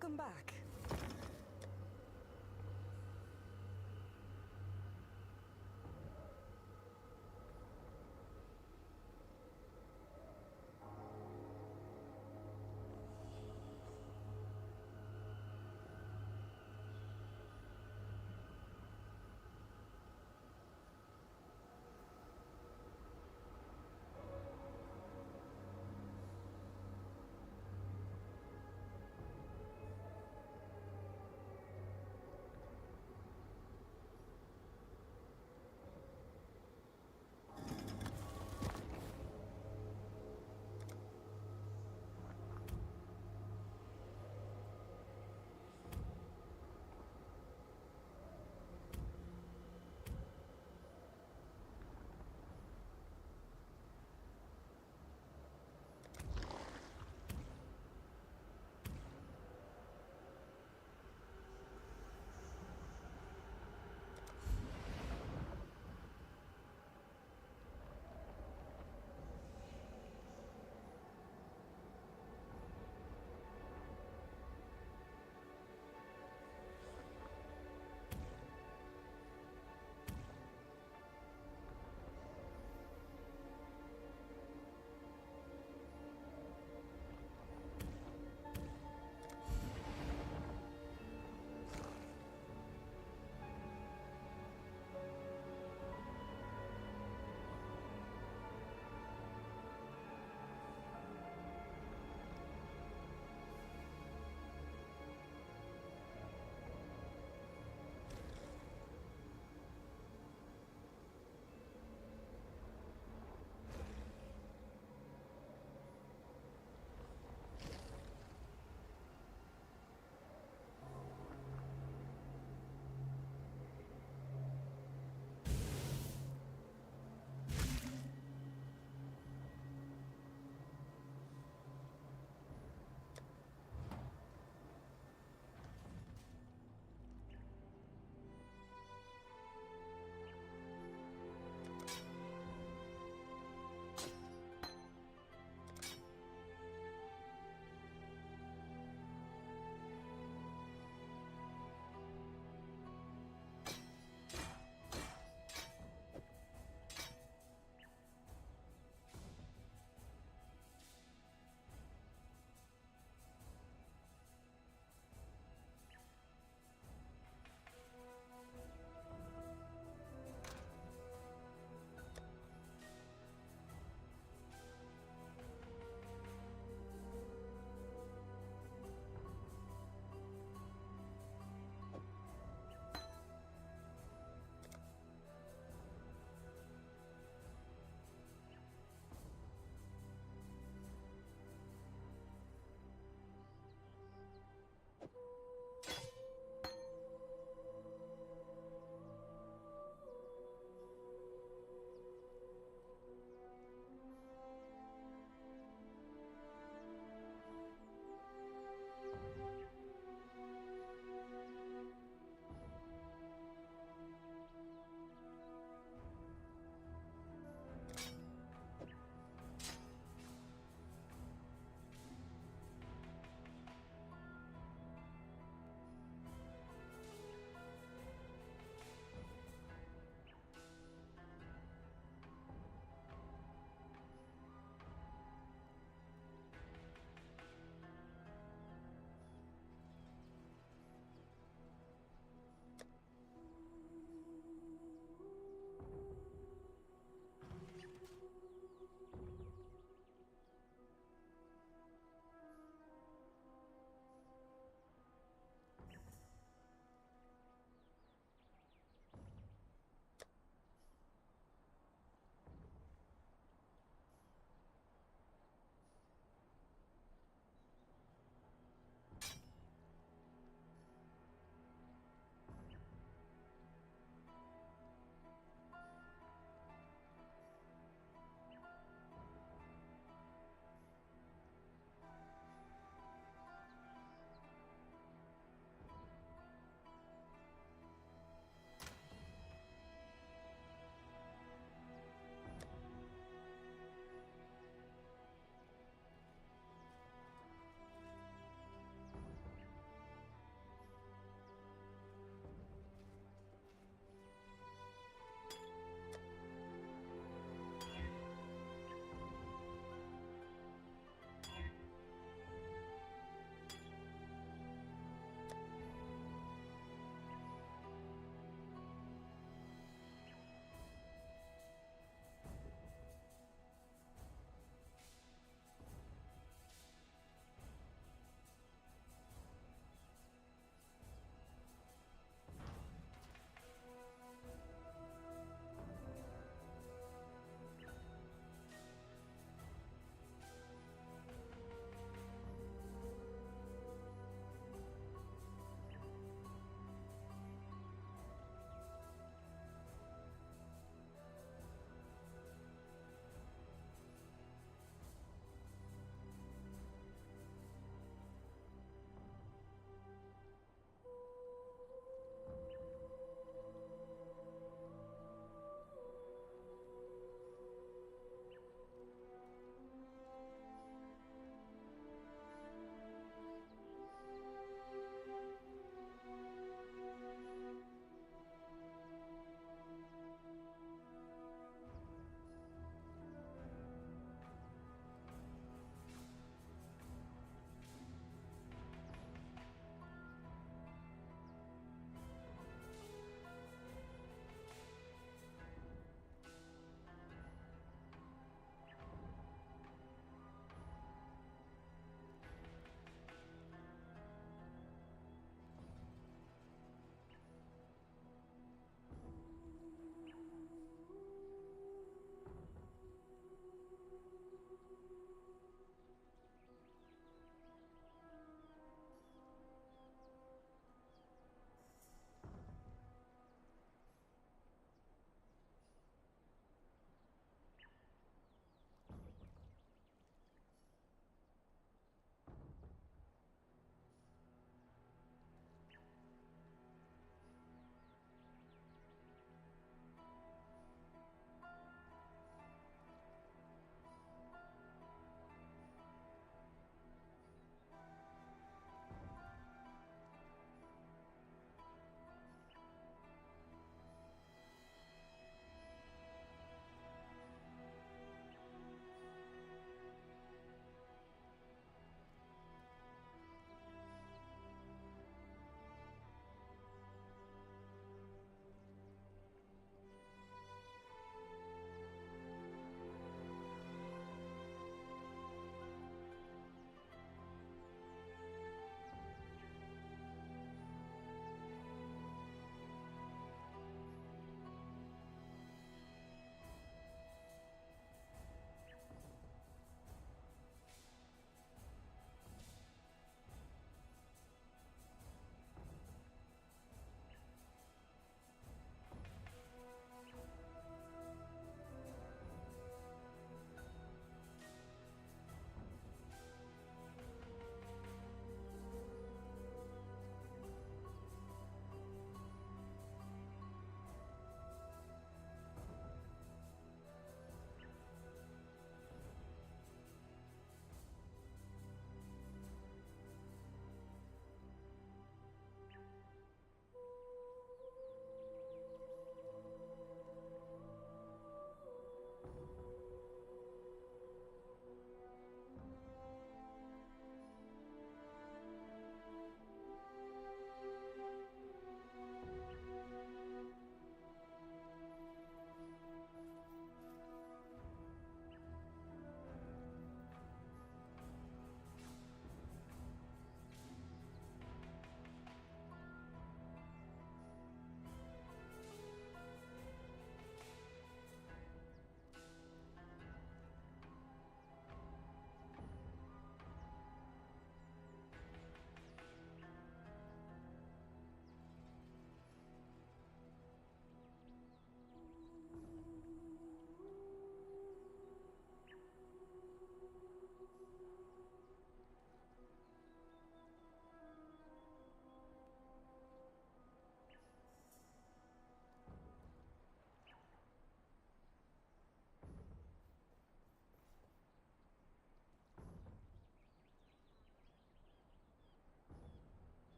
Welcome back.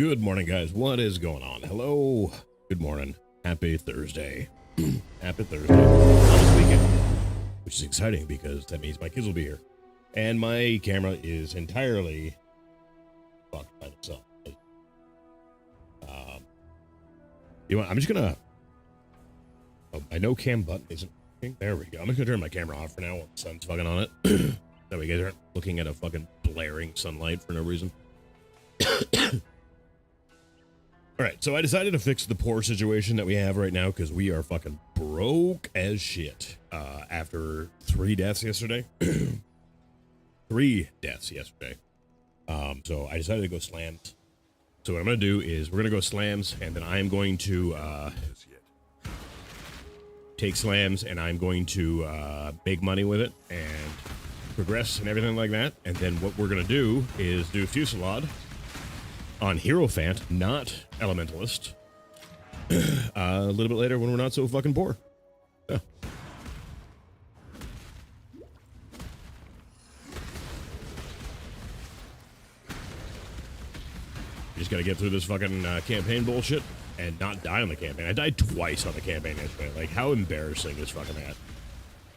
Good morning, guys. What is going on? Hello. Good morning. Happy Thursday. Happy Thursday. This weekend, which is exciting because that means my kids will be here. And my camera is entirely fucked by itself. You know what? I'm just gonna... Oh, my no cam button isn't working. There we go. I'm just gonna turn my camera off for now while the sun's fucking on it. That way you guys aren't looking at a fucking blaring sunlight for no reason. Alright, so I decided to fix the poor situation that we have right now because we are fucking broke as shit. After 3 deaths yesterday. 3 deaths yesterday. So I decided to go slams. So what I'm going to do is we're going to go slams, and then I am going to take slams, and I'm going to make money with it and progress and everything like that. And then what we're going to do is do Fusillade on Hierophant, not Elementalist, a little bit later when we're not so fucking poor. Yeah. You just gotta get through this fucking campaign bullshit and not die on the campaign. I died twice on the campaign yesterday. Like, how embarrassing is fucking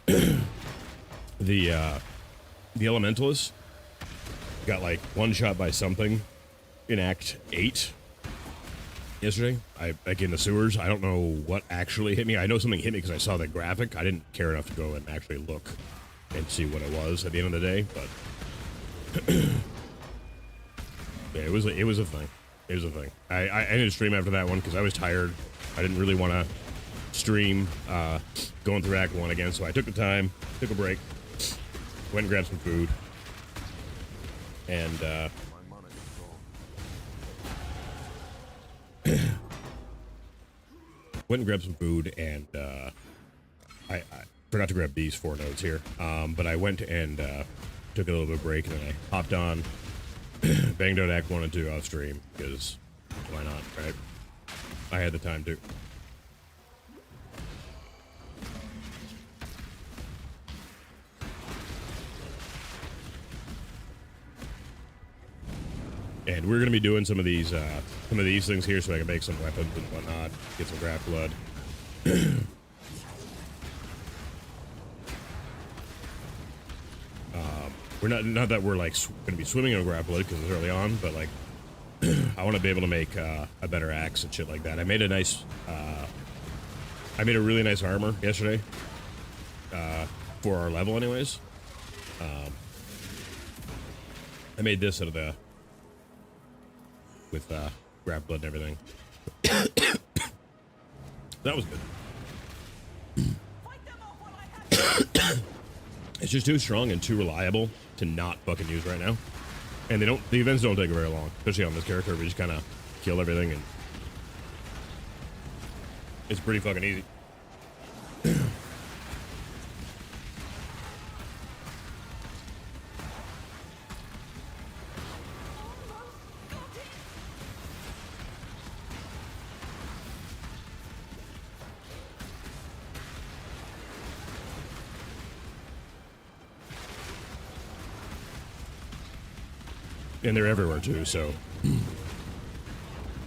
that? The Elementalist got like one shot by something in Act 8 yesterday. Like in the sewers. I don't know what actually hit me. I know something hit me because I saw the graphic. I didn't care enough to go and actually look and see what it was at the end of the day, but yeah, it was a thing. It was a thing. I ended to stream after that one because I was tired. I didn't really want to stream going through Act 1 again, so I took the time, took a break, went and grabbed some food, and went and grabbed some food, and I forgot to grab these 4 notes here, but I went and took a little bit of break, and then I hopped on, banged out Act 1 and 2 off stream, because why not, right? I had the time to. And we're going to be doing some of these things here so I can make some weapons and whatnot, get some graph blood. We're not that we're like going to be swimming in graph blood because it's early on, but like I want to be able to make a better axe and shit like that. I made a really nice armor yesterday for our level, anyways. I made this out of the with graph blood and everything. That was good. It's just too strong and too reliable to not fucking use right now. And the events don't take very long, especially on this character. We just kind of kill everything, and it's pretty fucking easy. And they're everywhere too, so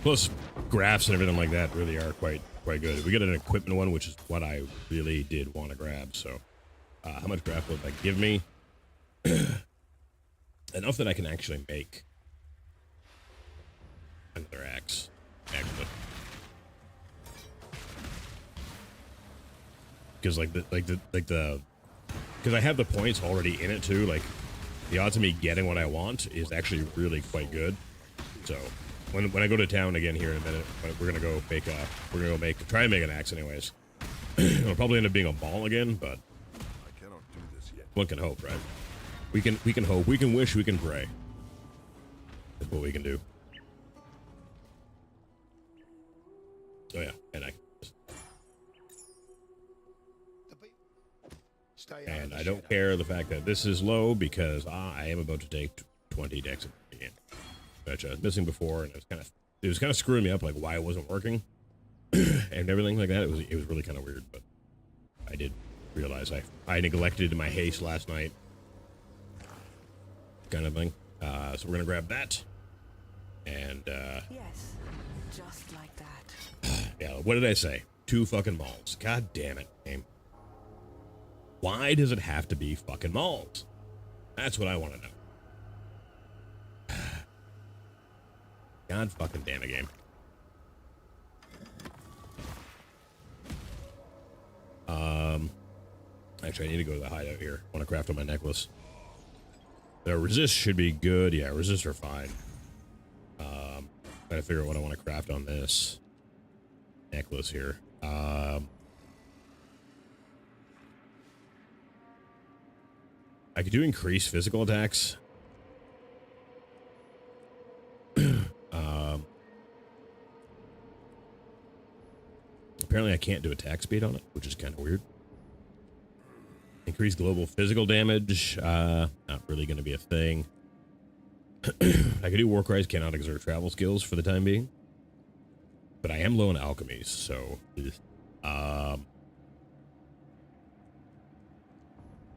plus graphs and everything like that really are quite good. We get an equipment one, which is what I really did want to grab. So how much graph would that give me? Enough that I can actually make another axe, actually, because because I have the points already in it too. Like, the odds of me getting what I want is actually really quite good. So when I go to town again here in a minute, we're gonna go try and make an axe anyways. It'll probably end up being a ball again, but I cannot do this yet. One can hope, right? We can hope, we can wish, we can pray. That's what we can do. Oh yeah, and I don't care the fact that this is low because I am about to take 20 decks again, which I was missing before, and it was kind of screwing me up, like why it wasn't working and everything like that. It was really kind of weird, but I did realize I neglected my haste last night, kind of thing. So we're gonna grab that, And, Yes, just like that. yeah, what did I say? 2 fucking malls. God damn it, game. Why does it have to be fucking malls? That's what I want to know. God fucking damn it, game. Actually, I need to go to the hideout here. I want to craft on my necklace. The resist should be good. Yeah, resist are fine. Gotta figure out what I want to craft on this necklace here. I could do increased physical attacks. Apparently I can't do attack speed on it, which is kind of weird. Increased global physical damage. Not really going to be a thing. I could do war cries, cannot exert travel skills for the time being. But I am low on alchemies, so... I'm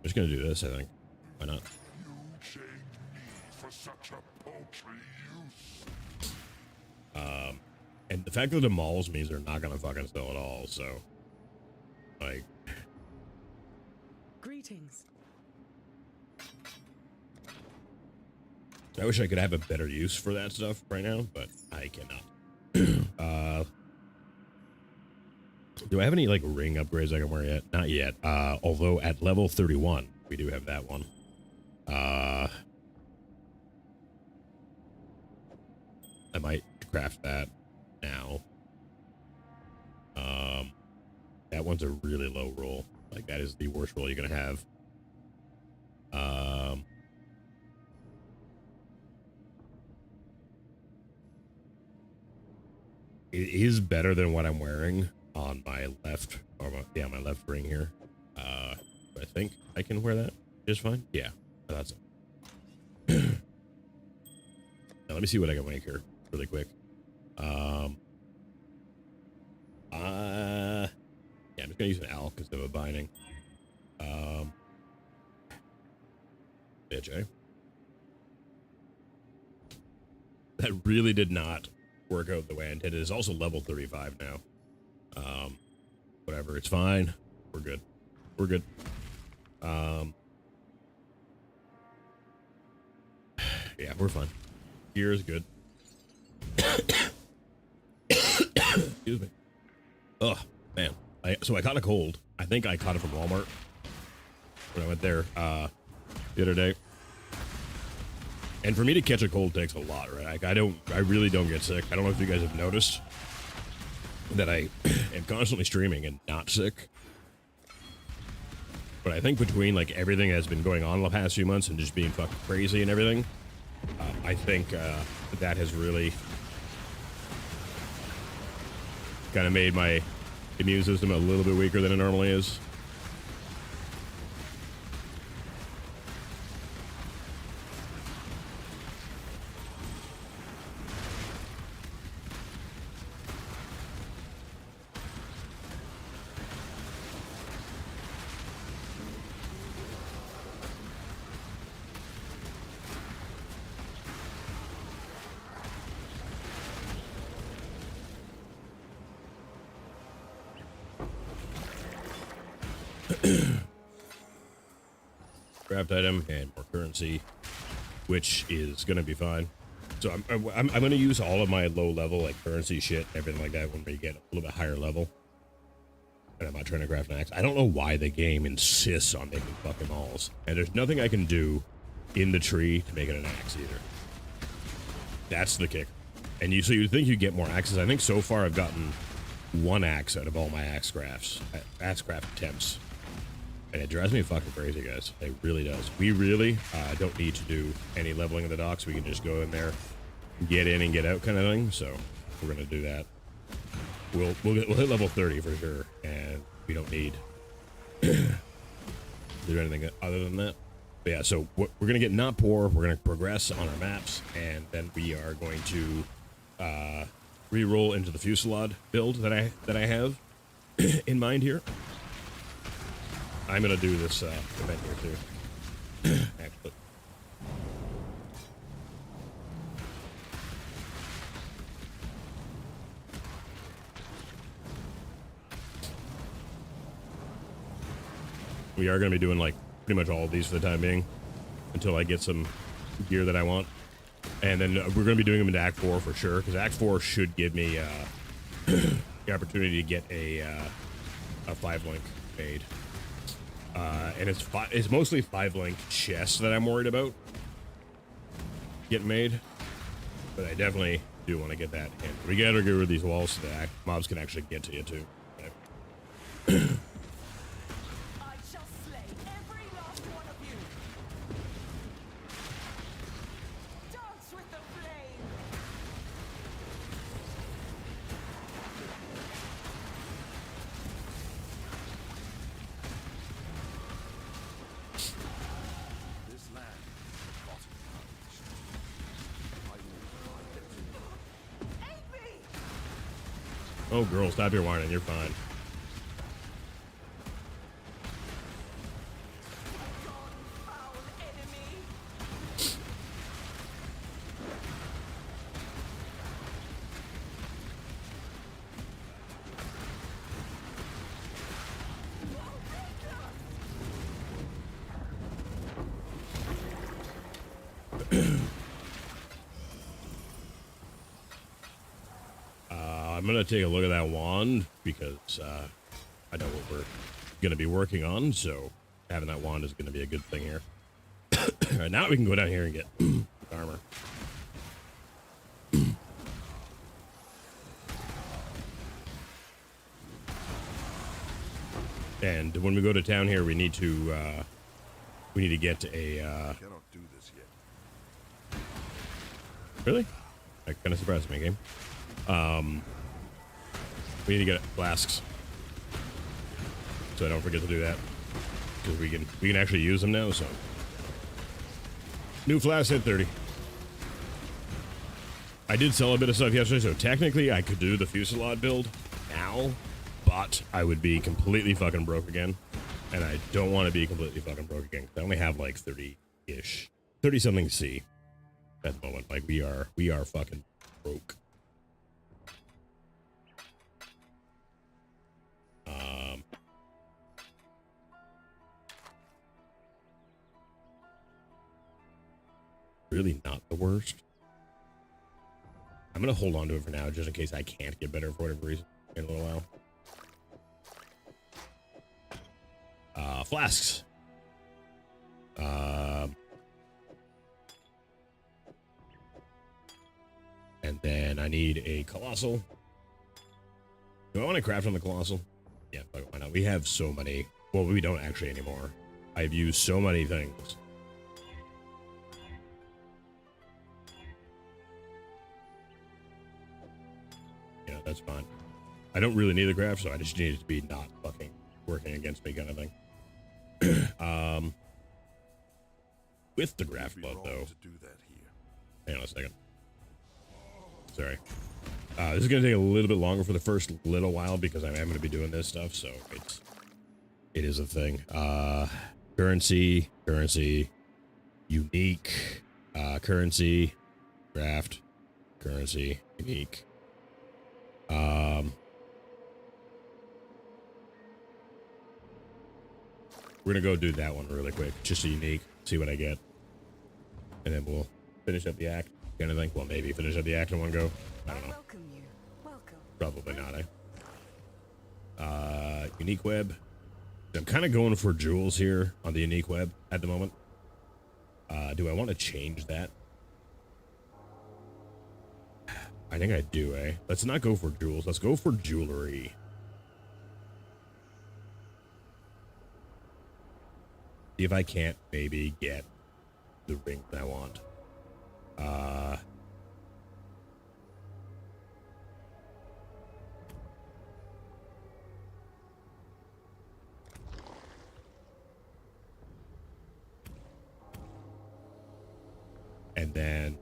just going to do this, I think. Why not? You chained me for such a paltry use. And the fact that the malls means they're not going to fucking sell at all, so... Like... Greetings. I wish I could have a better use for that stuff right now, but I cannot. Do I have any, like, ring upgrades I can wear yet? Not yet. Although at level 31, we do have that one. I might craft that now. That one's a really low roll. Like, that is the worst roll you're gonna have. It is better than what I'm wearing on my left, or my left ring here. I think I can wear that just fine. Yeah, that's it. Now let me see what I can make here really quick. Yeah, I'm just gonna use an alk instead of a binding. Bitch, eh? That really did not work out the way I intended. It's also level 35 now. Whatever, it's fine. We're good. We're good. Yeah, we're fine. Gear is good. Excuse me. Oh, man. So I caught a cold. I think I caught it from Walmart when I went there the other day. And for me to catch a cold takes a lot, right? Like, I really don't get sick. I don't know if you guys have noticed that I am constantly streaming and not sick. But I think between, like, everything that's been going on the past few months and just being fucking crazy and everything, I think that has really kind of made my immune system a little bit weaker than it normally is. Craft item and more currency, which is gonna be fine. So I'm gonna use all of my low level, like, currency shit, everything like that when we get a little bit higher level. And I'm not trying to craft an axe. I don't know why the game insists on making fucking malls, and there's nothing I can do in the tree to make it an axe either. That's the kick. And so you'd think you'd get more axes. I think so far I've gotten 1 axe out of all my axe craft attempts. And it drives me fucking crazy, guys. It really does. We really don't need to do any leveling of the docks. We can just go in there, get in and get out kind of thing. So we're going to do that. We'll hit level 30 for sure. And we don't need to do anything other than that. But yeah, so we're going to get not poor. We're going to progress on our maps. And then we are going to re-roll into the Fusillade build that I have in mind here. I'm gonna do this event here too. Actually, we are going to be doing like pretty much all of these for the time being until I get some gear that I want. And then we're going to be doing them into Act 4 for sure, because Act 4 should give me the opportunity to get a 5-link made. And it's mostly 5-link chests that I'm worried about getting made. But I definitely do want to get that. And we got to get rid of these walls so that mobs can actually get to you too. I shall slay every last one of you. Dance with the flame. This land is bottom I will find it. Aid me! Oh, girl, stop your whining. You're fine. Foul enemy. I'm going to take a look at that wand because I know what we're going to be working on, so having that wand is going to be a good thing here. All right, now we can go down here and get armor. And when we go to town here, we need to get a Cannot do this yet. really? That kind of surprised me, game. We need to get flasks, so I don't forget to do that, because we can actually use them now. So new flask hit 30. I did sell a bit of stuff yesterday, so technically I could do the Fusillade build now, but I would be completely fucking broke again, and I don't want to be completely fucking broke again. I only have like 30-ish, 30 something C at the moment. Like we are fucking broke. Really not the worst. I'm gonna hold on to it for now, just in case I can't get better for whatever reason in a little while. Flasks. And then I need a colossal. Do I want to craft on the colossal? Yeah, why not? We have so many. Well, we don't actually anymore. I've used so many things. Yeah, that's fine. I don't really need the craft, so I just need it to be not fucking working against me kind of thing. With the graph Be club, wrong though. to do that here. Hang on a second. Sorry. This is going to take a little bit longer for the first little while because I am going to be doing this stuff, so it is a thing. Currency, unique, currency, craft, currency, unique. We're gonna go do that one really quick, just a unique, see what I get, and then we'll finish up the act. Kind of think, well, maybe finish up the act in one go. I don't know. Welcome you. Welcome. Probably not, unique web. I'm kind of going for jewels here on the unique web at the moment. Do I want to change that? I think I do, eh? Let's not go for jewels. Let's go for jewelry. See if I can't maybe get the ring that I want. And then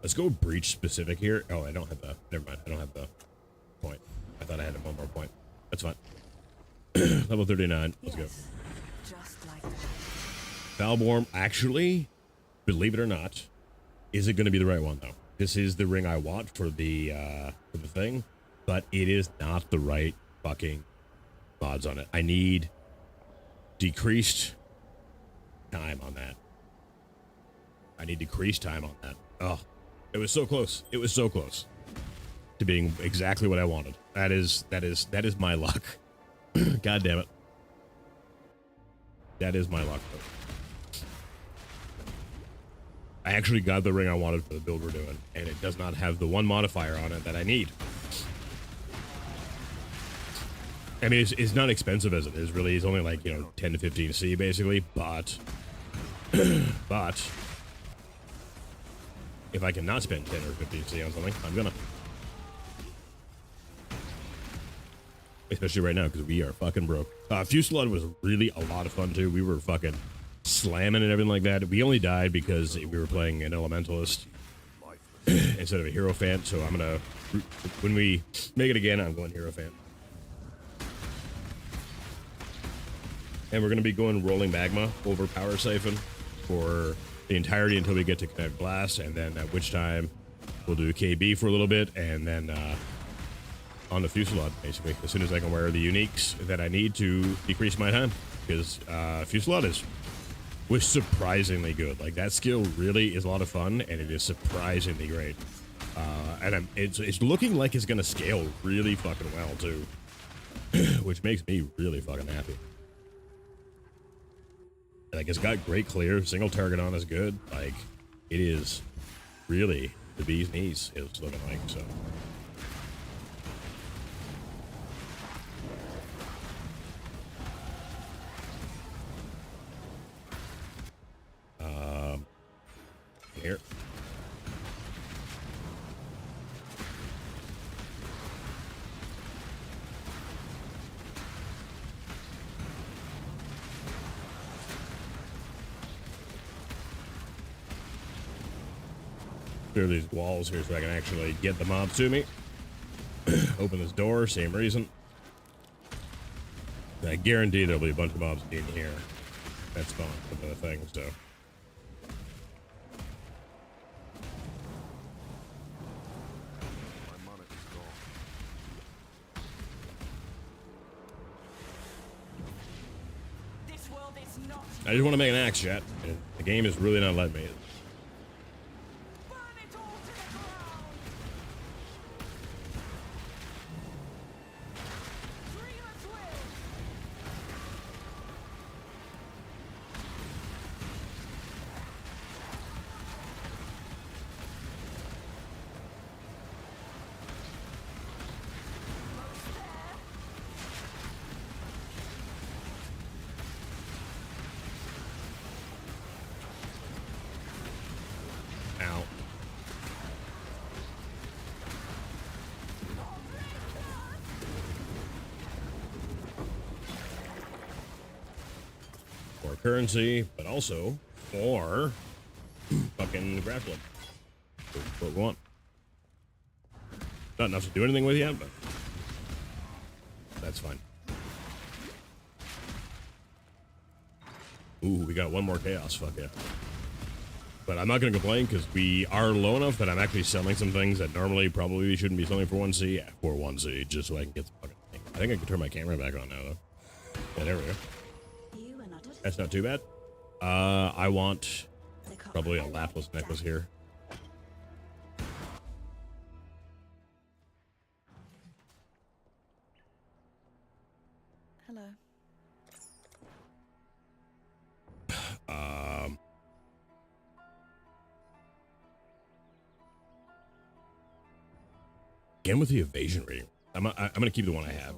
let's go breach specific here. Oh, I don't have the, never mind. I don't have the point. I thought I had one more point. That's fine. Level 39. Let's go. Just like that. Valborm, actually, believe it or not, is it going to be the right one though? This is the ring I want for the thing, but it is not the right fucking mods on it. I need decreased time on that. I need decreased time on that. Oh, it was so close. It was so close to being exactly what I wanted. That is my luck. God damn it. That is my luck. I actually got the ring I wanted for the build we're doing, and it does not have the one modifier on it that I need. I mean, it's not expensive as it is, really. It's only like, 10 to 15 C, basically, but if I cannot spend 10 or 15 C on something, I'm gonna. Especially right now, because we are fucking broke. Fusillade was really a lot of fun, too. We were fucking slamming and everything like that. We only died because we were playing an Elementalist instead of a Hierophant, so I'm gonna, when we make it again, I'm going Hierophant. And we're gonna be going Rolling Magma over Power Siphon for the entirety until we get to Kinetic Blast, and then at which time we'll do KB for a little bit, and then on the Fusillade, basically, as soon as I can wear the uniques that I need to decrease my time, because Fusillade was surprisingly good. Like, that skill really is a lot of fun, and it is surprisingly great. And it's looking like it's gonna scale really fucking well too, which makes me really fucking happy. Like, it's got great clear, single target on is good. Like, it is really the bee's knees, it's looking like, so. Here. Clear these walls here so I can actually get the mobs to me. Open this door, same reason. I guarantee there'll be a bunch of mobs in here. That's fun with the thing, so. I just want to make an axe, chat. And the game is really not letting me. Burn it all to the ground! Dreamer's will! Ow. For currency, but also for fucking grappling. That's what we want. Not enough to do anything with yet, but that's fine. Ooh, we got one more chaos. Fuck yeah. But I'm not going to complain because we are low enough that I'm actually selling some things that normally probably shouldn't be selling for 1C. Yeah, for 1C, just so I can get the fucking thing. I think I can turn my camera back on now, though. Yeah, there we go. That's not too bad. I want probably a lapless necklace here. Hello. Again with the evasion rating. I'm gonna keep the one I have.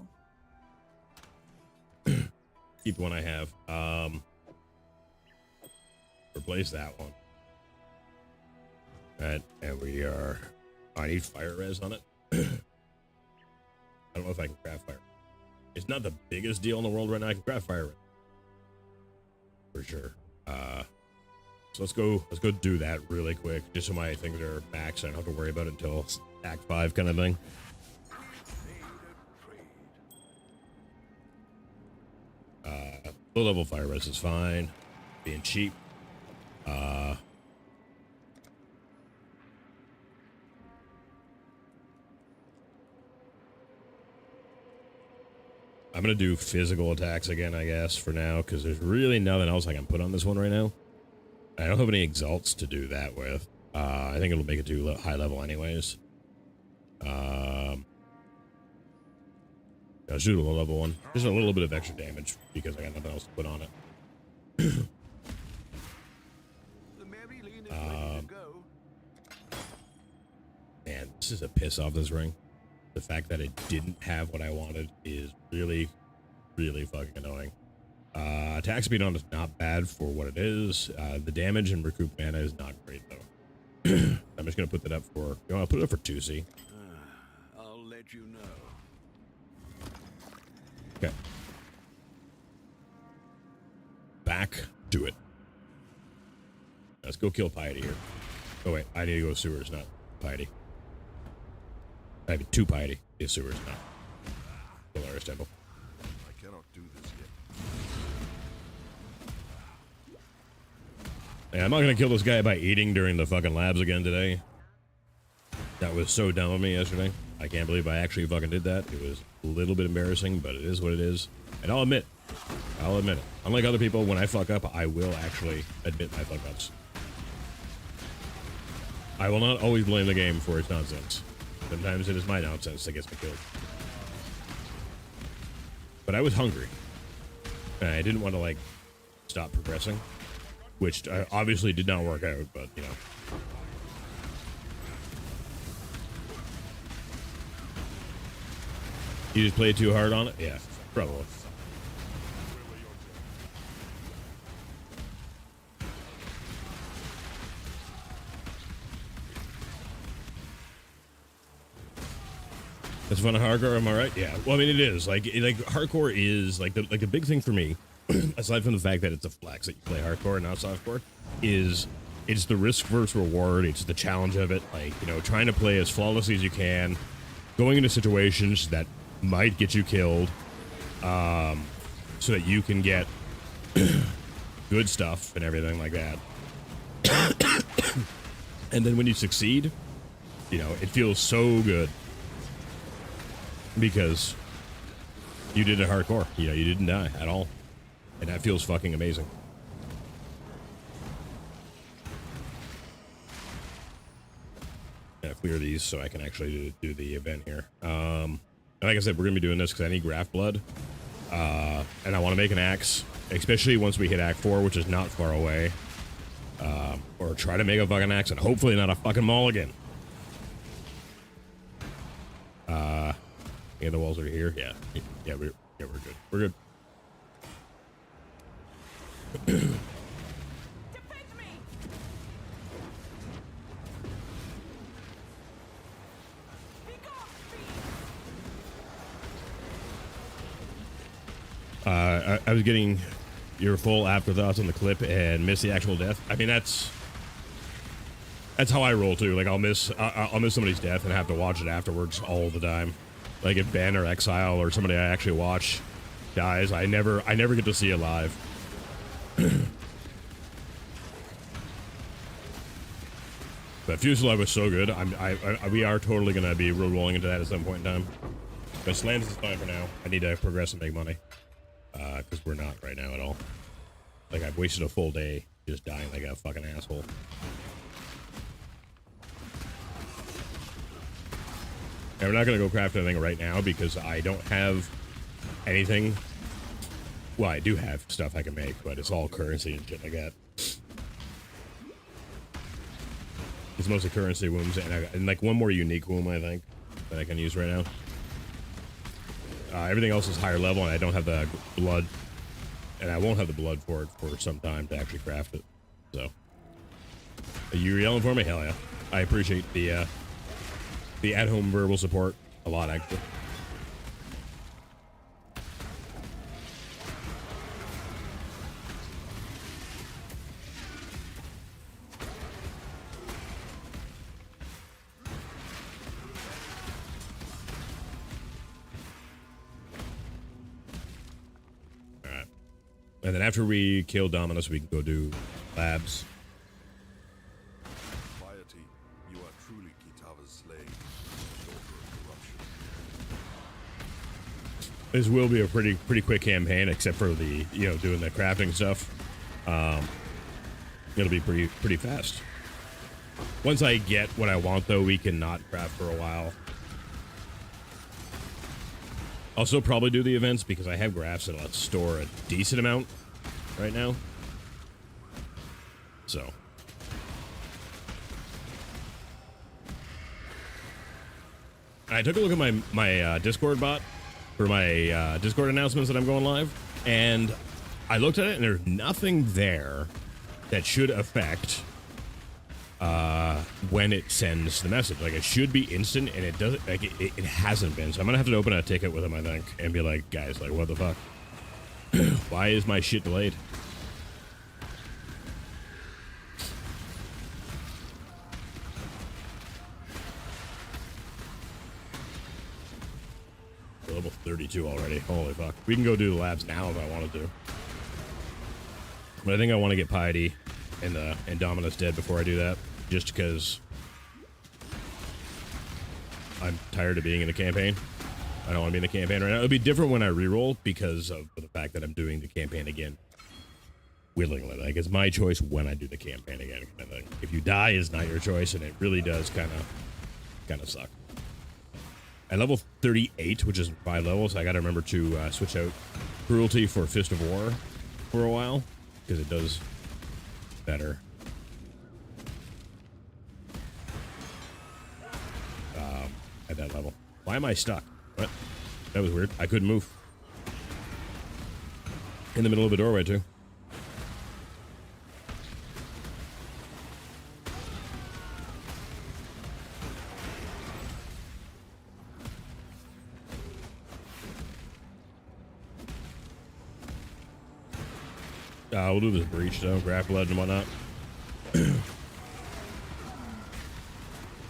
Keep the one I have. Replace that one. Right, and we are. I need fire res on it. I don't know if I can craft fire. It's not the biggest deal in the world right now. I can craft fire res for sure. So let's go do that really quick, just so my things are max. I don't have to worry about it until Act 5 kind of thing. Low level fire res is fine. Being cheap. I'm gonna do physical attacks again, I guess, for now, because there's really nothing else I can put on this one right now. I don't have any exalts to do that with. I think it'll make it too high level anyways. Let's do a low level one. Just a little bit of extra damage because I got nothing else to put on it. Man, this is a piss off, this ring. The fact that it didn't have what I wanted is really, really fucking annoying. Attack speed on is not bad for what it is. The damage and recoup mana is not great though. I'm just gonna put that up for. You know, I'll put it up for 2C. I'll let you know. Okay. Back to it. Let's go kill Piety here. Oh wait, I need to go sewers, not Piety. I have 2 Piety. Is sewers, not Polaris Temple. I cannot do this yet. Yeah, I'm not gonna kill this guy by eating during the fucking labs again today. That was so dumb of me yesterday. I can't believe I actually fucking did that. It was a little bit embarrassing, but it is what it is. And I'll admit it. Unlike other people, when I fuck up, I will actually admit my fuck ups. I will not always blame the game for its nonsense. Sometimes it is my nonsense that gets me killed. But I was hungry. And I didn't want to, like, stop progressing. Which obviously did not work out, but, you know. You just played too hard on it? Yeah, probably. It's fun to hardcore, am I right? Yeah. Well, I mean, it is. Like hardcore is like the big thing for me, aside from the fact that it's a flex that you play hardcore and not softcore, is it's the risk versus reward. It's the challenge of it. Like, you know, trying to play as flawlessly as you can, going into situations that might get you killed, so that you can get good stuff and everything like that. And then when you succeed, you know, it feels so good. Because you did it hardcore. You know, you didn't die at all. And that feels fucking amazing. Yeah, clear these so I can actually do the event here. And like I said, we're going to be doing this because I need graft blood. And I want to make an axe. Especially once we hit Act 4, which is not far away. Or try to make a fucking axe and hopefully not a fucking mulligan. Yeah, the walls are here. Yeah, we're good. We're good. Defend me! Be gone, fiend! I was getting your full afterthoughts on the clip and miss the actual death. I mean, that's how I roll too. Like I'll miss somebody's death and have to watch it afterwards all the time. Like if Ben or Exile or somebody I actually watch dies, I never get to see it live. But Fusillade was so good. We are totally gonna be road rolling into that at some point in time. But Slams is fine for now. I need to progress and make money, because we're not right now at all. Like I've wasted a full day just dying like a fucking asshole. And we're not going to go craft anything right now because I don't have anything. Well, I do have stuff I can make, but it's all currency and shit like that. It's mostly currency wombs and like one more unique womb, I think, that I can use right now. Everything else is higher level, and I don't have the blood. And I won't have the blood for it for some time to actually craft it. So, are you yelling for me? Hell yeah. I appreciate the at-home verbal support a lot, actually. All right. And then after we kill Dominus, we can go do labs. You are truly Kitava's slave, daughter of corruption. This will be a pretty quick campaign, except for the doing the crafting stuff. It'll be pretty fast. Once I get what I want, though, we can not craft for a while. I'll still probably do the events because I have graphs that'll store a decent amount right now. So. I took a look at my Discord bot for my Discord announcements that I'm going live, and I looked at it, and there's nothing there that should affect when it sends the message. Like, it should be instant, and it doesn't. Like, it hasn't been. So I'm gonna have to open a ticket with him, I think, and be like, guys, like, what the fuck? Why is my shit delayed? We're level 32 already. Holy fuck. We can go do the labs now if I wanted to. But I think I want to get Piety and Dominus dead before I do that. Just because I'm tired of being in a campaign. I don't want to be in a campaign right now. It'll be different when I reroll because of the fact that I'm doing the campaign again willingly. Like, it's my choice when I do the campaign again. Kind of thing. If you die, it's not your choice, and it really does kind of suck. At level 38, which is 5 levels, I got to remember to switch out Cruelty for Fist of War for a while, because it does better. At that level. Why am I stuck? What? That was weird. I couldn't move. In the middle of a doorway, too. We'll do this breach, though. Grapple blood and whatnot.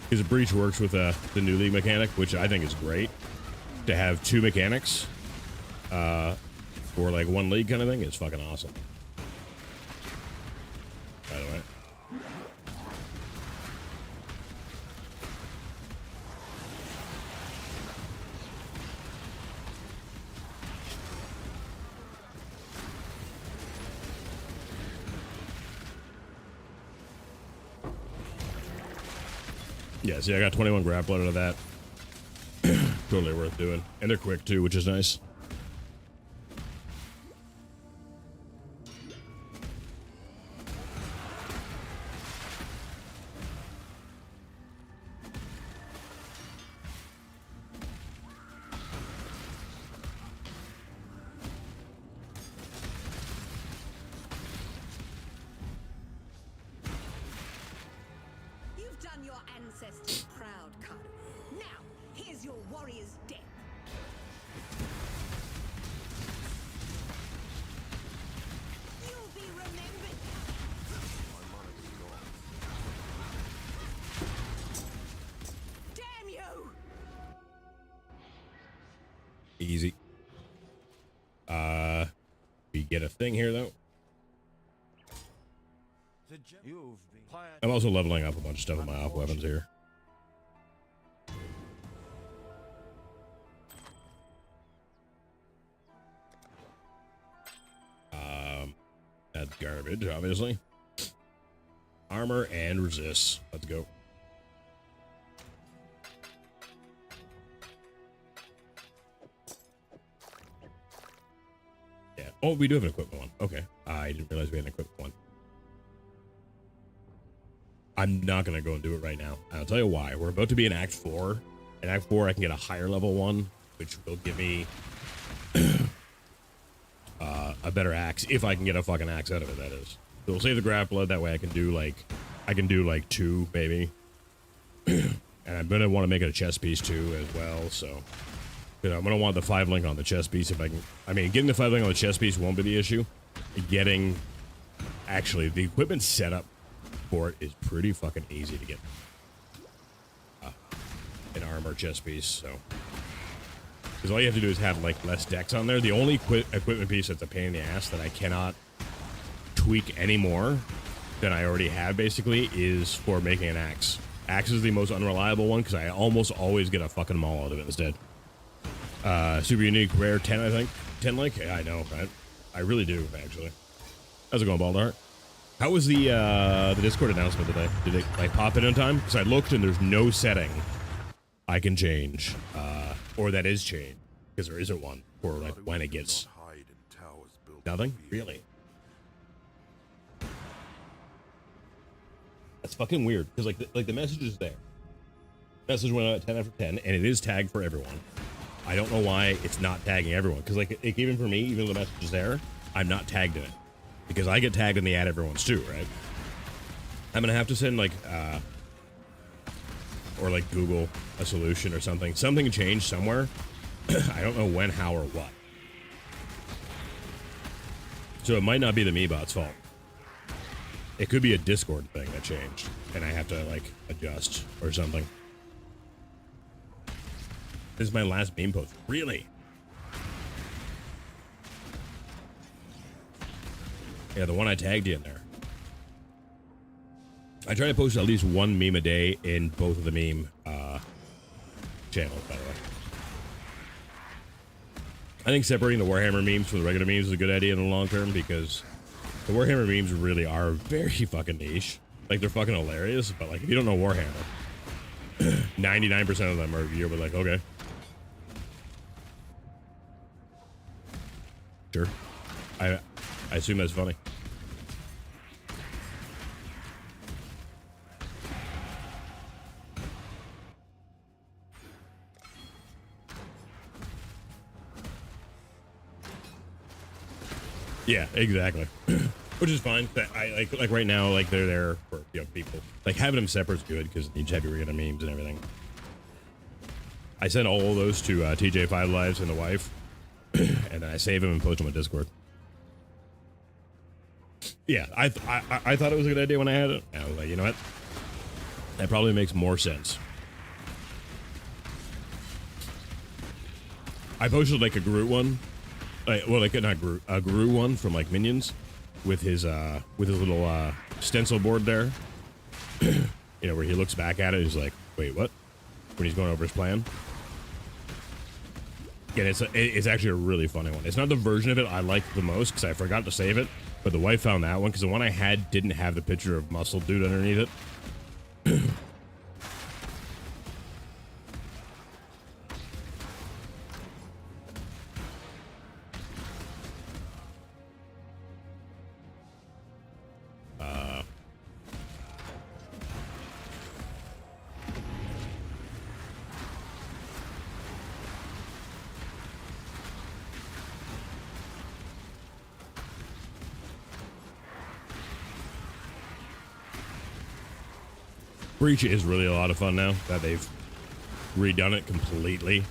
Because the breach works with the new league mechanic, which I think is great. To have 2 mechanics for like 1 league kind of thing is fucking awesome. By the way. Yeah, see, I got 21 grapple out of that. Totally worth doing. And they're quick, too, which is nice. Easy. We get a thing here, though. I'm also leveling up a bunch of stuff with my off weapons here. That's garbage, obviously. Armor and resist. Let's go. Yeah. Oh, we do have an equipment one. Okay. I didn't realize we had an equipment one. I'm not going to go and do it right now. I'll tell you why. We're about to be in Act 4. In Act 4, I can get a higher level one, which will give me a better axe, if I can get a fucking axe out of it, that is. So we'll save the grappler, that way I can do like 2, maybe. And I'm going to want to make it a chest piece, too, as well, so. I'm going to want the 5 link on the chest piece if I can. I mean, getting the 5 link on the chest piece won't be the issue. Getting, actually, the equipment setup for it is pretty fucking easy to get. An armor chest piece, so. Because all you have to do is have, like, less decks on there. The only equipment piece that's a pain in the ass that I cannot tweak any more than I already have, basically, is for making an axe. Axe is the most unreliable one, because I almost always get a fucking maul out of it instead. Super unique, rare 10, I think. 10 like? Yeah, I know, right? I really do, actually. How's it going, Baldart? How was the Discord announcement today? Did it like pop in time? Because I looked and there's no setting I can change, or that is changed, because there isn't one for like when it gets nothing. Really? That's fucking weird. Because like the message is there. Message went out at 10 after 10, and it is tagged for everyone. I don't know why it's not tagging everyone. Because like even for me, even though the message is there, I'm not tagged in it. Because I get tagged in the ad everyone's too, right? I'm gonna have to send like or like Google a solution or something. Something changed somewhere. I don't know when, how, or what. So it might not be the Meebot's fault. It could be a Discord thing that changed, and I have to like adjust or something. This is my last meme post. Really? Yeah, the one I tagged you in there. I try to post at least one meme a day in both of the meme channels, by the way. I think separating the Warhammer memes from the regular memes is a good idea in the long term, because the Warhammer memes really are very fucking niche. Like, they're fucking hilarious, but like, if you don't know Warhammer, 99% of them are, you're like, okay. Sure. I assume that's funny. Yeah, exactly. Which is fine. I like right now, like they're there for young people. Like having them separate is good because you have your regular memes and everything. I send all of those to TJ Five Lives and the wife, and then I save them and post them on Discord. Yeah, I thought it was a good idea when I had it. I was like, you know what? That probably makes more sense. I posted like a Groot one. Well, like not Groot, a Gru one from like Minions, with his little stencil board there. You know, where he looks back at it, he's like, "Wait, what?" When he's going over his plan. And it's actually a really funny one. It's not the version of it I like the most because I forgot to save it, but the wife found that one because the one I had didn't have the picture of Muscle Dude underneath it. Breach is really a lot of fun now that they've redone it completely.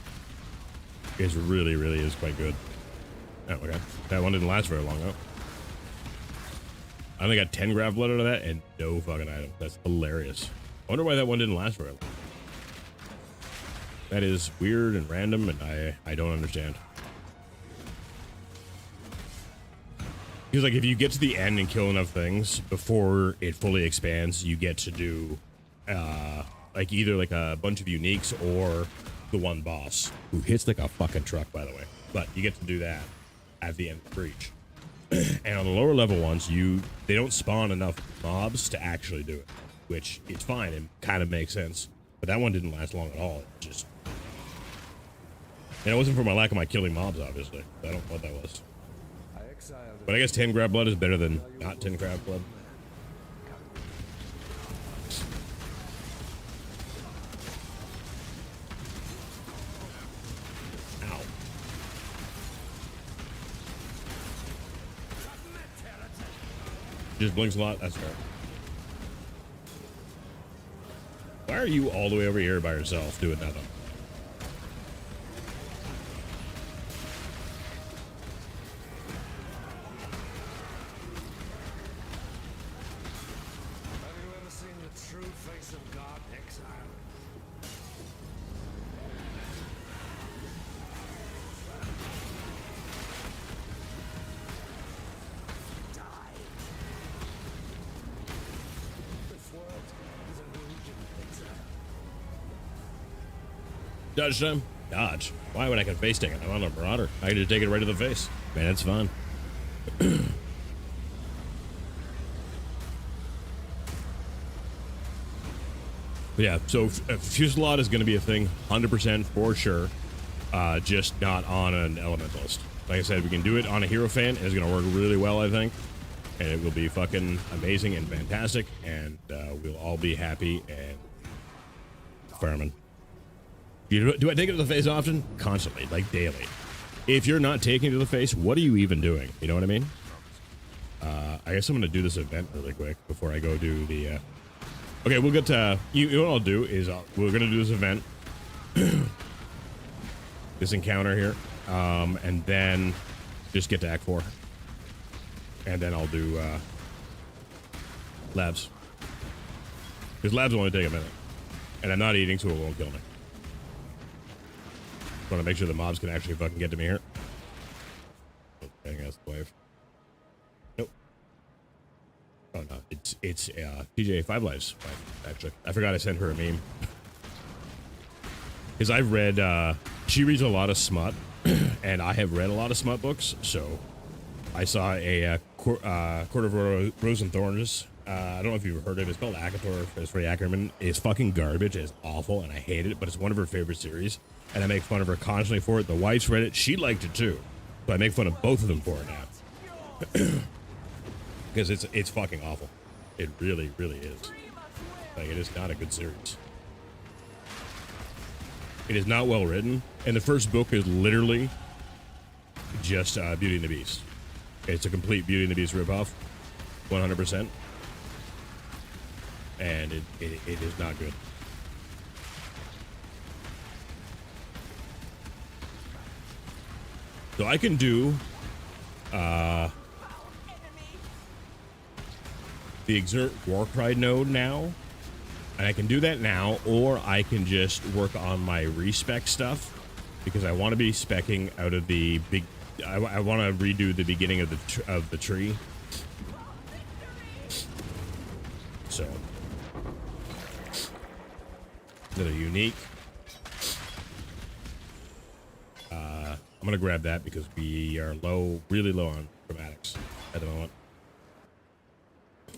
It really, really is quite good. Oh, okay. That one didn't last very long, though. I only got 10 graph blood out of that and no fucking item. That's hilarious. I wonder why that one didn't last very long. That is weird and random, and I don't understand. Because, like, if you get to the end and kill enough things before it fully expands, you get to do like either like a bunch of uniques or the one boss who hits like a fucking truck, by the way. But you get to do that at the end of Breach. And on the lower level ones, they don't spawn enough mobs to actually do it, which is fine and kind of makes sense. But that one didn't last long at all. It just, and it wasn't for my lack of my killing mobs, obviously. I don't know what that was. But I guess 10 grab blood is better than not 10 grab blood. Just blinks a lot. That's fair. Why are you all the way over here by yourself doing nothing? Have you ever seen the true face of God, Exile? Dutch time. dodge. Why would I can face take it? I'm on a Marauder. I can just take it right to the face. Man, it's fun. Yeah, so Fusillade is going to be a thing, 100% for sure. Just not on an Elementalist. Like I said, we can do it on a Hero Fan. It's going to work really well, I think. And it will be fucking amazing and fantastic. And we'll all be happy and farming. Do I take it to the face often? Constantly, like daily. If you're not taking it to the face, what are you even doing? You know what I mean? I guess I'm going to do this event really quick before I go do the... Okay, we'll get to... You know what I'll do is we're going to do this event. This encounter here. And then just get to Act 4. And then I'll do labs. Because labs will only take a minute. And I'm not eating, so it won't kill me. Want to make sure the mobs can actually fucking get to me here. Okay, that's the wave. Nope. Oh no, it's TJ 5 Lives wife, actually. I forgot I sent her a meme. Because I've read, she reads a lot of smut, and I have read a lot of smut books, so I saw a Court of Rose and Thorns. I don't know if you've heard of it. It's called Akator. It's for Ackerman. It's fucking garbage. It's awful, and I hate it, but it's one of her favorite series, and I make fun of her constantly for it. The wife's read it. She liked it, too. So I make fun of both of them for it now. Because it's fucking awful. It really, really is. Like, it is not a good series. It is not well written, and the first book is literally just Beauty and the Beast. It's a complete Beauty and the Beast ripoff, 100%, and it is not good. So I can do the Exert Warcry node now. And I can do that now, or I can just work on my respec stuff, because I want to be specking out of the big. I want to redo the beginning of the tree. So that are unique. I'm gonna grab that because we are low, really low on chromatics at the moment.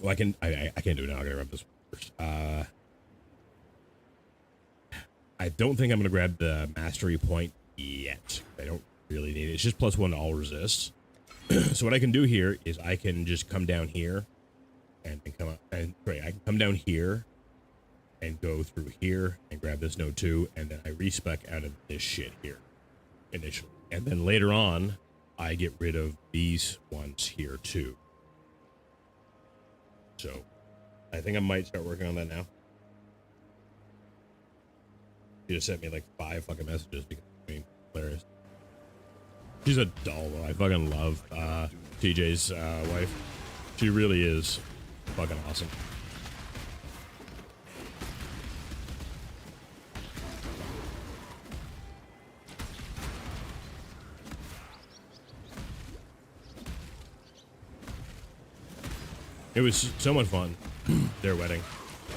Well, I can't do it now. I gotta grab this first. I don't think I'm going to grab the mastery point yet. I don't really need it. It's just +1 to all resists. So what I can do here is I can just come down here and come up. And sorry, I can come down here and go through here and grab this node too, and then I respec out of this shit here initially. And then later on, I get rid of these ones here too. So I think I might start working on that now. She just sent me like 5 fucking messages because I mean, hilarious. She's a doll though. I fucking love TJ's wife. She really is fucking awesome. It was so much fun, their wedding.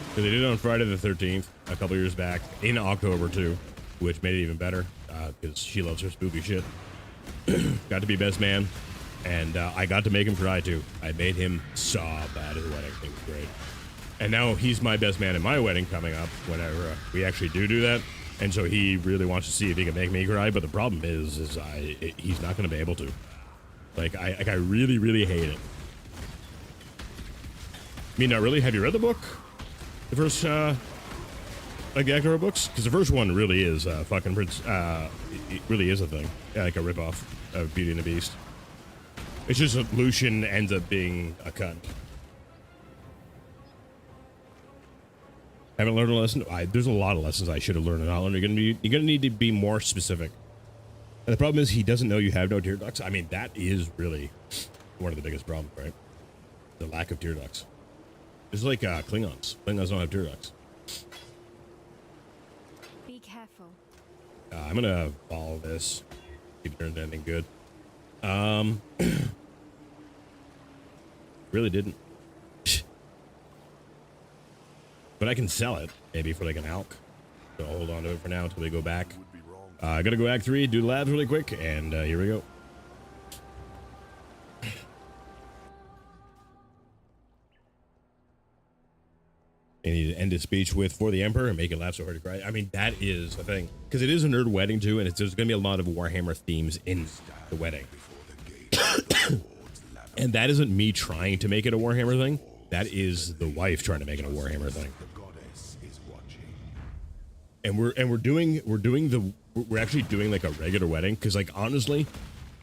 Because they did it on Friday the 13th, a couple years back, in October too, which made it even better, because she loves her spooky shit. Got to be best man, and I got to make him cry too. I made him sob at his wedding. It was great. And now he's my best man in my wedding coming up, whenever we actually do that. And so he really wants to see if he can make me cry, but the problem is he's not going to be able to. Like, I really, really hate it. I mean, not really. Have you read the book? The first, like the Actor books? Because the first one really is fucking Prince. It really is a thing. Yeah, like a ripoff of Beauty and the Beast. It's just that Lucian ends up being a cunt. Haven't learned a lesson. There's a lot of lessons I should have learned and not learned. You're gonna need to be more specific. And the problem is he doesn't know you have no tear ducts. I mean, that is really one of the biggest problems, right? The lack of tear ducts. It's like Klingons. Klingons don't have tear ducts. Be careful. I'm gonna follow this. See if it turns anything good. Really didn't. But I can sell it, maybe for like an alk. So I'll hold on to it for now until we go back. Gonna go Act 3, do the labs really quick, and here we go. And he end his speech with "For the Emperor" and make it laugh so hard to cry. I mean, that is a thing because it is a nerd wedding too, and there's going to be a lot of Warhammer themes in the wedding. And that isn't me trying to make it a Warhammer thing. That is the wife trying to make it a Warhammer thing. And we're actually doing like a regular wedding because like honestly,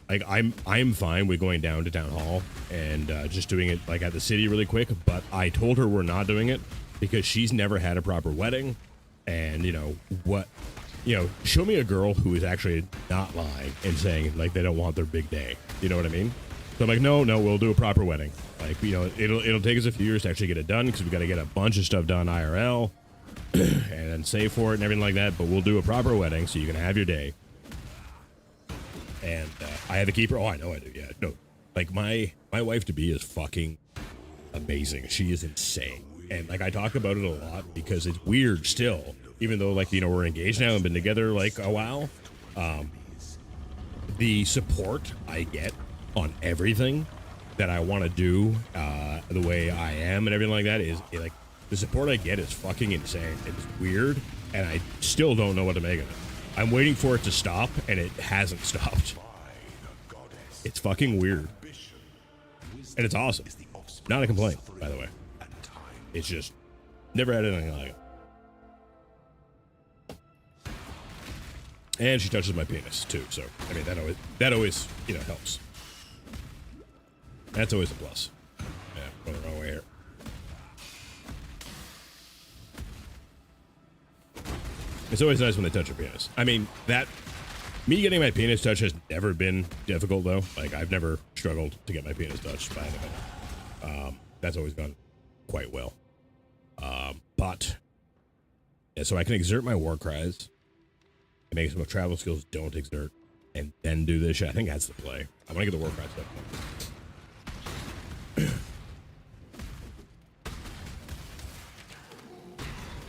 like I'm fine with going down to town hall and just doing it like at the city really quick. But I told her we're not doing it because she's never had a proper wedding, and show me a girl who is actually not lying and saying like they don't want their big day. You know what I mean? So I'm like, no, we'll do a proper wedding. Like it'll take us a few years to actually get it done because we got to get a bunch of stuff done IRL and then save for it and everything like that. But we'll do a proper wedding so you can have your day. And I had to keep her. Oh, I know I do. Yeah, no, like my wife to be is fucking amazing. She is insane. And like I talk about it a lot because it's weird still, even though like we're engaged now and been together like a while. The support I get on everything that I want to do, the way I am and everything like that is like the support I get is fucking insane. It's weird, and I still don't know what to make of it. I'm waiting for it to stop, and it hasn't stopped. It's fucking weird, and it's awesome. Not a complaint, by the way. It's just never had anything like it. And she touches my penis too, so I mean that always helps. That's always a plus. Yeah, going the wrong way here. It's always nice when they touch your penis. I mean, me getting my penis touched has never been difficult though. Like I've never struggled to get my penis touched by anybody. That's always gone quite well. But yeah, so I can exert my war cries and make some travel skills don't exert, and then do this shit. I think that's the play. I want to get the war cry stuff done.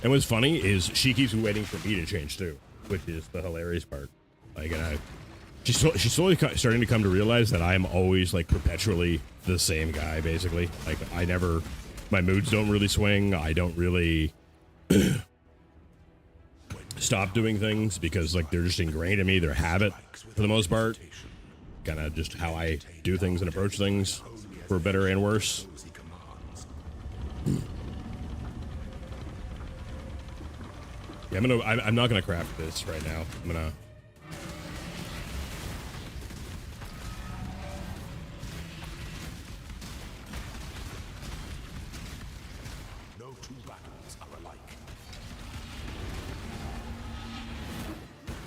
And what's funny is she keeps waiting for me to change too, which is the hilarious part. Like, and she's slowly starting to come to realize that I'm always like perpetually the same guy, basically. Like my moods don't really swing. I don't really stop doing things because like they're just ingrained in me. They're habit for the most part. Kind of just how I do things and approach things, for better and worse. Yeah, I'm not gonna craft this right now. I'm gonna. No two battles are alike.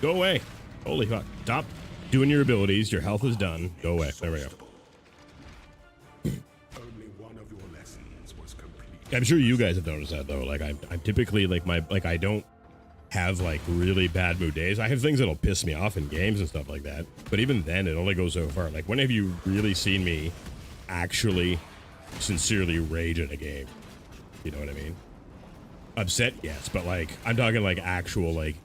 Go away! Holy fuck! Stop doing your abilities. Your health is done. Go away. There we go. Only one of your lessons was complete. I'm sure you guys have noticed that though. Like I'm typically like I don't have like really bad mood days. I have things that'll piss me off in games and stuff like that. But even then, it only goes so far. Like, when have you really seen me actually sincerely rage at a game? You know what I mean? Upset, yes, but like I'm talking like actual like,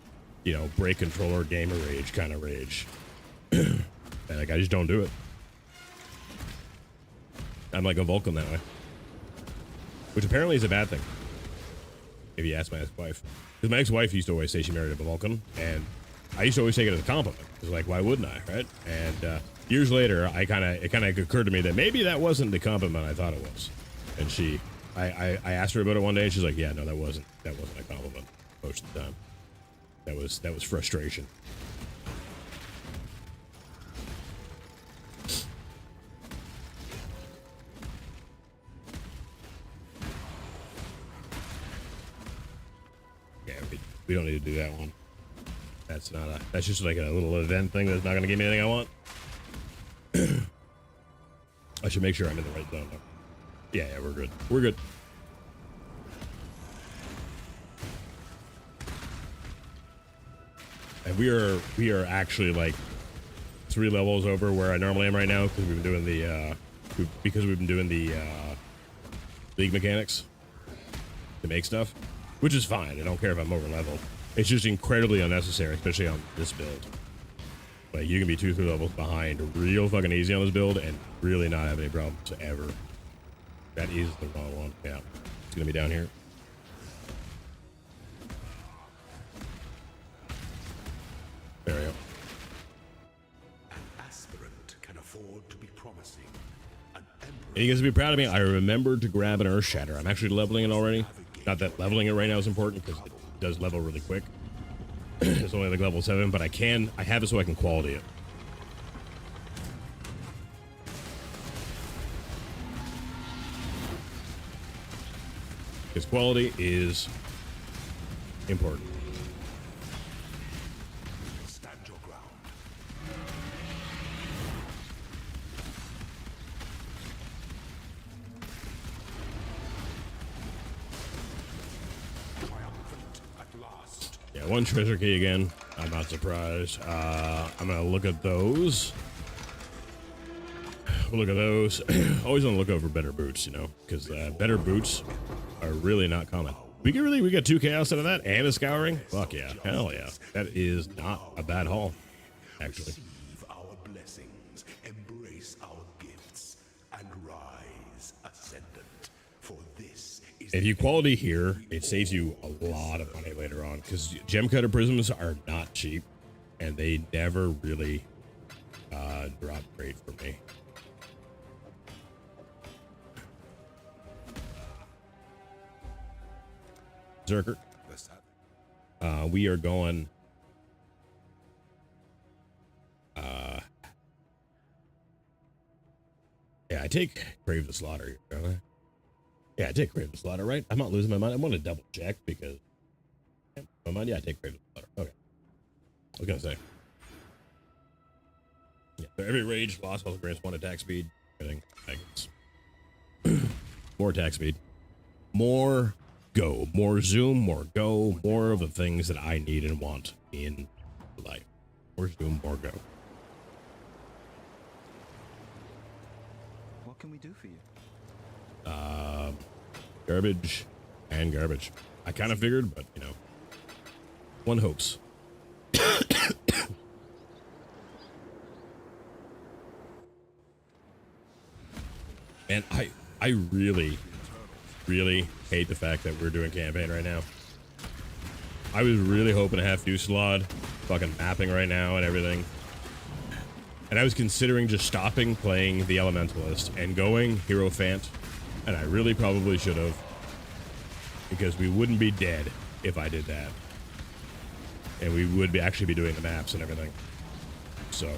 break controller gamer rage kind of rage. And like I just don't do it. I'm like a Vulcan that way, which apparently is a bad thing. If you ask my ex-wife. Because my ex-wife used to always say she married a Vulcan, and I used to always take it as a compliment. Because like, why wouldn't I, right? And years later, it kind of occurred to me that maybe that wasn't the compliment I thought it was. And I asked her about it one day, and she's like, "Yeah, no, that wasn't a compliment most of the time. That was frustration." We don't need to do that one. That's just like a little event thing that's not going to give me anything I want. I should make sure I'm in the right zone though. Yeah, we're good. We're good. And we are actually like 3 levels over where I normally am right now because we've been doing the league mechanics to make stuff. Which is fine. I don't care if I'm over leveled. It's just incredibly unnecessary, especially on this build. Like, you can be 2-3 levels behind real fucking easy on this build and really not have any problems ever. That is the wrong one. Yeah. It's gonna be down here. There we go. An aspirant can afford to be promising. An emperor. And you guys will be proud of me. I remembered to grab an Earth Shatter. I'm actually leveling it already. Not that leveling it right now is important because it does level really quick. It's only like level 7, but I have it so I can quality it. Because quality is important. Stand your ground. Triumphant at last. Yeah, one treasure key again. I'm not surprised. I'm gonna look at those. We'll look at those. Always on the lookout for better boots, you know, because better boots are really not common. We got 2 chaos out of that and a scouring. Fuck yeah, hell yeah. That is not a bad haul, actually. Receive our blessings, embrace our gifts, and rise ascendant. For this is If you quality here, it saves you a lot of money later on because gem cutter prisms are not cheap, and they never really drop great for me. Zerker. We are going. Yeah, I take Crave the Slaughter, don't I? Yeah, I take Crave the Slaughter, right? I'm not losing my mind. I want to double check because my mind. Yeah, I take Crave the Slaughter. Okay. I was gonna say. Yeah, so every rage loss also grants 1 attack speed. Everything. More attack speed. More go, more zoom, more go, more of the things that I need and want in life. More zoom, more go. What can we do for you? Garbage and garbage. I kind of figured, but you know, one hopes. And I really hate the fact that we're doing campaign right now. I was really hoping to have Fusillade fucking mapping right now and everything. And I was considering just stopping playing the Elementalist and going Hierophant. And I really probably should have. Because we wouldn't be dead if I did that. And we would actually be doing the maps and everything. So.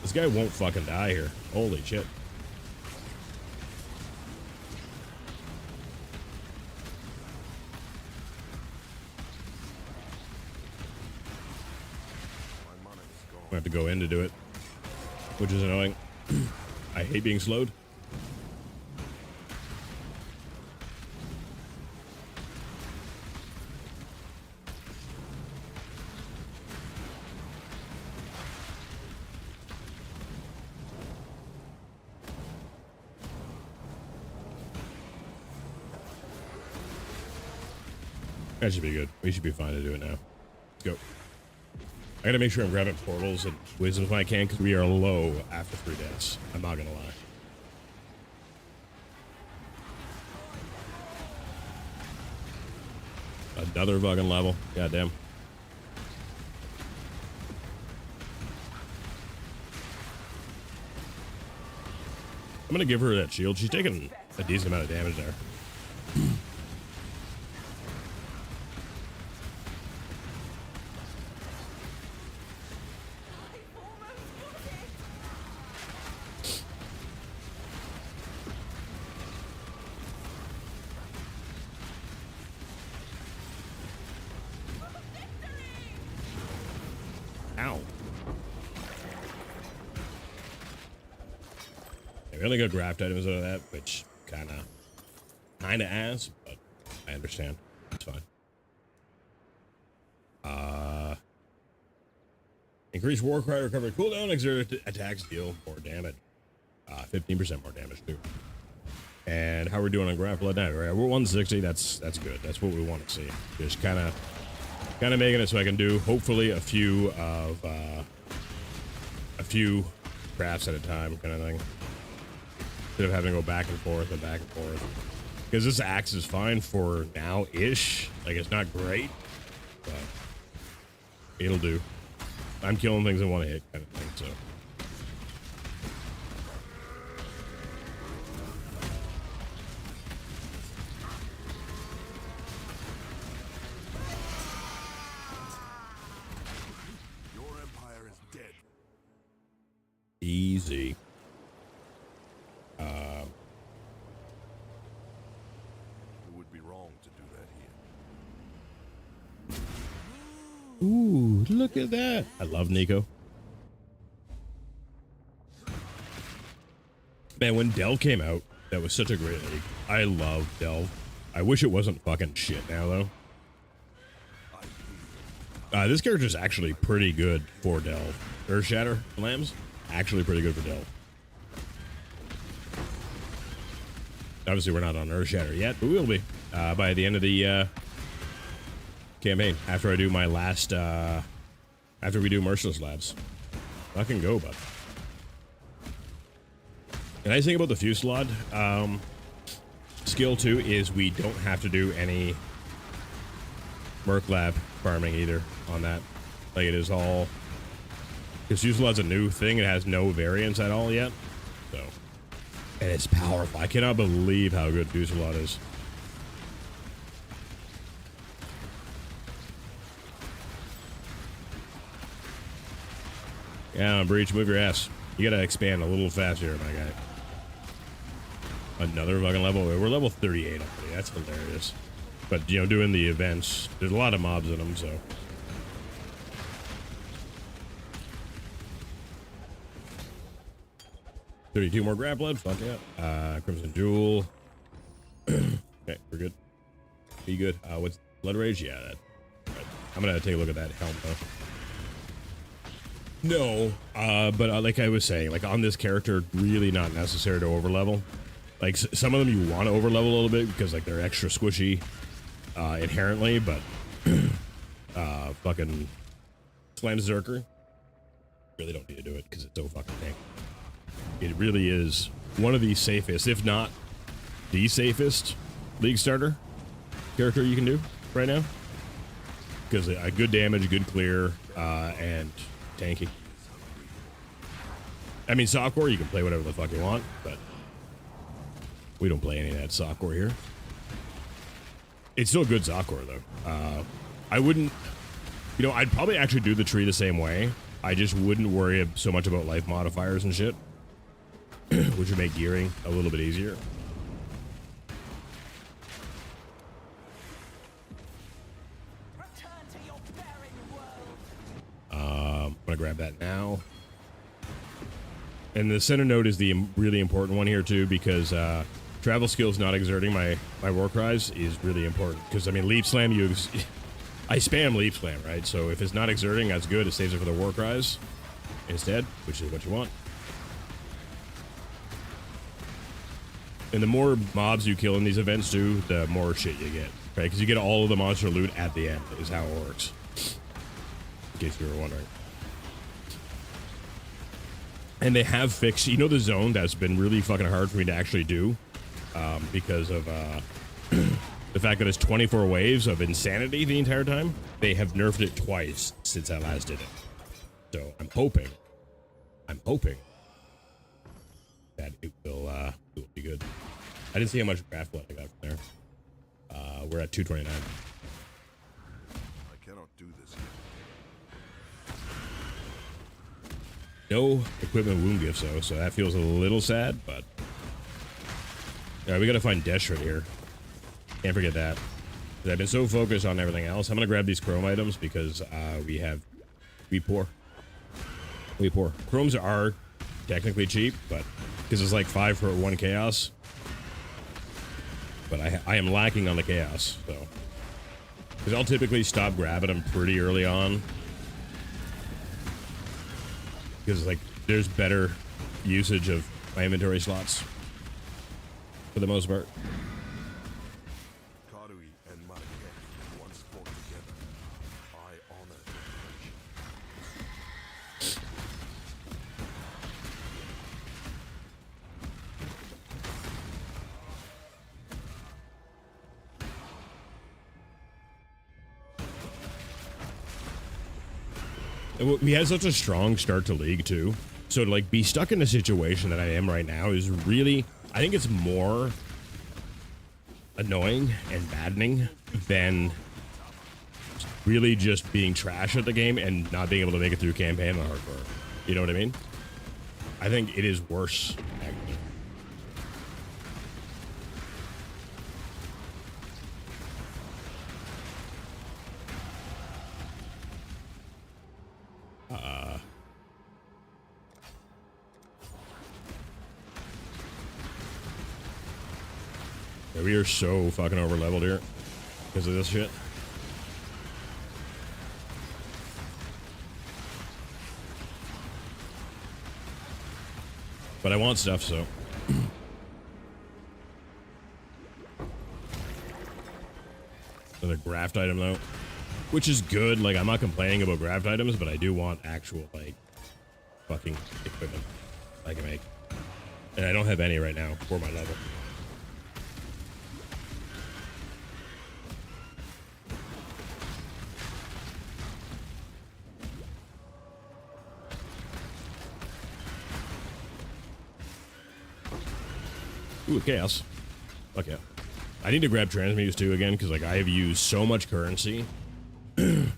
This guy won't fucking die here. Holy shit. I have to go in to do it, which is annoying. I hate being slowed. That should be good. We should be fine to do it now. Let's go. I gotta make sure I'm grabbing portals and wisdoms when I can, because we are low after 3 deaths. I'm not gonna lie. Another fucking level. Goddamn. I'm gonna give her that shield. She's taking a decent amount of damage there. Ow. Yeah, we only got graft items out of that, which kinda ass, but I understand. It's fine. Increase Warcry recovery cooldown, exert attacks deal more damage. 15% more damage too. And how we're doing on grapple at night? Right, we're 160. That's good. That's what we want to see. Just kind of making it so I can do hopefully a few crafts at a time, kind of thing. Instead of having to go back and forth and back and forth. Because this axe is fine for now-ish. Like, it's not great, but it'll do. I'm killing things in one hit, kind of thing, so. Your empire is dead. Easy. It would be wrong to do that here. Ooh, look at that. I love Nico. Man, when Delve came out, that was such a great league. I love Delve. I wish it wasn't fucking shit now, though. This character's actually pretty good for Delve. Earthshatter Lambs, actually pretty good for Delve. Obviously, we're not on Earthshatter yet, but we'll be by the end of the campaign. After I do my last, after we do Merciless Labs. I can go, but. The nice thing about the Fusillade skill too is we don't have to do any Merc Lab farming either on that. Like it is all, because Fusillade's a new thing. It has no variants at all yet. So, and it's powerful. I cannot believe how good Fusillade is. Yeah, Breach, move your ass. You gotta expand a little faster, my guy. Another fucking level. We're level 38 already. That's hilarious. But, you know, doing the events, there's a lot of mobs in them, so. $32 more grab labs. Fuck yeah. Crimson Jewel. Okay, we're good. Be good. What's Blood Rage? Yeah, that. Right. I'm gonna take a look at that helm, though. No, but like I was saying, like on this character, really not necessary to overlevel. Like some of them you want to overlevel a little bit because like they're extra squishy inherently, but fucking Slam Zerker really don't need to do it because it's so fucking tanky. It really is one of the safest, if not the safest, League starter character you can do right now because a good damage, good clear, and tanky. I mean, softcore, you can play whatever the fuck you want, but we don't play any of that softcore here. It's still good softcore, though. I wouldn't, you know, I'd probably actually do the tree the same way. I just wouldn't worry so much about life modifiers and shit, which would make gearing a little bit easier. Return to your barren world. I'm gonna grab that now. And the center node is the really important one here too, because travel skills not exerting my war cries is really important. Because I mean, leap slam, I spam leap slam, right? So if it's not exerting, that's good. It saves it for the war cries instead, which is what you want. And the more mobs you kill in these events too, the more shit you get, right? Because you get all of the monster loot at the end is how it works. In case you were wondering. And they have fixed, you know, the zone that's been really fucking hard for me to actually do because of the fact that it's 24 waves of insanity the entire time. They have nerfed it twice since I last did it. So I'm hoping that it will be good. I didn't see how much craft blood I got from there. We're at 229. I cannot do this here. No equipment wound gifts though, so that feels a little sad, but yeah, we gotta find Deshret here. Can't forget that. I've been so focused on everything else. I'm gonna grab these chrome items because we poor. Chromes are technically cheap, but because it's like 5 for 1 chaos. But I am lacking on the chaos, so because I'll typically stop grabbing them pretty early on. because like there's better usage of my inventory slots for the most part. Karui and Marquette once fought together. I honor their friendship. We had such a strong start to League too, so to like be stuck in a situation that I am right now is really, I think it's more annoying and maddening than really just being trash at the game and not being able to make it through campaign on hardcore. You know what I mean? I think it is worse, actually. Yeah, we are so fucking over leveled here because of this shit. But I want stuff, so. Another graft item though, which is good. Like, I'm not complaining about graft items, but I do want actual like fucking equipment I can make, and I don't have any right now for my level. Ooh, chaos. Fuck yeah. I need to grab transmutes too again, because like I have used so much currency in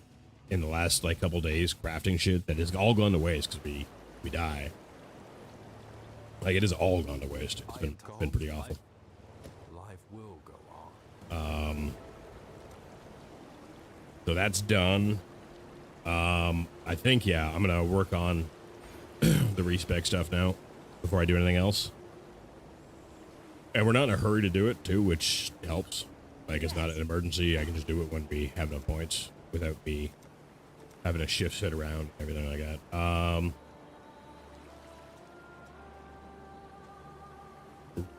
the last like couple days crafting shit that has all gone to waste because we die. Like, it has all gone to waste. It's been pretty awful. Life will go on. So that's done. I think, yeah, I'm gonna work on the respec stuff now before I do anything else. And we're not in a hurry to do it too, which helps. Like, it's not an emergency. I can just do it when we have enough points without me having a shift set around, everything like that.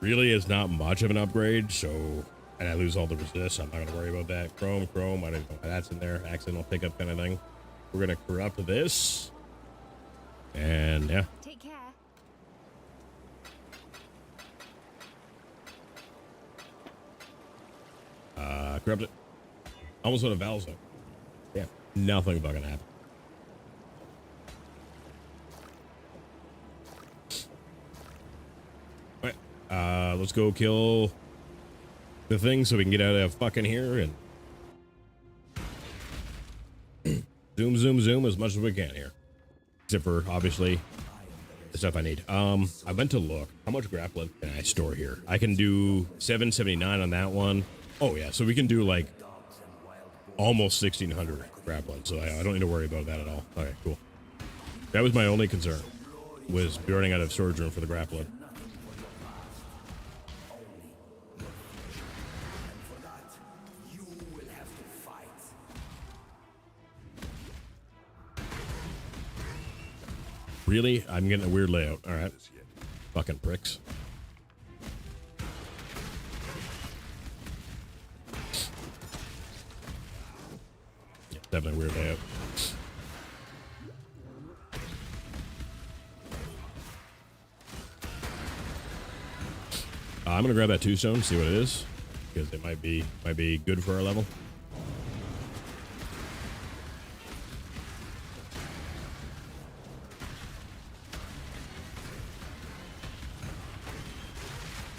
Really is not much of an upgrade, so, and I lose all the resist, so I'm not gonna worry about that. Chrome, I don't even know why that's in there. Accidental pickup kind of thing. We're gonna corrupt this. And yeah. Take care. Corrupt it. Almost went a Valve zone. Yeah. Nothing fucking happened. Alright. Let's go kill the thing so we can get out of fucking here and zoom as much as we can here. Except for, obviously, the stuff I need. I went to look. How much grappling can I store here? I can do 779 on that one. Oh, yeah. So we can do, like, almost 1,600 grappling. So I don't need to worry about that at all. Okay, cool. That was my only concern, was running out of storage room for the grappling. Really? I'm getting a weird layout. All right. Fucking pricks. Yeah, definitely a weird layout. I'm gonna grab that 2-stone, see what it is, because it might be good for our level.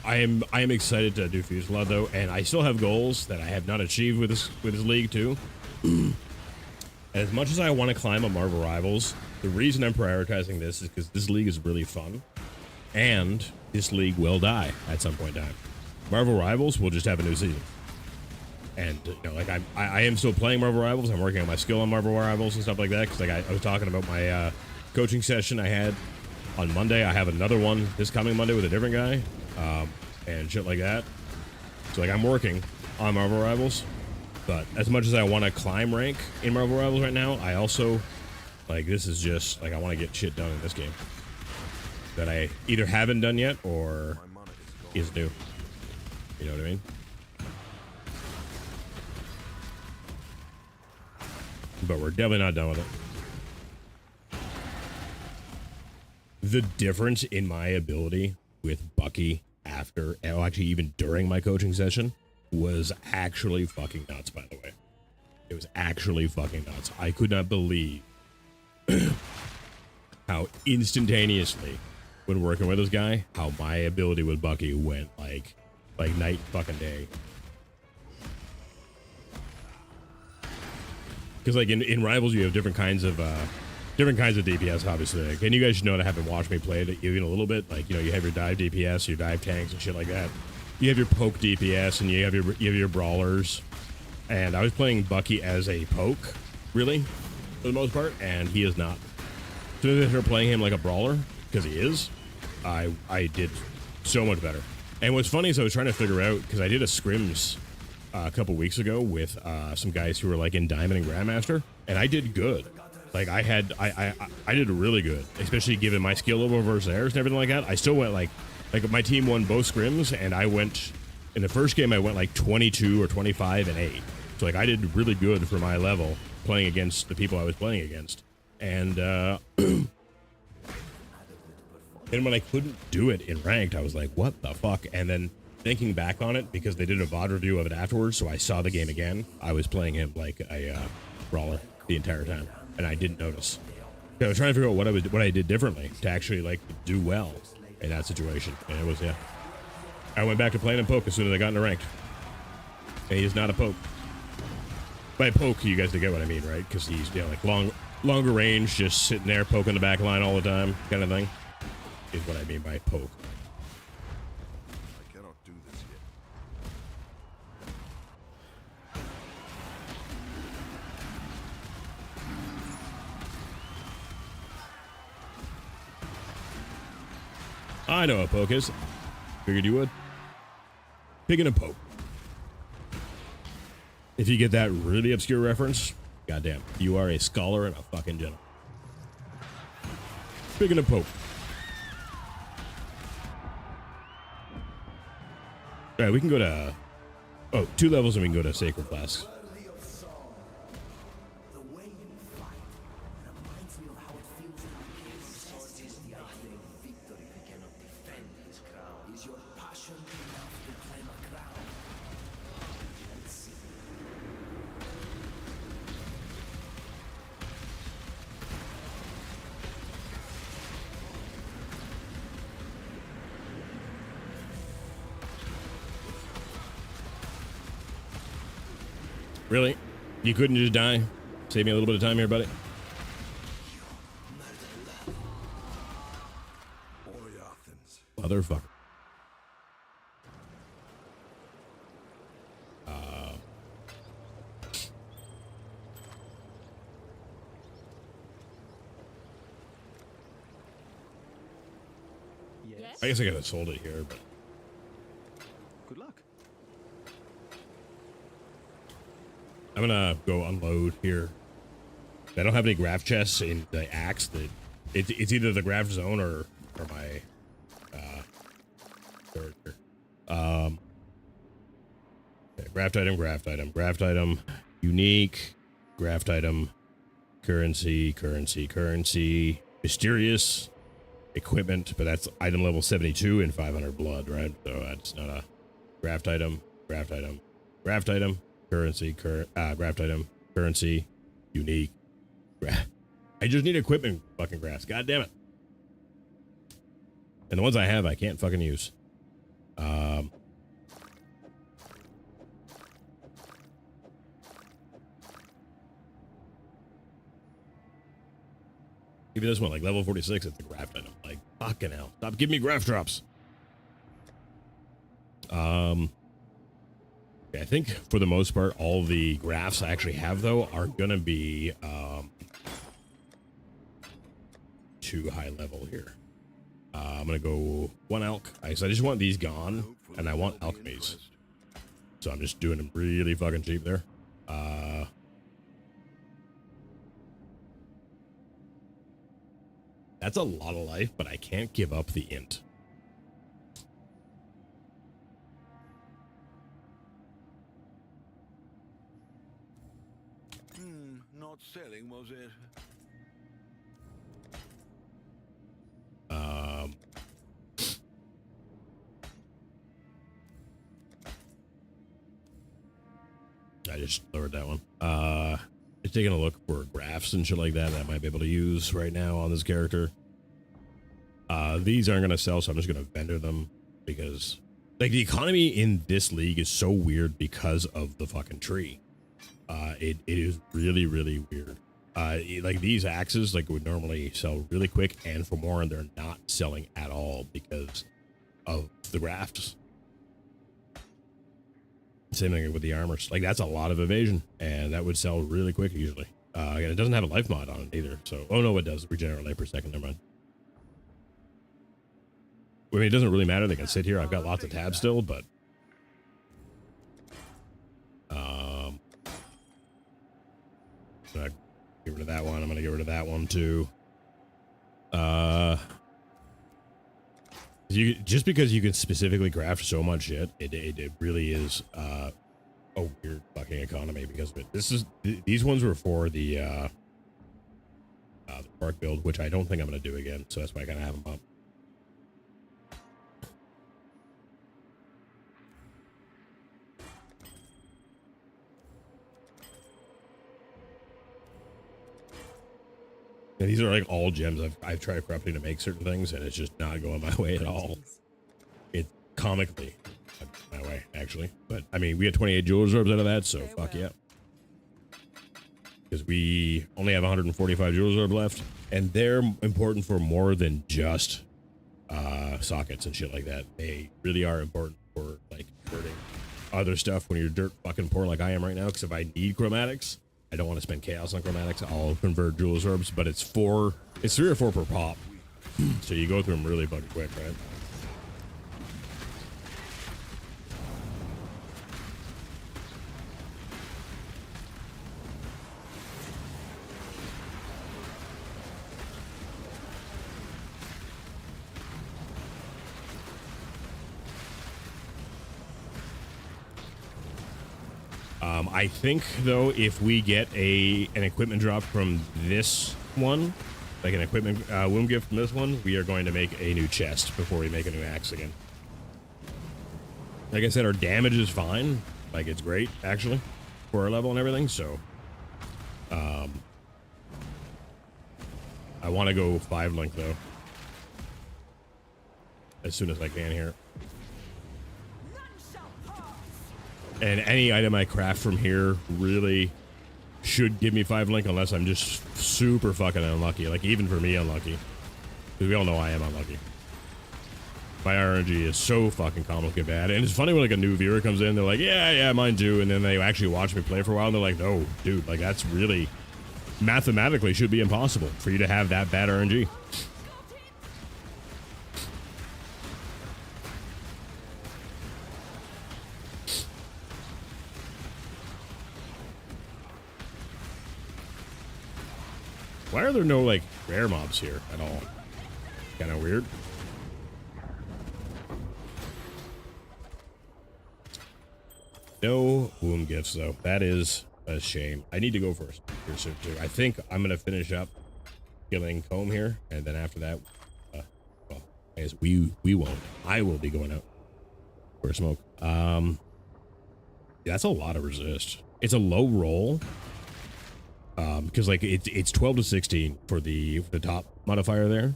I am excited to do Fusillade though, and I still have goals that I have not achieved with this league too. And as much as I want to climb on Marvel Rivals, the reason I'm prioritizing this is because this league is really fun, and this league will die at some point in time. Marvel Rivals will just have a new season, and you know, like I am still playing Marvel Rivals. I'm working on my skill on Marvel Rivals and stuff like that. Because like I was talking about my coaching session I had on Monday. I have another one this coming Monday with a different guy. And shit like that. So like I'm working on Marvel Rivals, but as much as I want to climb rank in Marvel Rivals right now, I also Like, this is just, like, I want to get shit done in this game that I either haven't done yet or My mana is gone. is new. You know what I mean? But we're definitely not done with it. The difference in my ability with Bucky after, oh, actually even during my coaching session, was actually fucking nuts, by the way. It was actually fucking nuts. I could not believe how instantaneously, when working with this guy, how my ability with Bucky went like night fucking day. Because like in Rivals, you have different kinds of DPS, obviously. Like, and you guys should know that, haven't watched me play it even a little bit. Like, you know, you have your dive DPS, your dive tanks, and shit like that. You have your poke DPS, and you have your brawlers. And I was playing Bucky as a poke, really, for the most part, and he is not. So if you're playing him like a brawler, because he is, I did so much better. And what's funny is I was trying to figure out, because I did a scrims a couple weeks ago with some guys who were like in Diamond and Grandmaster, and I did good. Like I did really good, especially given my skill level versus theirs and everything like that. I still went like my team won both scrims, and I went in the first game I went like 22 or 25 and 8. So like I did really good for my level playing against the people I was playing against. And and when I couldn't do it in ranked, I was like, what the fuck? And then thinking back on it, because they did a VOD review of it afterwards, so I saw the game again, I was playing him like a brawler the entire time, and I didn't notice. I was trying to figure out what I did differently to actually like do well in that situation, and it was, yeah. I went back to playing him poke as soon as I got into ranked, and he's not a poke. By poke, you guys get what I mean, right? Because he's, you know, like longer range, just sitting there poking the back line all the time, kind of thing, is what I mean by poke. I cannot do this yet. I know what poke is. Figured you would. Pig and a poke. If you get that really obscure reference, goddamn, you are a scholar and a fucking gentleman. Pig and a poke. All right, we can go to 2 levels and we can go to Sacred Flask. Really? You couldn't just die? Save me a little bit of time here, buddy. Oi, Athens. Motherfucker. I guess I could have sold it here, but Good luck. I'm gonna go unload here. I don't have any graph chests in the axe. It's either the graph zone or my character. Okay, graft item, unique, graft item, currency, mysterious, equipment, but that's item level 72 and 500 blood, right? So that's not a graft item, currency, graft item, currency, unique. I just need equipment fucking grass. God damn it. And the ones I have, I can't fucking use. Even this one, like level 46, it's a graft item. Like, fucking hell. Stop giving me graft drops. Okay, I think for the most part, all the graphs I actually have, though, are gonna be too high level here. I'm gonna go 1 alch. So I just want these gone, and I want alchemies. So I'm just doing them really fucking cheap there. That's a lot of life, but I can't give up the int. Not selling, was it? I just lowered that one. Just taking a look for graphs and shit like that I might be able to use right now on this character. These aren't gonna sell, so I'm just gonna vendor them because, like, the economy in this league is so weird because of the fucking tree. It is really, really weird. Like these axes, like, would normally sell really quick and for more, and they're not selling at all because of the grafts. Same thing with the armors. Like, that's a lot of evasion, and that would sell really quick usually. Again, it doesn't have a life mod on it either. So, oh no, it does regenerate life per second. Never mind. I mean, it doesn't really matter. They can sit here. I've got lots of tabs still, but so I get rid of that one. I'm gonna get rid of that one too. Just because you can specifically craft so much shit, it really is a weird fucking economy because of it. These ones were for the park build, which I don't think I'm gonna do again, so that's why I kind of have them up. And these are like all gems. I've tried crafting to make certain things, and it's just not going my way at all. It's comically my way, actually. But I mean, we had 28 jewelers orbs out of that, so fuck yeah. Because we only have 145 jewelers orb left, and they're important for more than just sockets and shit like that. They really are important for like converting other stuff when you're dirt fucking poor like I am right now. Because if I need chromatics, I don't want to spend chaos on chromatics. I'll convert jewelers orbs, but it's 3 or 4 per pop. So you go through them really fucking quick, right? I think, though, if we get an equipment drop from this one, like an equipment womb gift from this one, we are going to make a new chest before we make a new axe again. Like I said, our damage is fine. Like, it's great, actually, for our level and everything, so I want to go 5 link, though, as soon as I can here. And any item I craft from here really should give me 5 link unless I'm just super fucking unlucky. Like, even for me, unlucky. Because we all know I am unlucky. My RNG is so fucking comically bad. And it's funny when, like, a new viewer comes in, they're like, yeah, mine too. And then they actually watch me play for a while, and they're like, no, dude, like, that's really mathematically should be impossible for you to have that bad RNG. Why are there no, like, rare mobs here at all? Kind of weird. No womb gifts, though. That is a shame. I need to go first here soon, too. I think I'm going to finish up killing Comb here, and then after that, well, I guess we won't. I will be going out for a smoke. That's a lot of resist. It's a low roll. Because like it's 12 to 16 for the top modifier there.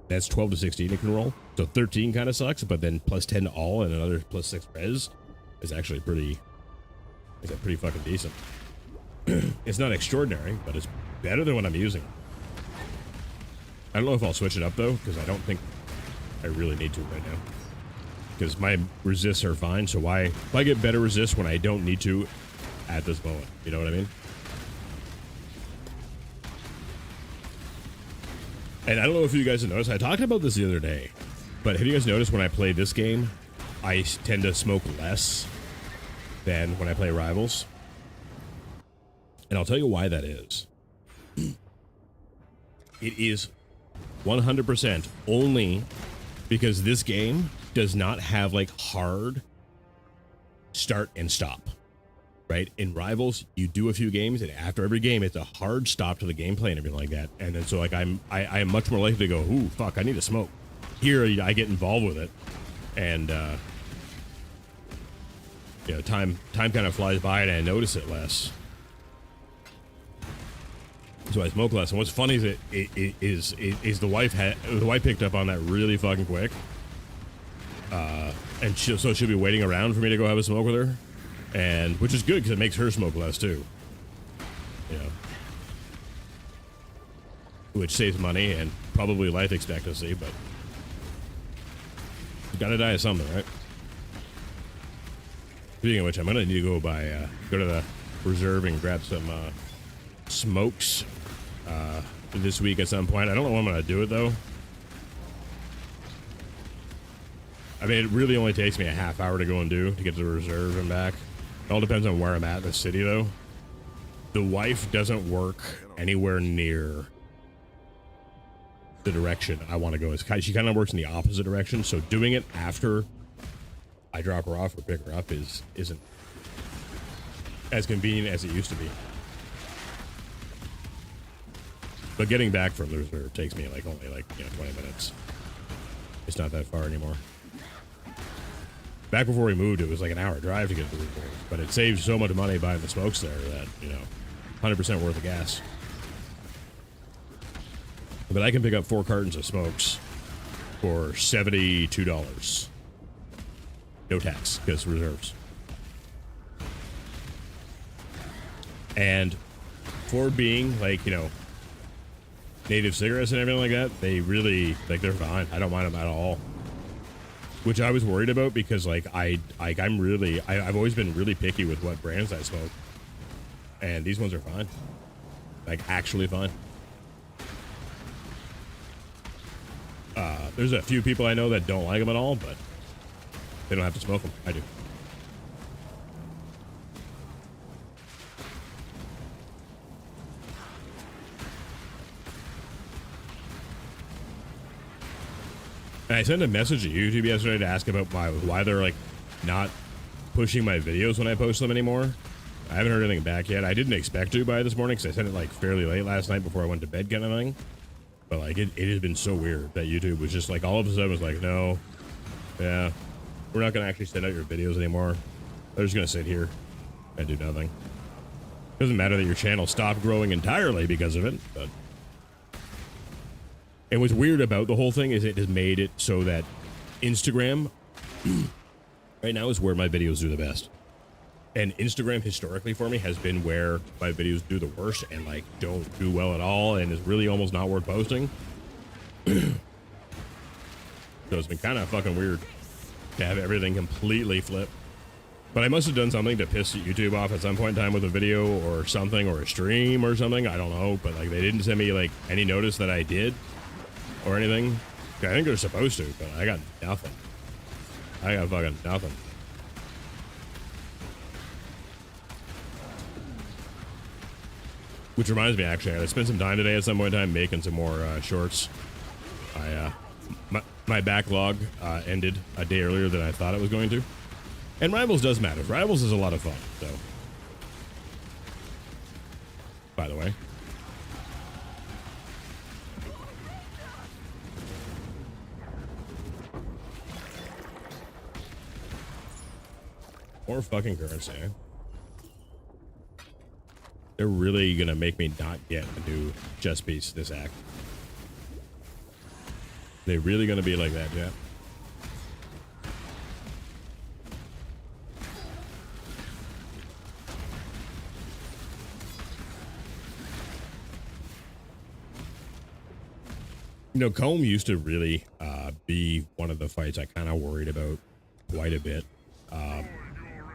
That's 12 to 16 it can roll. So 13 kind of sucks, but then plus 10 to all and another plus 6 res is actually pretty fucking decent. It's not extraordinary, but it's better than what I'm using. I don't know if I'll switch it up though, because I don't think I really need to right now. Because my resists are fine, so why get better resist when I don't need to at this moment? You know what I mean? And I don't know if you guys have noticed, I talked about this the other day, but have you guys noticed when I play this game, I tend to smoke less than when I play Rivals? And I'll tell you why that is. It is 100% only because this game does not have like hard start and stop. Right? In Rivals, you do a few games, and after every game, it's a hard stop to the gameplay and everything like that. And then so like I am much more likely to go, ooh, fuck, I need to smoke. Here, I get involved with it, and you know, time kind of flies by, and I notice it less. So I smoke less. And what's funny is the wife picked up on that really fucking quick, and so she'll be waiting around for me to go have a smoke with her. And which is good because it makes her smoke less too, you know, which saves money and probably life expectancy, but you gotta die of something, right? Speaking of which, I'm gonna need to go to the reserve and grab some smokes this week at some point. I don't know when I'm gonna do it though. I mean, it really only takes me a half hour to go and do to get to the reserve and back. It all depends on where I'm at in the city, though. The wife doesn't work anywhere near the direction I want to go. She kind of works in the opposite direction, so doing it after I drop her off or pick her up isn't as convenient as it used to be. But getting back from the reserve takes me only 20 minutes. It's not that far anymore. Back before we moved, it was like an hour drive to get to the reserve, but it saved so much money buying the smokes there that, you know, 100% worth the gas. But I can pick up 4 cartons of smokes for $72. No tax, because reserves. And for being, like, you know, native cigarettes and everything like that, they really, like, they're fine. I don't mind them at all. Which I was worried about because, like, I've always been really picky with what brands I smoke. And these ones are fine. Like, actually fine. There's a few people I know that don't like them at all, but they don't have to smoke them. I do. And I sent a message to YouTube yesterday to ask about why they're like not pushing my videos when I post them anymore. I haven't heard anything back yet. I didn't expect to by this morning because I sent it like fairly late last night before I went to bed kind of thing. But like it has been so weird that YouTube was just like all of a sudden was like, no, yeah, we're not going to actually send out your videos anymore. They're just going to sit here and do nothing. Doesn't matter that your channel stopped growing entirely because of it, but. And what's weird about the whole thing is it has made it so that Instagram right now is where my videos do the best. And Instagram historically for me has been where my videos do the worst and like don't do well at all and is really almost not worth posting. So it's been kind of fucking weird to have everything completely flip. But I must have done something to piss YouTube off at some point in time with a video or something or a stream or something. I don't know. But like they didn't send me like any notice that I did or anything. I think they're supposed to, but I got nothing. I got fucking nothing. Which reminds me, actually, I spent some time today at some point in time making some more shorts. My backlog ended a day earlier than I thought it was going to. And Rivals does matter. Rivals is a lot of fun, so. By the way. More fucking currency, eh? They're really gonna make me not get a new chess piece this act. They're really gonna be like that, yeah. You know, Comb used to really be one of the fights I kind of worried about quite a bit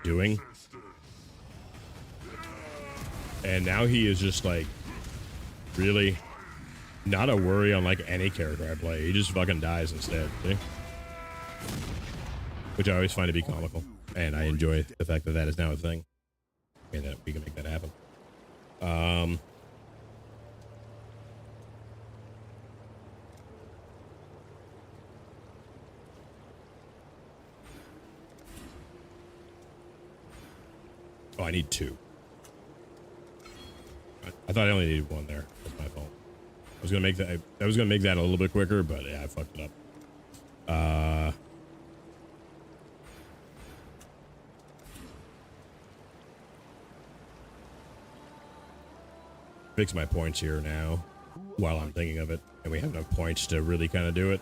doing. And now he is just like really not a worry on like any character I play. He just fucking dies instead, see? Which I always find to be comical. And I enjoy the fact that that is now a thing. And that we can make that happen. Oh, I need 2. I thought I only needed 1 there. That's my fault. I was gonna make that. I was gonna make that a little bit quicker, but yeah, I fucked it up. Fix my points here now while I'm thinking of it, and we have enough points to really kind of do it.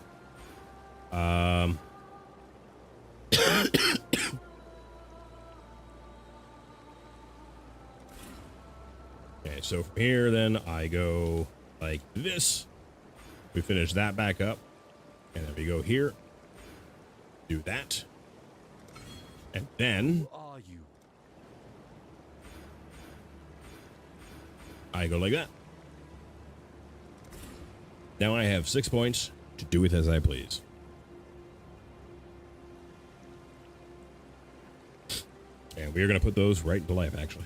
Okay, so from here, then I go like this. We finish that back up, and then we go here, do that, and then Who are you? I go like that. Now I have 6 points to do with as I please. And we are going to put those right into life, actually.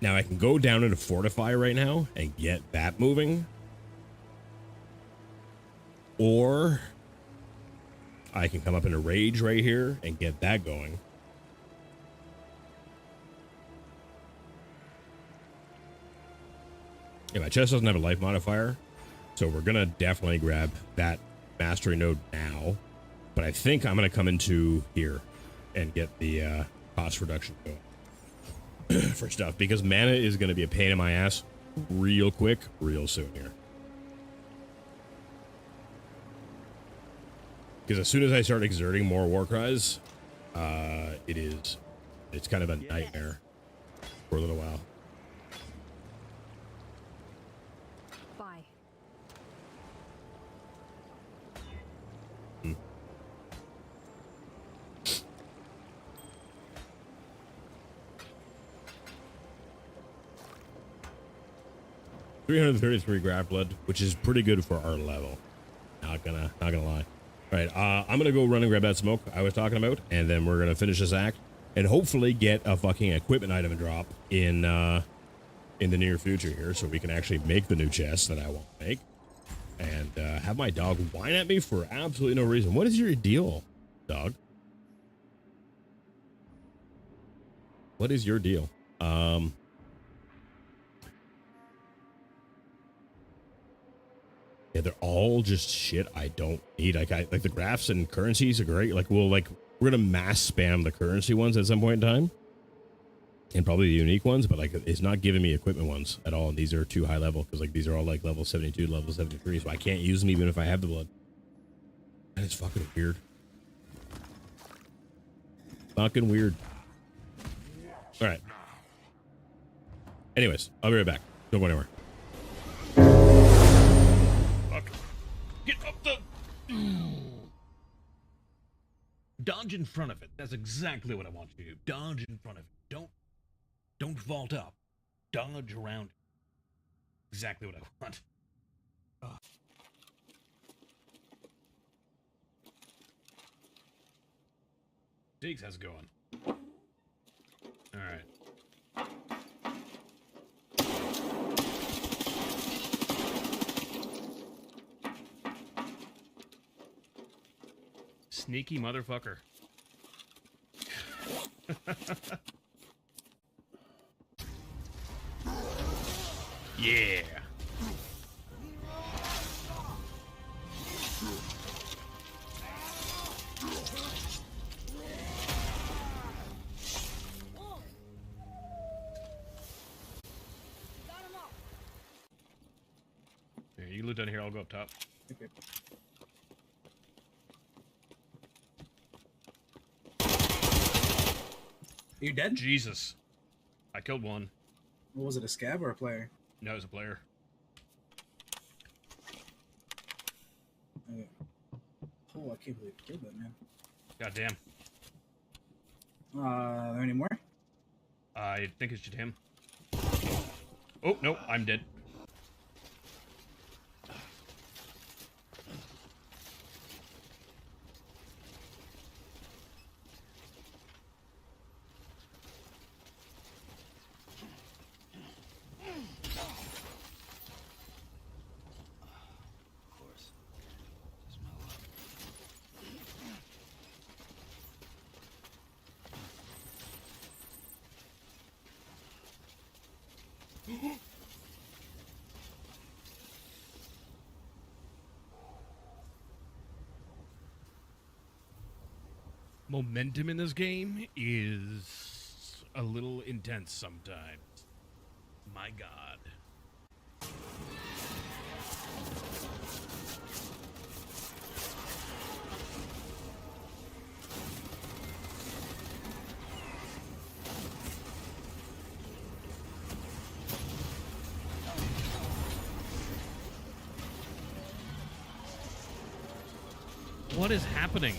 Now I can go down into Fortify right now and get that moving. Or I can come up into Rage right here and get that going. Yeah, my chest doesn't have a life modifier, so we're going to definitely grab that mastery node now. But I think I'm going to come into here and get the cost reduction going for stuff, because mana is going to be a pain in my ass real quick, real soon here. Because as soon as I start exerting more war cries, it's kind of a nightmare for a little while. Bye. 333 graph blood, which is pretty good for our level. Not gonna lie. All right, I'm gonna go run and grab that smoke I was talking about, and then we're gonna finish this act and hopefully get a fucking equipment item drop in the near future here, so we can actually make the new chest that I want to make, and have my dog whine at me for absolutely no reason. What is your deal, dog? What is your deal? Yeah, they're all just shit I don't need. Like the graphs and currencies are great. Like we're gonna mass spam the currency ones at some point in time, and probably the unique ones. But like, it's not giving me equipment ones at all. And these are too high level, because like these are all like level 72, level 73. So I can't use them even if I have the blood. And it's fucking weird. Fucking weird. All right. Anyways, I'll be right back. Don't go anywhere. Get up the... Dodge in front of it. That's exactly what I want you to do. Dodge in front of it. Don't vault up. Dodge around it. Exactly what I want. Diggs, how's it going? Alright. Sneaky motherfucker. Yeah. Here, you loot down here, I'll go up top. Okay. Are you dead? Jesus. I killed one. What was it, a scab or a player? No, it was a player. Okay. Oh, I can't believe you killed that man. God damn. Are there any more? I think it's just him. Oh, no, I'm dead. momentum in this game is a little intense sometimes. My God. What is happening?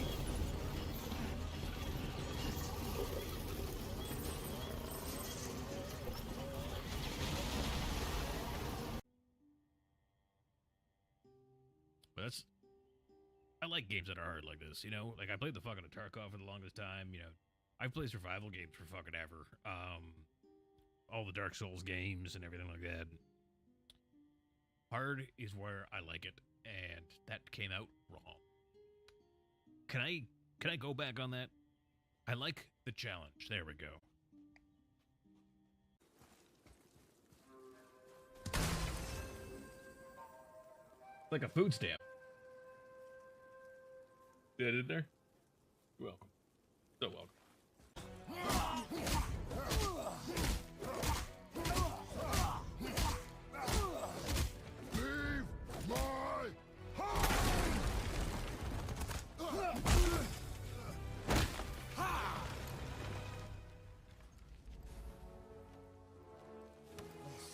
I like games that are hard like this, you know? Like, I played the fucking Tarkov for the longest time, you know. I've played survival games for fucking ever. All the Dark Souls games and everything like that. Hard is where I like it, and that came out wrong. Can I go back on that? I like the challenge. There we go. Like a food stamp. Did I did there? You're welcome. So welcome.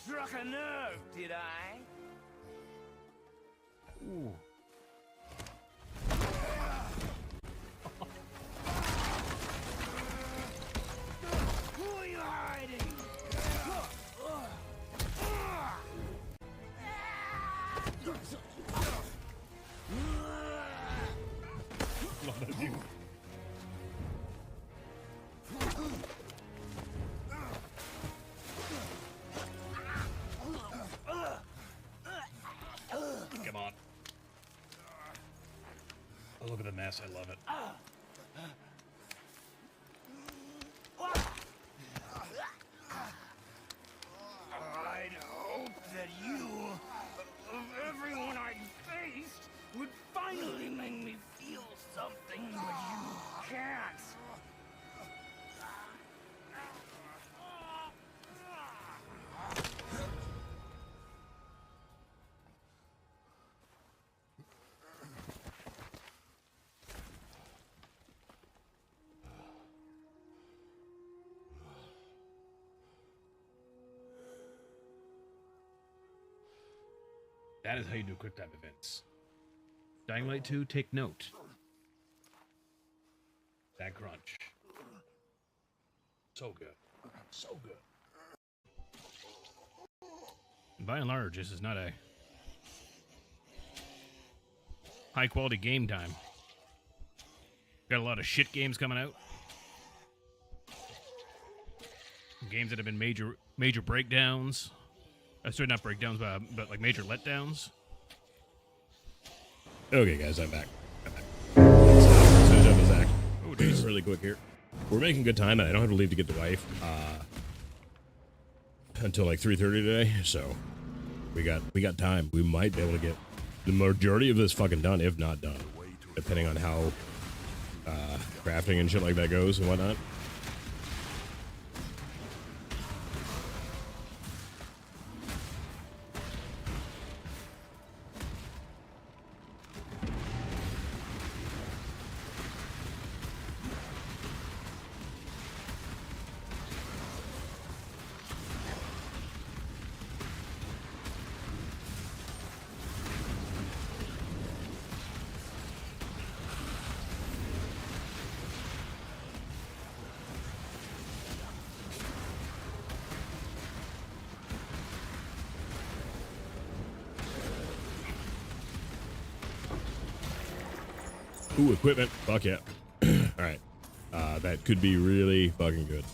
Struck a nerve, did I? Ooh. Who are you hiding? Love that view. Come on. Oh, look at the mess. I love it. I'd hope that you, of everyone I faced, would finally make me feel something, but you can't. That is how you do quick time events. Dying Light 2, take note. That crunch. So good. So good. And by and large, this is not a high quality game time. Got a lot of shit games coming out. Games that have been major breakdowns. Sorry, not breakdowns, but like major letdowns. Okay, guys, I'm back. Let's finish up this act. Oh, geez, really quick here. We're making good time, and I don't have to leave to get the wife until like 3:30 today. So we got time. We might be able to get the majority of this fucking done, if not done, depending on how crafting and shit like that goes and whatnot. Ooh, equipment. Fuck yeah. Alright. That could be really fucking good.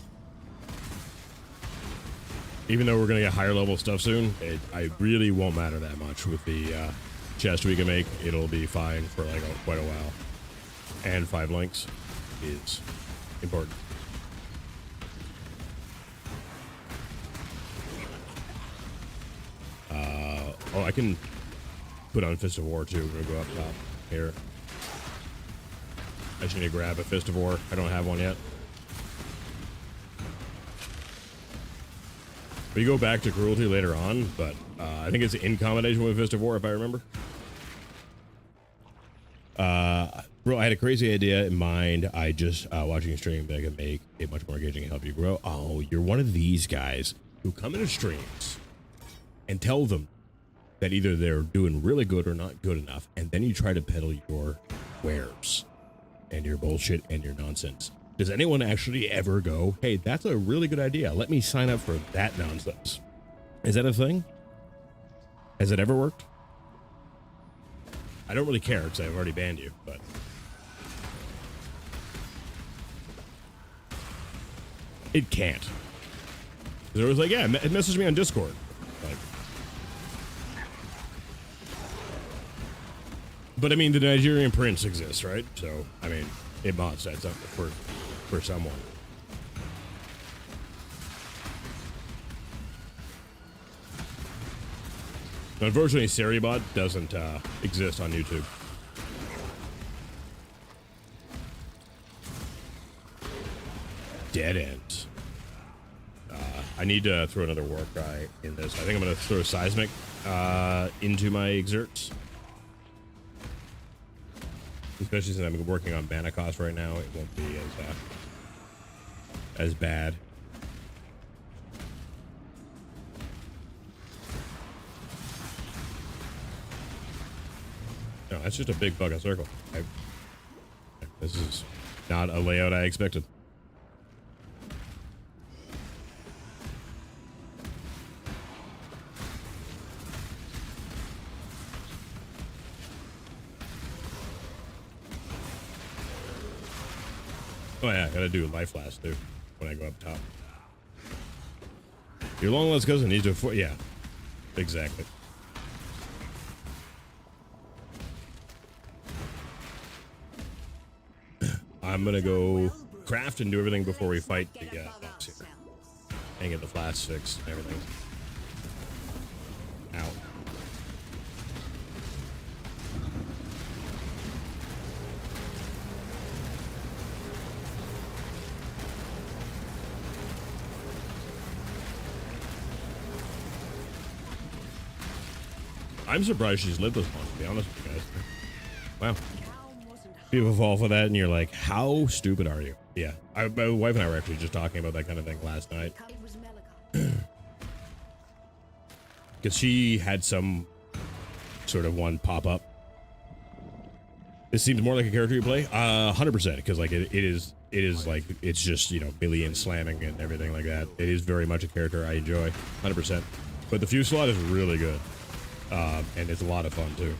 Even though we're going to get higher level stuff soon, I really won't matter that much with the chest we can make. It'll be fine for like quite a while. And 5 links is important. Oh, I can put on Fist of War too. We're going to go up top here. I just need to grab a Fist of War. I don't have one yet. We go back to Cruelty later on, but I think it's in combination with Fist of War, if I remember. Bro, I had a crazy idea in mind. I just, watching a stream that can make it much more engaging and help you grow. Oh, you're one of these guys who come into streams and tell them that either they're doing really good or not good enough, and then you try to peddle your wares and your bullshit and your nonsense. Does anyone actually ever go, hey, that's a really good idea, let me sign up for that nonsense? Is that a thing? Has it ever worked? I don't really care because I've already banned you, but... It can't. It was like, yeah, it messaged me on Discord. Like... But I mean, the Nigerian prince exists, right? So, I mean, it must. That's up for someone. Unfortunately, Seribot doesn't exist on YouTube. Dead ends. I need to throw another war cry in this. I think I'm going to throw Seismic into my exerts. Especially since I'm working on mana cost right now, it won't be as bad. No, that's just a big fucking circle. This is not a layout I expected. Oh yeah, I gotta do life last too when I go up top. Your long lost cousin needs to yeah, exactly. I'm gonna go craft and do everything before we fight the boss here and get the flask fixed and everything. Ow. I'm surprised she's lived this long, to be honest with you guys. Wow. People fall for that, and you're like, how stupid are you? Yeah. My wife and I were actually just talking about that kind of thing last night. Because she had some sort of one pop up. This seems more like a character you play. 100%, because like it is like, it's just, you know, melee and slamming and everything like that. It is very much a character I enjoy, 100%. But the Fusillade is really good. And it's a lot of fun too.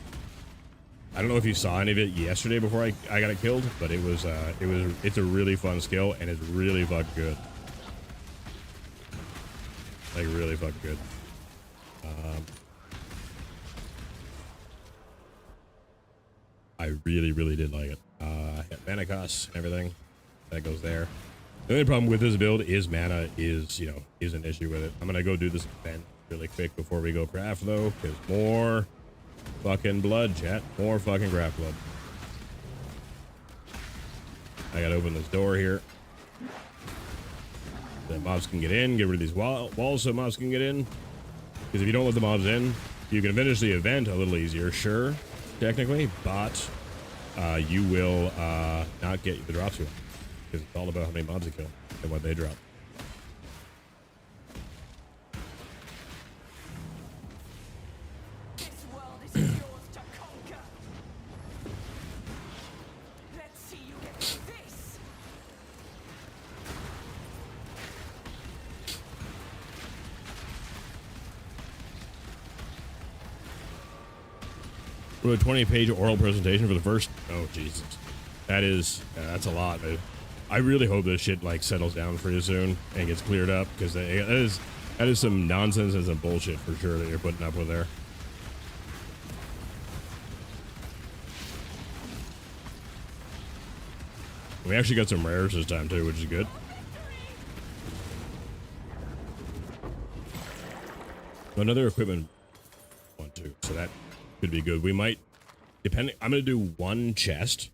I don't know if you saw any of it yesterday before I got it killed, but it's a really fun skill and it's really fucking good. Like really fucking good. I really did like it. Mana costs and everything that goes there. The only problem with this build is mana is an issue with it. I'm gonna go do this event really quick before we go craft though, because more fucking blood, chat. More fucking craft blood. I gotta open this door here. The mobs can get in. Get rid of these walls so mobs can get in. Because if you don't let the mobs in, you can finish the event a little easier, sure, technically, but you will not get the drops you want. Because it's all about how many mobs you kill and what they drop. A 20-page oral presentation for the first. Oh Jesus, that's a lot, dude. I really hope this shit like settles down for you soon and gets cleared up, because that is some nonsense and some bullshit for sure that you're putting up with there. We actually got some rares this time too, which is good. Another equipment one too, so that could be good. We might, depending, I'm gonna do one chest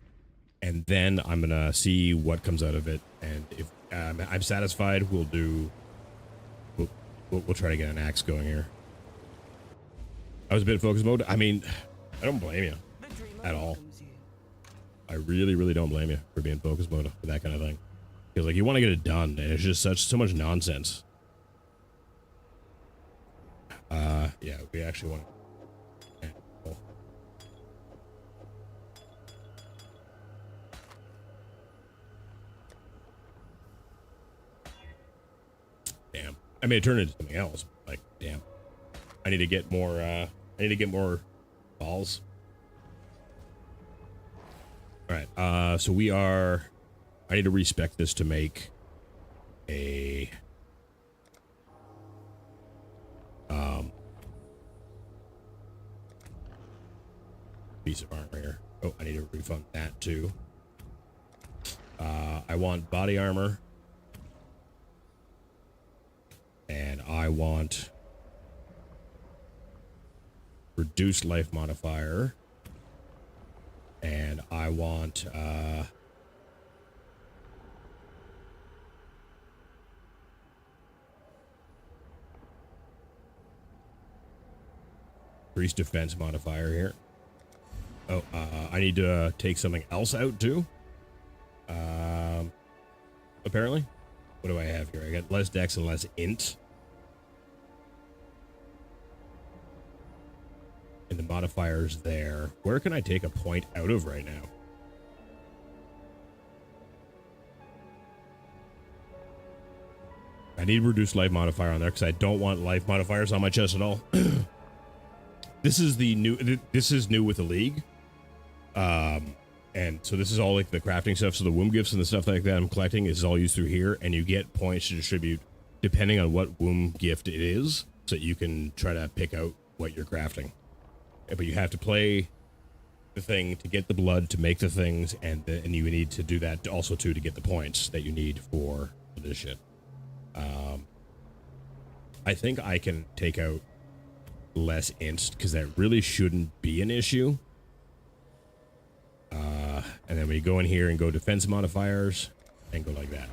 and then I'm gonna see what comes out of it. And if I'm satisfied, we'll try to get an axe going here. I was a bit focus mode. I mean, I don't blame you at all. I really, really don't blame you for being focus mode for that kind of thing. Because like you want to get it done, and it's just so much nonsense. Yeah, we actually want to. Cool. Damn, I may turn it into something else. Like, damn, I need to get more. I need to get more balls. All right. So we are. I need to respec this to make a. Piece of armor here. Oh, I need to refund that too. I want body armor. And I want reduced life modifier. And I want increased defense modifier here. Oh, I need to take something else out too. Apparently. What do I have here? I got less dex and less int. And the modifiers there. Where can I take a point out of right now? I need reduced life modifier on there because I don't want life modifiers on my chest at all. This is new with the league. And so this is all like the crafting stuff. So the womb gifts and the stuff like that I'm collecting is all used through here, and you get points to distribute depending on what womb gift it is, so that you can try to pick out what you're crafting. But you have to play the thing to get the blood to make the things, and you need to do that also too to get the points that you need for this shit. I think I can take out less inst because that really shouldn't be an issue. And then we go in here and go defense modifiers and go like that.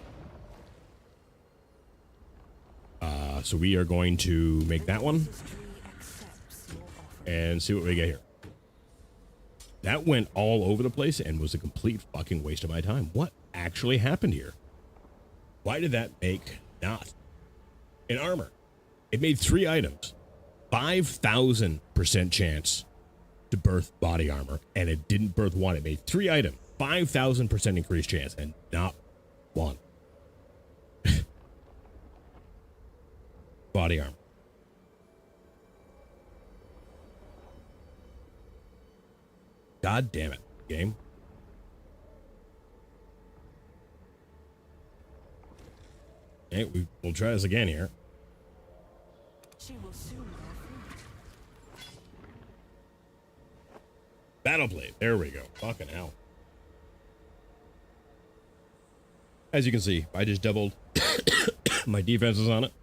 So we are going to make that one and see what we get here. That went all over the place and was a complete fucking waste of my time. What actually happened here? Why did that make not an armor? It made 3 items. 5,000% chance to birth body armor, and it didn't birth 1. It made 3 items. 5,000% increased chance, and not 1. Body armor. God damn it, game. Okay, we'll try this again here. She will soon bear fruit. Battle blade. There we go. Fucking hell. As you can see, I just doubled my defenses on it.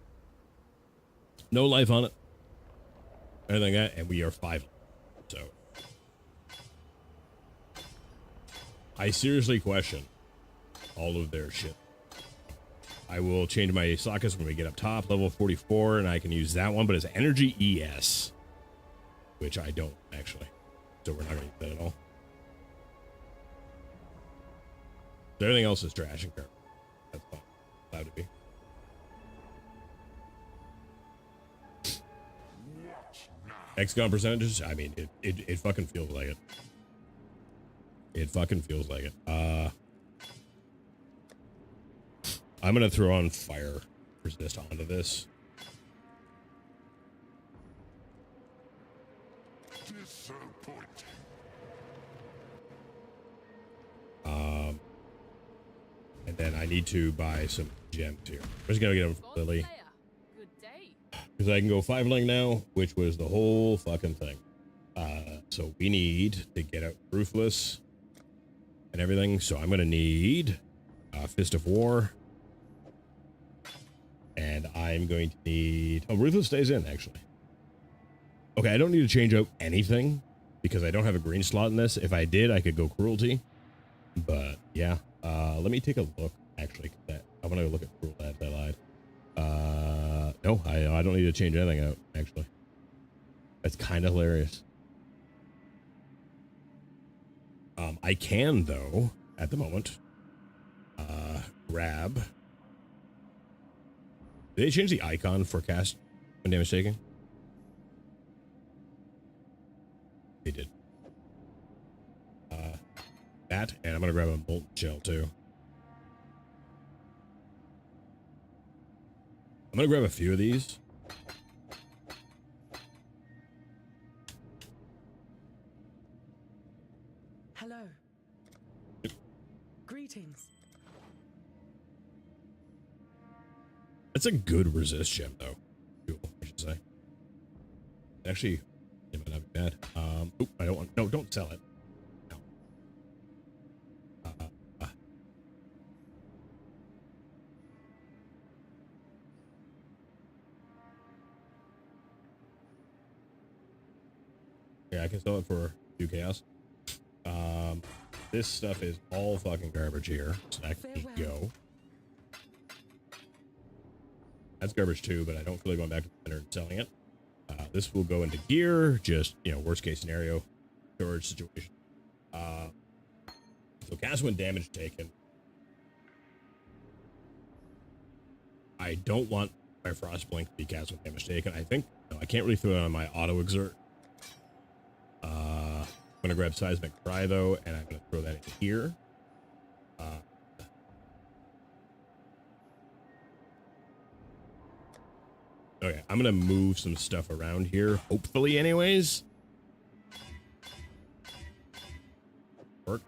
No life on it. Anything like that, and we are 5. So I seriously question all of their shit. I will change my sockets when we get up top, level 44, and I can use that one, but it's energy ES, which I don't actually. So we're not going to use that at all. So everything else is trash and crap. That's fine. Allowed to be. XCOM percentages? I mean, it fucking feels like it. It fucking feels like it. I'm going to throw on fire resist onto this. And then I need to buy some gems here. I'm just going to get them for Lily. Because I can go 5-link now, which was the whole fucking thing. So we need to get out Ruthless and everything. So I'm going to need Fist of War. And I'm going to need... Oh, Ruthless stays in, actually. Okay, I don't need to change out anything because I don't have a green slot in this. If I did, I could go Cruelty. But yeah, let me take a look. Actually, I want to look at Cruel Labs. I lied. No, I don't need to change anything out. Actually, that's kind of hilarious. I can though at the moment grab. Did they change the icon for cast when damage taken? They did. That, and I'm gonna grab a molten shell too. I'm gonna grab a few of these. Hello. Greetings. That's a good resist gem though. Cool, I should say. Actually, it might not be bad. Oop, I don't want. No, don't sell it. No. Yeah, I can sell it for 2 chaos. This stuff is all fucking garbage here, so that can just go. That's garbage too, but I don't feel like going back to the center and selling it. This will go into gear, just, you know, worst case scenario, storage situation. So cast when damage taken. I don't want my frost blink to be cast when damage taken. I think, no, I can't really throw it on my auto exert. I'm gonna grab seismic cry though, and I'm gonna throw that in here. Okay, I'm gonna move some stuff around here, hopefully anyways. Work.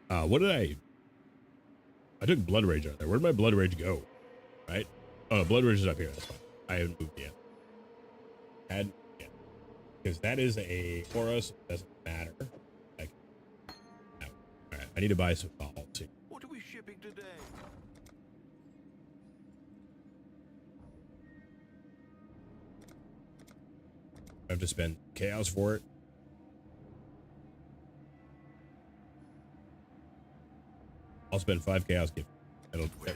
What did I took Blood Rage out there. Where'd my Blood Rage go? Right? Oh, no, Blood Rage is up here. That's fine. I haven't moved yet. Because that is a for us, it doesn't matter. Like, no. Alright, I need to buy some balls here. What are we shipping today? I have to spend chaos for it. I'll spend 5 chaos gift.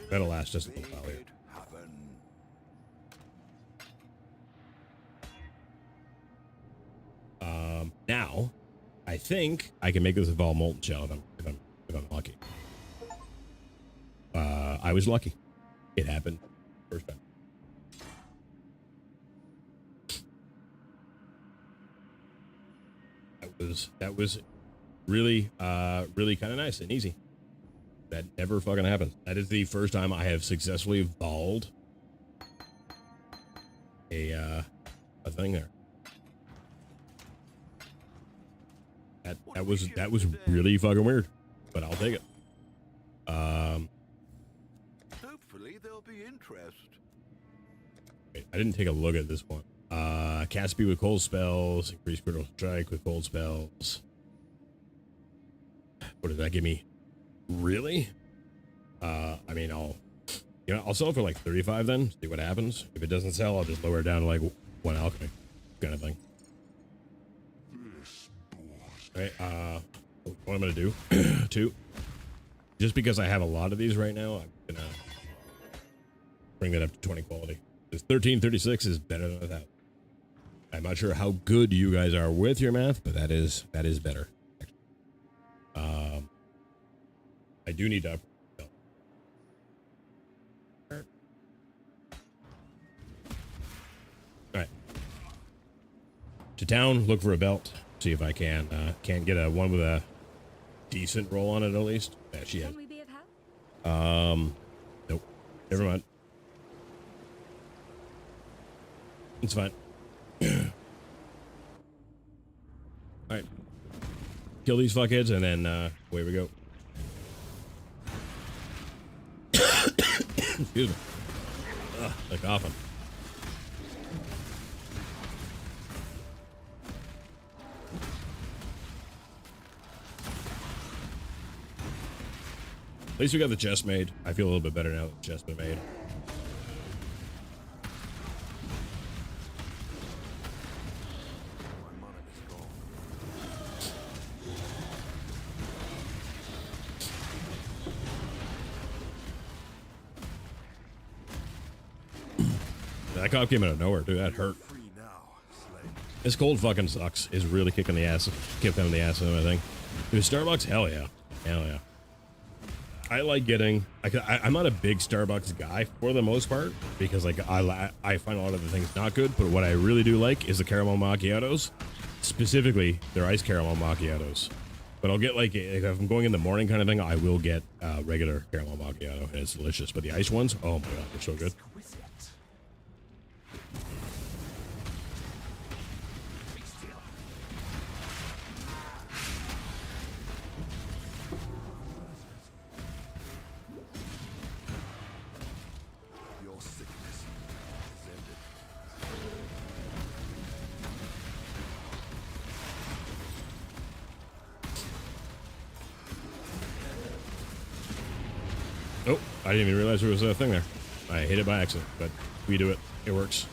That'll last just a little while here. Now, I think I can make this evolve molten shell if I'm lucky. I was lucky. It happened first time. That was really really kind of nice and easy. That never fucking happens. That is the first time I have successfully evolved a thing there. That was really fucking weird, but I'll take it. Hopefully there'll be interest. Wait, I didn't take a look at this one. Cast speed with cold spells, increase critical strike with cold spells. What does that give me? Really? I mean, I'll sell it for like 35 then, see what happens. If it doesn't sell, I'll just lower it down to like 1 alchemy kind of thing. Right, what I'm gonna do too, just because I have a lot of these right now, I'm gonna bring that up to 20 quality. This 1336 is better than 1,000. I'm not sure how good you guys are with your math, but that is better. I do need to up. All right, to town, look for a belt. See if I can't get a one with a decent roll on it at least. Yeah, she has. Can we be of help? Nope. Never mind. It's fine. Alright. Kill these fuckheads and then away we go. Excuse me. Ugh, like coughing. At least we got the chest made. I feel a little bit better now that the chest's been made. My money is gone. That cop came out of nowhere, dude. That hurt. Free now, slave. This cold fucking sucks. Is really kicking the ass, kicked in the ass and everything. Dude, Starbucks, hell yeah, hell yeah. I like getting. I'm not a big Starbucks guy for the most part because like I find a lot of the things not good. But what I really do like is the caramel macchiatos, specifically their iced caramel macchiatos. But I'll get like if I'm going in the morning kind of thing, I will get regular caramel macchiato and it's delicious. But the iced ones, oh my god, they're so good. Your sickness is ended. Oh, I didn't even realize there was a thing there. I hit it by accident, but we do it. It works.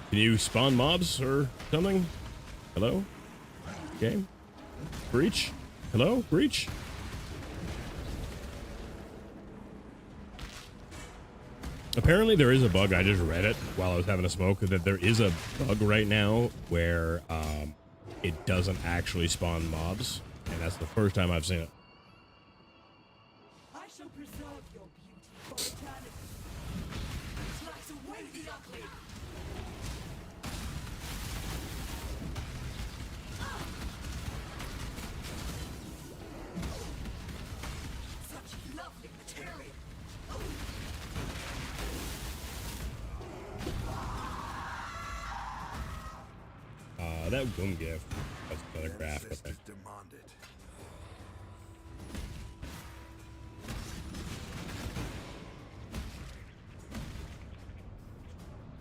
Can you spawn mobs or something? Hello? Game? Breach? Hello? Breach? Apparently there is a bug, I just read it while I was having a smoke, that there is a bug right now where it doesn't actually spawn mobs, and that's the first time I've seen it. I shall preserve your beauty for eternity. Slice away the ugly. Such lovely material. That boom gift. That's another graph. Okay. Ancestors demand it.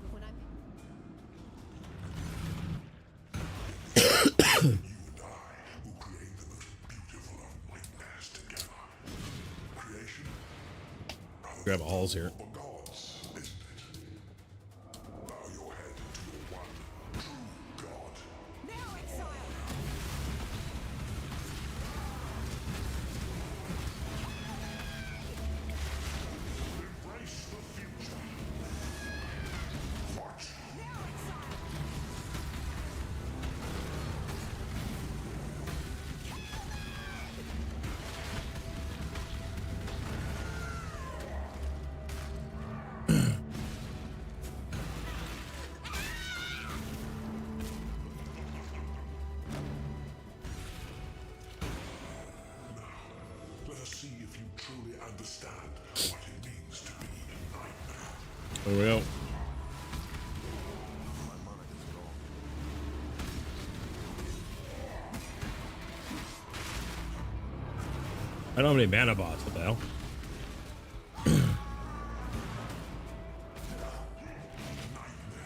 When I Who create the most beautiful of nightmares together. Creation Grab halls here. for gods, isn't it? Bow your head to the one true god. now exile. Embrace the future. Watch. Now exile. Let us see if you truly understand what it means to be a nightmare. There we go. My monarch is gone. I don't have any mana bots, what the hell?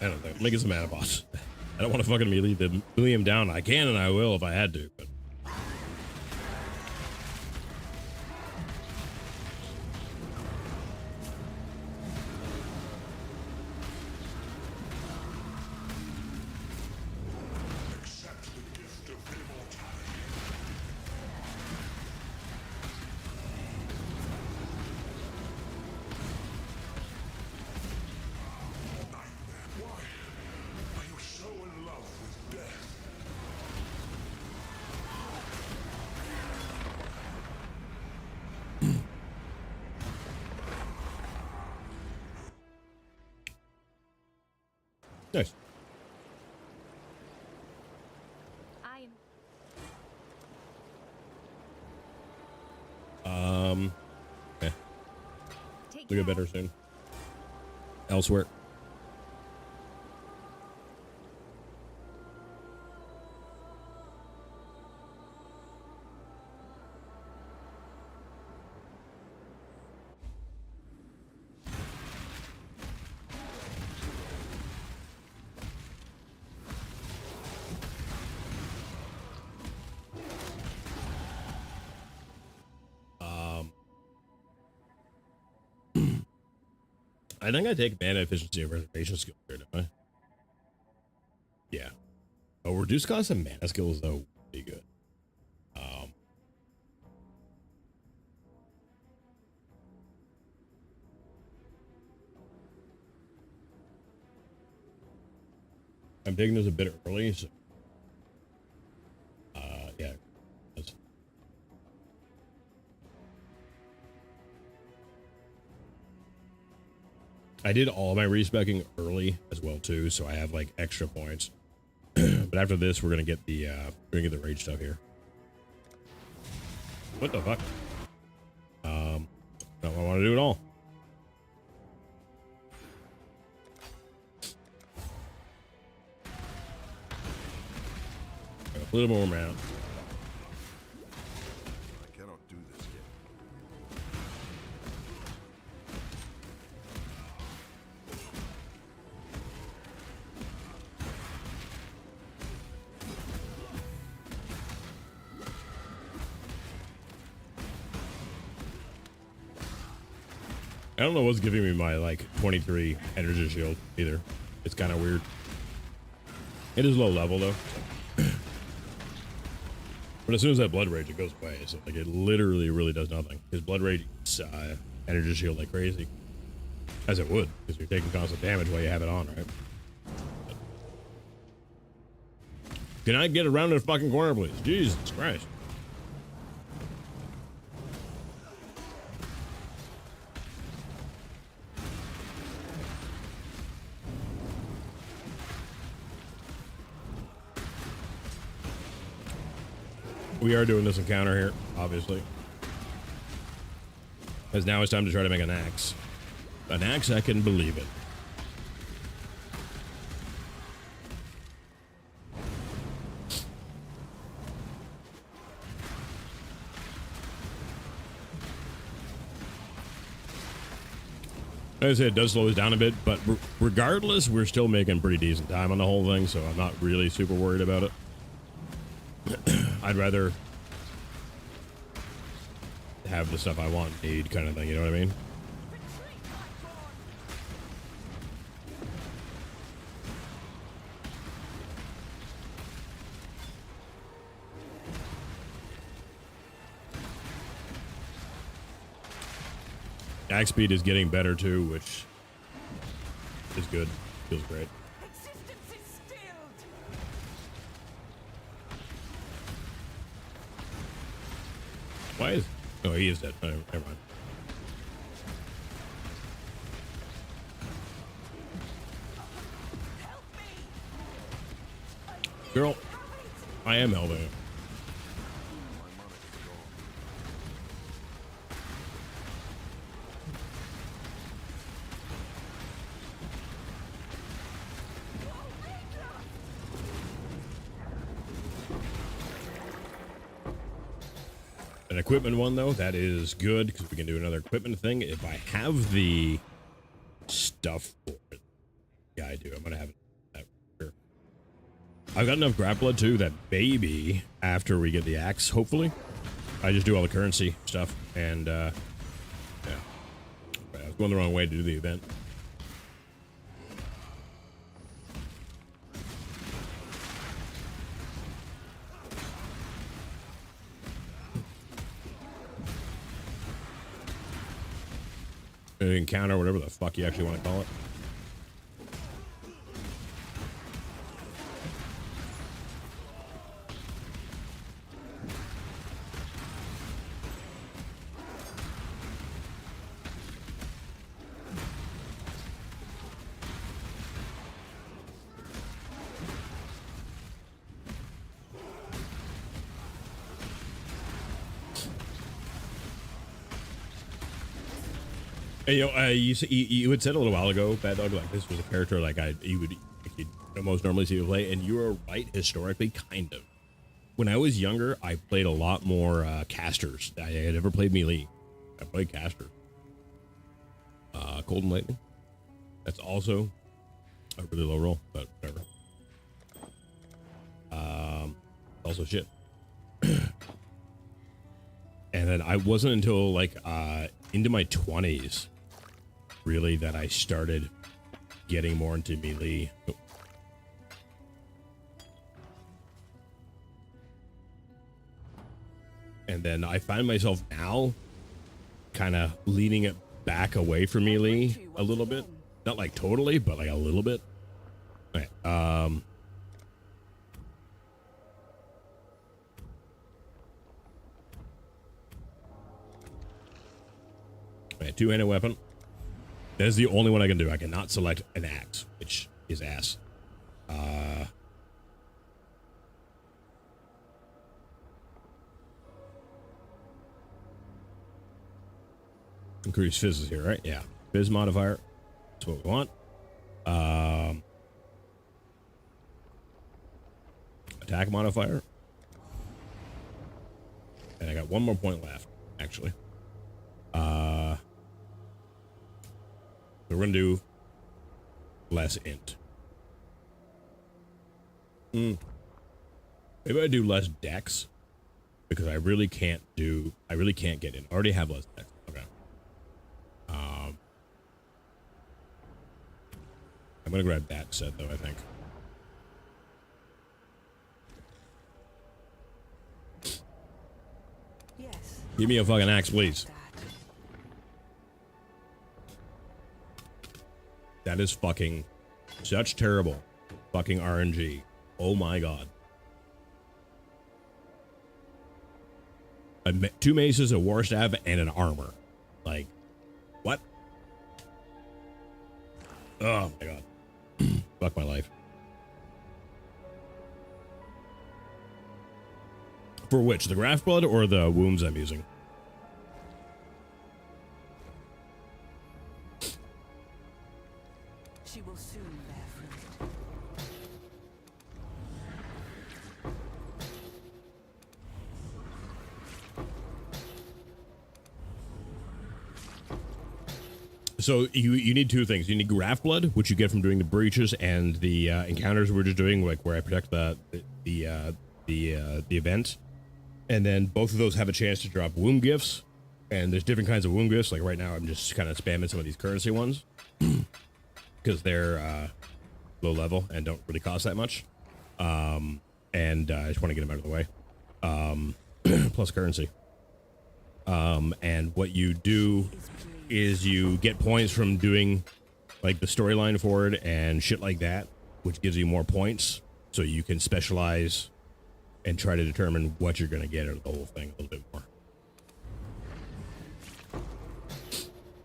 I don't think. Let me get some mana bots. I don't want to fucking melee him down. I can and I will if I had to, but. Accept the gift of immortality. Nightmare. Why are you so in love with death? Nice. I am. Okay. Take We'll get care. better soon. Elsewhere. I think I take mana efficiency and reservation skill here, don't I? Yeah. Oh, reduce cost of mana skills though would be good. I'm digging this a bit early, so yeah. I did all my respecking early as well too, so I have like extra points. But after this, we're gonna get the rage stuff here. What the fuck? Not what I want to do at all. A little more mana. I cannot do this yet. I don't know what's giving me my like 23 energy shield either. It's kind of weird. It is low level though. But as soon as that blood rage, it goes away. So like it literally really does nothing. His blood rage energy shield like crazy, as it would, because you're taking constant damage while you have it on, right? Can I get around the fucking corner, please? Jesus Christ! We are doing this encounter here, obviously. Because now it's time to try to make an axe. An axe, I can believe it. Like I said, it does slow us down a bit, but regardless, we're still making pretty decent time on the whole thing, so I'm not really super worried about it. I'd rather have the stuff I want, need, kind of thing, you know what I mean? Axe speed is getting better too, which is good. Feels great. Existence is stilled. Why is... Oh, he is dead. Oh, never mind. Girl, I am helping him. An equipment one though, that is good because we can do another equipment thing if I have the stuff for it. Yeah, I do. I'm gonna have it. Sure. I've got enough grappler too that maybe after we get the axe, hopefully, I just do all the currency stuff and yeah. I was going the wrong way to do the event. Encounter, whatever the fuck you actually want to call it. Hey, yo, you had said a little while ago, Bad Dog, like this was a character like you would most normally see you play, and you were right historically, kind of. When I was younger, I played a lot more casters. I had never played melee. I played caster. Cold and Lightning. That's also a really low roll, but whatever. Also shit. And then I wasn't until like into my 20s really, that I started getting more into melee. Oh. And then I find myself now kind of leaning it back away from melee a little bit. Not like totally, but like a little bit. Okay, two-handed weapon. That is the only one I can do. I cannot select an axe, which is ass. Increase fizz is here, right? Yeah. Fizz modifier. That's what we want. Attack modifier. And I got one more point left, actually. So we're gonna do less int. Maybe I do less dex because I really can't get in. I already have less dex. Okay. I'm gonna grab that set though, I think. Yes. Give me a fucking axe, please. That is fucking such terrible fucking RNG. Oh my god. Two maces, a war staff, and an armor. Like, what? Oh my god. Fuck my life. For which? The graft blood or the wounds I'm using? She will soon bear fruit. So you need two things. You need graft blood, which you get from doing the breaches and the encounters we're just doing, like where I protect the event. And then both of those have a chance to drop wound gifts. And there's different kinds of wound gifts. Like right now, I'm just kind of spamming some of these currency ones because they're low level and don't really cost that much. And I just want to get them out of the way. Plus currency. And what you do is you get points from doing like the storyline for it and shit like that, which gives you more points. So you can specialize and try to determine what you're going to get out of the whole thing a little bit more.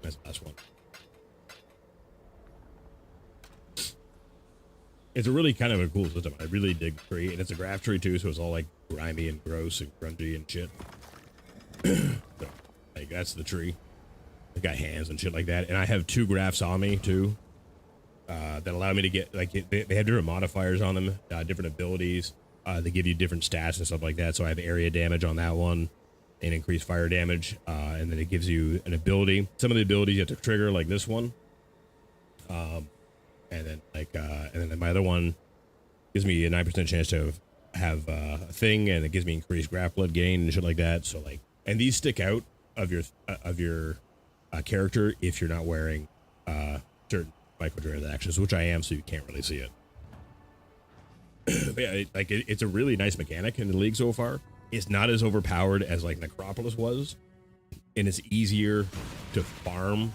That's the last one. It's a really kind of a cool system. I really dig the tree, and it's a graph tree too, so it's all like grimy and gross and grungy and shit. So, like that's the tree. It got hands and shit like that, and I have two graphs on me too that allow me to get like they have different modifiers on them, different abilities. They give you different stats and stuff like that. So I have area damage on that one and increased fire damage. And then it gives you an ability. Some of the abilities you have to trigger, like this one. And then my other one gives me a 9% chance to have a thing, and it gives me increased graft blood gain and shit like that. So like, and these stick out of your character if you're not wearing certain microtransactions, which I am, so you can't really see it. Yeah, it's a really nice mechanic in the league so far. It's not as overpowered as like Necropolis was, and it's easier to farm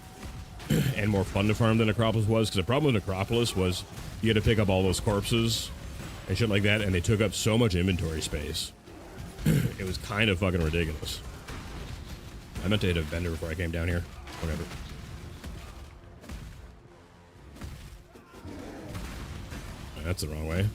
and more fun to farm than Necropolis was. Because the problem with Necropolis was you had to pick up all those corpses and shit like that, and they took up so much inventory space. It was kind of fucking ridiculous. I meant to hit a vendor before I came down here. Whatever. That's the wrong way.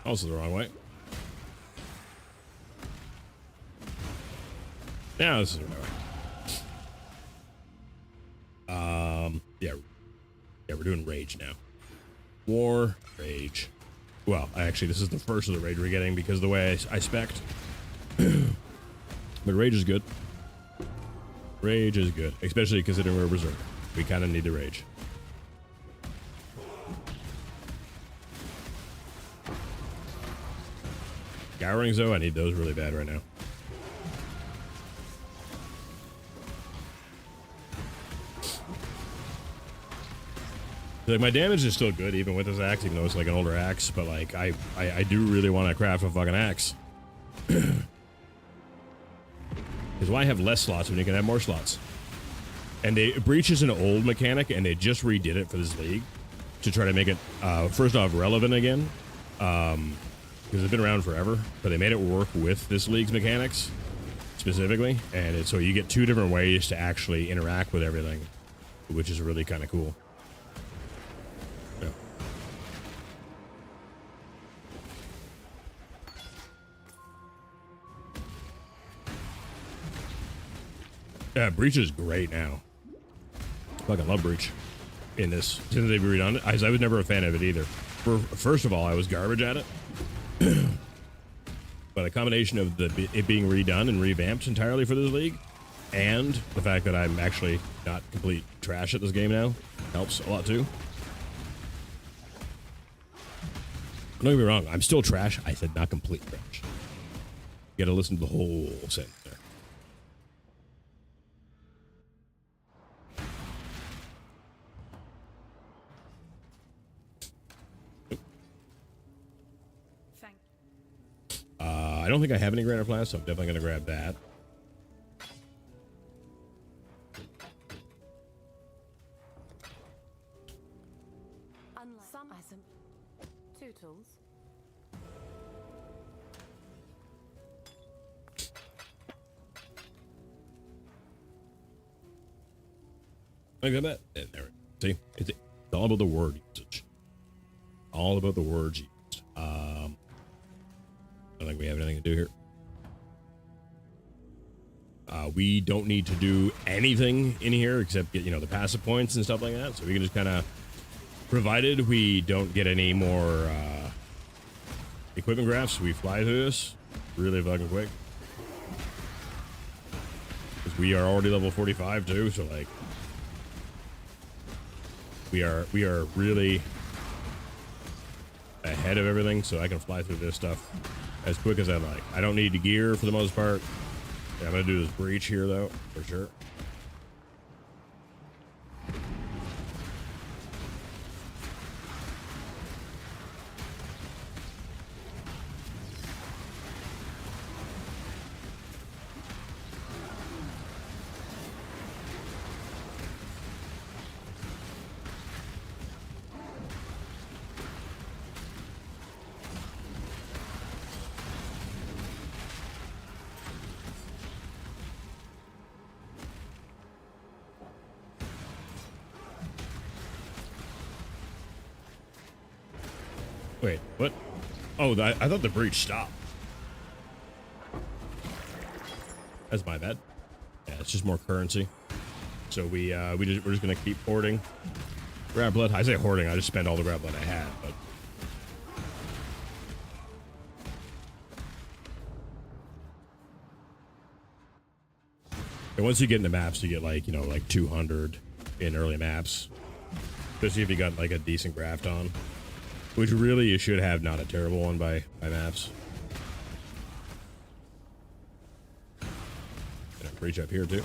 Also the wrong way. Now this is the right way. Yeah, we're doing rage now. War, rage. Well, actually, this is the first of the raid we're getting because the way I spec'd. But rage is good. Rage is good, especially considering we're berserker. We kind of need the rage. Guy rings though, I need those really bad right now. Like my damage is still good even with this axe, even though it's like an older axe. But like I do really want to craft a fucking axe. Because why have less slots when you can have more slots? And Breach is an old mechanic, and they just redid it for this league to try to make it first off relevant again, because it's been around forever. But they made it work with this league's mechanics specifically, and so you get two different ways to actually interact with everything, which is really kind of cool. Yeah. Yeah, Breach is great now. Fucking love Breach in this since they've redone it. I was never a fan of it either. First of all, I was garbage at it. But a combination of it being redone and revamped entirely for this league, and the fact that I'm actually not complete trash at this game now helps a lot too. Don't get me wrong, I'm still trash. I said not complete trash. You gotta listen to the whole sentence there. I don't think I have any granite flasks, so I'm definitely going to grab that. Unlike some item, 2 tools. I got that. And there. See, it's all about the word usage. All about the words used. I don't think we have anything to do here. We don't need to do anything in here except get, the passive points and stuff like that. So we can just kind of, provided we don't get any more equipment graphs, we fly through this really fucking quick. Because we are already level 45 too, so like, we are really ahead of everything, so I can fly through this stuff as quick as I like. I don't need the gear for the most part. Yeah, I'm gonna do this breach here though, for sure. Wait, what? Oh, I thought the breach stopped. That's my bad. Yeah, it's just more currency. So we're just gonna keep hoarding grab blood. I say hoarding. I just spend all the grab blood I have, but. And once you get into maps, you get like 200 in early maps, especially if you got like a decent graft on. Which really you should have not a terrible one by maps. Gonna breach up here too.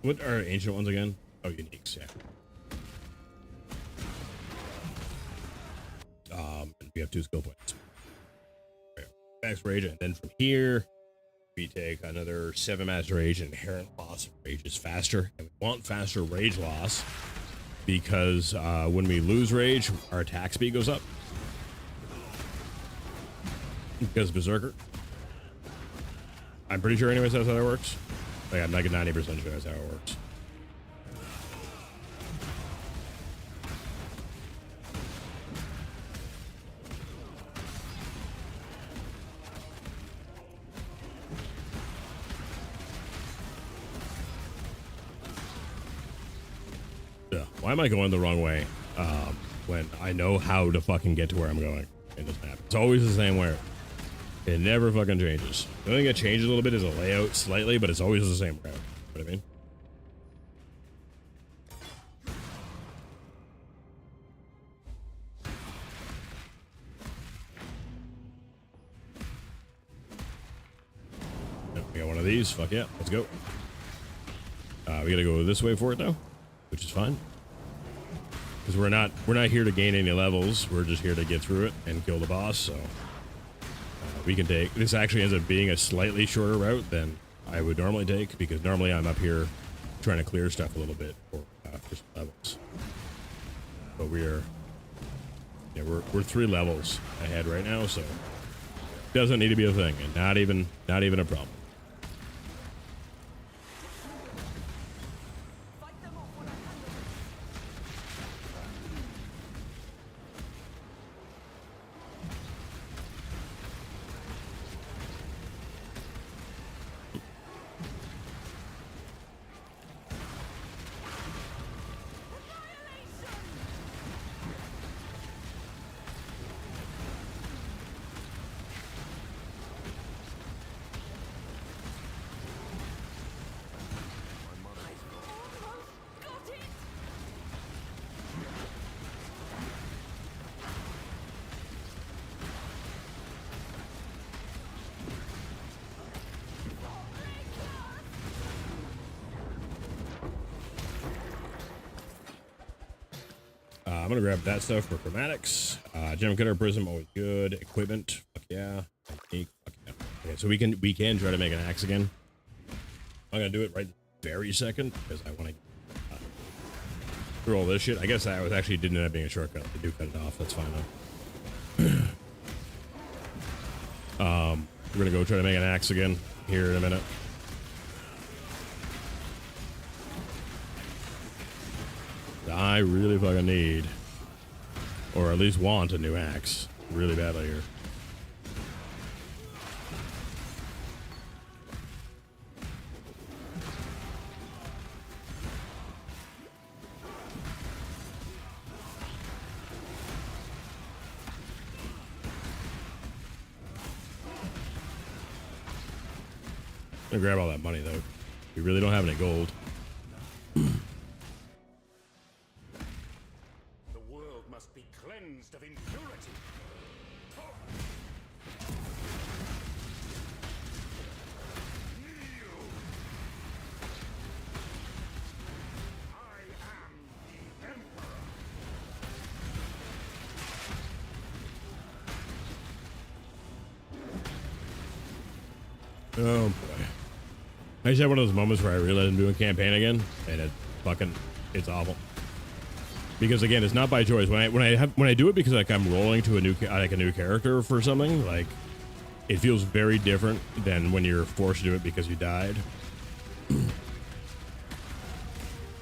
What are ancient ones again? Oh, uniques, yeah. We have 2 skill points. Max rage, and then from here, we take another 7 max rage, and inherent loss of rage is faster. And we want faster rage loss because when we lose rage, our attack speed goes up. Because Berserker. I'm pretty sure anyways that's how that works. Like, I'm like a 90% sure that's how it works. Yeah. Why am I going the wrong way when I know how to fucking get to where I'm going in this map? It's always the same way. It never fucking changes. The only thing that changes a little bit is the layout slightly, but it's always the same route. You know what I mean? Yep, we got one of these. Fuck yeah, let's go. We gotta go this way for it though, which is fine. Because we're not here to gain any levels. We're just here to get through it and kill the boss. So we can take this. Actually ends up being a slightly shorter route than I would normally take, because normally I'm up here trying to clear stuff a little bit for some levels. But we're 3 levels ahead right now, so doesn't need to be a thing, and not even a problem. I'm gonna grab that stuff for chromatics. Gem cutter, prism, always good. Equipment, fuck yeah. Technique, fuck yeah. Okay, so we can try to make an axe again. I'm gonna do it right this very second because I want to through all this shit. I guess that was actually didn't end up being a shortcut. I do cut it off. That's fine though. We're gonna go try to make an axe again here in a minute. I really fucking need, or at least want, a new axe really badly here. I'm gonna grab all that money though. We really don't have any gold. Be cleansed of impurity. I am the Emperor. Oh boy. I just had one of those moments where I realized I'm doing campaign again, and it's awful. Because again, it's not by choice. When I do it because like I'm rolling to a new character for something, like it feels very different than when you're forced to do it because you died.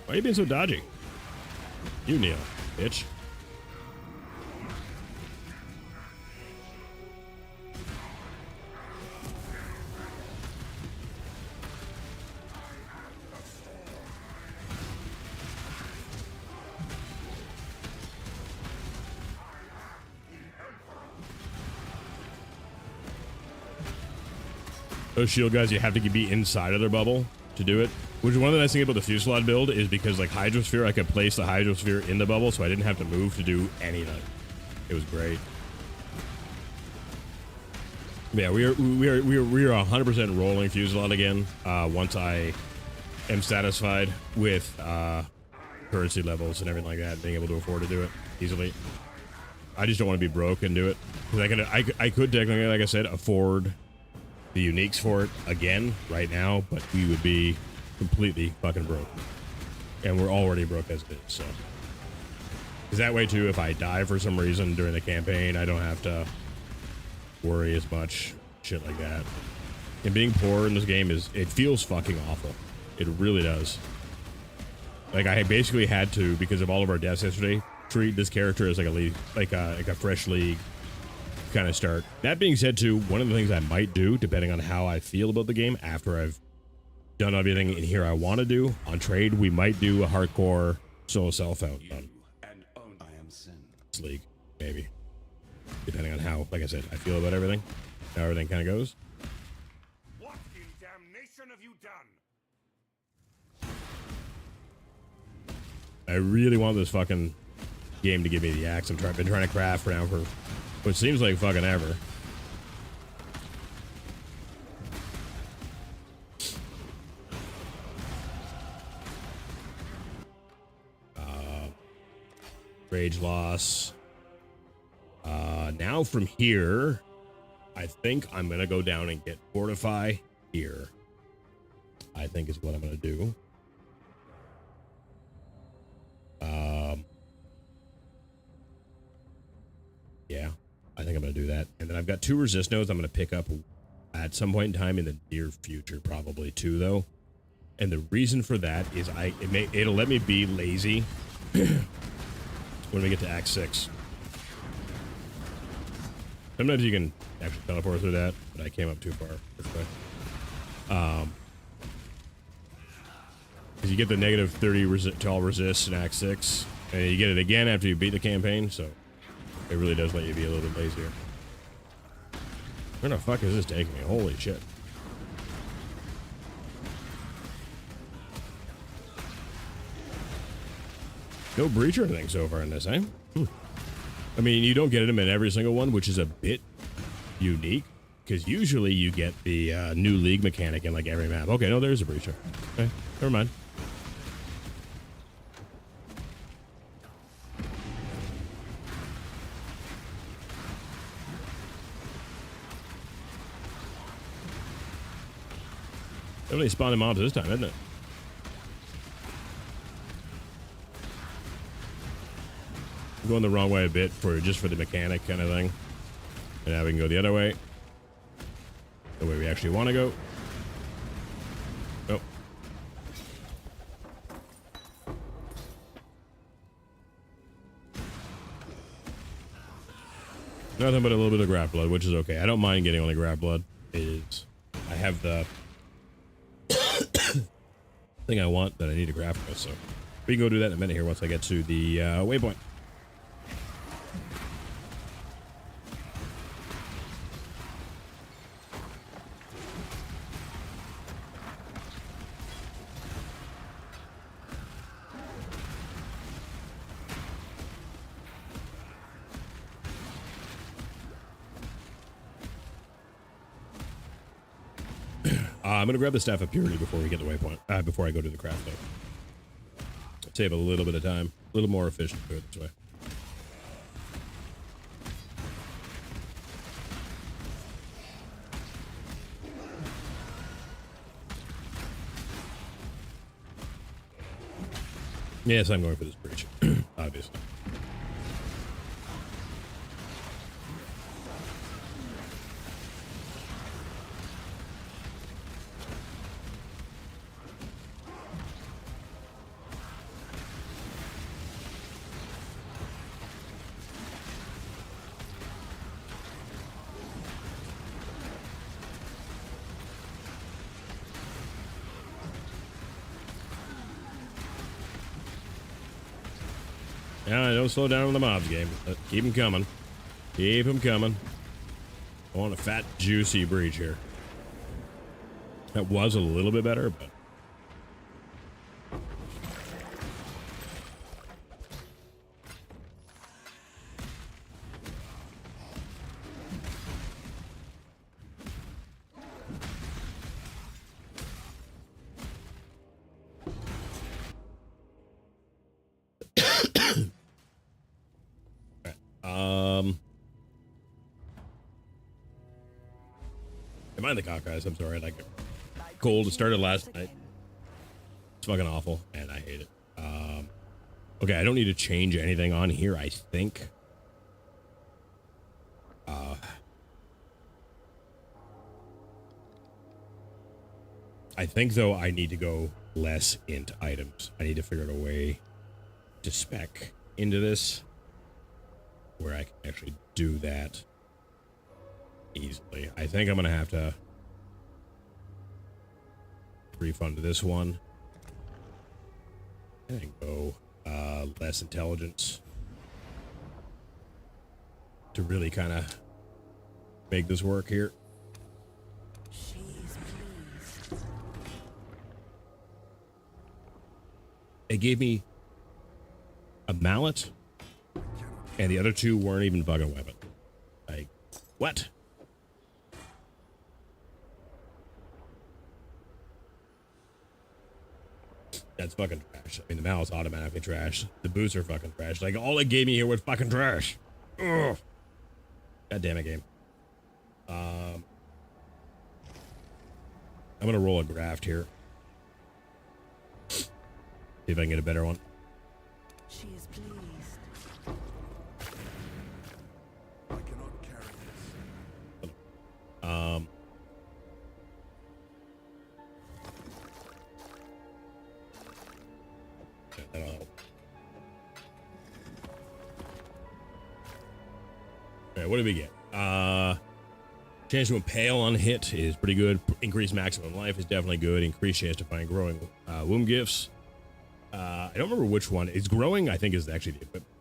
Why are you being so dodgy? You kneel, bitch. Those shield guys, you have to be inside of their bubble to do it. Which is one of the nice things about the Fusillade build is because like Hydrosphere, I could place the Hydrosphere in the bubble, so I didn't have to move to do anything. It was great. Yeah, we are 100% rolling Fusillade again. Once I am satisfied with currency levels and everything like that, being able to afford to do it easily. I just don't want to be broke and do it because I could technically, like I said, afford the uniques for it again right now, but we would be completely fucking broke, and we're already broke as it is. So, because that way too, if I die for some reason during the campaign, I don't have to worry as much shit like that. And being poor in this game it feels fucking awful. It really does. Like I basically had to, because of all of our deaths yesterday, treat this character as like a league, like a fresh league kind of start. That being said, too, one of the things I might do, depending on how I feel about the game after I've done everything in here I want to do on trade, we might do a hardcore solo self out on I am sin. this league, maybe, depending on how, like I said, I feel about everything, how everything kind of goes. What in damnation have you done? I really want this fucking game to give me the axe. Been trying to craft around for what seems like fucking ever. Rage loss. Now from here, I think I'm gonna go down and get fortify here. I think is what I'm gonna do. Yeah, I think I'm gonna do that. And then I've got 2 resist nodes I'm gonna pick up at some point in time in the near future, probably 2 though. And the reason for that is it'll let me be lazy when we get to Act 6. Sometimes you can actually teleport through that, but I came up too far this way. Because you get the negative 30 to all resists in Act 6, and you get it again after you beat the campaign, so it really does let you be a little bit lazier. Where the fuck is this taking me? Holy shit. No breach or anything so far in this, eh? I mean, you don't get them in every single one, which is a bit unique, because usually you get the new league mechanic in like every map. Okay, no, there's a breacher. Okay, never mind. Definitely spawning mobs this time, isn't it? I'm going the wrong way a bit just for the mechanic kind of thing. And now we can go the other way. The way we actually want to go. Nope. Nothing but a little bit of grab blood, which is okay. I don't mind getting only grab blood. It is. I have the thing I want that I need to craft with, so we can go do that in a minute here once I get to the waypoint. I'm going to grab the Staff of Purity before we get to the waypoint, before I go to the craft though. Save a little bit of time, a little more efficient to do it this way. Yes, I'm going for this breach, obviously. Yeah, don't slow down on the mobs game. Keep them coming. Keep them coming. I want a fat, juicy breach here. That was a little bit better, but... I mind the cockeyes, I'm sorry, like cold. It started last night. It's fucking awful, and I hate it. Okay, I don't need to change anything on here, I think. I think, though, I need to go less into items. I need to figure out a way to spec into this where I can actually do that easily. I think I'm going to have to refund this one and go less intelligence to really kind of make this work here. It gave me a mallet, and the other two weren't even fucking weapon. Like, what? That's fucking trash. I mean, the mallet's automatically trash. The boots are fucking trash. Like, all it gave me here was fucking trash. Ugh. God damn it, game. I'm gonna roll a graft here. See if I can get a better one. She is pleased. I cannot carry this. Yeah, that'll help. Alright, what do we get? Chance to impale on hit is pretty good. Increased maximum life is definitely good. Increased chance to find growing womb gifts. I don't remember which one. It's growing, I think, is actually the equipment.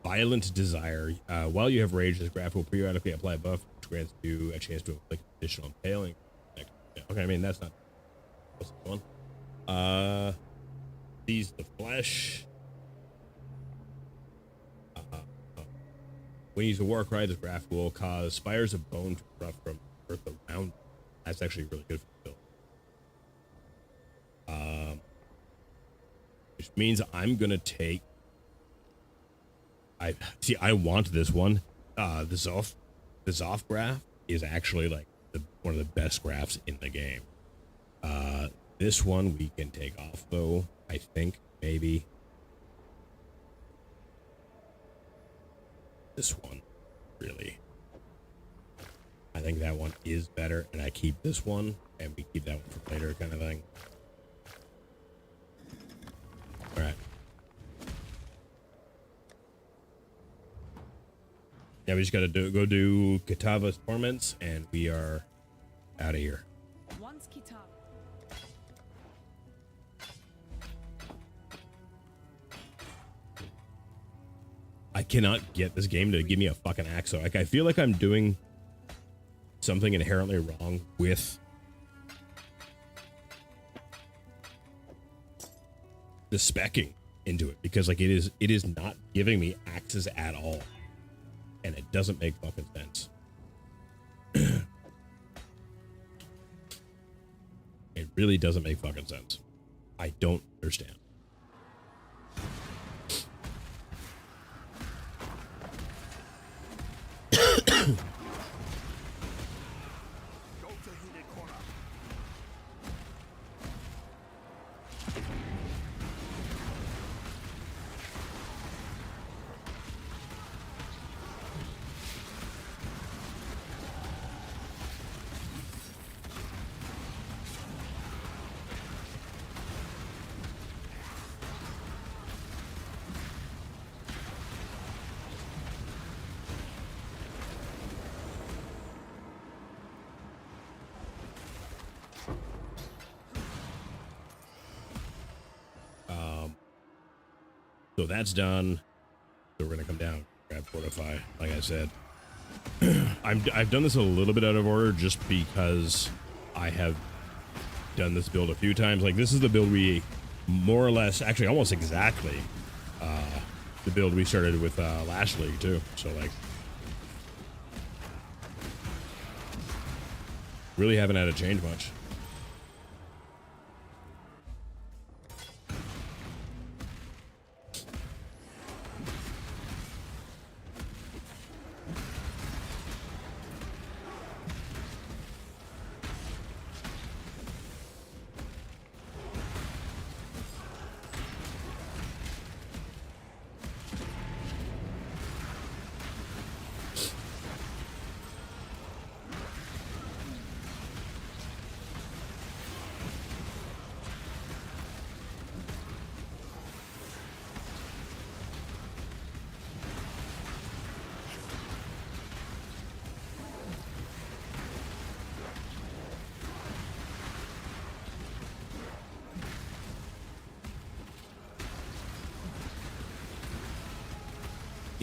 Violent desire. While you have rage, this graph will periodically apply a buff, which grants you a chance to inflict additional impaling. Yeah, okay, I mean, that's not... What's this one? Seize the flesh. When you use a war cry, this graph will cause spires of bone to erupt from earth around. That's actually really good for the build. Which means I'm gonna take. I want this one. The Zoff graph is actually like one of the best graphs in the game. This one we can take off though. I think maybe. This one, really. I think that one is better, and I keep this one, and we keep that one for later, kind of thing. All right. Yeah, we just gotta go do Kitava's Torments, and we are out of here. Once Kitab. I cannot get this game to give me a fucking axe. So, like, I feel like I'm doing something inherently wrong with the specking into it, because like it is not giving me axes at all, and it doesn't make fucking sense. It really doesn't make fucking sense. I don't understand. Go to heated corner. So that's done. So we're gonna come down, grab Fortify, like I said. I've done this a little bit out of order just because I have done this build a few times. Like, this is the build we more or less, actually almost exactly, the build we started with last league too. So like, really haven't had to change much.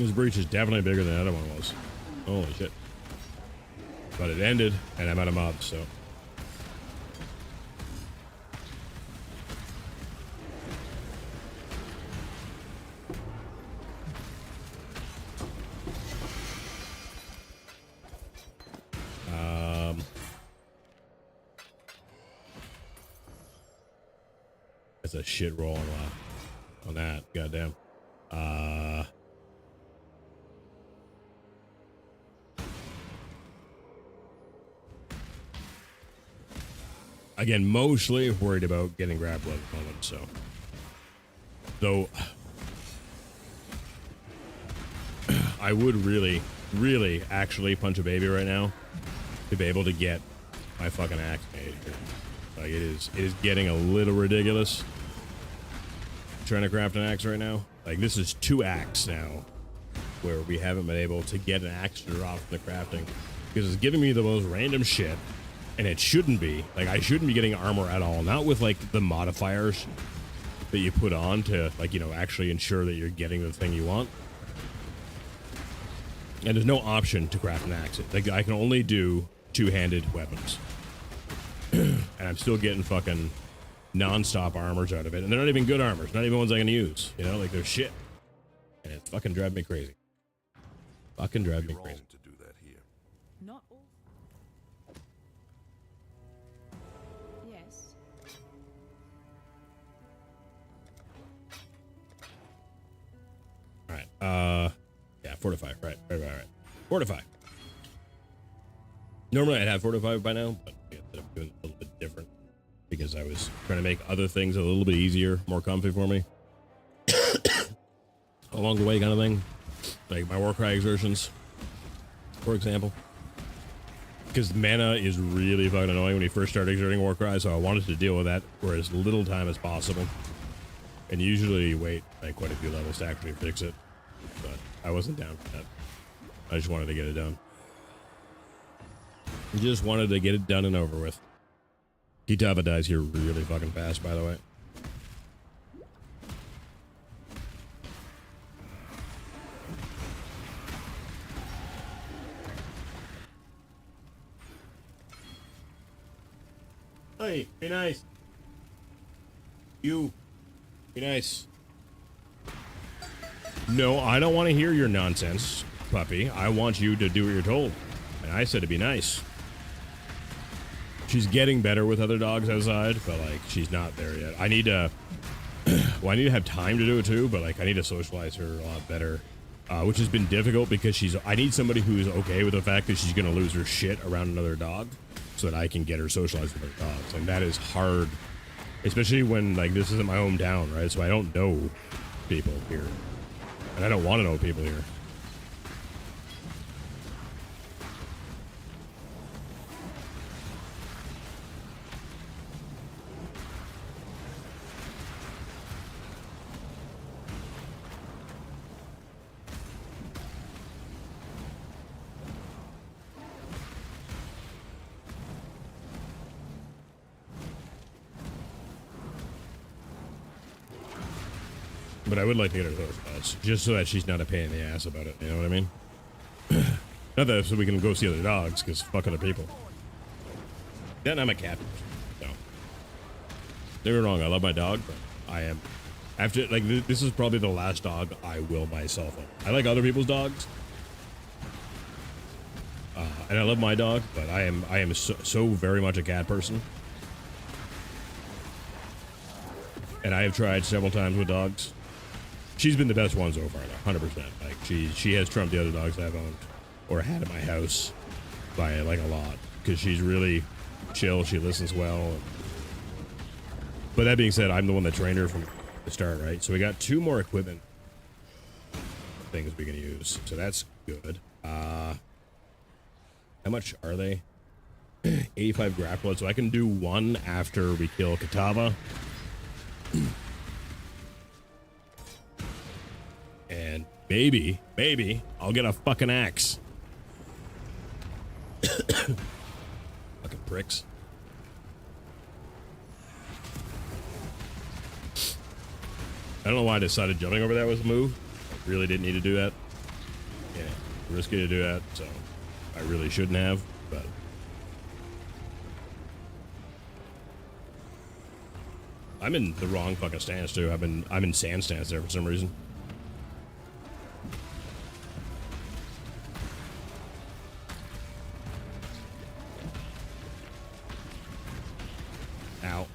This breach is definitely bigger than the other one was. Holy shit. But it ended, and I'm out of mobs, so. That's a shit roll on that. Goddamn. Again, mostly worried about getting grappled at the moment, so. Though, I would really actually punch a baby right now to be able to get my fucking axe made here. Like, it is getting a little ridiculous trying to craft an axe right now. Like, this is 2 axe now where we haven't been able to get an axe to drop from the crafting because it's giving me the most random shit. And it shouldn't be. Like, I shouldn't be getting armor at all. Not with, like, the modifiers that you put on to, like, you know, actually ensure that you're getting the thing you want. And there's no option to craft an axe. Like, I can only do 2-handed weapons. And I'm still getting fucking non-stop armors out of it. And they're not even good armors. Not even ones I can use. You know, like, they're shit. And it's fucking driving me crazy. Fucking driving me crazy. To do that here. Not all. Yes. Alright, yeah, fortify, right. Fortify. Normally I'd have fortify by now, but I ended up doing it a little bit different because I was trying to make other things a little bit easier, more comfy for me. Along the way kind of thing. Like my Warcry exertions, for example. Because mana is really fucking annoying when you first start exerting Warcry, so I wanted to deal with that for as little time as possible. And usually wait like quite a few levels to actually fix it. But I wasn't down for that. I just wanted to get it done. Just wanted to get it done and over with. Kitava dies here really fucking fast, by the way. Hey, be nice. You. Be nice. No, I don't want to hear your nonsense, puppy. I want you to do what you're told. And I said to be nice. She's getting better with other dogs outside, but, like, she's not there yet. I need to... well, I need to have time to do it, too, but, like, I need to socialize her a lot better. Which has been difficult because she's... I need somebody who's okay with the fact that she's going to lose her shit around another dog so that I can get her socialized with other dogs. And that is hard. Especially when, like, this isn't my hometown, right? So I don't know people here. And I don't want to know people here. But I would like to get her those just so that she's not a pain in the ass about it. You know what I mean? Not that so we can go see other dogs, because fuck other people. Then I'm a cat. So. Don't get me wrong, I love my dog, but I am... After, like, this is probably the last dog I will myself own. I like other people's dogs. And I love my dog, but I am so very much a cat person. And I have tried several times with dogs. She's been the best one so far, though, 100%. Like, she has trumped the other dogs I've owned or had at my house by, like, a lot. Because she's really chill, she listens well. But that being said, I'm the one that trained her from the start, right? So we got 2 more equipment things we can use. So that's good. How much are they? 85 grappled. So I can do 1 after we kill Kitava. And maybe, I'll get a fucking axe. Fucking pricks. I don't know why I decided jumping over that was a move. I really didn't need to do that. risky to do that, so I really shouldn't have, but I'm in the wrong fucking stance too. I'm in sand stance there for some reason. Ow.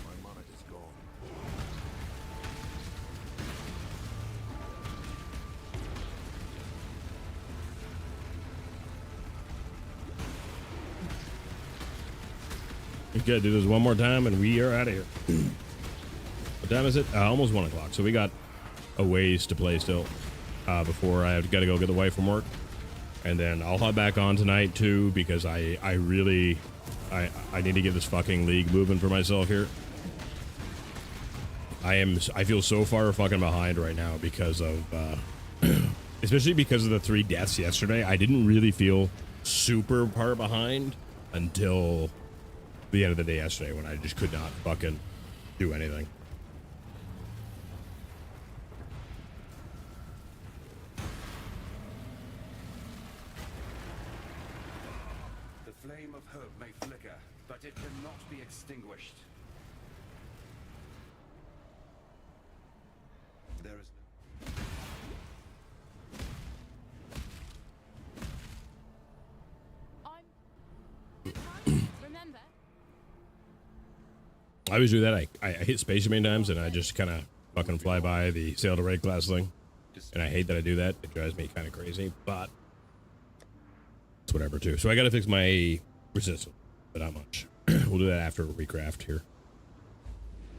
My mana is gone. We gotta do this one more time and we are out of here. What time is it? Almost 1 o'clock. So we got a ways to play still before I gotta go get the wife from work. And then I'll hop back on tonight too because I really need to get this fucking league moving for myself here. I feel so far fucking behind right now because of especially because of the 3 deaths yesterday. I didn't really feel super far behind until the end of the day yesterday when I just could not fucking do anything. The flame of hope may flicker, but it cannot be extinguished. There is no... Remember? I always do that. I hit space many times and I just kind of fucking fly by the sail to raid class thing. And I hate that I do that. It drives me kind of crazy, but it's whatever too. So I got to fix my resistance, but not much. We'll do that after recraft here.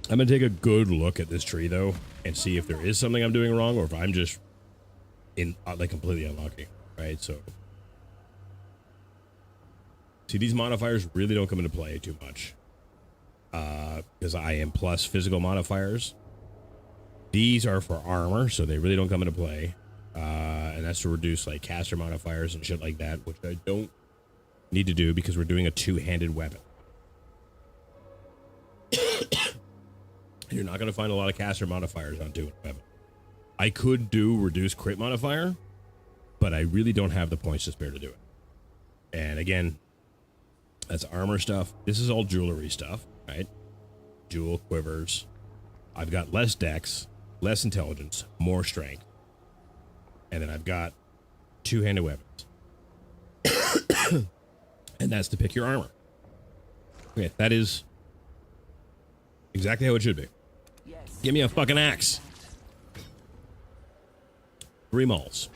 I'm going to take a good look at this tree though and see if there is something I'm doing wrong or if I'm just in like completely unlucky, right? So see, these modifiers really don't come into play too much. Because I am plus physical modifiers. These are for armor, so they really don't come into play. And that's to reduce like caster modifiers and shit like that, which I don't need to do because we're doing a 2-handed weapon. You're not going to find a lot of caster modifiers on 2-handed weapon. I could do reduce crit modifier, but I really don't have the points to spare to do it. And again, that's armor stuff. This is all jewelry stuff, right? Jewel quivers. I've got less dex, less intelligence, more strength. And then I've got 2-handed weapons. And that's to pick your armor. Okay, that is exactly how it should be. Give me a fucking axe. 3 mauls.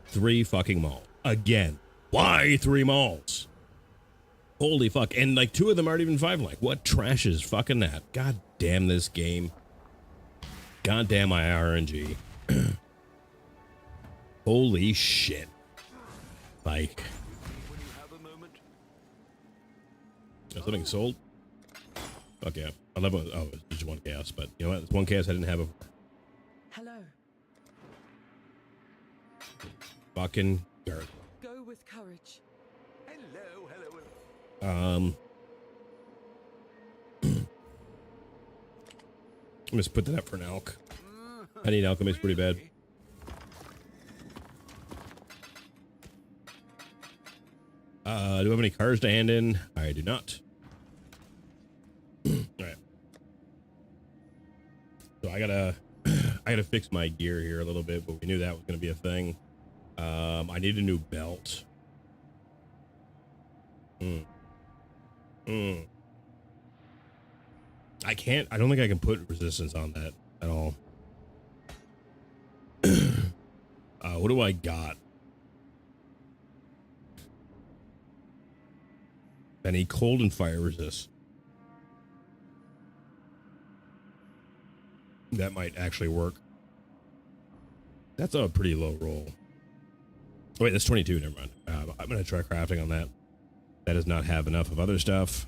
3 fucking mauls. Again. Why 3 mauls? Holy fuck. And like 2 of them aren't even 5 like. What trash is fucking that? God damn this game. God damn my RNG. Holy shit. Like. Is something sold? Fuck yeah. I love it. Oh, it's just 1 chaos, but you know what? It's 1 chaos I didn't have before. Hello. Fucking dirt. Go with courage. Hello, hello, I'm just put that up for an alch. I need alchemy, it's pretty bad. Do I have any cards to hand in? I do not. Alright. So I gotta fix my gear here a little bit, but we knew that was gonna be a thing. I need a new belt. I don't think I can put resistance on that at all. What do I got? I need cold and fire resist. That might actually work. That's a pretty low roll. Oh, wait, that's 22. Never mind. I'm going to try crafting on that. That does not have enough of other stuff.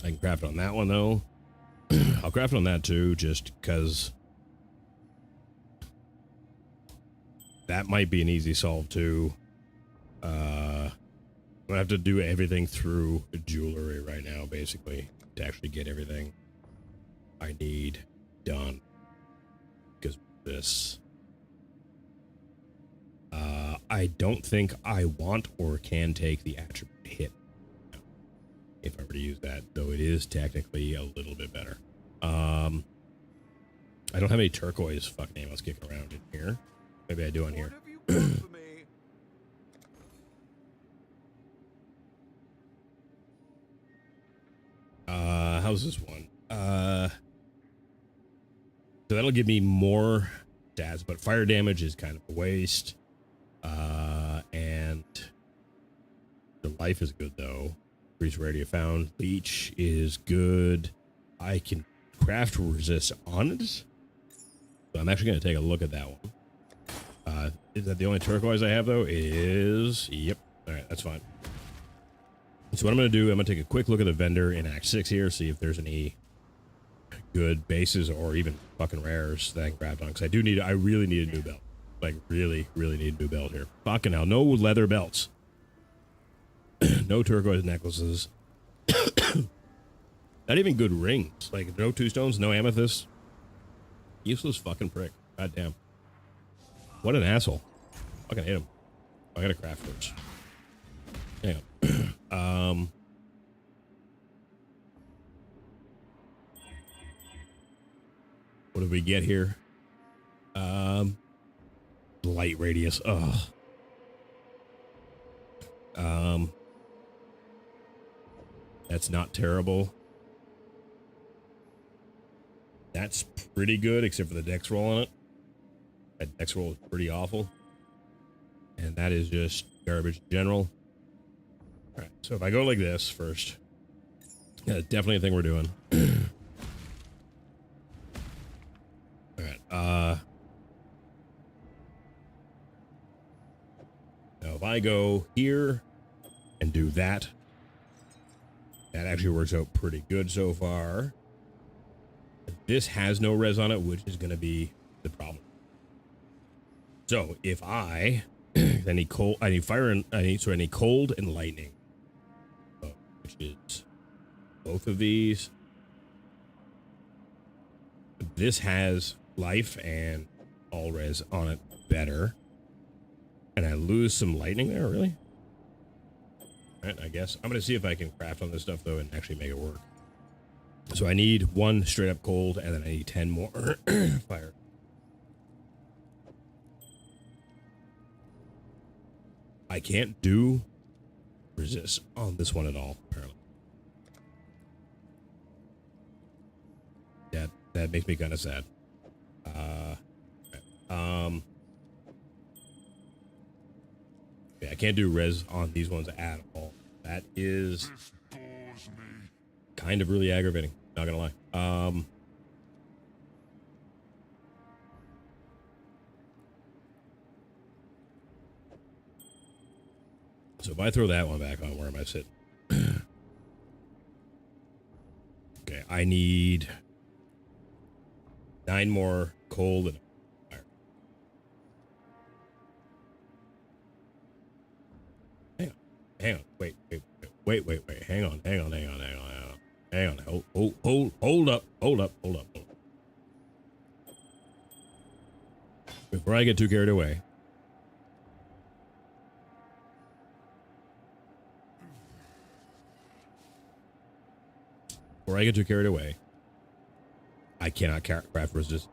I can craft on that one though. I'll craft on that too, just because that might be an easy solve too. I'm gonna have to do everything through jewelry right now, basically, to actually get everything I need done. Because this, I don't think I want or can take the attribute hit if I were to use that, though it is technically a little bit better. I don't have any turquoise fucking ammo kicking around in here. Maybe I do on here. How's this one? So that'll give me more stats, but fire damage is kind of a waste. And the life is good though. Increase rarity of found. Leech is good. I can craft resist on it. So I'm actually going to take a look at that one. Is that the only turquoise I have though? It is. Yep. All right, that's fine. So what I'm going to do, I'm going to take a quick look at the vendor in Act 6 here, see if there's any good bases or even fucking rares that I can grab on. Because I really need a new belt. Like, really, really need a new belt here. Fucking hell. No leather belts. No turquoise necklaces. Not even good rings. Like, no two stones, no amethyst. Useless fucking prick. God damn. What an asshole. Fucking hate him. I gotta craft first. Hang on. What did we get here? Light radius. Ugh. That's not terrible. That's pretty good, except for the dex roll on it. That dex roll is pretty awful. And that is just garbage in general. Alright, so if I go like this first, yeah, definitely a thing we're doing. Alright, now if I go here and do that, that actually works out pretty good so far. This has no res on it, which is going to be the problem. So if I need cold, I need fire, and I need cold and lightning, which is both of these. This has life and all res on it better, and I lose some lightning there. Really? All right, I guess I'm gonna see if I can craft on this stuff though and actually make it work. So I need 1 straight up cold, and then I need 10 more fire. I can't do resist on this one at all, apparently. That makes me kind of sad. Yeah, I can't do res on these ones at all. That is kind of really aggravating, not gonna lie. So if I throw that one back on, where am I sitting? Okay, I need 9 more cold and fire. Hang on, wait, hang on, hold up. Before I get too carried away. I cannot craft resist.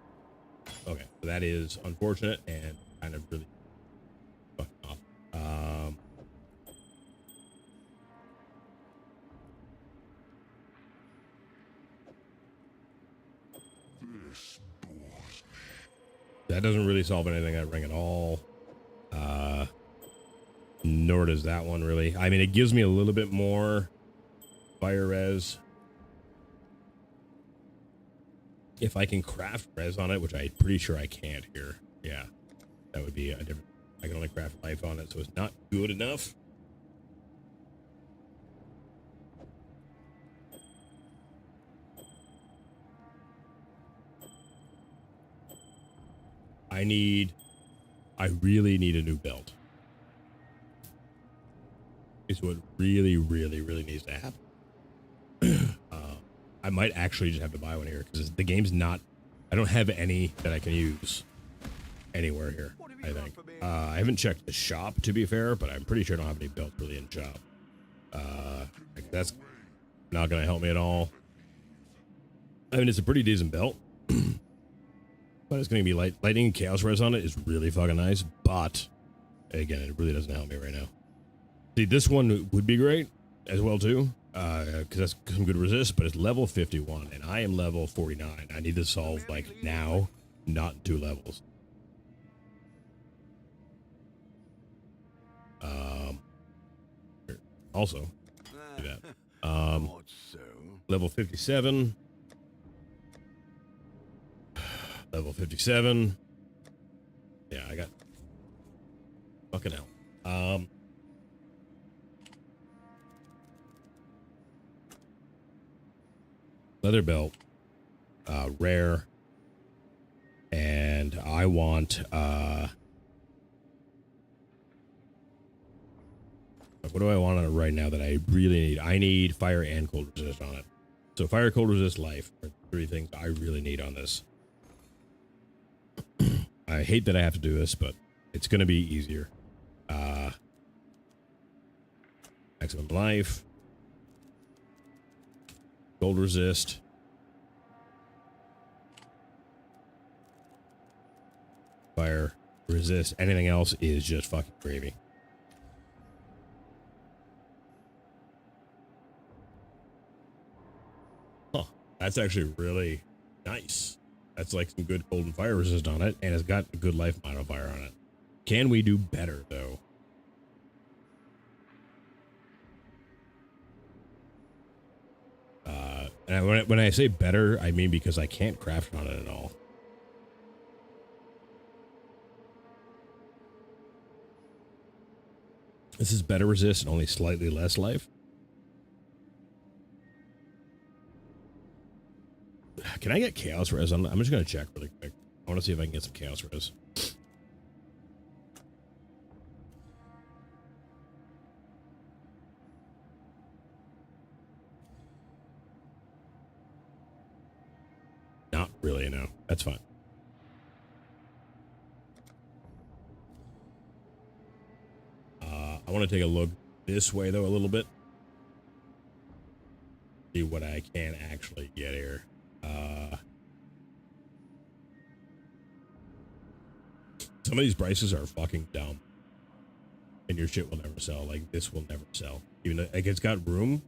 Okay, so that is unfortunate and kind of really fucking off. That doesn't really solve anything, that ring at all. Nor does that one really. I mean, it gives me a little bit more fire res. If I can craft res on it, which I'm pretty sure I can't here. Yeah, that would be a different. I can only craft life on it, so it's not good enough. I really need a new belt. It's what really, really, really needs to happen. I might actually just have to buy one here because the game's not. I don't have any that I can use anywhere here. I think I haven't checked the shop to be fair, but I'm pretty sure I don't have any belts really in shop. That's not gonna help me at all. I mean, it's a pretty decent belt, but it's gonna be lightning and chaos res on it is really fucking nice. But again, it really doesn't help me right now. See, this one would be great as well too. Because that's some good resist, but it's level 51 and I am level 49. I need to solve like now, not in 2 levels. Also do that. Level 57. Level 57. Yeah, I got fucking hell. Leather belt, rare, and I want, what do I want on it right now that I really need? I need fire and cold resist on it. So fire, cold resist, life are 3 things I really need on this. I hate that I have to do this, but it's going to be easier. Maximum life. Cold resist. Fire resist. Anything else is just fucking gravy. Huh. That's actually really nice. That's like some good cold and fire resist on it, and it's got a good life modifier on it. Can we do better, though? And when I say better, I mean because I can't craft on it at all. This is better resist and only slightly less life. Can I get chaos res on? I'm just going to check really quick. I want to see if I can get some chaos res. Not really, no. That's fine. I want to take a look this way, though, a little bit. See what I can actually get here. Some of these prices are fucking dumb. And your shit will never sell. Like, this will never sell. Even though, like, it's got room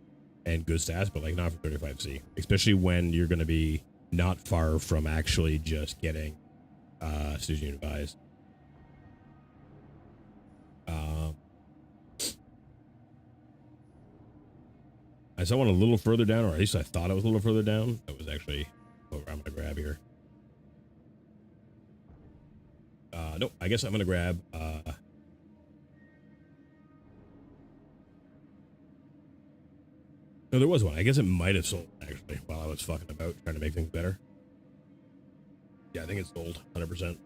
and good stats, but, like, not for 35C. Especially when you're going to be not far from actually just getting Student Advised. I saw one a little further down, or at least I thought it was a little further down. That was actually what I'm going to grab here. No, I guess I'm going to grab... No, there was one. I guess it might have sold, actually, while I was fucking about trying to make things better. Yeah, I think it's sold, 100%.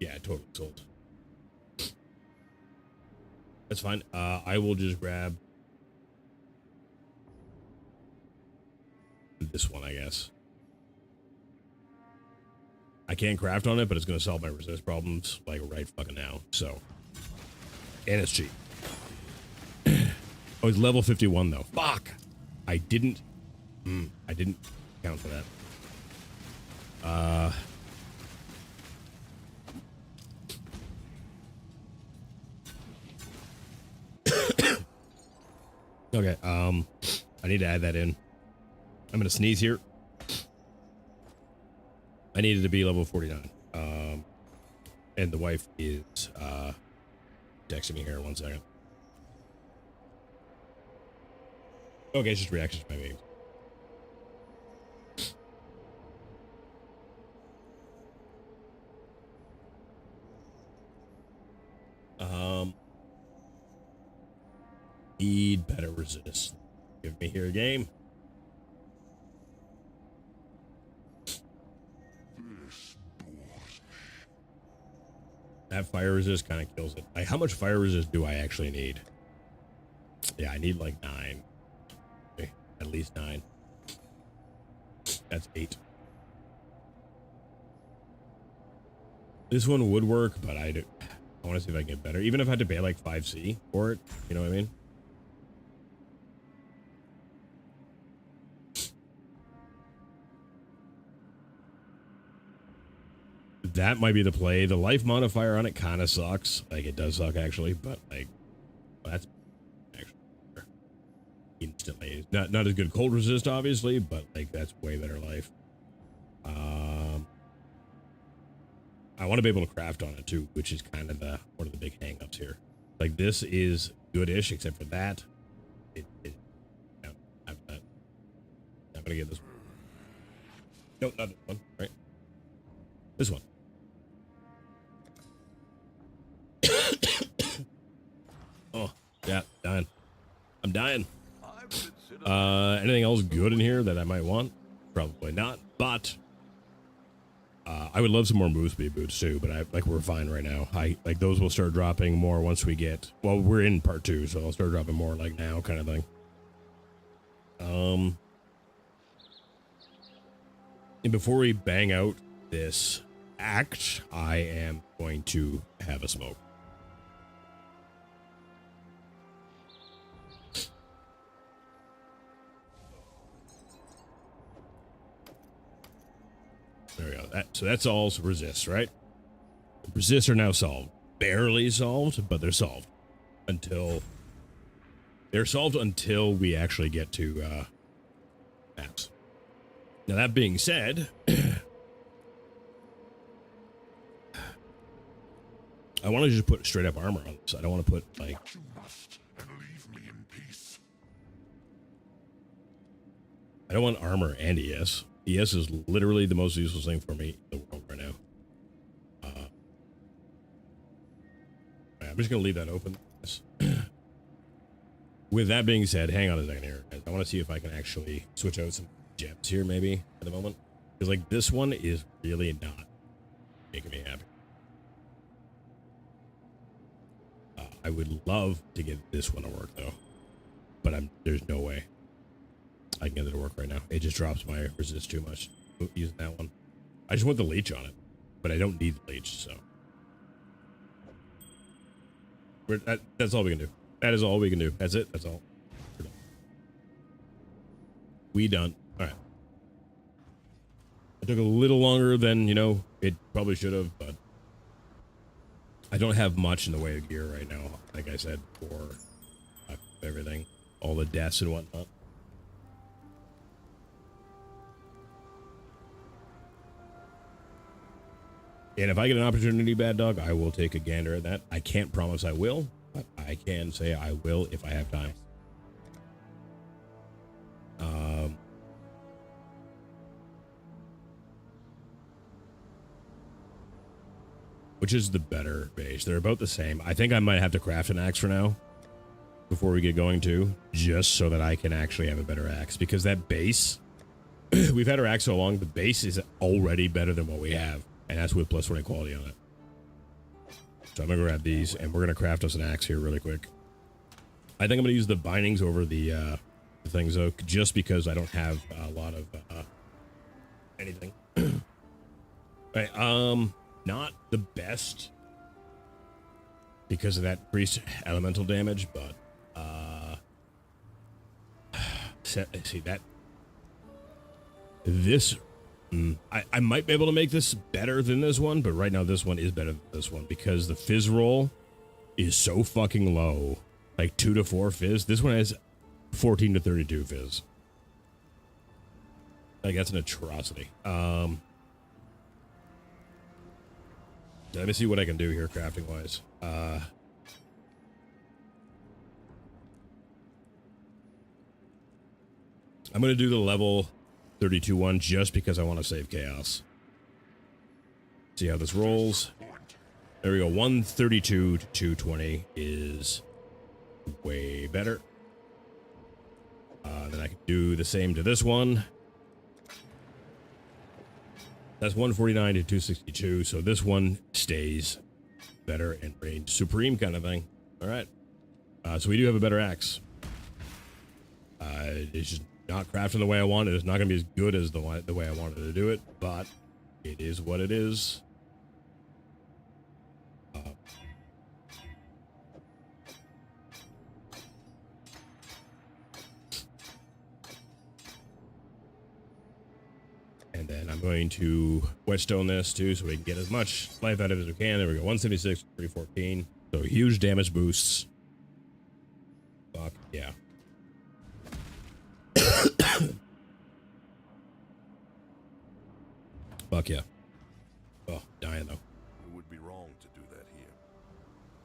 Yeah, totally sold. That's fine. I will just grab this one, I guess. I can't craft on it, but it's going to solve my resist problems, like, right fucking now, so. And it's cheap. Oh, it's level 51, though. Fuck! I didn't count for that. Okay, I need to add that in. I'm gonna sneeze here. I needed to be level 49. And the wife is, texting me here, 1 second. Okay, it's just reactions to my meetings. Need better resist. Give me here a game. That fire resist kind of kills it. Like, how much fire resist do I actually need? Yeah, I need like 9. Okay, at least 9. That's 8. This one would work, but I want to see if I can get better. Even if I had to pay like 5C for it, you know what I mean? That might be the play. The life modifier on it kind of sucks. Like, it does suck actually, but like, well, that's actually better. Instantly. Not as good cold resist, obviously, but like that's way better life. I want to be able to craft on it too, which is kind of one of the big hang-ups here. Like, this is good-ish, except for that. No, I'm not gonna get this one. Nope, not this one. Right? This one. Oh, yeah, dying. I'm dying. Anything else good in here that I might want? Probably not, but I would love some more move speed boots too, but we're fine right now. Like those will start dropping more once we get, well, we're in part 2, so I'll start dropping more like now kind of thing. And before we bang out this act, I am going to have a smoke. There we go. So that's all resists, right? Resists are now solved. Barely solved, but they're solved. Until we actually get to maps. Now that being said, I want to just put straight up armor on this. I don't want to put like. You must, and leave me in peace. I don't want armor and ES. ES is literally the most useless thing for me in the world right now. I'm just gonna leave that open. With that being said, hang on a second here, guys. I want to see if I can actually switch out some gems here, maybe at the moment, because like this one is really not making me happy. I would love to get this one to work though, but there's no way I can get it to work right now. It just drops my resist too much using that one. I just want the leech on it, but I don't need the leech, so that's all we can do. That is all we can do. That's it. That's all. We're done. We done. All right. It took a little longer than, it probably should have, but I don't have much in the way of gear right now, like I said, for everything, all the deaths and whatnot. And if I get an opportunity, Bad Dog, I will take a gander at that. I can't promise I will, but I can say I will if I have time. Which is the better base? They're about the same. I think I might have to craft an axe for now before we get going too, just so that I can actually have a better axe, because that base, we've had our axe so long, the base is already better than what we have, and that's with plus 20 quality on it. So I'm gonna grab these and we're gonna craft us an axe here really quick. I think I'm gonna use the bindings over the things though, just because I don't have a lot of anything. Right, not the best because of that increased elemental damage, but see that this I might be able to make this better than this one, but right now this one is better than this one because the fizz roll is so fucking low, like 2 to 4 fizz. This one has 14 to 32 fizz. Like, that's an atrocity. Let me see what I can do here crafting wise. I'm going to do the level 32 one just because I want to save chaos. See how this rolls. There we go. 132 to 220 is way better. Then I can do the same to this one. That's 149 to 262, so this one stays better and reign supreme kind of thing. All right. So we do have a better axe. It's just not crafted the way I want it. It's not going to be as good as the way I wanted to do it, but it is what it is. And then I'm going to whetstone this too so we can get as much life out of it as we can. There we go. 176, 314. So huge damage boosts. Fuck yeah. Fuck yeah. Oh, dying though. It would be wrong to do that here.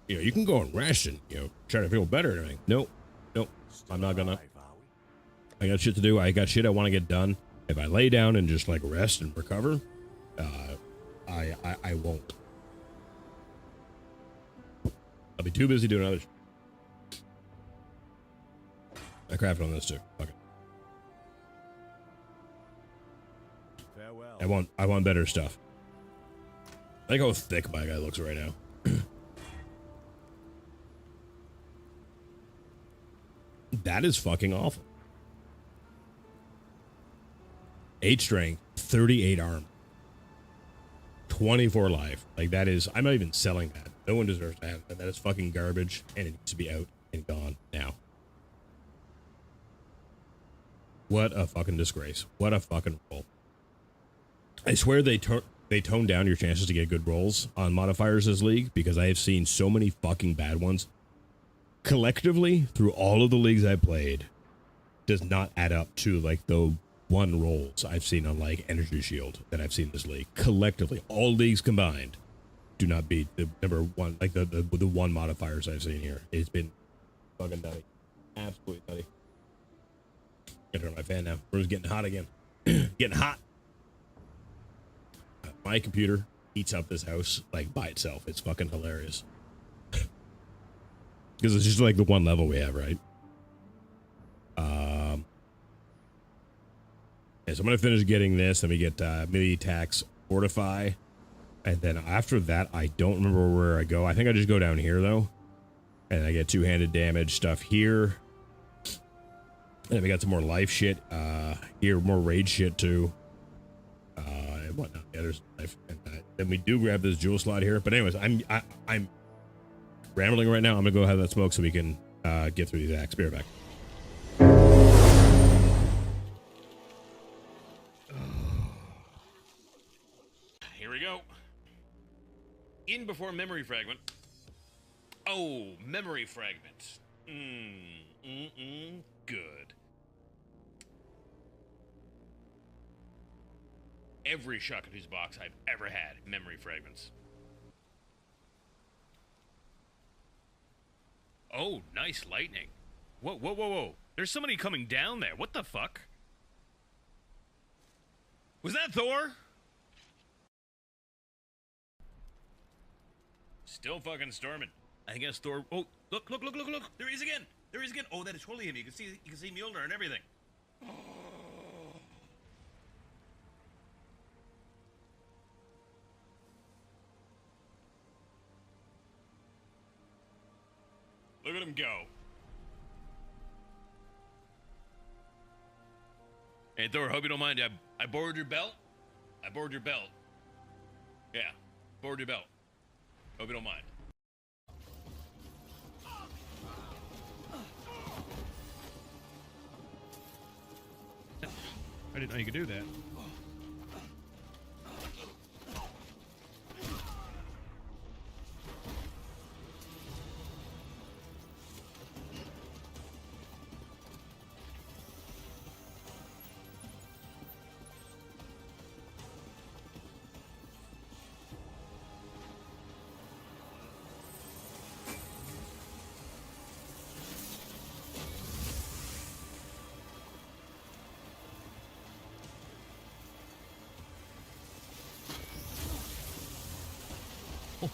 You know, you can go on ration, you know, try to feel better and everything. Nope. Nope. I'm not gonna. Alive, are we? I got shit to do. I got shit I want to get done. If I lay down and just like rest and recover, I won't. I'll be too busy doing other shit. I crafted on this too. Fuck it. Farewell. I want better stuff. I think how thick my guy looks right now. That is fucking awful. 8 strength, 38 arm, 24 life. Like that is, I'm not even selling that. No one deserves to have that. That is fucking garbage, and it needs to be out and gone now. What a fucking disgrace. What a fucking roll. I swear they tone down your chances to get good rolls on modifiers this league because I have seen so many fucking bad ones. Collectively, through all of the leagues I played, does not add up to like the one rolls I've seen on like Energy Shield that I've seen in this league. Collectively, all leagues combined do not beat the number one, like the one modifiers I've seen here. It's been fucking nutty. Absolutely nutty. Gotta turn on my fan now. Room's getting hot again. Getting hot. My computer heats up this house like by itself. It's fucking hilarious. Because it's just like the one level we have, right? Yeah, so I'm gonna finish getting this. Then we get melee attacks, fortify, and then after that, I don't remember where I go. I think I just go down here though, and I get two-handed damage stuff here. And then we got some more life shit here, more rage shit too, and whatnot. Yeah, there's life. And then we do grab this jewel slot here. But anyways, I'm rambling right now. I'm gonna go have that smoke so we can get through these acts. Be right back. Here we go. In before memory fragment. Oh, memory fragment. Good. Every shotgun fuse box I've ever had, memory fragments. Oh, nice lightning. Whoa, whoa, whoa, whoa. There's somebody coming down there. What the fuck? Was that Thor? Still fucking storming. I guess Thor. Oh, look, look, look, look, look. There he is again. There he is again. Oh, that is totally him. You can see Mjolnir and everything. Look at him go. Hey, Thor, hope you don't mind. I borrowed your belt. I borrowed your belt. Yeah, borrowed your belt. Hope you don't mind. I didn't know you could do that.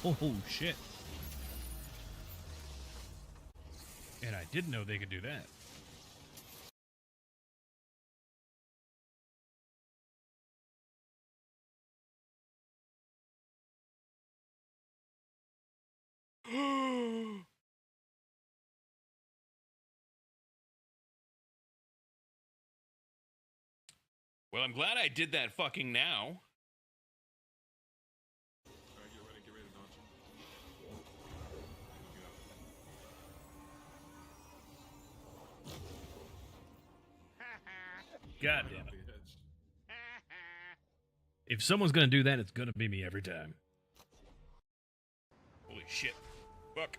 Oh, shit. And I didn't know they could do that. Well, I'm glad I did that fucking now. Alright, get ready, Dodge. God damn it. If someone's gonna do that, it's gonna be me every time. Holy shit. Fuck.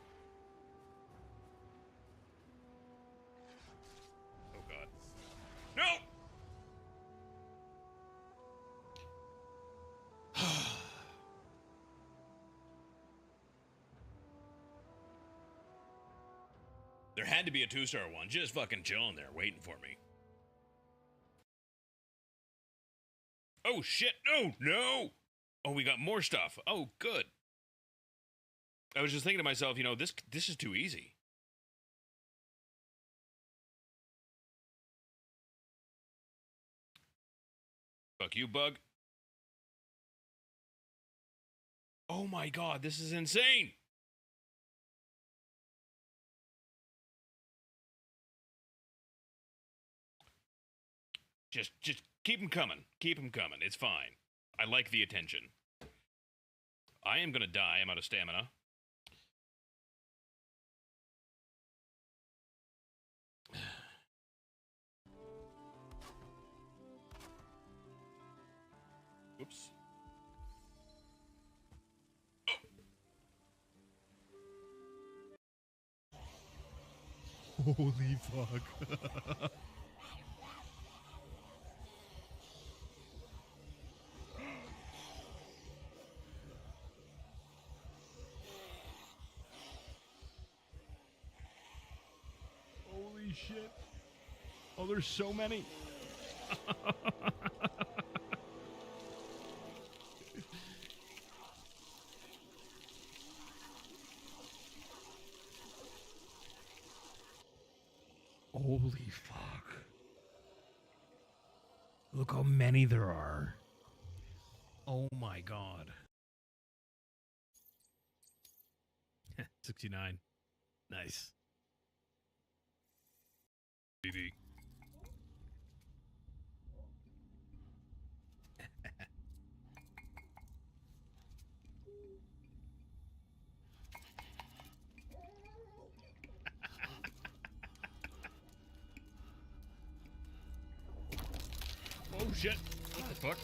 Oh god. No! There had to be a 2-star one just fucking chilling there waiting for me. Oh shit, no, no! Oh, we got more stuff. Oh, good. I was just thinking to myself, you know, this is too easy. Fuck you, bug. Oh my god, this is insane! Just keep them coming. Keep them coming. It's fine. I like the attention. I am gonna die. I'm out of stamina. Oops. Oh. Holy fuck. Holy shit. Oh, there's so many. Holy fuck. Look how many there are. Oh my god. 69. Nice. BB. Oh shit. What the fuck?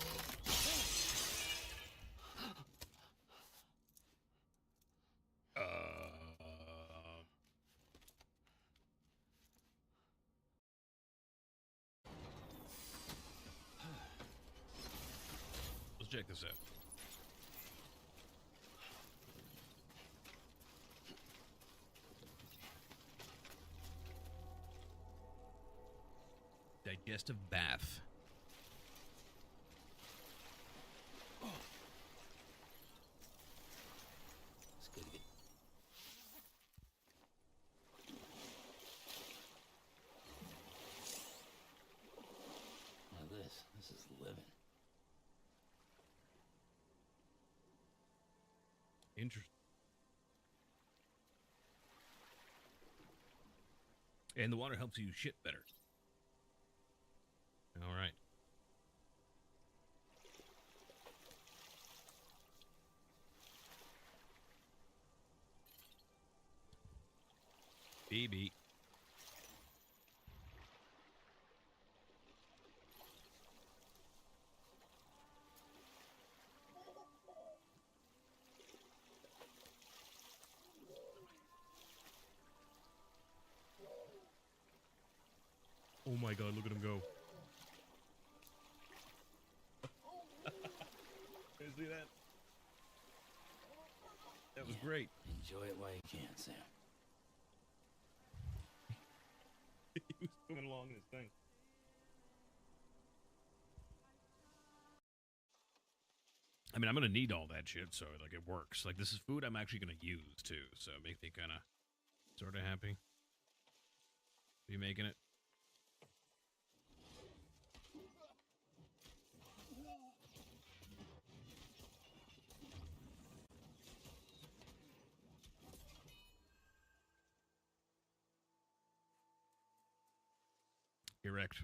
Let's check this out. Digestive bath. Now this is living. Interesting. And the water helps you shit better. All right. BB. Oh my god, look at him go. See that? That was great. Enjoy it while you can, Sam. He was swimming along in this thing. I mean, I'm gonna need all that shit, so like it works. Like this is food I'm actually gonna use too, so it makes me kind of, sort of happy. Be making it. Erect.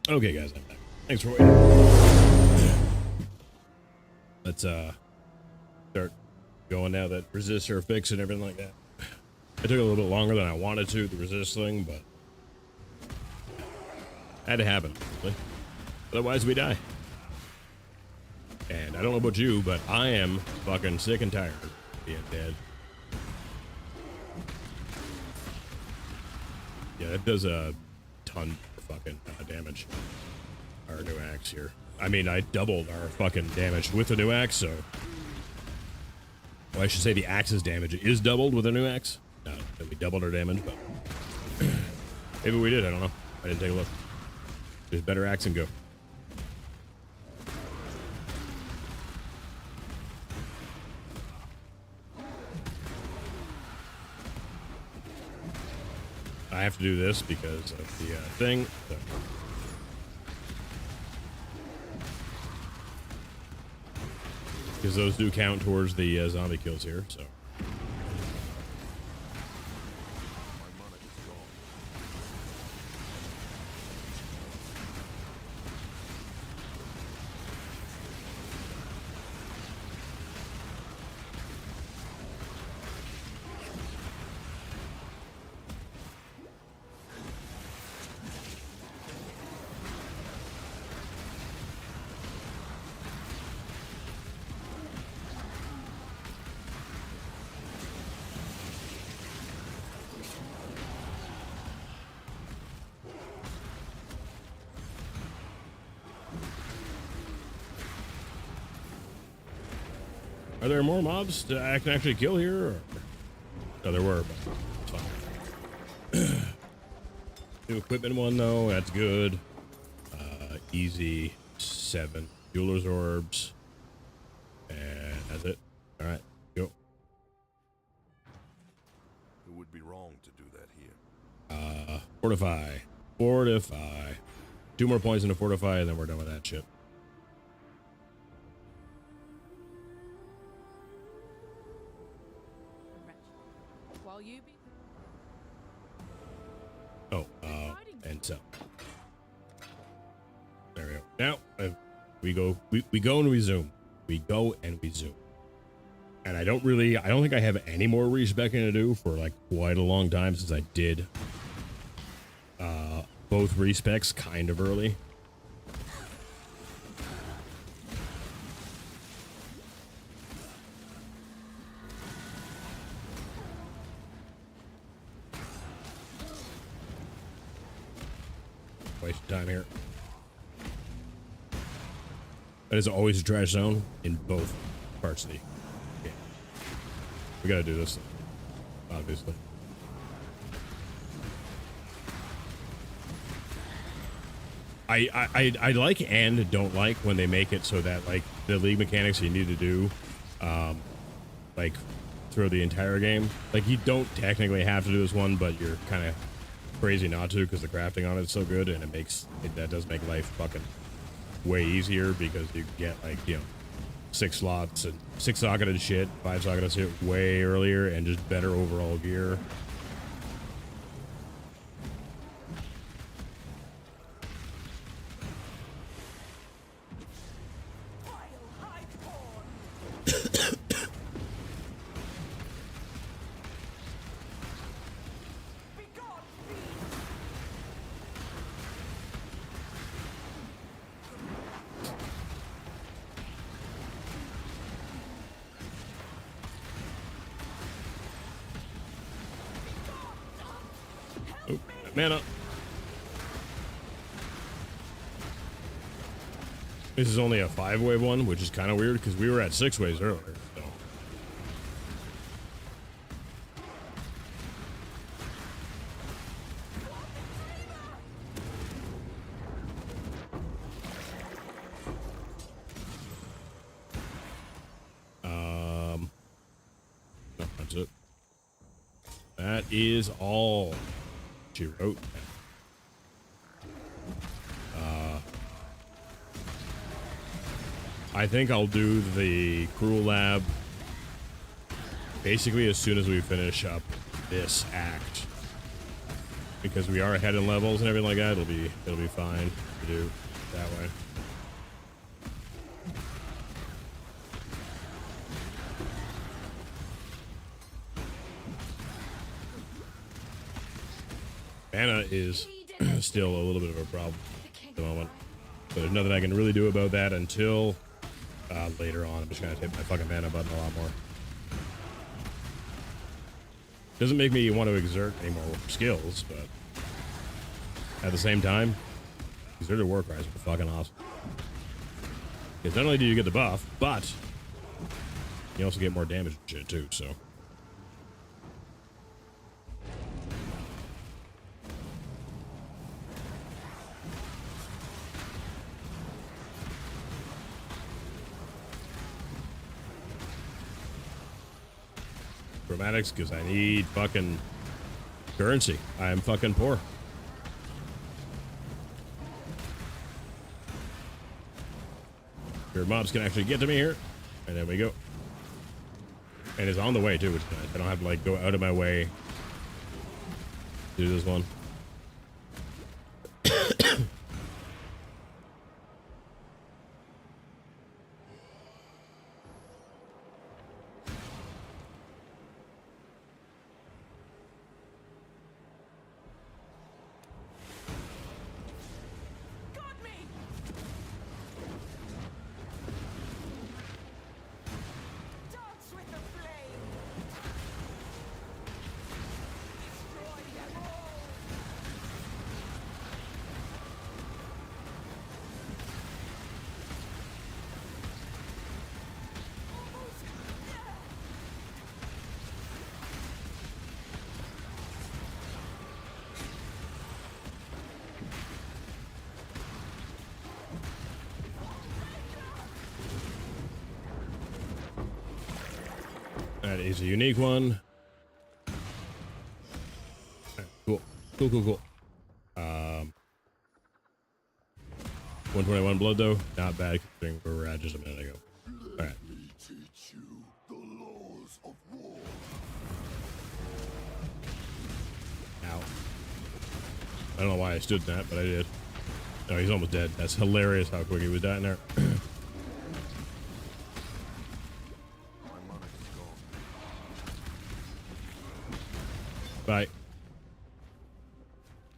Okay, guys, I'm back. Thanks for waiting. Let's start going now that resists are fixed and everything like that. It took a little bit longer than I wanted to, the resist thing, but had to happen. Really. Otherwise, we die. And I don't know about you, but I am fucking sick and tired of being dead. Yeah, that does a ton of fucking damage. Our new axe here. I mean, I doubled our fucking damage with the new axe, so... Well, I should say the axe's damage is doubled with a new axe. Not that we doubled our damage, but... Maybe we did, I don't know. I didn't take a look. There's better axe and go. I have to do this because of the thing. So. Because those do count towards the zombie kills here, so. Are there more mobs that I can actually kill here? Or? No, there were, but it's fine. New equipment one, though. That's good. Easy. 7. Jeweler's orbs. And that's it. Alright, go. It would be wrong to do that here. Fortify. Fortify. 2 more points into fortify, and then we're done with that shit. Oh, and so there we go. Now we go and we zoom. We go and we zoom. And I don't think I have any more respecing to do for like quite a long time since I did both respecs kind of early. Waste of time here. That is always a trash zone in both parts of the game. We gotta do this, obviously. I like and don't like when they make it so that like the league mechanics you need to do, like through the entire game. Like you don't technically have to do this one, but you're kind of crazy not to because the crafting on it's so good, and that does make life fucking way easier because you get like, you know, 6 slots and 6 socketed shit, 5 socketed shit way earlier, and just better overall gear. Mana. This is only a 5-wave one, which is kind of weird because we were at 6 waves earlier. No, that's it. That is all she wrote. I think I'll do the Cruel Lab basically as soon as we finish up this act. because we are ahead in levels and everything like that, it'll be fine to do that way. Mana is still a little bit of a problem at the moment. So there's nothing I can really do about that until later on. I'm just gonna hit my fucking mana button a lot more. Doesn't make me want to exert any more skills, but at the same time, exerted war cries are fucking awesome. Because not only do you get the buff, but you also get more damage and shit too, so. Chromatics, because I need fucking currency. I am fucking poor. Your mobs can actually get to me here. And there we go. And it's on the way too, which is nice. I don't have to like go out of my way to do this one. Got me! Dance with the flame! Destroy them all! That is a unique one. Cool. Cool, cool, cool. 121 blood though. Not bad considering where we're at just a minute ago. Alright. Teach you the laws of war. Ow. I don't know why I stood in that, but I did. Oh, he's almost dead. That's hilarious how quick he was dying there. My mana is gone. Bye.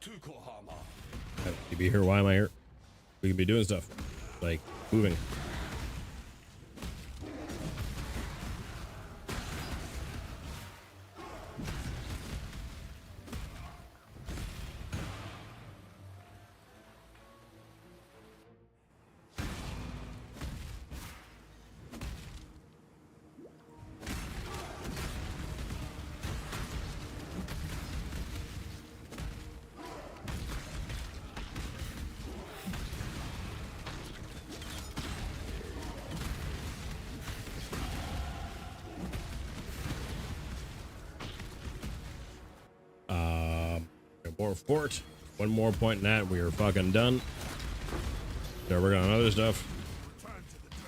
Tukohama. You be here? Why am I here? We can be doing stuff. Like, moving. More fort. One more point in that. We are fucking done. Start working on other stuff. Return to the dirt.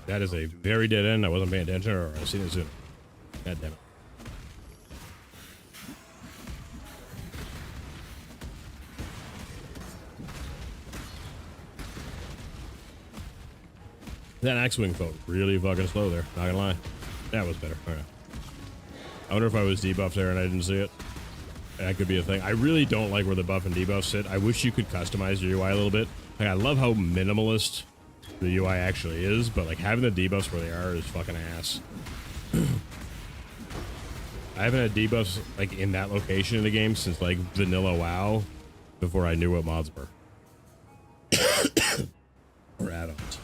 That is a very dead end. I wasn't paying attention, or I seen it soon. God damn it. That X-Wing felt really fucking slow there, not gonna lie. That was better. Alright. I wonder if I was debuffed there and I didn't see it. That could be a thing. I really don't like where the buff and debuff sit. I wish you could customize your UI a little bit. Like, I love how minimalist the UI actually is, but like having the debuffs where they are is fucking ass. I haven't had debuffs like in that location in the game since like vanilla WoW, before I knew what mods were. Or add-ons.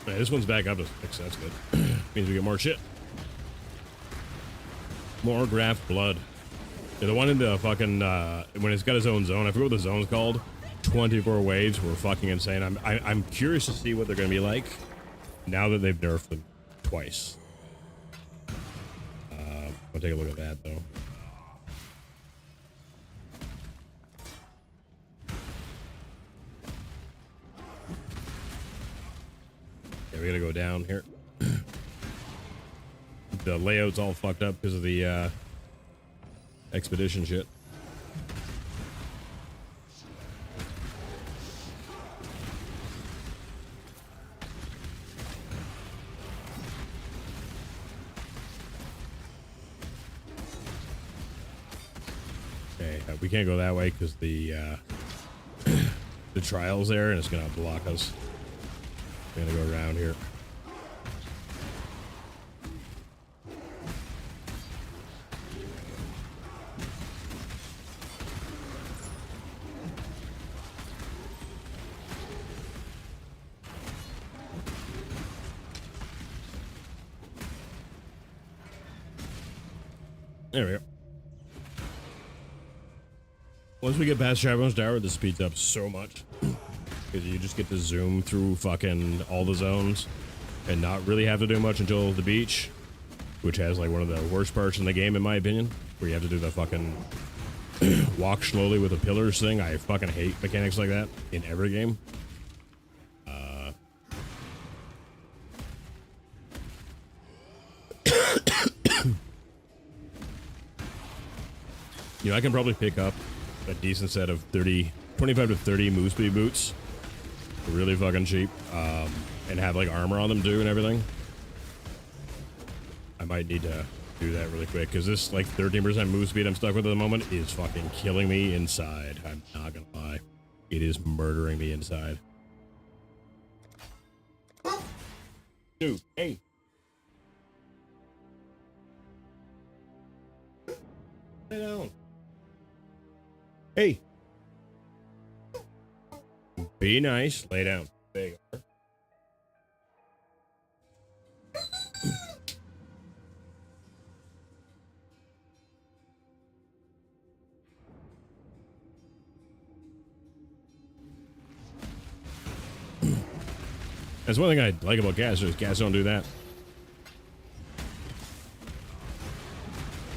Yeah, this one's back up to 6. That's good. Means we get more shit. More graft blood. Yeah, the one in the fucking, when it's got its own zone, I forget what the zone's called. 24 waves were fucking insane. I'm curious to see what they're going to be like now that they've nerfed them twice. I'll take a look at that, though. Yeah, we gotta go down here. The layout's all fucked up because of the expedition shit. Okay, we can't go that way because the trial's there and it's gonna block us. We're gonna go around here. There we go. Once we get past Chaperone Tower, this speeds up so much. Because you just get to zoom through fucking all the zones and not really have to do much until the beach, which has like one of the worst parts in the game, in my opinion, where you have to do the fucking walk slowly with the pillars thing. I fucking hate mechanics like that in every game. You know, I can probably pick up a decent set of 25 to 30 move speed boots. Really fucking cheap. And have like armor on them too and everything. I might need to do that really quick because this like 13% move speed I'm stuck with at the moment is fucking killing me inside. I'm not gonna lie. It is murdering me inside. Dude, hey. Lay down. Hey. Be nice. Lay down. There you go. That's one thing I like about cats, is cats don't do that.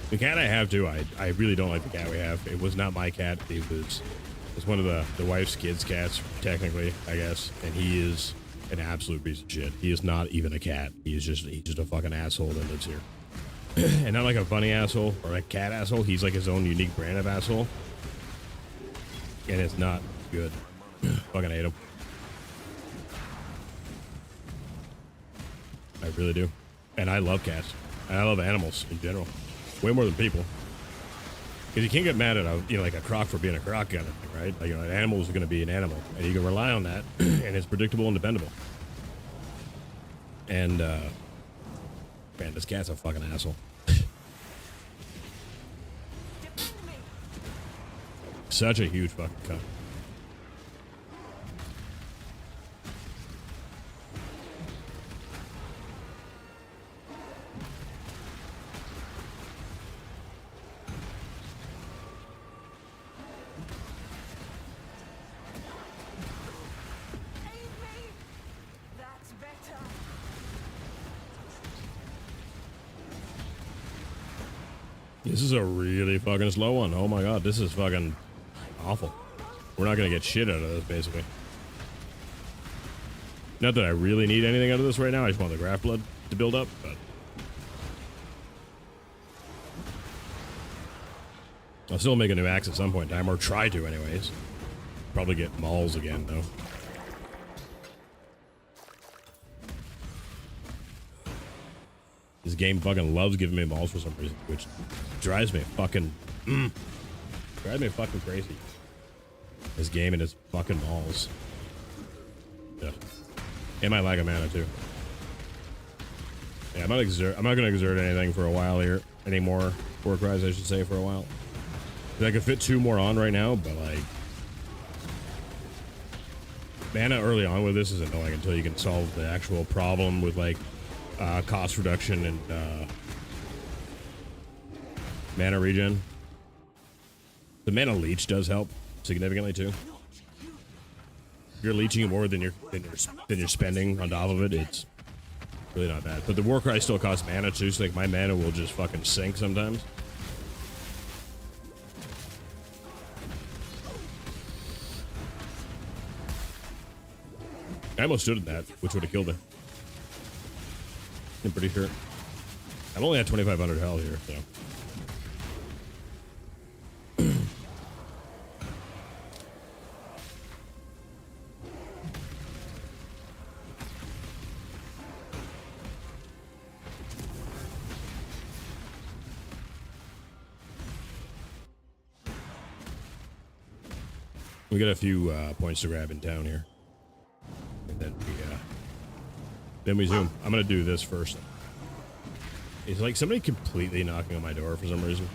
The cat I have too, I really don't like the cat we have. It was not my cat. It's one of the wife's kids' cats, technically, I guess. And he is an absolute piece of shit. He is not even a cat. He's just a fucking asshole that lives here. And not like a funny asshole or a cat asshole. He's like his own unique brand of asshole. And it's not good. Fucking hate him. I really do. And I love cats. And I love animals in general. Way more than people. Because you can't get mad at like a croc for being a croc kind of thing, right? Like, an animal is going to be an animal. And you can rely on that. And it's predictable and dependable. And, man, this cat's a fucking asshole. Such a huge fucking cunt. This is a really fucking slow one. Oh my god, this is fucking awful. We're not gonna get shit out of this, basically. Not that I really need anything out of this right now. I just want the graft blood to build up, but I'll still make a new axe at some point in time, or try to anyways. Probably get mauls again, though. This game fucking loves giving me balls for some reason, which drives me fucking crazy. This game and its fucking balls. Yeah. And my lack of mana too. Yeah, I'm not gonna exert anything for a while here. Any more work rise, I should say, for a while. I could fit 2 more on right now, but like Mana early on with this is annoying until you can solve the actual problem with like cost reduction and mana regen. The mana leech does help significantly too. If you're leeching more than you're spending on top of it, it's really not bad. But the Warcry still costs mana too, so like my mana will just fucking sink sometimes. I almost stood in that, which would have killed him. I'm pretty sure. I've only had 2,500 health here, so. We got a few points to grab in town here. And then we zoom. I'm gonna do this first. It's like somebody completely knocking on my door for some reason.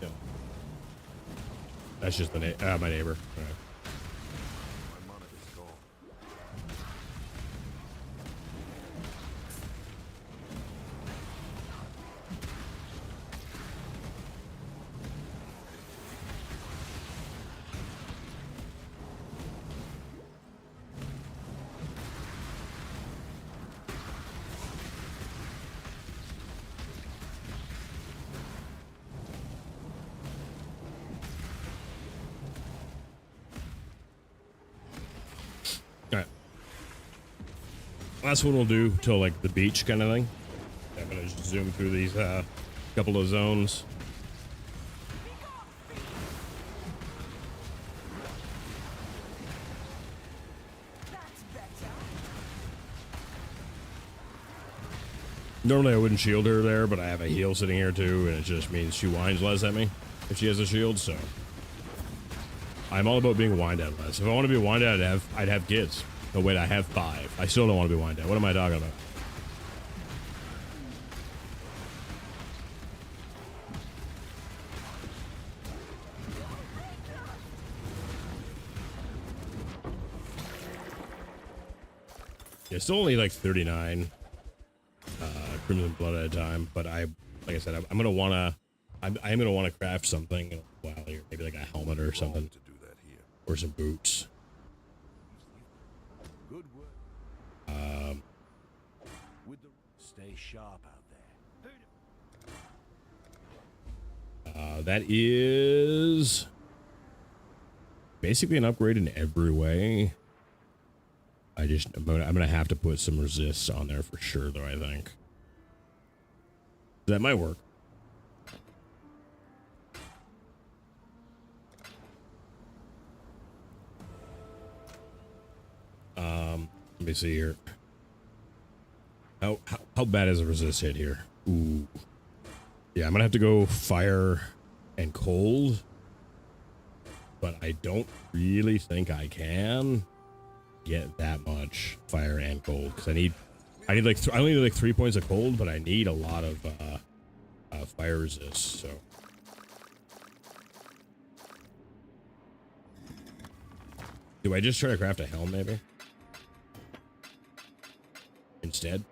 No. That's just the my neighbor. All right. My mana is gone. All right. Last one we'll do till like the beach kind of thing. I'm gonna just zoom through these couple of zones. Normally I wouldn't shield her there, but I have a heal sitting here too, and it just means she whines less at me if she has a shield, so. I'm all about being whined at less. If I want to be whined at, I'd have kids. Oh wait, I have 5. I still don't want to be whined at. What am I talking about? Yeah, still only like 39 Crimson Blood at a time, but like I said, I'm gonna wanna, I am gonna want to craft something in a while here, maybe like a helmet or something, To do that here. or some boots. Good work. With the stay sharp out there. That is basically an upgrade in every way. I'm gonna have to put some resists on there for sure, though. I think that might work. Let me see here. How bad is a resist hit here? Ooh. Yeah, I'm gonna have to go fire and cold, but I don't really think I can get that much fire and cold because I need like I only need like 3 points of cold, but I need a lot of fire resist. So do I just try to craft a helm maybe instead?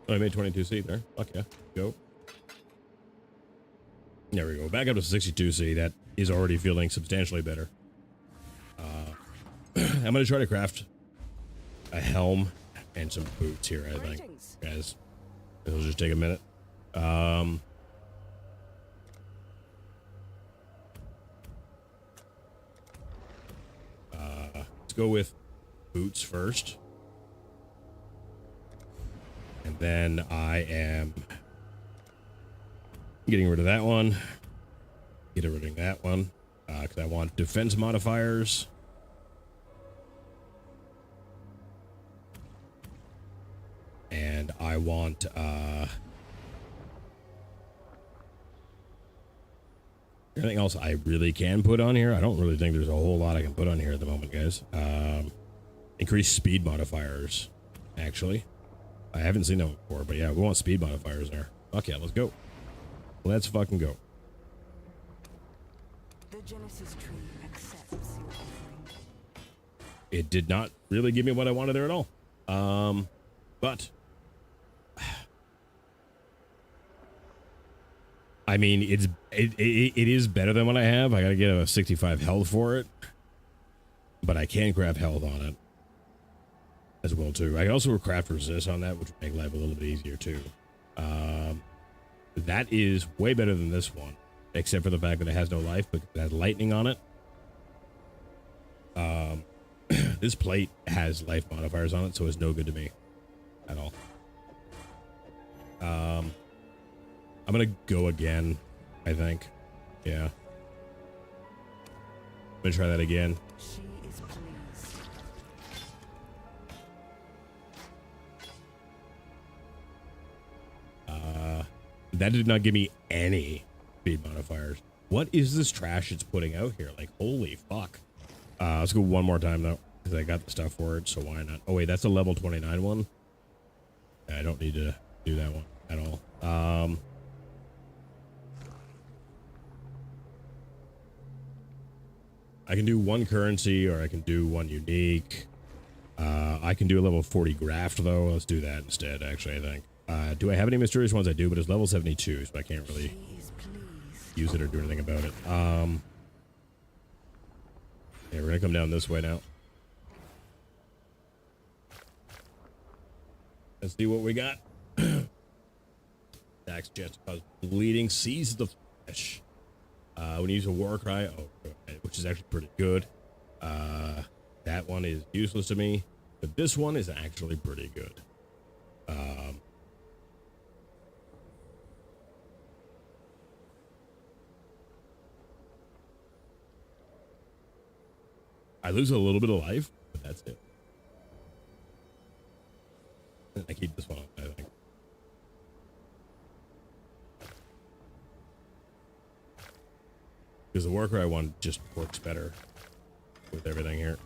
Oh, I made 22C there. Fuck yeah. Go. There we go. Back up to 62C. That is already feeling substantially better. I'm going to try to craft a helm and some boots here, I think. Guys, it'll just take a minute. Let's go with boots first. And then I am getting rid of that one. Getting rid of that one. Because I want defense modifiers. And I want, anything else I really can put on here? I don't really think there's a whole lot I can put on here at the moment, guys. Increase speed modifiers, actually. I haven't seen that before, but yeah, we want speed modifiers there. Fuck yeah, let's go. Let's fucking go. The Genesis tree accepts your offering. It did not really give me what I wanted there at all. But I mean, it is better than what I have. I gotta get a 65 health for it, but I can craft health on it as well too. I can also craft resist on that, which would make life a little bit easier too. That is way better than this one, except for the fact that it has no life, but it has lightning on it. This plate has life modifiers on it, so it's no good to me at all. I'm gonna go again, I think. Yeah. I'm gonna try that again. She is pleased. That did not give me any speed modifiers. What is this trash it's putting out here? Like, holy fuck. Let's go one more time, though, because I got the stuff for it, so why not? Oh, wait, that's a level 29 one. I don't need to do that one at all. I can do one currency, or I can do one unique. I can do a level 40 graft, though. Let's do that instead, actually, I think. Do I have any mysterious ones? I do, but it's level 72, so I can't really use it or do anything about it. Yeah, we're gonna come down this way now. Let's see what we got. Dax Jets cause bleeding, seize the flesh. When you use a war cry, which is actually pretty good. That one is useless to me, but this one is actually pretty good. I lose a little bit of life, but that's it. I keep this one on, I think. Because the Warcry one just works better with everything here.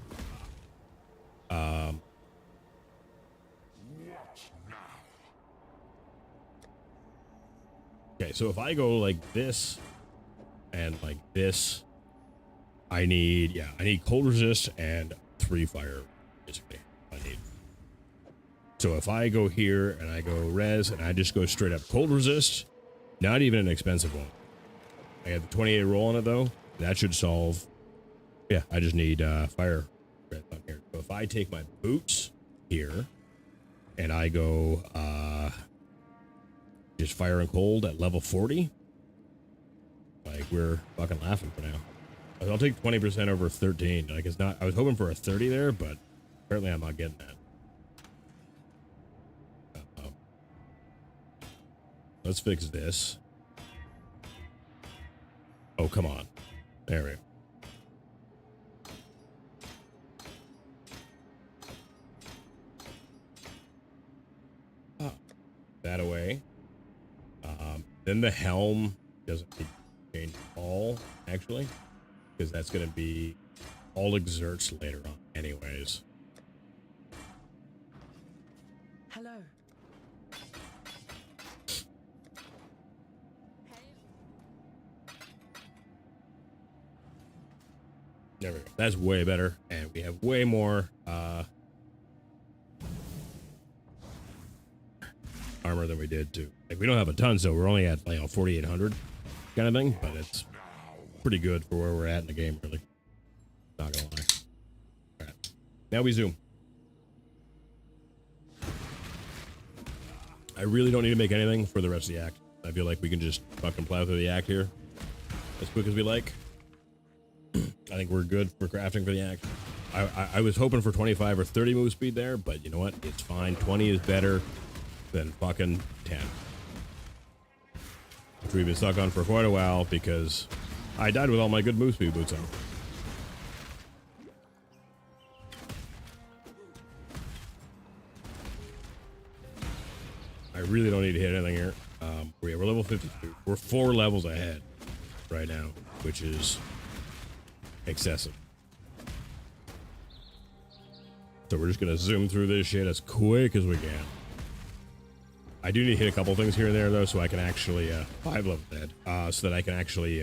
Okay, so if I go like this and like this, I need cold resist and 3 fire, basically. I need. So if I go here and I go res and I just go straight up cold resist, not even an expensive one. I have the 28 roll on it though. That should solve. Yeah, I just need fire res on here. So if I take my boots here and I go just fire and cold at level 40, like we're fucking laughing for now. I'll take 20% over 13. Like it's not. I was hoping for a 30 there, but apparently I'm not getting that. Let's fix this. Oh, come on. There we go. Oh, that away. Then the helm doesn't change all, actually. Because that's going to be all exerts later on anyways. Hello. There we go. That's way better. And we have way more armor than we did too. Like we don't have a ton, so we're only at like 4,800 kind of thing, but it's pretty good for where we're at in the game, really. Not gonna lie. All right. Now we zoom. I really don't need to make anything for the rest of the act. I feel like we can just fucking plow through the act here as quick as we like. I think we're good for crafting for the act. I was hoping for 25 or 30 move speed there, but you know what? It's fine. 20 is better than fucking 10. Which we've been stuck on for quite a while because I died with all my good move speed boots on. I really don't need to hit anything here. We're level 52. We're 4 levels ahead right now, which is excessive. So we're just gonna zoom through this shit as quick as we can. I do need to hit a couple things here and there though, so I can actually 5 level dead, so that I can actually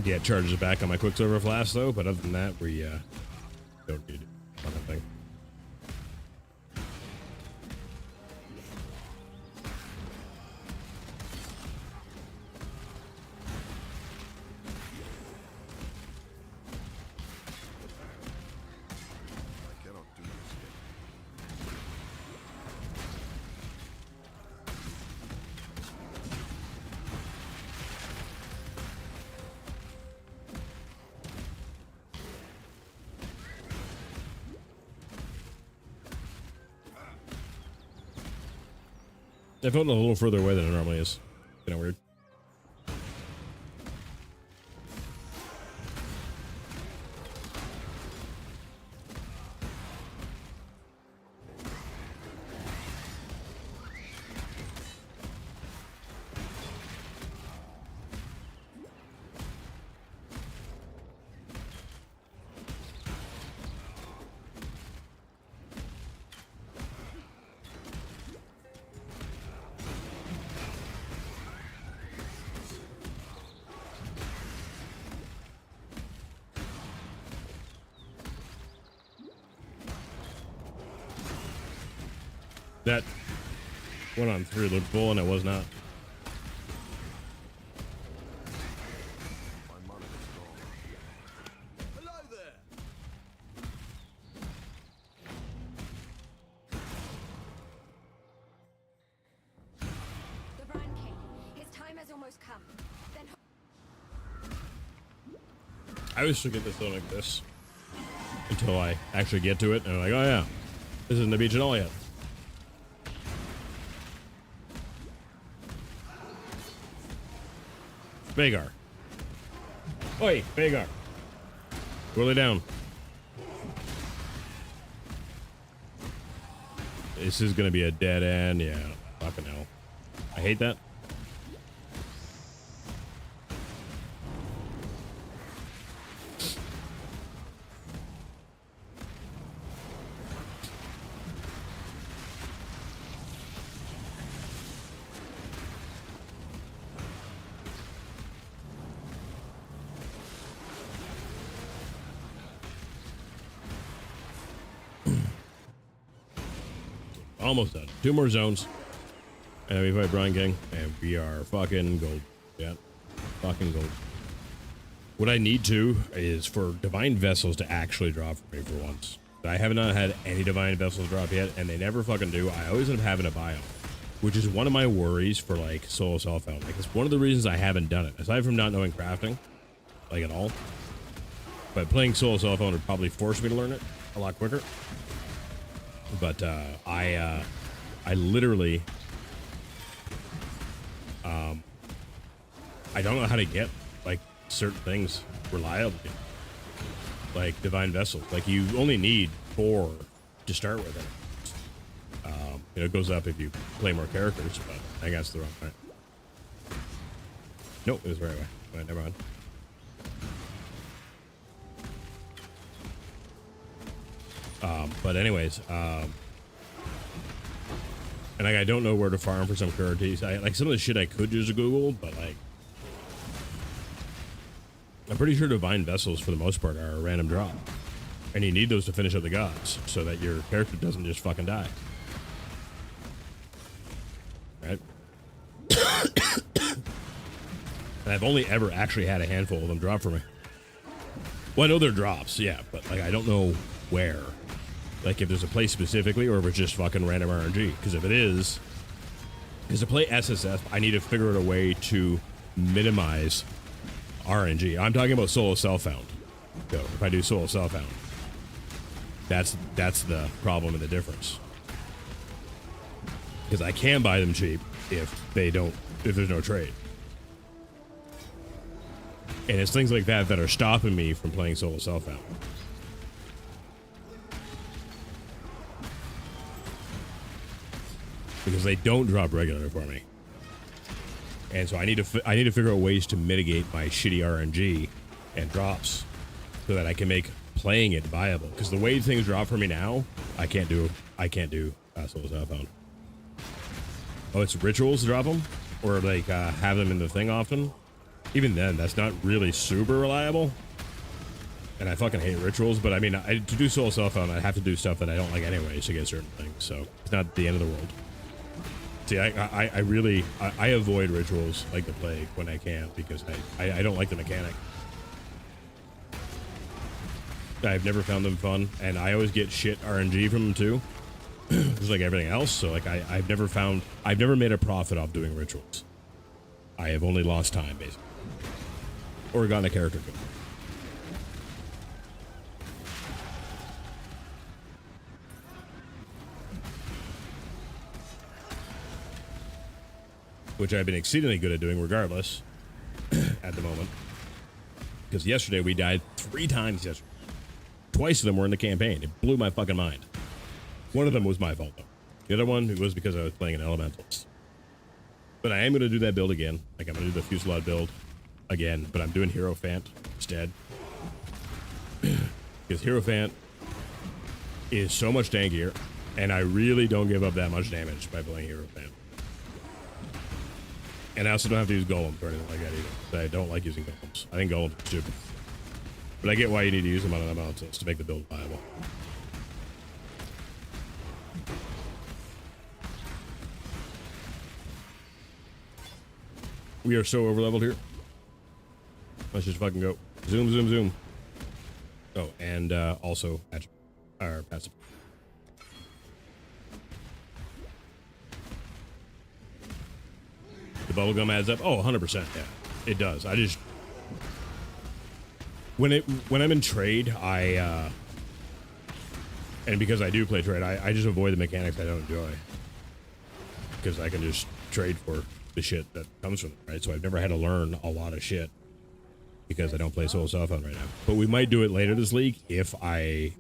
Yeah, it charges it back on my Quicksilver Flask, though, but other than that, we don't need it. Thing. I cannot do this yet. I felt a little further away than it normally is. Kind of weird. That went on 3 looked full and it was not. My money is gone. Hello there! The Brand King. His time has almost come. Then I always forget this done like this until I actually get to it and I'm like, oh yeah, this isn't the beach at all yet. Vagar. Oi, Vagar. Whirly down. This is gonna be a dead end. Yeah, fucking hell. I hate that. Almost done. 2 more zones. And we fight Brian King. And we are fucking gold. Yeah. Fucking gold. What I need to is for Divine Vessels to actually drop for me for once. I have not had any Divine Vessels drop yet, and they never fucking do. I always end up having to buy them, which is one of my worries for, like, solo self-found. Like, it's one of the reasons I haven't done it. Aside from not knowing crafting, like, at all. But playing solo self-found would probably force me to learn it a lot quicker. But I literally I don't know how to get like certain things reliably, like Divine Vessels. Like you only need 4 to start with it. You know, it goes up if you play more characters, but I guess the wrong way. Nope, it was the right way. Right, never mind. But anyways, and like I don't know where to farm for some currencies. Like some of the shit I could use a Google, but like I'm pretty sure Divine Vessels for the most part are a random drop, and you need those to finish up the gods so that your character doesn't just fucking die. Right? And I've only ever actually had a handful of them drop for me. Well, I know they're drops, yeah, but like I don't know where. Like if there's a place specifically or if it's just fucking random RNG. Because if it is, because to play SSF, I need to figure out a way to minimize RNG. I'm talking about solo self-found. So if I do solo self-found, that's the problem and the difference. Because I can buy them cheap if there's no trade. And it's things like that that are stopping me from playing solo self-found. Because they don't drop regular for me, and so I need to figure out ways to mitigate my shitty RNG and drops, so that I can make playing it viable. Because the way things drop for me now, I can't do solo self-found. Oh, it's rituals to drop them. or like have them in the thing often, even then, that's not really super reliable. And I fucking hate rituals, but I mean, to do soul self-found, I have to do stuff that I don't like anyways to get certain things, so it's not the end of the world. See, I really avoid rituals like the plague when I can, because I don't like the mechanic. I've never found them fun, and I always get shit RNG from them too, just like everything else. So like I've never made a profit off doing rituals. I have only lost time basically, or gotten a character good. Which I've been exceedingly good at doing regardless at the moment. Because yesterday we died 3 times yesterday. Twice of them were in the campaign. It blew my fucking mind. One of them was my fault though. The other one was because I was playing an elementalist. But I am going to do that build again. Like I'm going to do the Fusillade build again. But I'm doing Hierophant instead. Because Hierophant is so much tankier. And I really don't give up that much damage by playing Hierophant. And I also don't have to use golems or anything like that either. I don't like using golems. I think golems are stupid. But I get why you need to use them on elementals to make the build viable. We are so overleveled here. Let's just fucking go. Zoom, zoom, zoom. Oh, and also our passive. The bubblegum adds up. Oh, 100%. Yeah, it does. I just when I'm in trade, and because I do play trade, I just avoid the mechanics I don't enjoy because I can just trade for the shit that comes from it, right? So I've never had to learn a lot of shit because I don't play Soul Self-Found right now. But we might do it later this league if I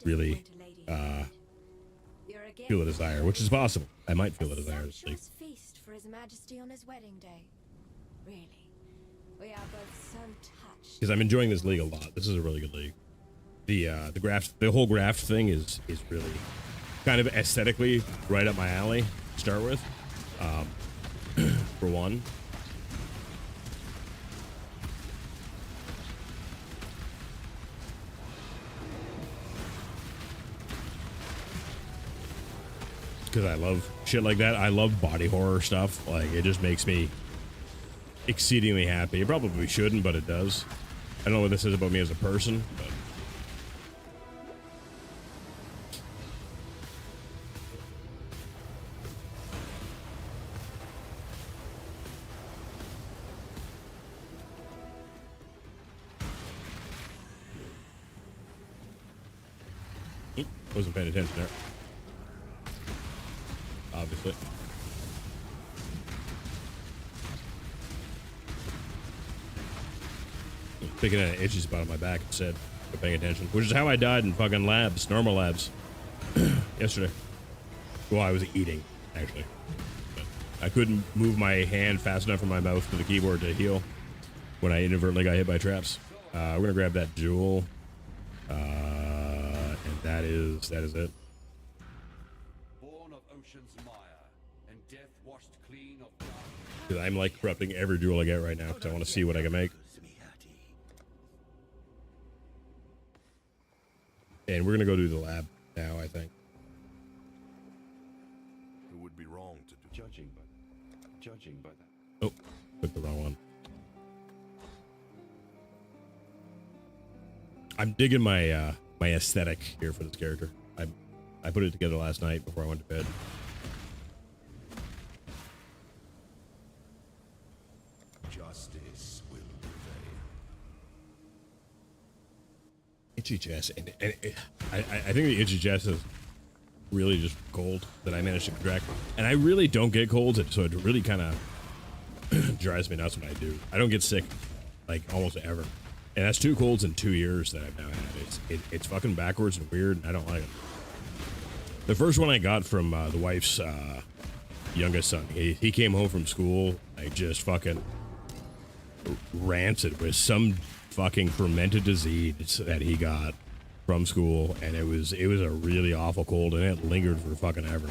really feel a desire, which is possible. I might feel a desire this league. For His Majesty on his wedding day. Really, we are both so touched. Because I'm enjoying this league a lot. This is a really good league. The graft, the whole graft thing is really kind of aesthetically right up my alley to start with. For one. Because I love shit like that. I love body horror stuff. Like, it just makes me exceedingly happy. It probably shouldn't, but it does. I don't know what this is about me as a person, but... Wasn't paying attention there. Obviously. Picking at an itchy spot on my back instead of paying attention, which is how I died in fucking labs, normal labs, yesterday. Well, I was eating, actually. But I couldn't move my hand fast enough from my mouth to the keyboard to heal when I inadvertently got hit by traps. We're gonna grab that jewel, and that is it. Because I'm like corrupting every jewel I get right now because I want to see what I can make. And we're gonna go do the lab now, I think. It would be wrong to do. Judging by that. Oh, clicked the wrong one. I'm digging my my aesthetic here for this character. I put it together last night before I went to bed. Justice will prevail. Itchy chest, and I think the itchy chest is really just cold that I managed to contract, and I really don't get colds, so it really kind of drives me nuts when I do. I don't get sick like almost ever, and that's 2 colds in 2 years that I've now had. It's fucking backwards and weird, and I don't like it. The first one I got from the wife's youngest son, he came home from school, like just fucking rancid with some fucking fermented disease that he got from school, and it was a really awful cold, and it lingered for fucking ever.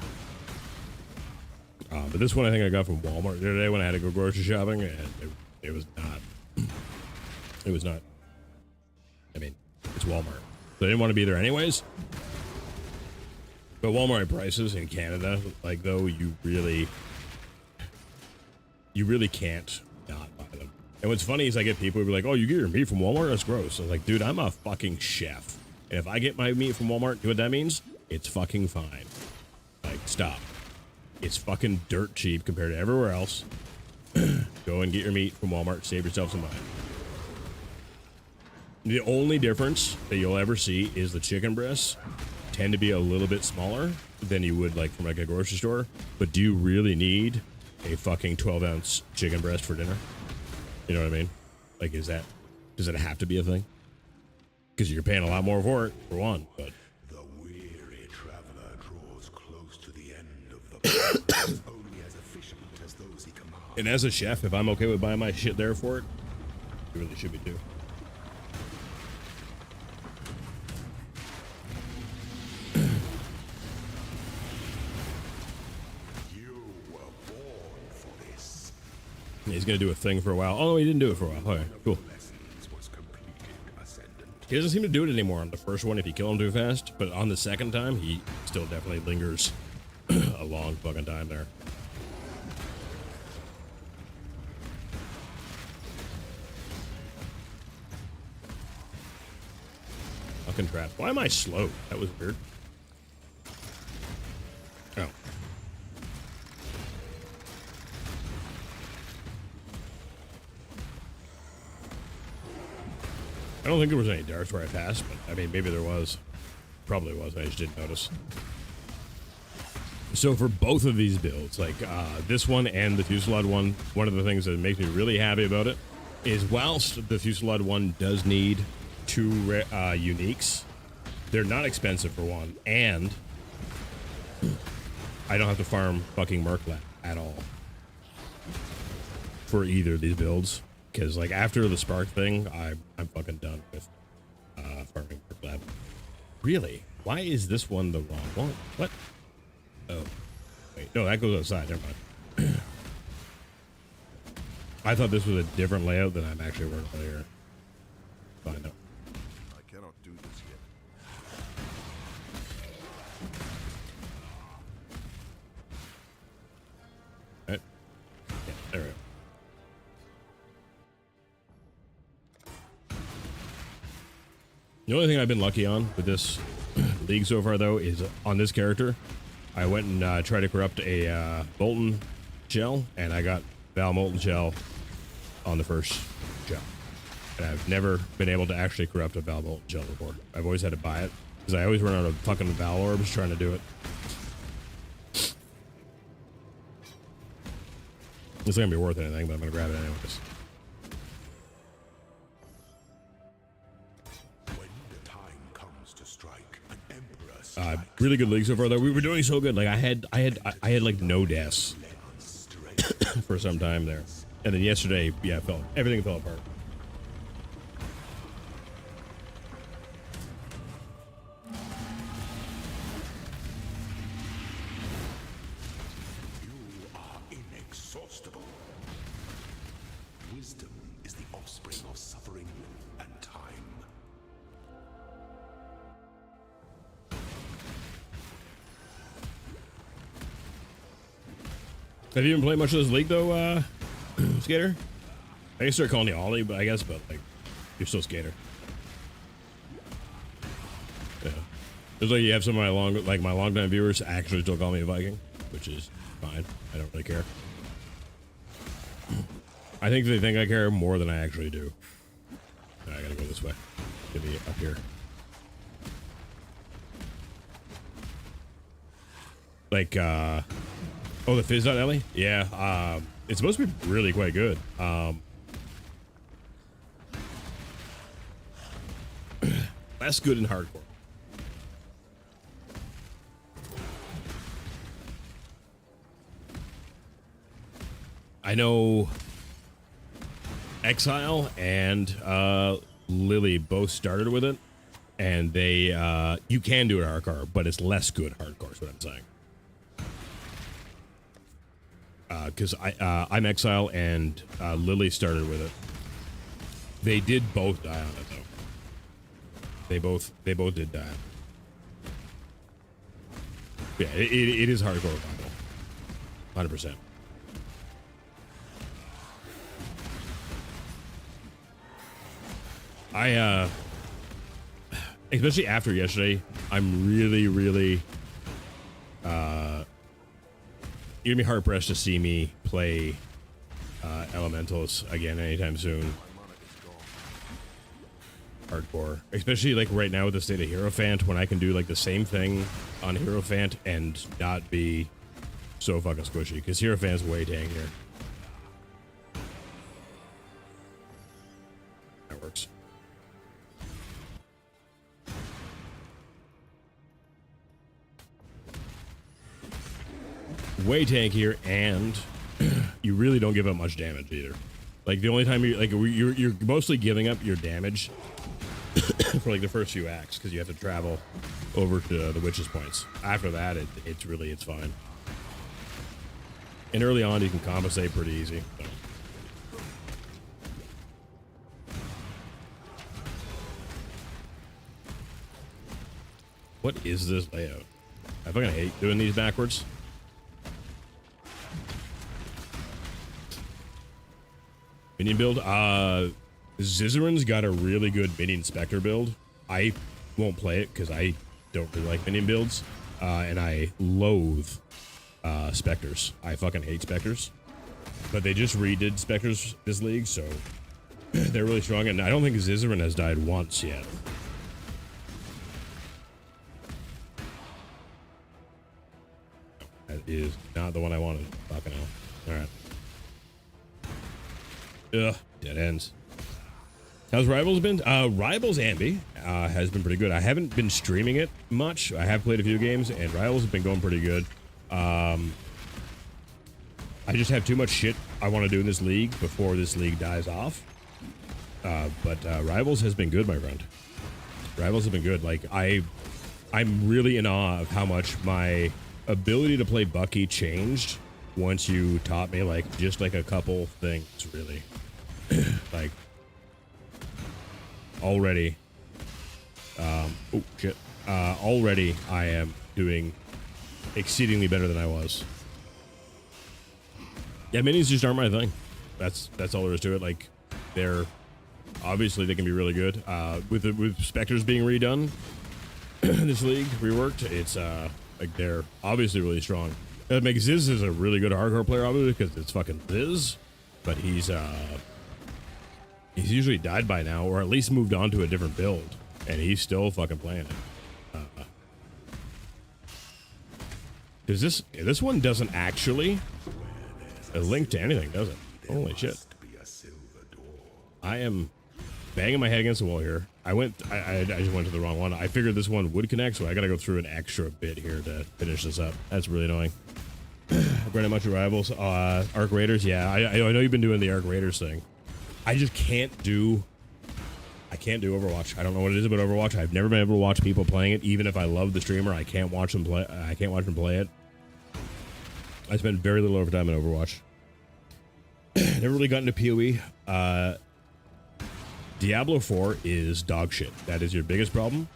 But this one I think I got from Walmart the other day when I had to go grocery shopping, and it was not. It was not. I mean, it's Walmart. So I didn't want to be there anyways. But Walmart prices in Canada, like, though, you really can't not buy them. And what's funny is I get people who be like, oh, you get your meat from Walmart? That's gross. I was like, dude, I'm a fucking chef. And if I get my meat from Walmart, you know what that means? It's fucking fine. Like, stop. It's fucking dirt cheap compared to everywhere else. Go and get your meat from Walmart. Save yourself some money. The only difference that you'll ever see is the chicken breasts tend to be a little bit smaller than you would like from like a grocery store. But do you really need a fucking 12-ounce chicken breast for dinner? You know what I mean? Like, does it have to be a thing? Because you're paying a lot more for it, for one. But the weary traveler draws close to the end of the path, only as efficient as those he commands. and as a chef, if I'm okay with buying my shit there for it, you really should be too. He's gonna do a thing for a while. Oh, no, he didn't do it for a while. Okay, cool. He doesn't seem to do it anymore on the first one if you kill him too fast, but on the second time, he still definitely lingers a long fucking time there. Fucking trap. Why am I slow? That was weird. Oh. I don't think there was any darts where I passed, but I mean, maybe there was. Probably was. I just didn't notice. So for both of these builds, like this one and the Fusillade one, one of the things that makes me really happy about it is whilst the Fusillade one does need 2 uniques, they're not expensive for one, and I don't have to farm fucking Merc Lab at all for either of these builds. Because, like, after the Spark thing, I'm fucking done with farming Merc Lab. Really? Why is this one the wrong one? What? Oh. Wait, no, that goes outside. Never mind. I thought this was a different layout than I'm actually working on here. Find out. I cannot do this yet. Right? Yeah, there we go. The only thing I've been lucky on with this league so far, though, is on this character. I went and tried to corrupt a Molten Shell, and I got Val Molten Shell on the first shell. And I've never been able to actually corrupt a Val Molten Shell before. I've always had to buy it, because I always run out of fucking Val Orbs trying to do it. It's not gonna be worth anything, but I'm gonna grab it anyways. Really good league so far, though. We were doing so good. Like I had like no deaths for some time there, and then yesterday, yeah, everything fell apart. You are inexhaustible. Wisdom is the offspring of suffering and time. Have you been playing much of this league, though, Skater? I can start calling you Ollie, but I guess, but like, you're still Skater. Yeah. It's like you have some of my longtime viewers actually still call me a Viking, which is fine. I don't really care. I think they think I care more than I actually do. I gotta go this way. Get me up here. Like, oh, the Fizz Ellie? Yeah, it's supposed to be really quite good. Less good in hardcore. I know Exile and Lily both started with it, and they you can do it hardcore, but it's less good hardcore is what I'm saying. because I'm Exile and Lily started with it. They did both die on it though. They both did die. Yeah, it is hardcore Bible. 100%. Especially after yesterday, I'm really you're gonna be hard pressed to see me play Elementals again anytime soon. Hardcore, especially like right now with the state of Hierophant, when I can do like the same thing on Hierophant and not be so fucking squishy, because Hierophant's way tankier. That works. Way tankier, and you really don't give up much damage either. Like the only time you're mostly giving up your damage for like the first few acts, because you have to travel over to the witch's points. After that, it's fine. And early on, you can compensate pretty easy. So. What is this layout? I fucking hate doing these backwards. Minion build. Zizarin's got a really good Minion Spectre build. I won't play it because I don't really like Minion builds. And I loathe Spectres. I fucking hate Spectres. But they just redid Spectres this league, so they're really strong. And I don't think Zizarin has died once yet. That is not the one I wanted. Fucking hell. Alright. Ugh, dead ends. How's Rivals been? Rivals Ambi has been pretty good. I haven't been streaming it much. I have played a few games, and Rivals have been going pretty good. I just have too much shit I want to do in this league before this league dies off. But Rivals has been good, my friend. Rivals have been good. Like, I'm really in awe of how much my ability to play Bucky changed once you taught me, like, just like a couple things, really. Like, already, oh shit, already I am doing exceedingly better than I was. Yeah, minis just aren't my thing. That's all there is to it. Like, they're obviously they can be really good. With Spectres being redone, this league reworked, it's like they're obviously really strong. That makes Ziz is a really good hardcore player, obviously, because it's fucking Ziz, but he's usually died by now, or at least moved on to a different build, and he's still fucking playing it. Because this one doesn't actually link to anything, does it? Holy shit. I am banging my head against the wall here. I just went to the wrong one. I figured this one would connect, so I gotta go through an extra bit here to finish this up. That's really annoying. Granted, much of Rivals. Arc Raiders, yeah. I know you've been doing the Arc Raiders thing. I just can't do Overwatch. I don't know what it is about Overwatch. I've never been able to watch people playing it. Even if I love the streamer, I can't watch them play. I can't watch them play it. I spend very little overtime in Overwatch. Never really got into PoE. Diablo 4 is dog shit. That is your biggest problem.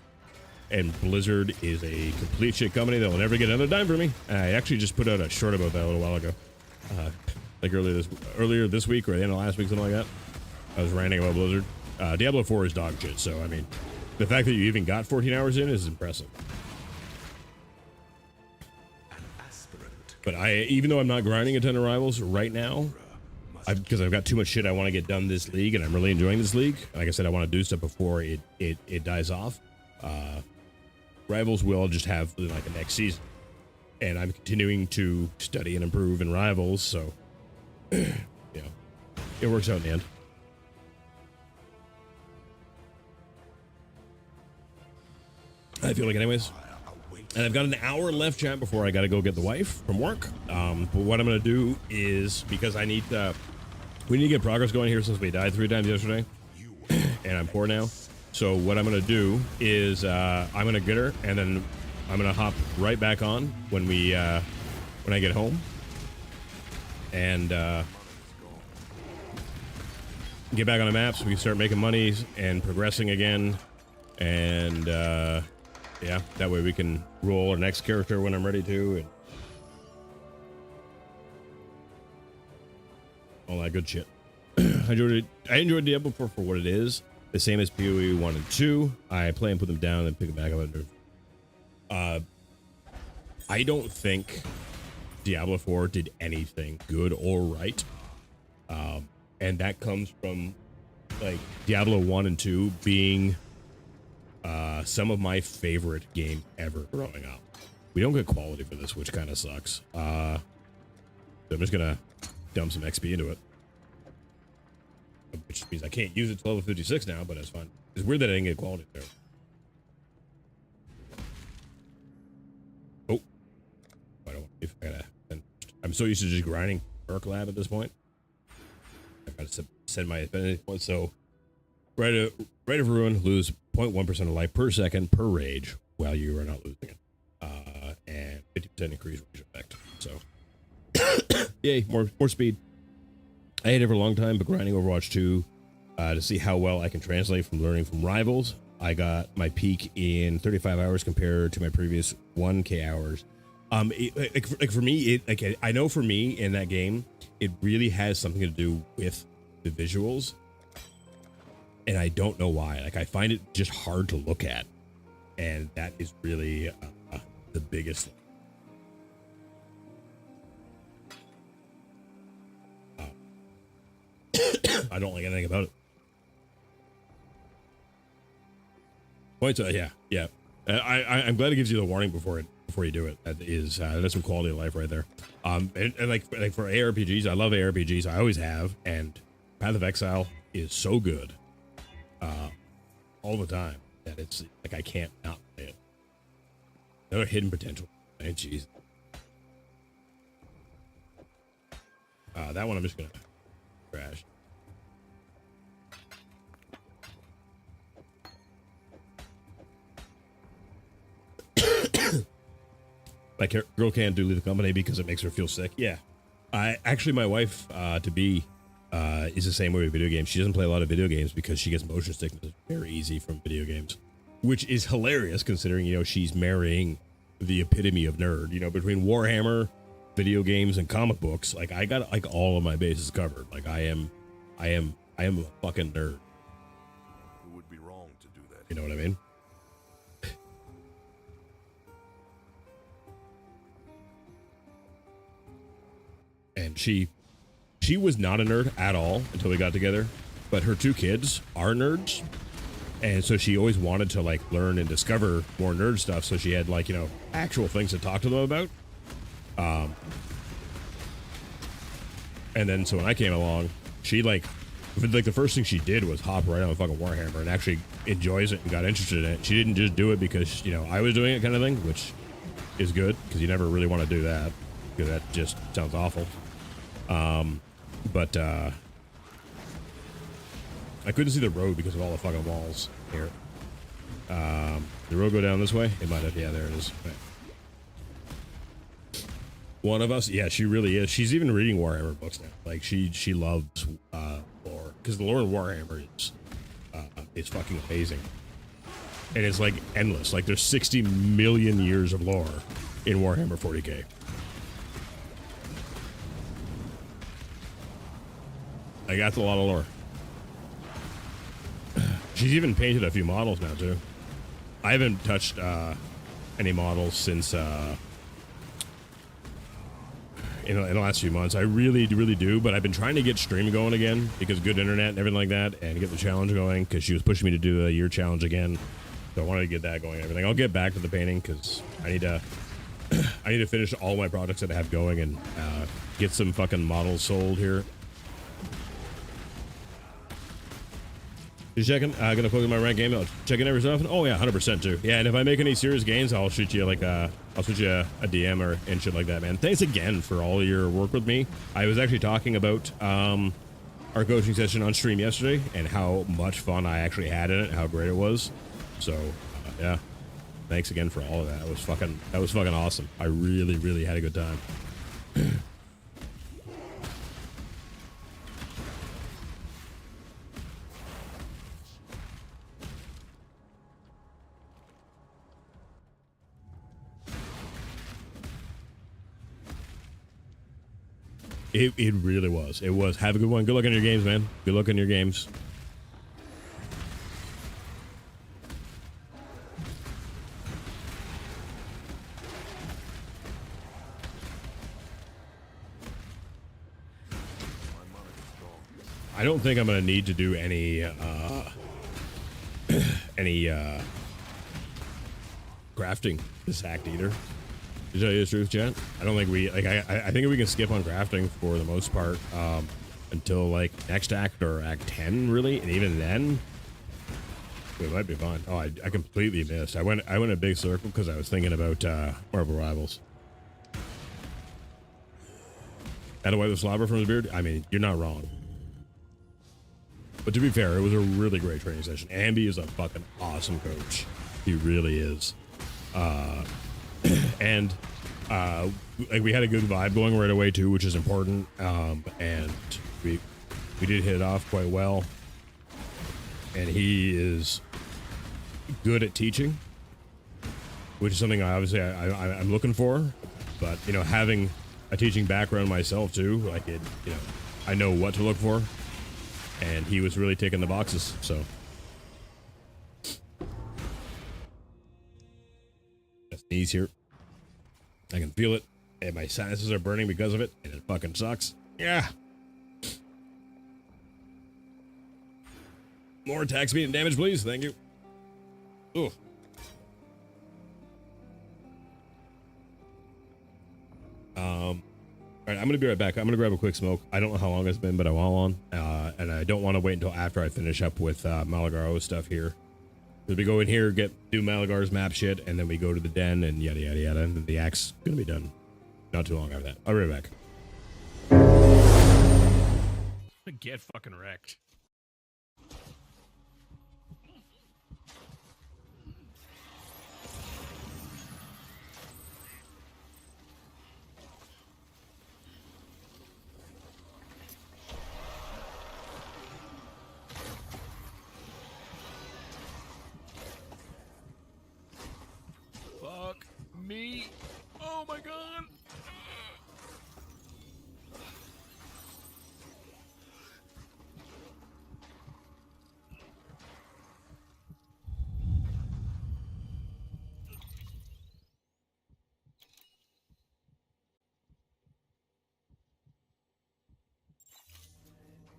And Blizzard is a complete shit company that will never get another dime for me. I actually just put out a short about that a little while ago. Like earlier this week or the end of last week, something like that. I was ranting about Blizzard. Diablo 4 is dog shit, so I mean, the fact that you even got 14 hours in is impressive. But even though I'm not grinding a ton of Rivals right now, because I've got too much shit I want to get done this league, and I'm really enjoying this league. Like I said, I want to do stuff before it dies off. Rivals will just have like a next season, and I'm continuing to study and improve in Rivals, so you know, it works out in the end. I feel like, anyways. And I've got an hour left, chat, before I got to go get the wife from work. But what I'm going to do is, because we need to get progress going here since we died 3 times yesterday, and I'm poor now. So what I'm going to do is I'm going to get her, and then I'm going to hop right back on when I get home. and get back on the map so we can start making money and progressing again. And yeah, that way we can roll our next character when I'm ready to, and all that good shit. I enjoyed Diablo 4 for what it is. The same as PoE 1 and 2. I play and put them down and pick them back up. I don't think Diablo 4 did anything good or right. And that comes from like Diablo 1 and 2 being some of my favorite games ever growing up. We don't get quality for this, which kind of sucks. So I'm just gonna dump some XP into it. Which means I can't use it to level 56 now, but that's fine. It's weird that I didn't get quality there. Oh. I don't if I gotta, I'm so used to just grinding Merc Lab at this point. I gotta send my affinity points, so Rite of Ruin, lose 0.1% of life per second per rage while you are not losing it. And 50% increase rage effect. So yay, more speed. I had it for a long time, but grinding Overwatch 2 to see how well I can translate from learning from rivals. I got my peak in 35 hours compared to my previous 1K hours. For me, I know for me in that game, it really has something to do with the visuals, and I don't know why. Like, I find it just hard to look at, and that is really the biggest thing. I don't like anything about it. Points, yeah. I'm glad it gives you the warning before you do it. That's some quality of life right there. And like for ARPGs, I love ARPGs. I always have, and Path of Exile is so good, all the time that it's like I can't not play it. Another hidden potential. Man, jeez. That one I'm just gonna crash. My girl can't do leave the company because it makes her feel sick. Yeah, my wife to be is the same way with video games. She doesn't play a lot of video games because she gets motion sickness very easy from video games, which is hilarious considering she's marrying the epitome of nerd. Between Warhammer, video games, and comic books, like I got like all of my bases covered. Like I am a fucking nerd. It would be wrong to do that. You know what I mean? And she was not a nerd at all until we got together, but her two kids are nerds, and so she always wanted to like learn and discover more nerd stuff, so she had like actual things to talk to them about. And then so when I came along, she like the first thing she did was hop right on fucking Warhammer and actually enjoys it and got interested in it. She didn't just do it because I was doing it kind of thing, which is good because you never really want to do that because that just sounds awful. But I couldn't see the road because of all the fucking walls here. The road go down this way? It might have. Yeah, there it is. Right. One of us, yeah, she really is. She's even reading Warhammer books now. Like she loves lore because the lore in Warhammer is fucking amazing, and it's like endless. Like there's 60 million years of lore in Warhammer 40k. Like that's a lot of lore. She's even painted a few models now too. I haven't touched any models since in the last few months. I really do, but I've been trying to get stream going again because good internet and everything like that, and get the challenge going because she was pushing me to do a year challenge again. So I wanted to get that going and everything. I'll get back to the painting because I need to finish all my projects that I have going and get some fucking models sold here. You checking? Gonna plug in my rank game. I'll check in every so often. Oh yeah, 100% too. Yeah, and if I make any serious gains, I'll shoot you like a DM and shit like that, man. Thanks again for all your work with me. I was actually talking about our coaching session on stream yesterday and how much fun I actually had in it, how great it was. So yeah, thanks again for all of that. That was fucking awesome. I really had a good time. It really was. It was. Have a good one. Good luck in your games, man. Good luck in your games. I don't think I'm gonna need to do any crafting this act either. To tell you the truth, Jen, I don't think we like. I think we can skip on crafting for the most part until like next act or act 10, really, and even then, we might be fine. Oh, I completely missed. I went a big circle because I was thinking about Marvel Rivals. Had to wipe the slobber from his beard. I mean, you're not wrong. But to be fair, it was a really great training session. Ambi is a fucking awesome coach. He really is. And like we had a good vibe going right away too, which is important. And we did hit it off quite well. And he is good at teaching, which is something I'm looking for. But you know, having a teaching background myself too, like it, you know, I know what to look for. And he was really ticking the boxes, so. I sneeze here. I can feel it, and my sinuses are burning because of it, and it fucking sucks. Yeah. More attack speed and damage, please. Thank you. Ugh. All right, I'm going to be right back. I'm going to grab a quick smoke. I don't know how long it's been, but I'm all on. And I don't want to wait until after I finish up with Malagaro stuff here. So we go in here, do Malagar's map shit, and then we go to the den and yada, yada, yada. And then the act's going to be done. Not too long after that. I'll be right back. Get fucking wrecked. Me. Oh my god.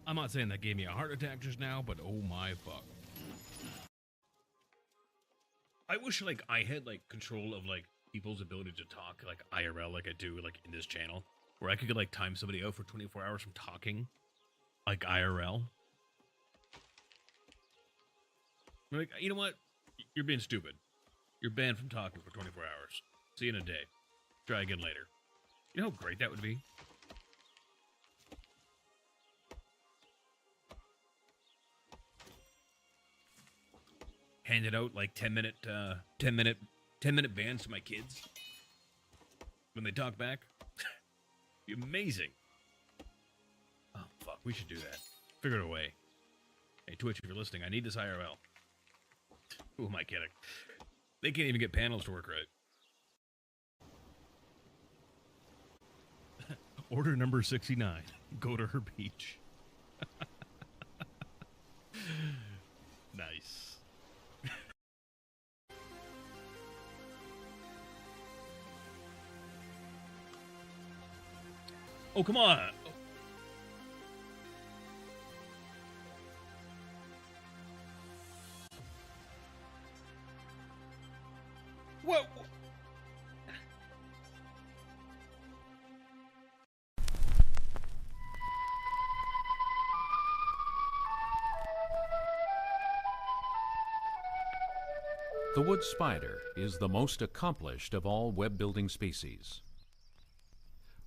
I'm not saying that gave me a heart attack just now, but oh my fuck. I wish like I had like control of like people's ability to talk like IRL like I do like in this channel, where I could like time somebody out for 24 hours from talking like IRL. Like, you know what? You're being stupid. You're banned from talking for 24 hours. See you in a day. Try again later. You know how great that would be? Handed out like 10 minute bans to my kids when they talk back. Be amazing. Oh fuck, we should do that. Figure it a way. Hey Twitch, if you're listening, I need this IRL. Who am I kidding? They can't even get panels to work right. Order number 69. Go to her beach. Nice. Oh, come on. What? The wood spider is the most accomplished of all web-building species.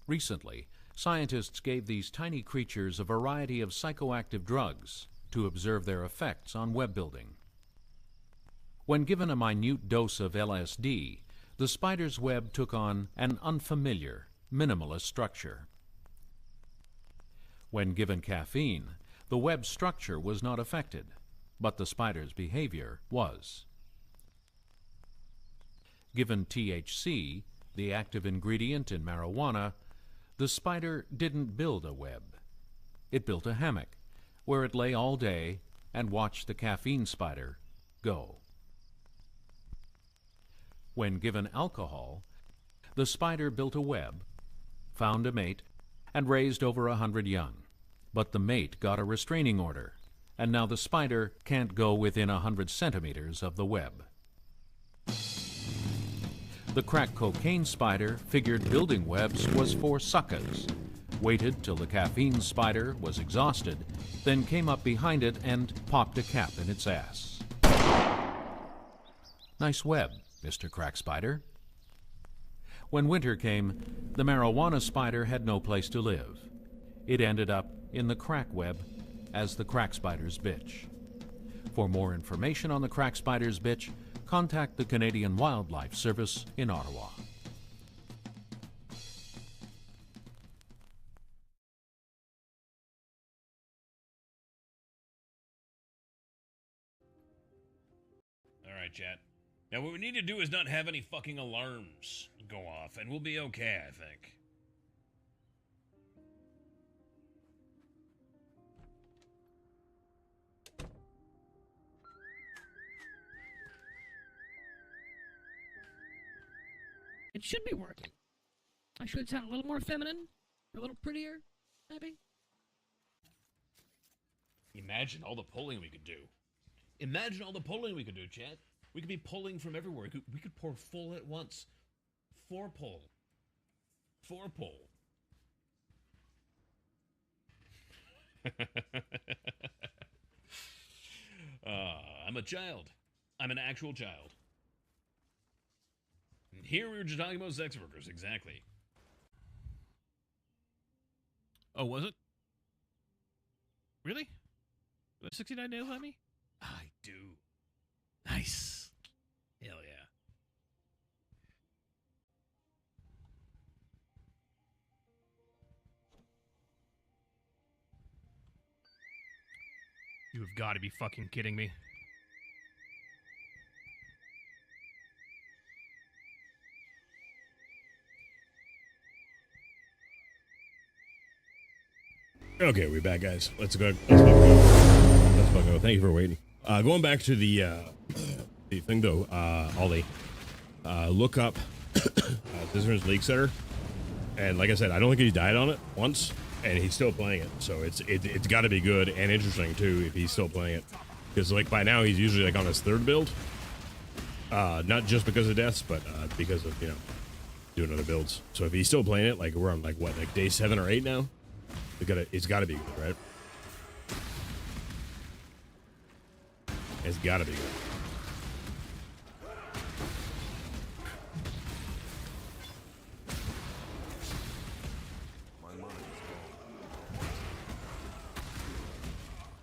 Recently, scientists gave these tiny creatures a variety of psychoactive drugs to observe their effects on web building. When given a minute dose of LSD, the spider's web took on an unfamiliar, minimalist structure. When given caffeine, the web structure was not affected, but the spider's behavior was. Given THC, the active ingredient in marijuana, The spider didn't build a web. It built a hammock, where it lay all day and watched the caffeine spider go. When given alcohol, the spider built a web, found a mate, and raised over 100 young. But the mate got a restraining order, and now the spider can't go within 100 centimeters of the web. The crack cocaine spider figured building webs was for suckers, waited till the caffeine spider was exhausted, then came up behind it and popped a cap in its ass. Nice web, Mr. Crack Spider. When winter came, the marijuana spider had no place to live. It ended up in the crack web as the crack spider's bitch. For more information on the crack spider's bitch, contact the Canadian Wildlife Service in Ottawa. All right, chat. Now, what we need to do is not have any fucking alarms go off, and we'll be okay, I think. It should be working. I should sound a little more feminine, a little prettier, maybe. Imagine all the pulling we could do. Imagine all the pulling we could do, chat. We could be pulling from everywhere. We could pour full at once. 4 pull. 4 pull. I'm a child. I'm an actual child. And here we were just talking about sex workers, exactly. Oh, was it? Really? 69 days on me? I do. Nice. Hell yeah. You have got to be fucking kidding me. Okay, we're back, guys. Let's go. Let's go. Thank you for waiting. Going back to the thing though, Ollie, look up Citizens League Center, and like I said, I don't think he died on it once, and he's still playing it. So it's got to be good and interesting too if he's still playing it, because like by now he's usually like on his 3rd build, not just because of deaths, but because of doing other builds. So if he's still playing it, like we're on like what, like day 7 or 8 now. It's gotta be good, right? It's gotta be good.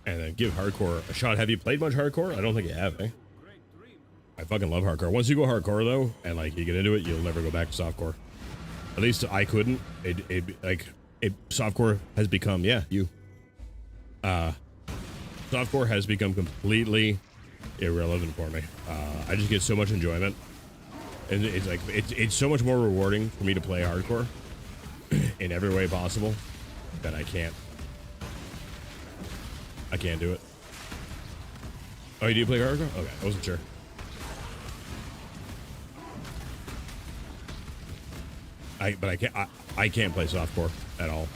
And then give hardcore a shot. Have you played much hardcore? I don't think you have, eh? I fucking love hardcore. Once you go hardcore though, and like you get into it, you'll never go back to softcore. At least I couldn't. Softcore has become, softcore has become completely irrelevant for me. I just get so much enjoyment, and it's like it's so much more rewarding for me to play hardcore in every way possible that I can't do it. Oh, you do play hardcore? Okay, I wasn't sure. I can't play softcore at all.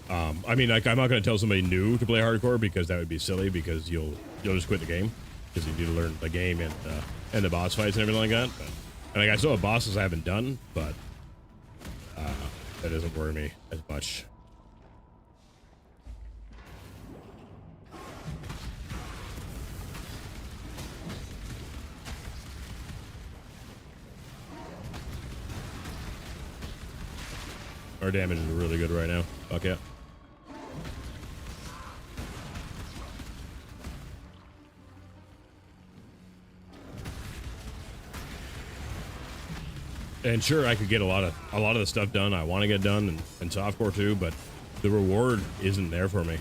I mean, like, I'm not going to tell somebody new to play hardcore because that would be silly, because you'll just quit the game because you need to learn the game and the boss fights and everything like that. But, and like, I still have bosses I haven't done, but that doesn't worry me as much. Our damage is really good right now. Fuck yeah. And sure, I could get a lot of the stuff done I want to get done, and softcore too, but the reward isn't there for me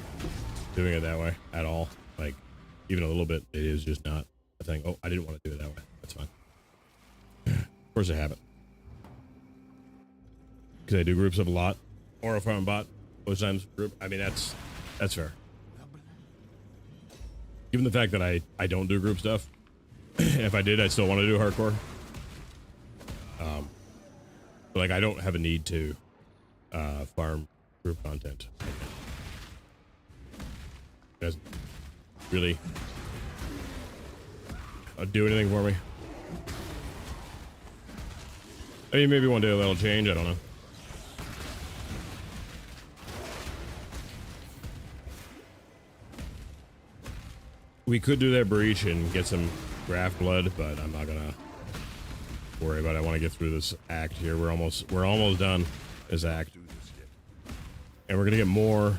doing it that way at all. Like, even a little bit, it is just not a thing. Oh, I didn't want to do it that way. That's fine. Of course I have it. because I do group stuff a lot, or if I'm bot most times group. I mean, that's fair. Given the fact that I don't do group stuff, if I did, I still want to do hardcore. But like I don't have a need to farm group content. It doesn't really do anything for me. I mean, maybe one day that'll change. I don't know. We could do that breach and get some graft blood, but I'm not gonna worry about it. I want to get through this act here. We're almost done this act, and we're gonna get more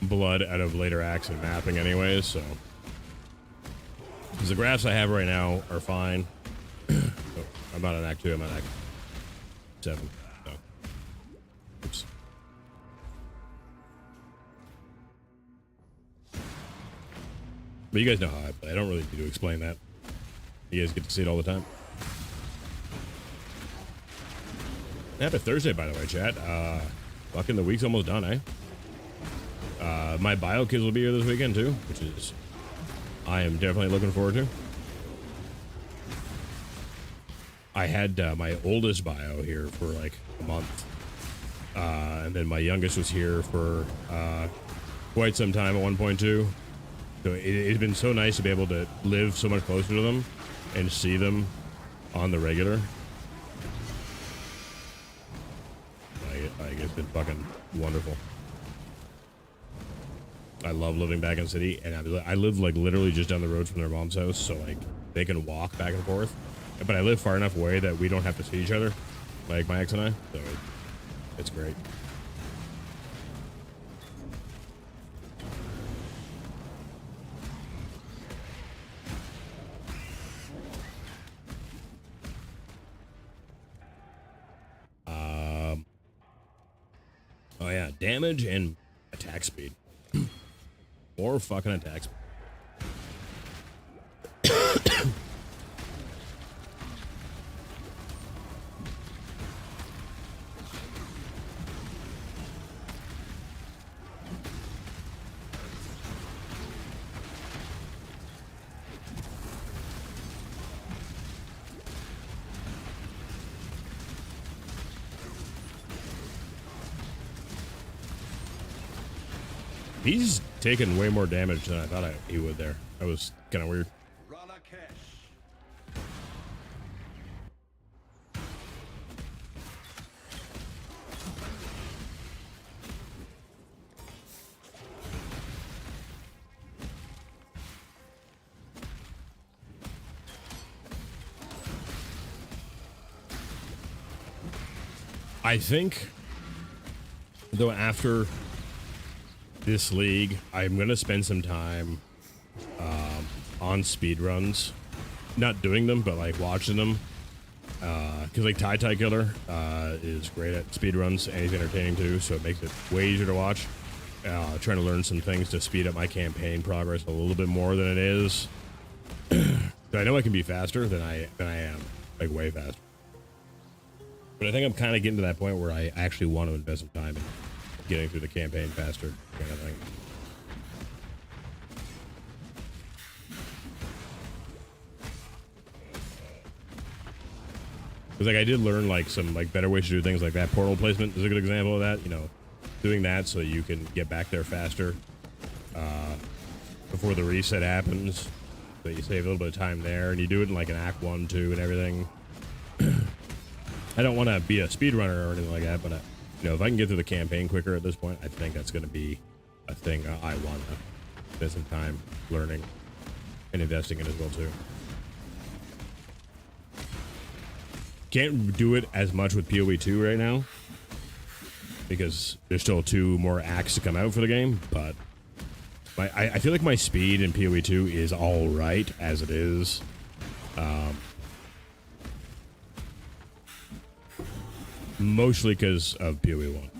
blood out of later acts and mapping, anyways. So, because the grafts I have right now are fine. Oh, I'm not on act 2. I'm on act 7. So, oops. But you guys know how I play. I don't really need to explain that. You guys get to see it all the time. Happy Thursday, by the way, chat. Fucking the week's almost done, eh? My bio kids will be here this weekend, too, which is... I am definitely looking forward to. I had my oldest bio here for, like, a month. And then my youngest was here for quite some time at 1.2. So it's been so nice to be able to live so much closer to them and see them on the regular. Like it's been fucking wonderful. I love living back in the city, and I live like literally just down the road from their mom's house, so like they can walk back and forth. But I live far enough away that we don't have to see each other, like my ex and I. So it's great. Oh yeah, damage and attack speed. More fucking attack speed. He's taken way more damage than I thought he would there. That was kind of weird. I think, though, after this league, I'm gonna spend some time on speed runs, not doing them, but like watching them, because like tie Killer is great at speed runs and he's entertaining too, so it makes it way easier to watch. Trying to learn some things to speed up my campaign progress a little bit more than it is. I know I can be faster than I am, like way faster. But I think I'm kind of getting to that point where I actually want to invest some time in getting through the campaign faster, kind of thing. Because like I did learn like some like better ways to do things, like that portal placement is a good example of that. You know, doing that so you can get back there faster before the reset happens. So you save a little bit of time there, and you do it in like an Act 1, 2, and everything. I don't want to be a speedrunner or anything like that, but you know, if I can get through the campaign quicker at this point, I think that's going to be a thing I want to spend some time learning and investing in as well too. Can't do it as much with PoE 2 right now because there's still 2 more acts to come out for the game, but I feel like my speed in PoE 2 is all right as it is. Mostly because of PoE 1.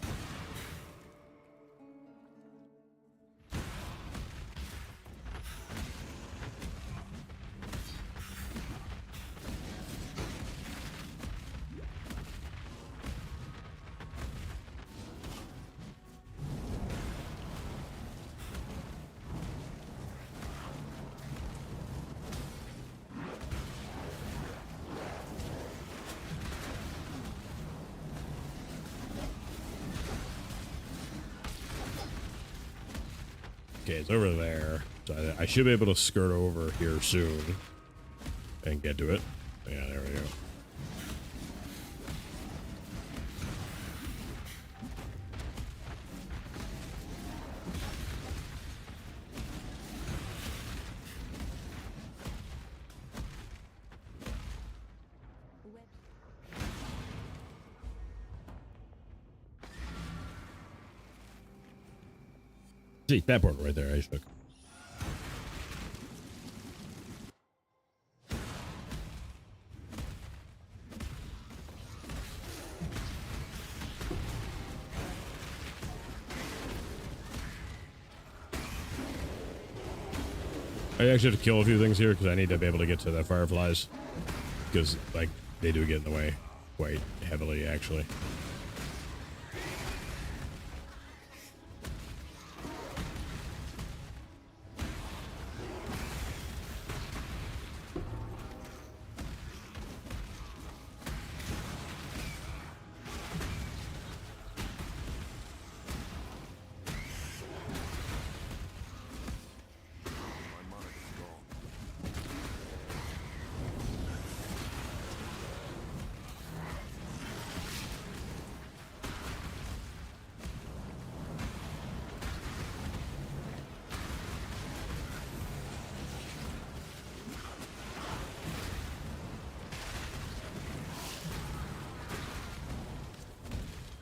Okay, it's over there. So I should be able to skirt over here soon and get to it. Yeah, there we go. See, that portal right there, I shook. I actually have to kill a few things here because I need to be able to get to the fireflies. Because, like, they do get in the way quite heavily, actually.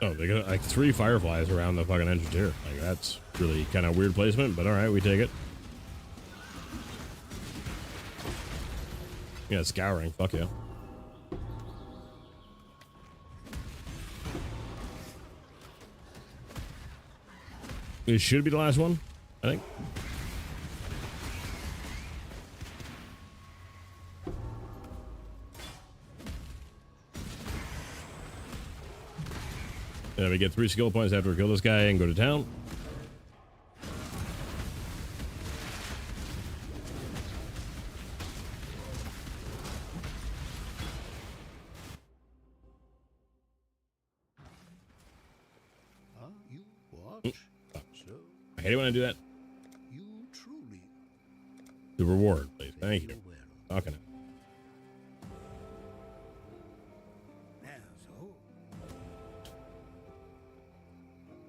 Oh, they got like 3 fireflies around the fucking entrance here. Like, that's really kind of weird placement, but alright, we take it. Yeah, scouring. Fuck yeah. This should be the last one, I think. And we get 3 skill points after we kill this guy and go to town. You watch. So I hate it when I do that. you truly The reward, please. Thank you. Okay.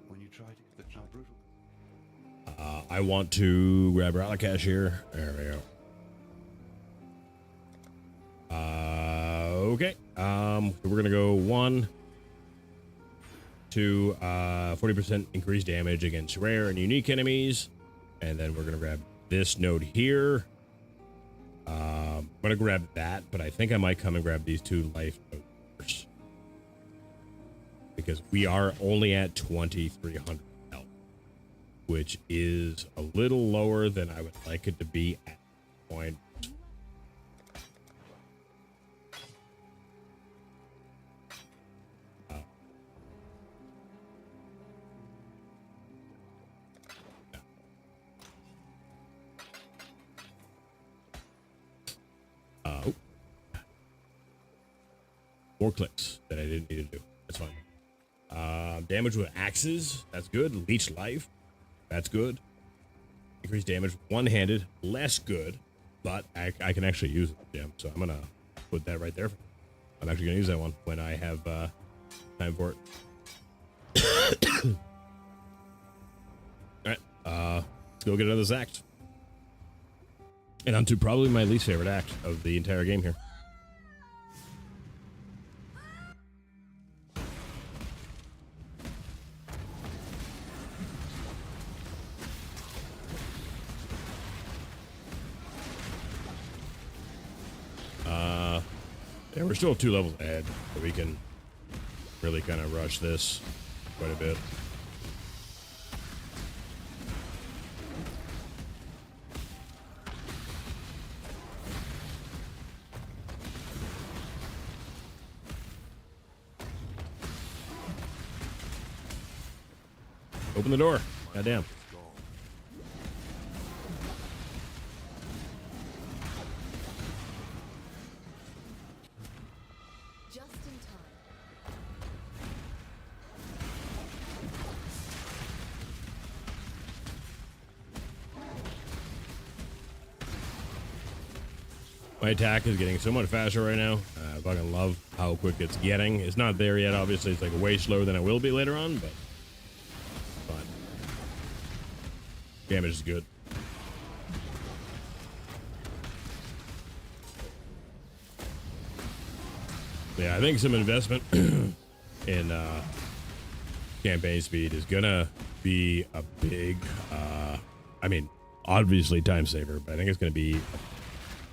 When you try to get the brutal. I want to grab Relic Cache here. There we go. Okay. We're gonna go 1 to 40% increased damage against rare and unique enemies, and then we're gonna grab this node here. I'm gonna grab that, but I think I might come and grab these 2 life nodes first because we are only at 2,300 health, which is a little lower than I would like it to be at this point. More clicks that I didn't need to do. That's fine. Damage with axes. That's good. Leech life. That's good. Increased damage one-handed. Less good. But I can actually use it. Yeah, so I'm going to put that right there. I'm actually going to use that one when I have time for it. Alright. Let's go get another Zact. And on to probably my least favorite act of the entire game here. Yeah, we're still 2 levels ahead, so we can really kind of rush this quite a bit. Open the door. Goddamn. My attack is getting so much faster right now. I fucking love how quick it's getting. It's not there yet, obviously. It's like way slower than it will be later on, but fine. Damage is good. Yeah, I think some investment in campaign speed is gonna be a big, I mean, obviously time saver, but I think it's gonna be,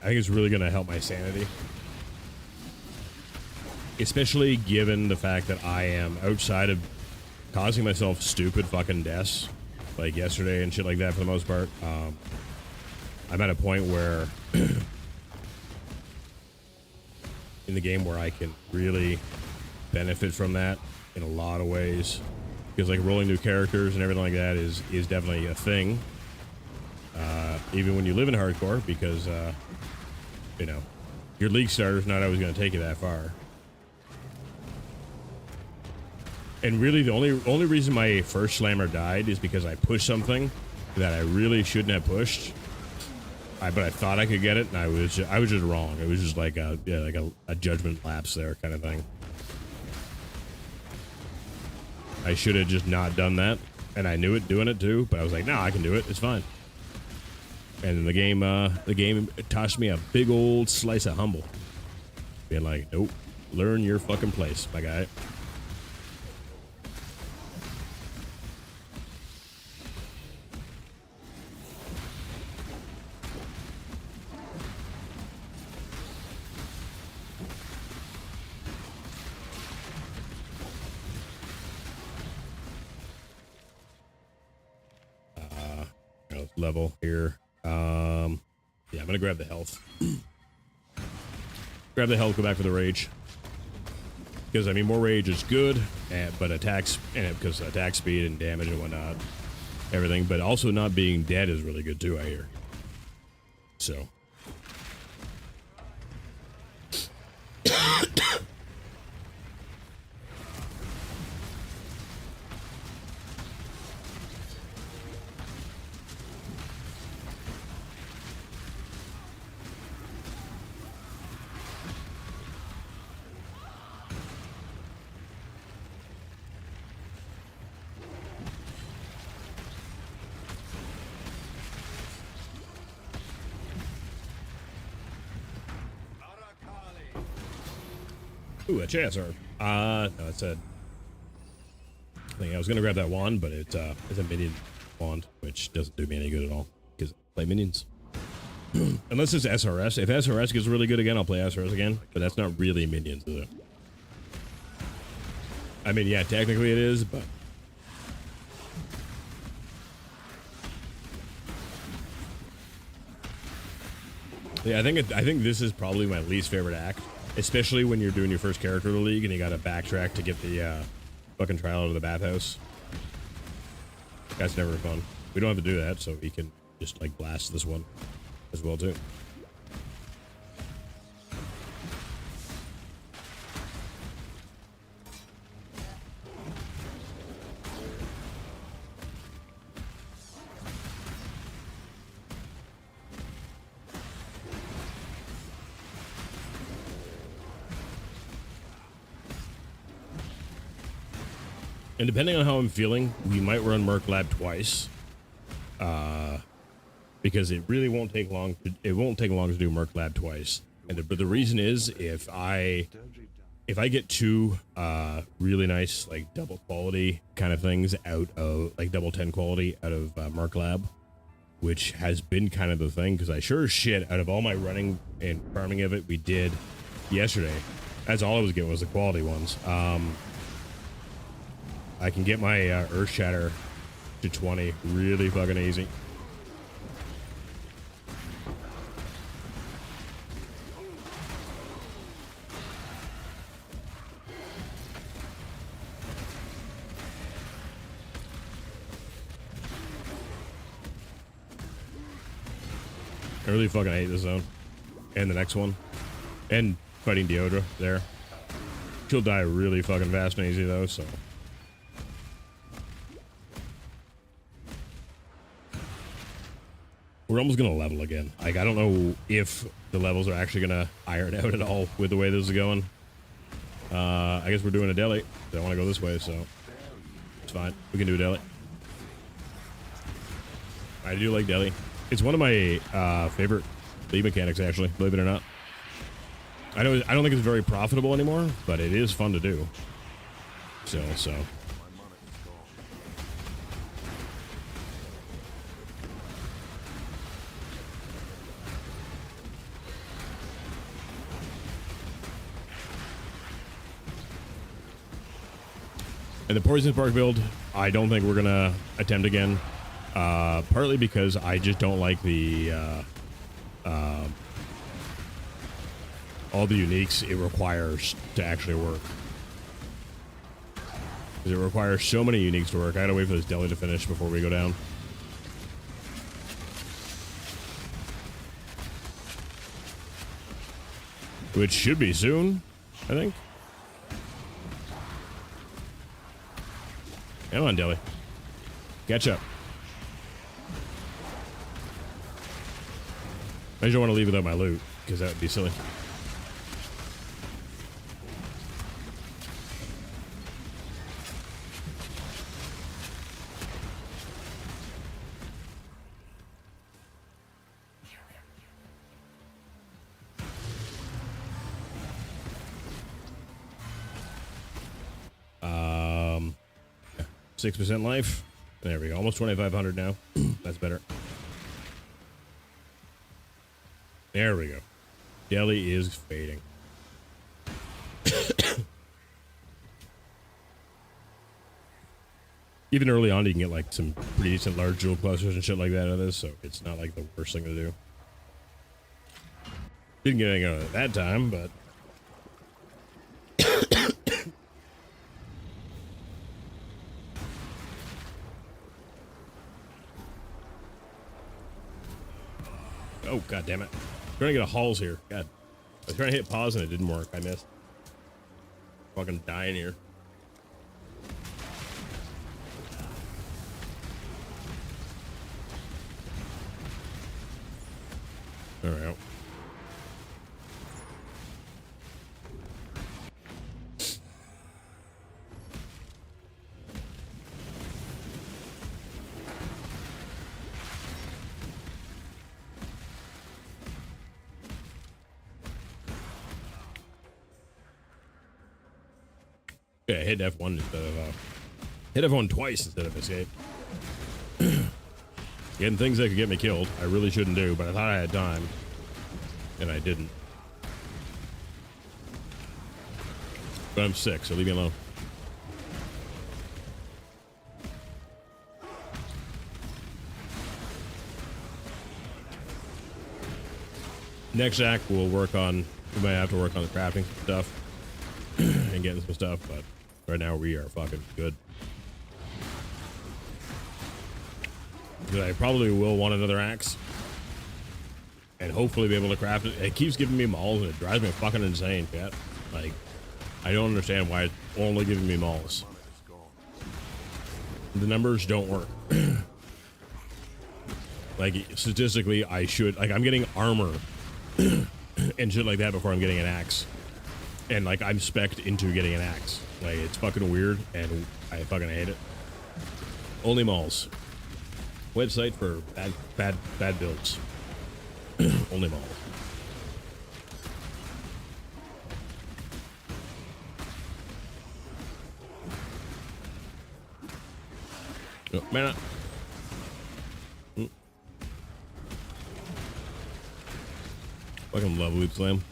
I think it's really gonna help my sanity. Especially given the fact that I am outside of causing myself stupid fucking deaths, like yesterday and shit like that for the most part. I'm at a point where in the game where I can really benefit from that in a lot of ways, because like rolling new characters and everything like that is definitely a thing, even when you live in hardcore, because you know, your league starter's not always going to take you that far. And really the only reason my first slammer died is because I pushed something that I really shouldn't have pushed. But I thought I could get it, and I was just wrong. It was just like a judgment lapse there kind of thing. I should have just not done that, and I knew it doing it too. But I was like, no, I can do it. It's fine. And the game tossed me a big old slice of humble, being like, nope, learn your fucking place, my guy. Level here. Yeah, I'm gonna grab the health. Grab the health, go back for the rage. Because I mean, more rage is good, but attacks, and because attack speed and damage and whatnot, everything. But also not being dead is really good too, I hear. So. Ooh, a chance, or no, it said. I think I was gonna grab that wand, but it's a minion wand, which doesn't do me any good at all because I play minions. Unless it's SRS. If SRS gets really good again, I'll play SRS again. But that's not really minions, is it? I mean, yeah, technically it is, but yeah, I think this is probably my least favorite act. Especially when you're doing your first character in the league and you gotta backtrack to get the fucking trial out of the bathhouse. That's never fun. We don't have to do that, so we can just like blast this one as well too. And depending on how I'm feeling, we might run Merc Lab twice, because it really won't take long. It won't take long to do Merc Lab twice. But the reason is, if I get two really nice like double quality kind of things out of like double 10 quality out of Merc Lab, which has been kind of the thing, because I sure as shit out of all my running and farming of it we did yesterday, that's all I was getting was the quality ones. I can get my Earth Shatter to 20 really fucking easy. I really fucking hate this zone. And the next one. And fighting Deodra there. She'll die really fucking fast and easy though, so. We're almost gonna level again. Like, I don't know if the levels are actually gonna iron out at all with the way this is going. I guess we're doing a deli. I want to go this way, so it's fine. We can do a deli. I do like deli. It's one of my favorite lead mechanics, actually, believe it or not. I don't think it's very profitable anymore, but it is fun to do. So. And the Poison Spark build, I don't think we're gonna attempt again. Partly because I just don't like the all the uniques it requires to actually work. Because it requires so many uniques to work. I gotta wait for this deli to finish before we go down. Which should be soon, I think. Come on, deli. Catch up. I just don't want to leave without my loot, because that would be silly. Um, 6% life. There we go. Almost 2,500 now. That's better. There we go. Deli is fading. Even early on, you can get like some pretty decent large jewel clusters and shit like that out of this, so it's not like the worst thing to do. Didn't get anything out of it that time, but oh, god damn it. I'm trying to get a Halls here. God. I was trying to hit pause and it didn't work. I missed. Fucking dying here. Alright. Yeah, hit F1 instead of hit F1 twice instead of escape. Getting things that could get me killed, I really shouldn't do, but I thought I had time, and I didn't. But I'm sick, so leave me alone. Next act, we might have to work on the crafting stuff and getting some stuff, but right now we are fucking good. Because I probably will want another axe. And hopefully be able to craft it. It keeps giving me mauls and it drives me fucking insane, chat. Like, I don't understand why it's only giving me mauls. The numbers don't work. Like, statistically, I should... Like, I'm getting armor and shit like that before I'm getting an axe. And, like, I'm spec'd into getting an axe. Like, it's fucking weird, and I fucking hate it. Only mauls. Website for bad builds. Only mauls. Oh, man. Fucking love Loop Slam.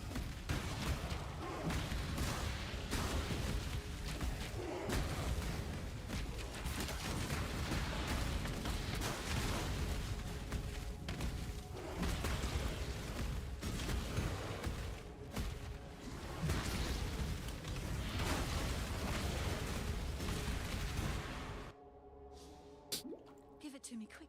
Give it to me quick.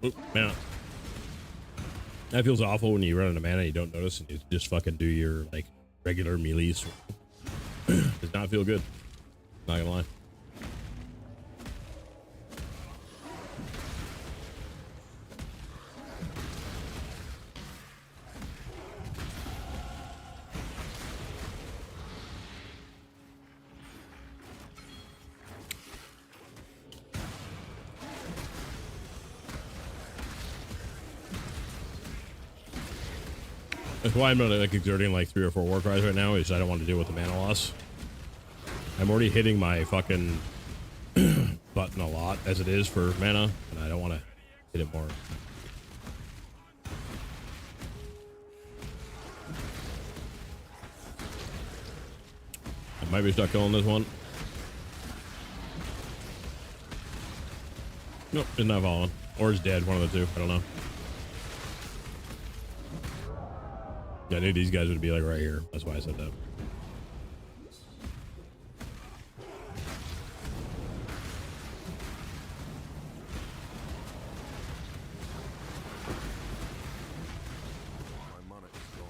Oop, mana. That feels awful when you run out of mana and you don't notice and you just fucking do your like regular melee swing. Does not feel good. Not gonna lie. That's why I'm not like exerting like 3 or 4 war cries right now, is I don't want to deal with the mana loss. I'm already hitting my fucking button a lot as it is for mana, and I don't want to hit it more. I might be stuck killing this one. Nope, it's not falling. Or is dead, one of the two. I don't know. I knew these guys would be like right here. That's why I said that. My mana is gone.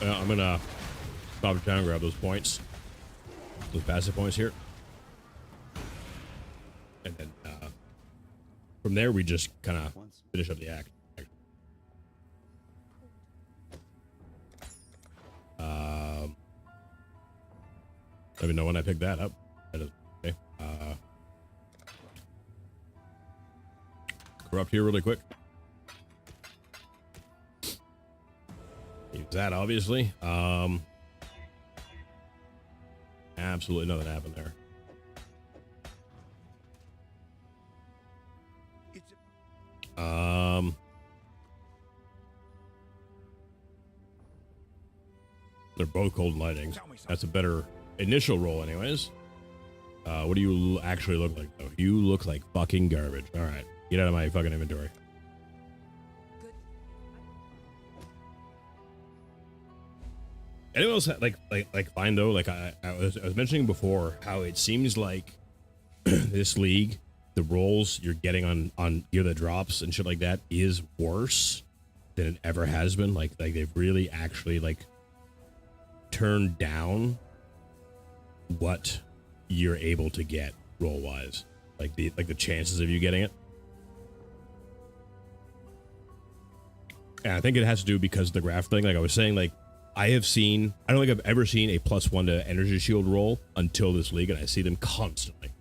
I'm gonna stop down and grab those points, those passive points here, and then from there we just kind of finish up the act. Let me know when I pick that up. That is okay. Corrupt here really quick. Use that, obviously. Absolutely nothing happened there. They're both cold lightnings. That's a better initial roll, anyways. What do you actually look like, though? You look like fucking garbage. All right, get out of my fucking inventory. Anyone else like fine though? Like I was mentioning before, how it seems like this league, the rolls you're getting on gear that drops and shit like that is worse than it ever has been. Like they've really actually like turned down what you're able to get roll wise, like the chances of you getting it. And I think it has to do because of the graph thing. Like I was saying, like. I don't think I've ever seen a +1 to energy shield roll until this league, and I see them constantly.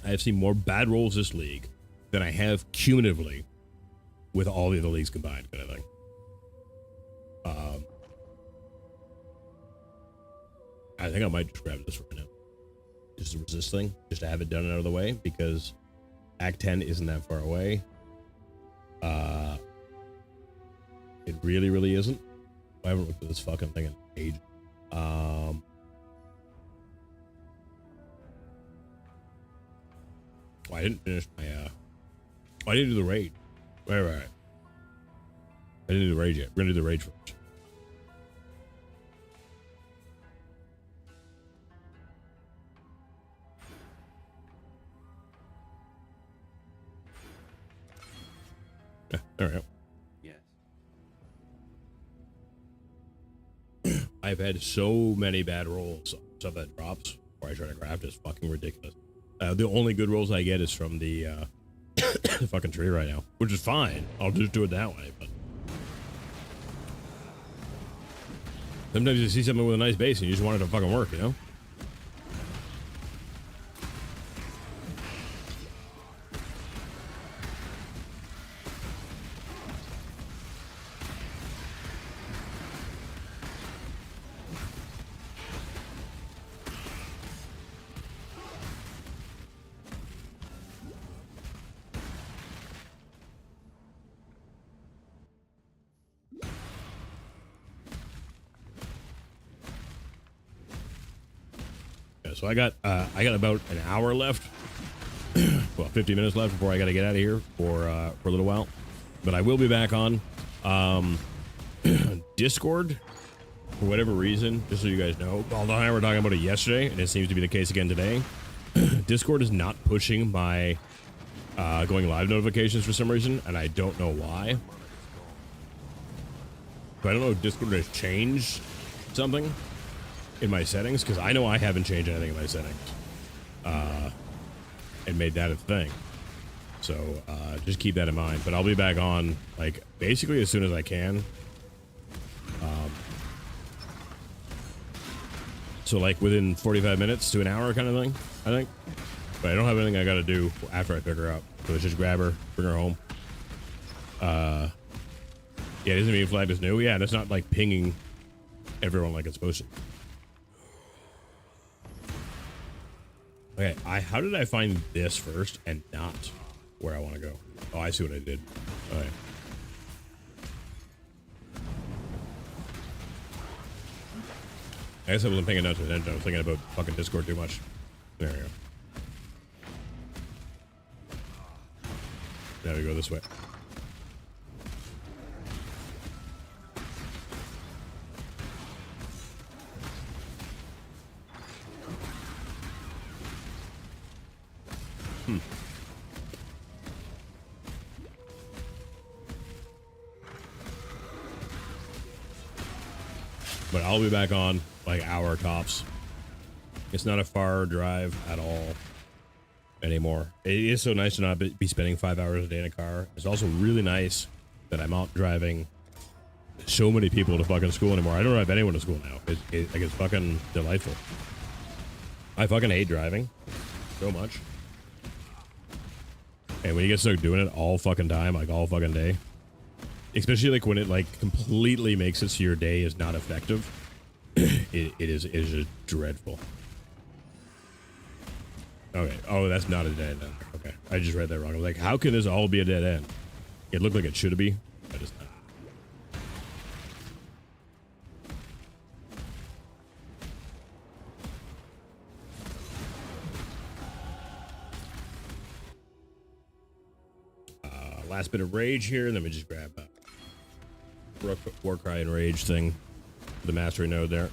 I have seen more bad rolls this league than I have cumulatively with all the other leagues combined, kind of thing. I think I might just grab this right now. Just the resist thing, just to have it done and out of the way, because Act 10 isn't that far away. It really, really isn't. I haven't looked at this fucking thing in ages. Well, I didn't finish my I didn't do the raid. Right. I didn't do the raid yet. We're gonna do the raid first. Yeah, there we go. I've had so many bad rolls. Stuff that drops before I try to craft is fucking ridiculous. The only good rolls I get is from the fucking tree right now, which is fine. I'll just do it that way. But sometimes you see something with a nice base and you just want it to fucking work, you know? so I got about an hour left. Well, 50 minutes left before I got to get out of here for a little while. But I will be back on Discord for whatever reason, just so you guys know. Although I were talking about it yesterday, and it seems to be the case again today. Discord is not pushing my going live notifications for some reason, and I don't know why. But I don't know if Discord has changed something in my settings, because I know I haven't changed anything in my settings and made that a thing. So just keep that in mind. But I'll be back on, like, basically as soon as I can. So, like, within 45 minutes to an hour kind of thing, I think. But I don't have anything I got to do after I pick her up. So let's just grab her, bring her home. Yeah, it doesn't mean flag is new. Yeah, and it's not, like, pinging everyone like it's supposed to. Okay, how did I find this first and not where I want to go? Oh, I see what I did. Okay. I guess I wasn't paying enough attention. I was thinking about fucking Discord too much. There we go. Now we go this way. But I'll be back on like hour tops. It's not a far drive at all anymore. It is so nice to not be spending 5 hours a day in a car. It's also really nice that I'm out driving so many people to fucking school anymore. I don't drive anyone to school now. It's fucking delightful. I fucking hate driving so much. And when you get stuck doing it all fucking time, like all fucking day, especially like when it like completely makes it so your day is not effective, it is just dreadful. Okay. Oh, that's not a dead end. Okay. I just read that wrong. I was like, how can this all be a dead end? It looked like it should be, but it's not. Last bit of rage here, and then we just grab Warcry and Rage thing, the mastery node there.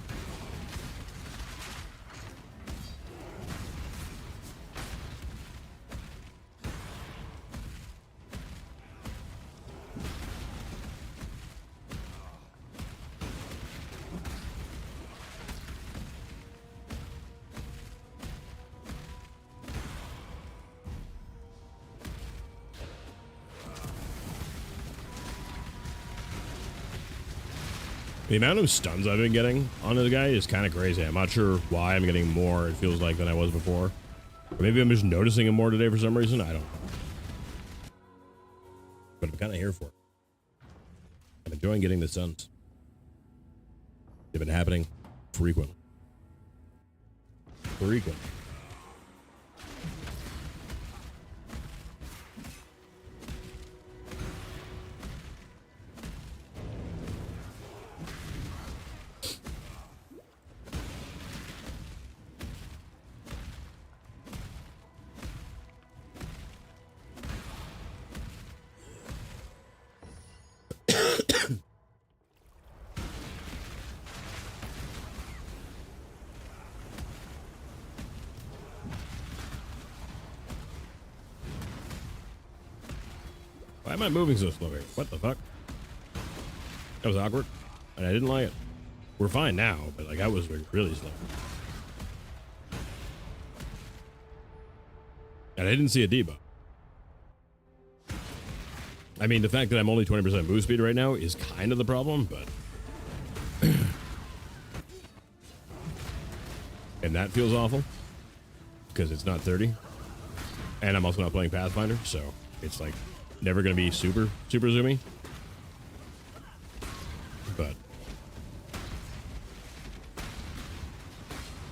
The amount of stuns I've been getting on this guy is kind of crazy. I'm not sure why I'm getting more, it feels like, than I was before. Or maybe I'm just noticing him more today for some reason. I don't know. But I'm kind of here for it. I'm enjoying getting the stuns. They've been happening frequently. Why am I moving so slowly? What the fuck? That was awkward, and I didn't like it. We're fine now, but like I was really slow. And I didn't see a debuff. I mean, the fact that I'm only 20% move speed right now is kind of the problem, but... and that feels awful, because it's not 30. And I'm also not playing Pathfinder, so it's like... never gonna be super zoomy, but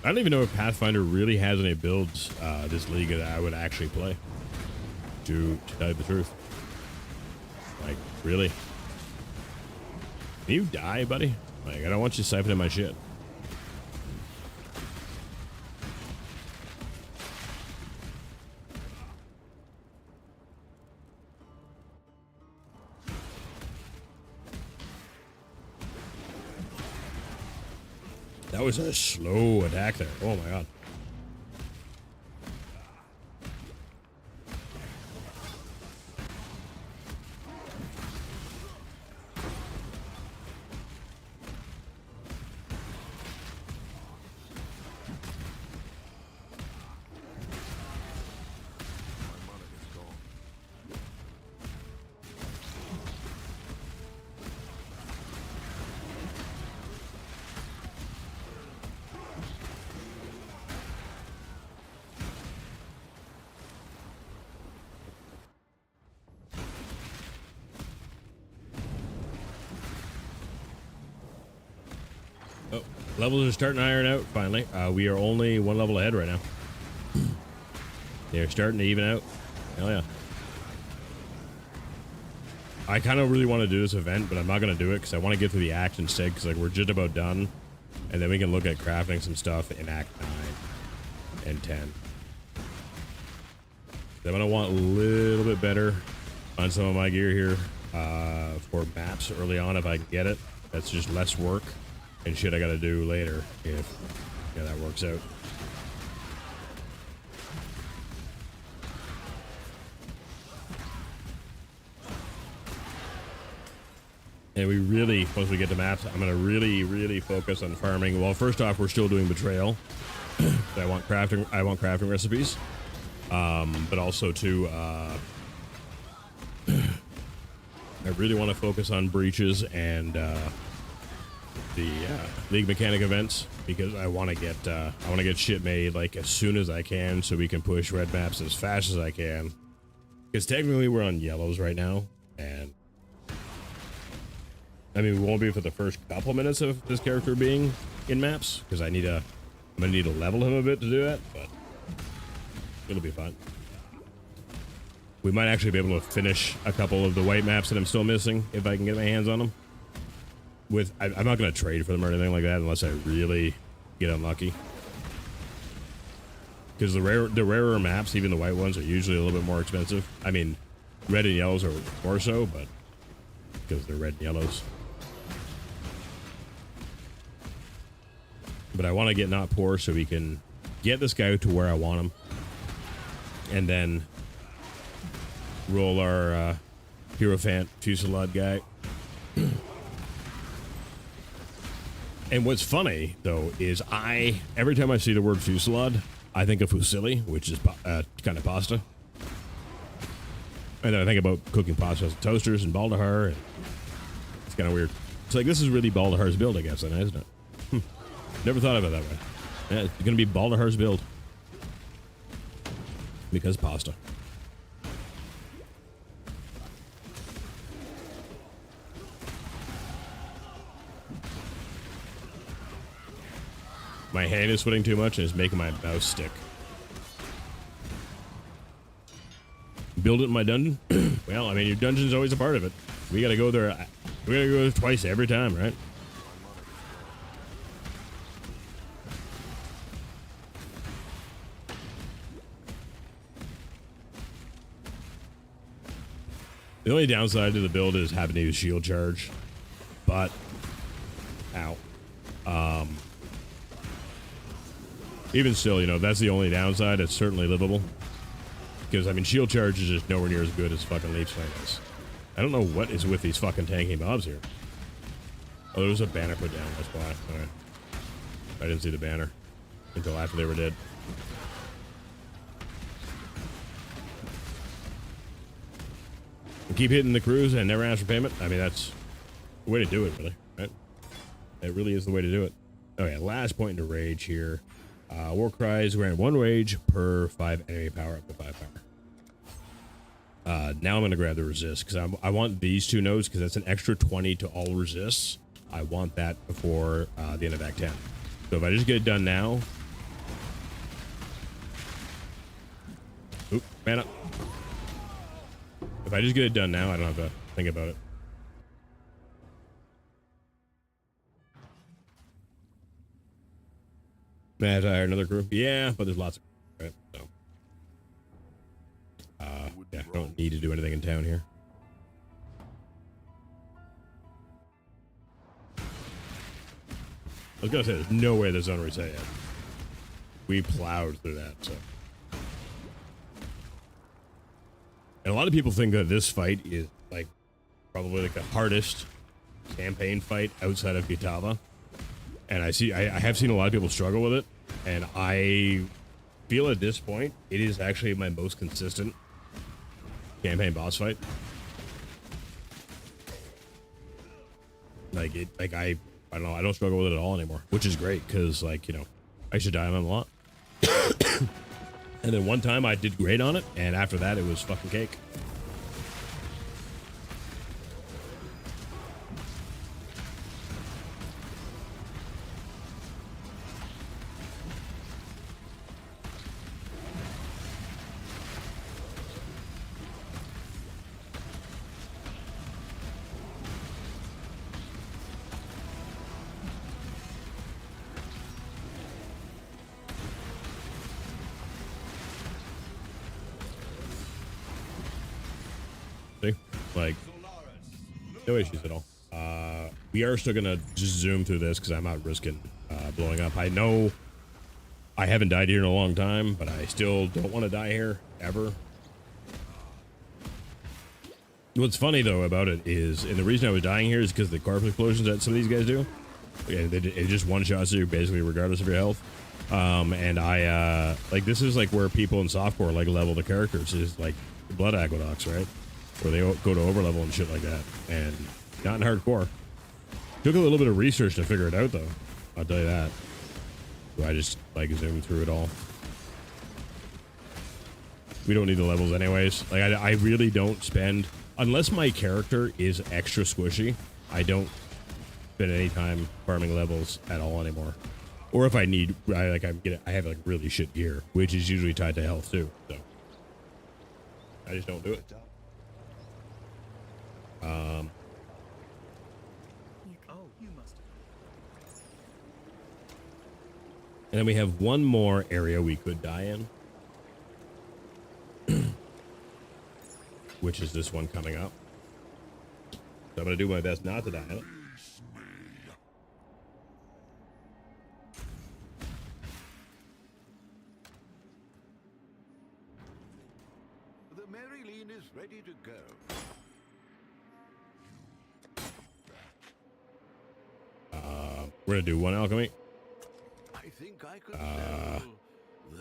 I don't even know if Pathfinder really has any builds this league that I would actually play. To tell you the truth, like really, can you die, buddy? Like I don't want you siphoning my shit. That was a slow attack there. Oh my god. Oh, levels are starting to iron out, finally. We are only one level ahead right now. They're starting to even out. Hell yeah. I kind of really want to do this event, but I'm not going to do it because I want to get through the act instead, because like, we're just about done. And then we can look at crafting some stuff in Act 9 and 10. I'm going to want a little bit better on some of my gear here for maps early on if I can get it. That's just less work and shit I got to do later if that works out. And we really, once we get to maps, I'm going to really focus on farming. Well, first off, we're still doing betrayal. I want crafting recipes. But also too, I really want to focus on breaches and the League Mechanic events, because I want to get shit made like as soon as I can, so we can push red maps as fast as I can. Because technically we're on yellows right now, and I mean, we won't be for the first couple minutes of this character being in maps, because I'm gonna need to level him a bit to do that, but it'll be fun. We might actually be able to finish a couple of the white maps that I'm still missing if I can get my hands on them. I'm not gonna trade for them or anything like that unless I really get unlucky. Because the rarer maps, even the white ones, are usually a little bit more expensive. I mean, red and yellows are more so, but because they're red and yellows. But I want to get not poor so we can get this guy to where I want him, and then roll our Hierophant Fusillade guy. And what's funny though is every time I see the word Fusillade, I think of fusilli, which is kind of pasta, and then I think about cooking pasta with toasters and Baldahar, and it's kind of weird. It's like, this is really Baldahar's build, I guess, then, isn't it? Never thought of it that way. Yeah, it's gonna be Baldahar's build because pasta. My hand is sweating too much and it's making my mouse stick. Build it in my dungeon? Well, I mean, your dungeon's always a part of it. We gotta go there. We gotta go there twice every time, right? The only downside to the build is having to use shield charge, but ow. Even still, that's the only downside. It's certainly livable, because I mean, shield charge is just nowhere near as good as fucking leaf flame is. I don't know what is with these fucking tanking mobs here. Oh, there was a banner put down. That's why. All right. I didn't see the banner until after they were dead. Keep hitting the crews and never ask for payment. I mean, that's the way to do it, really, right? It really is the way to do it. Oh yeah, last point into rage here. War cries grant 1 rage per 5 enemy power, up to 5 power. Now I'm going to grab the resist, because I want these 2 nodes, because that's an extra 20 to all resists. I want that before the end of Act 10. So if I just get it done now... Oop, man up. If I just get it done now, I don't have to think about it. May I have to hire another crew? Yeah, but there's lots of right? So, yeah, don't need to do anything in town here. I was gonna say, there's no way the zone reset yet. We plowed through that, so. And a lot of people think that this fight is like probably like the hardest campaign fight outside of Gitava. And I have seen a lot of people struggle with it, and I feel at this point it is actually my most consistent campaign boss fight. Like I don't know, I don't struggle with it at all anymore, which is great because, like, you know, I used to die on it a lot. And then one time I did great on it, and after that it was fucking cake. See? Like, no issues at all. We are still gonna just zoom through this because I'm not risking blowing up. I know I haven't died here in a long time, but I still don't want to die here ever. What's funny though about it is, and the reason I was dying here is because the corpse explosions that some of these guys do, and it just one-shots you basically regardless of your health. And I like, this is like where people in softcore like level the characters, is like blood aqueducts, right? Where they go to overlevel and shit like that, and not in hardcore. Took a little bit of research to figure it out, though. I'll tell you that. So I just like zoomed through it all. We don't need the levels anyways. Like, I really don't spend, unless my character is extra squishy, I don't spend any time farming levels at all anymore. Or if I need, I have like really shit gear, which is usually tied to health too. So I just don't do it. And then we have one more area we could die in, which is this one coming up. So I'm going to do my best not to die in it. The Marilyn is ready to go. We're going to do one alchemy. I think I could sell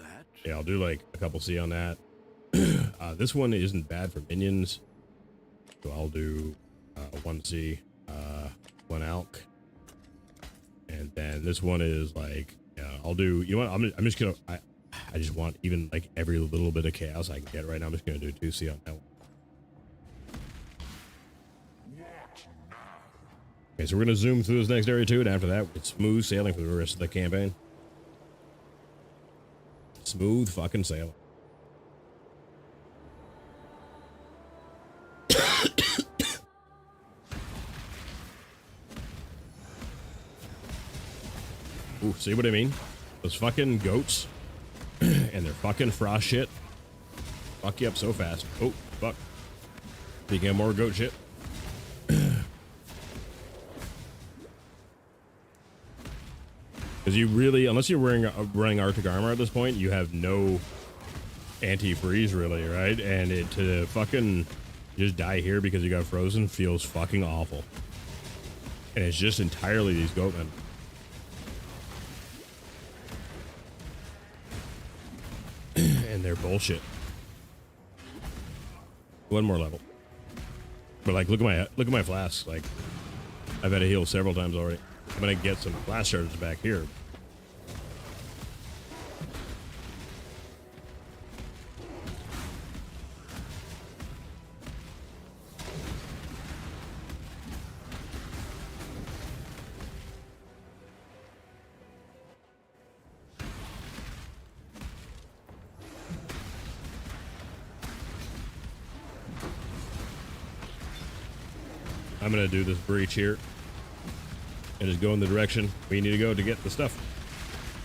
that. Yeah, I'll do like a couple C on that. This one isn't bad for minions, so I'll do 1 C, 1 alch, and then this one is like, I'll do, you know what, I'm just gonna, I just want even like every little bit of chaos I can get right now. I'm just gonna do 2 C on that one. Okay, so we're gonna zoom through this next area too, and after that it's smooth sailing for the rest of the campaign. Smooth fucking sailing. Ooh, see what I mean? Those fucking goats and their fucking frost shit fuck you up so fast. Oh, fuck. Speaking of more goat shit. Because you really, unless you're running Arctic armor at this point, you have no anti-freeze really, right? And it to fucking just die here because you got frozen feels fucking awful. And it's just entirely these goatmen. And they're bullshit. One more level. But like, look at my flasks. Like, I've had to heal several times already. I'm gonna get some flash charges back here. I'm gonna do this breach here and just go in the direction we need to go to get the stuff.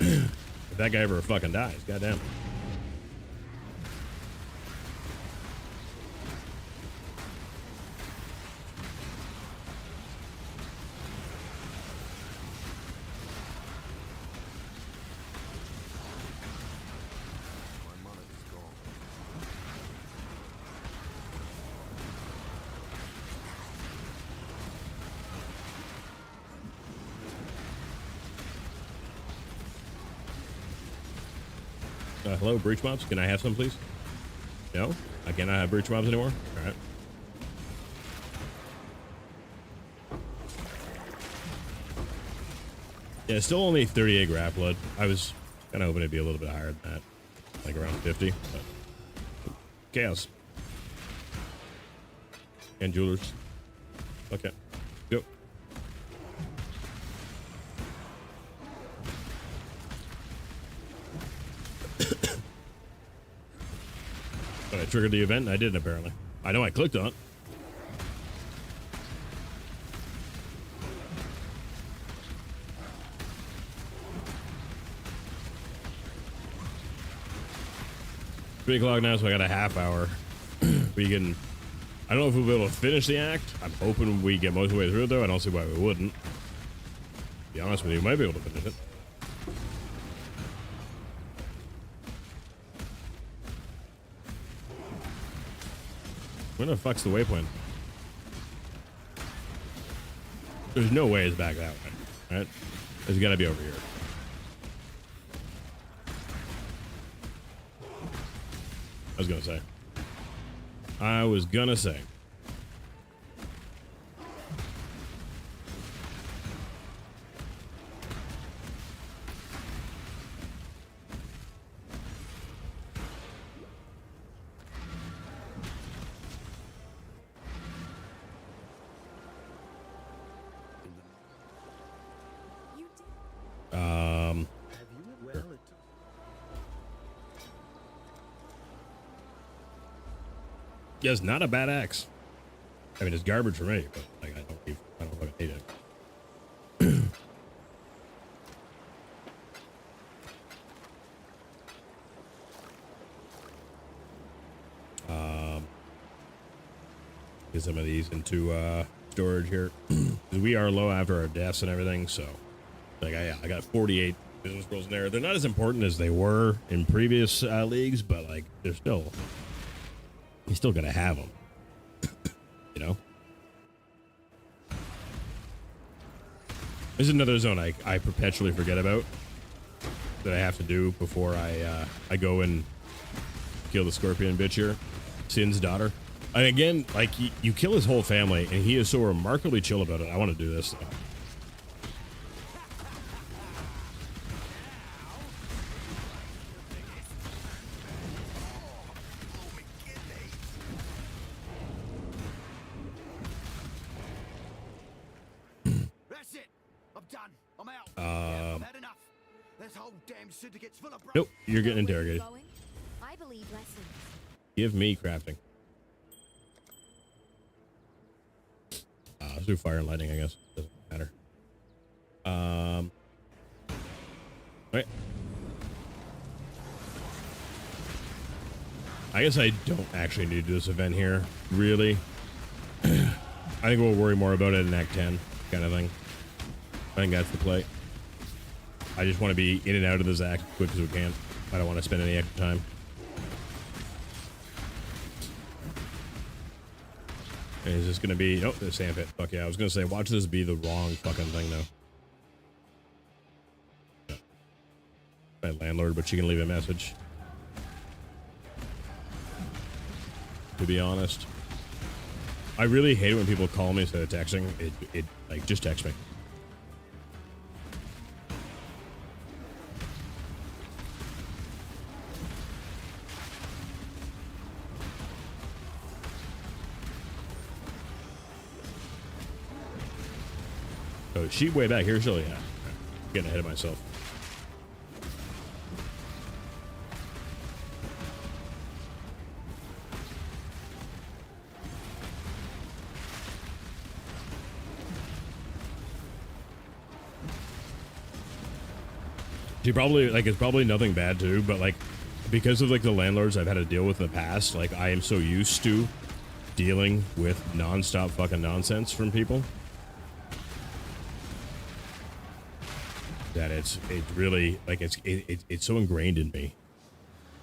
If that guy ever fucking dies, goddamn. Hello, breach mobs. Can I have some, please? No? I cannot have breach mobs anymore? Alright. Yeah, it's still only 38 graph blood. I was kind of hoping it'd be a little bit higher than that. Like around 50. But chaos. And jewelers. Okay. Go. But I triggered the event, and I didn't apparently. I know I clicked on it. Three o'clock now, so I got a half hour. We can. I don't know if we'll be able to finish the act. I'm hoping we get most of the way through it, though. I don't see why we wouldn't. To be honest with you, we might be able to finish it. Where the fuck's the waypoint? There's no way it's back that way, right? It's gotta be over here. I was gonna say. Yeah, it's not a bad axe. I mean, it's garbage for me, but like I don't fucking hate it. Get some of these into storage here. We are low after our deaths and everything, so like I got 48 business rolls in there. They're not as important as they were in previous leagues, but like they're still. You still gotta have them, you know? There's another zone I perpetually forget about that I have to do before I go and kill the scorpion bitch here. Sin's daughter. And again, like, you kill his whole family, and he is so remarkably chill about it. I want to do this, though. Nope, you're getting interrogated. I believe lessons. Give me crafting. Let's do fire and lightning, I guess. Doesn't matter. Right. I guess I don't actually need to do this event here, really. I think we'll worry more about it in Act 10, kind of thing. I think that's the play. I just want to be in and out of this act as quick as we can. I don't want to spend any extra time. And is this going to be... Oh, the sand pit. Fuck yeah, I was going to say, watch this be the wrong fucking thing, though. My landlord, but she can leave a message. To be honest. I really hate it when people call me instead of texting. It like, just text me. Oh, is she way back here? She'll, yeah. Getting ahead of myself. She probably, like, it's probably nothing bad too, but like, because of like the landlords I've had to deal with in the past, like I am so used to dealing with non-stop fucking nonsense from people. That it's really like it's so ingrained in me.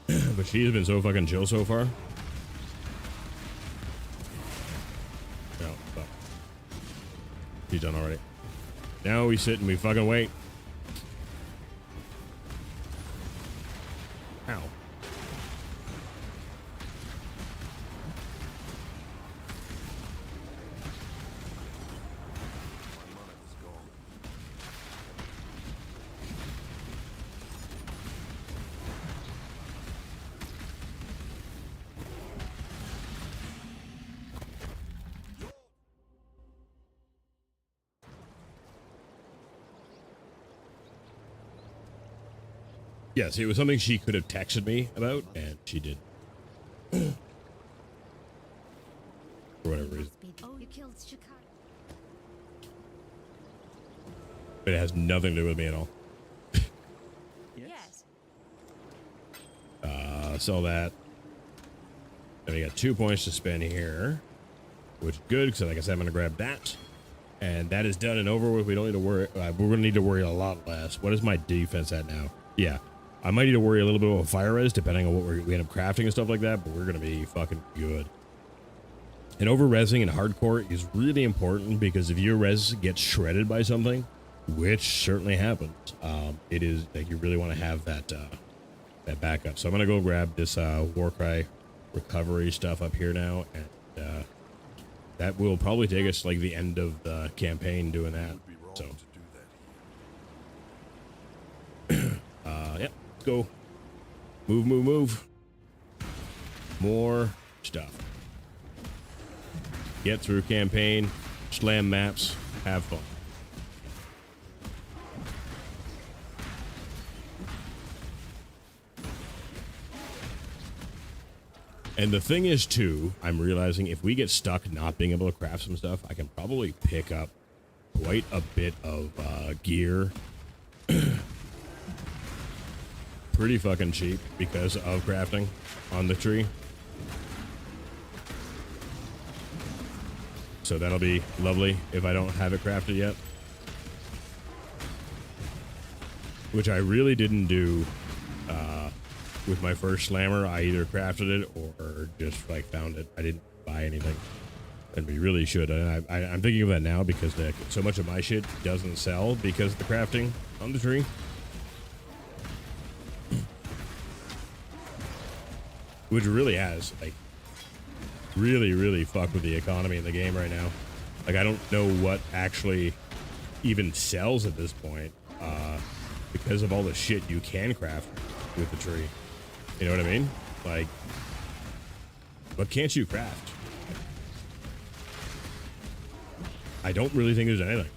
But she's been so fucking chill so far. No, fuck. She's done already. Now we sit and we fucking wait. Ow. Yes, it was something she could have texted me about, and she did. For whatever reason. Oh, you killed Chicago. But it has nothing to do with me at all. Yes. Sell that. Then we got 2 points to spend here, which is good, because like I said, I'm going to grab that. And that is done and over with. We don't need to worry. We're going to need to worry a lot less. What is my defense at now? Yeah. I might need to worry a little bit about fire res, depending on what we end up crafting and stuff like that, but we're going to be fucking good. And over-resing in hardcore is really important, because if your res gets shredded by something, which certainly happens, it is like you really want to have that that backup. So I'm going to go grab this Warcry recovery stuff up here now, and that will probably take us like the end of the campaign doing that. So yeah, let's go. Move. More stuff. Get through campaign, slam maps, have fun. And the thing is, too, I'm realizing if we get stuck not being able to craft some stuff, I can probably pick up quite a bit of gear pretty fucking cheap because of crafting on the tree. So that'll be lovely if I don't have it crafted yet. Which I really didn't do with my first slammer. I either crafted it or just like found it. I didn't buy anything. And we really should. And I'm thinking of that now because so much of my shit doesn't sell because of the crafting on the tree. Which really has, like, really fucked with the economy in the game right now. Like, I don't know what actually even sells at this point because of all the shit you can craft with the tree. You know what I mean? Like, what can't you craft? I don't really think there's anything.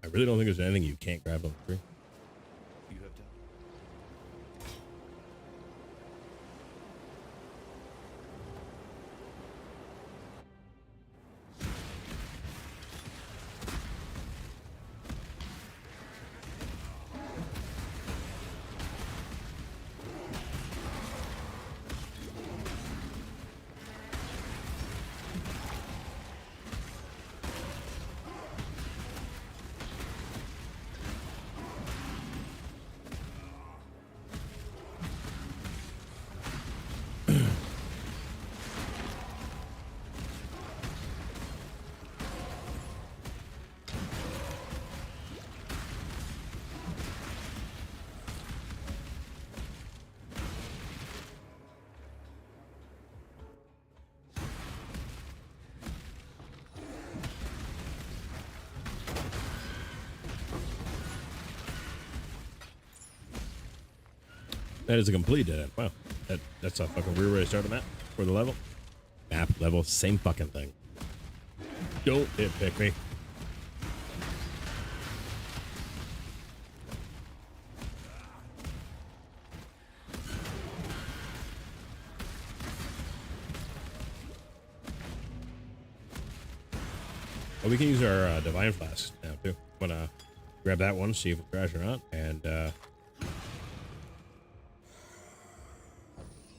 I really don't think there's anything you can't grab on the tree. You have done. That is a complete dead end. Wow. That's a fucking weird way to start a map for the level. Map, level, same fucking thing. Don't nitpick me. Oh, we can use our divine flasks now too. I'm gonna grab that one, see if it's trash or not, and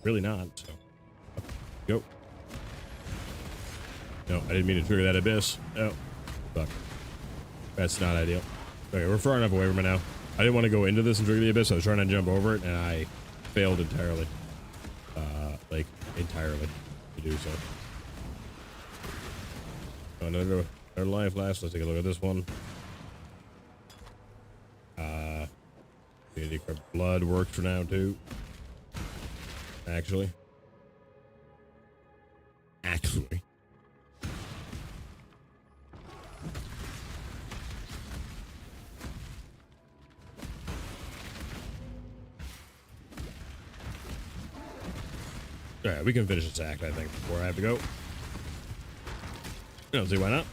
really not. So go. No, I didn't mean to trigger that abyss. Oh, fuck. That's not ideal. Okay, we're far enough away from it now. I didn't want to go into this and trigger the abyss. I was trying to jump over it, and I failed entirely. Like entirely. to do so. Oh, another life last. Let's take a look at this one. Community Corrupt Blood works for now too. Actually. Alright, we can finish this act, I think, before I have to go. I don't see why not.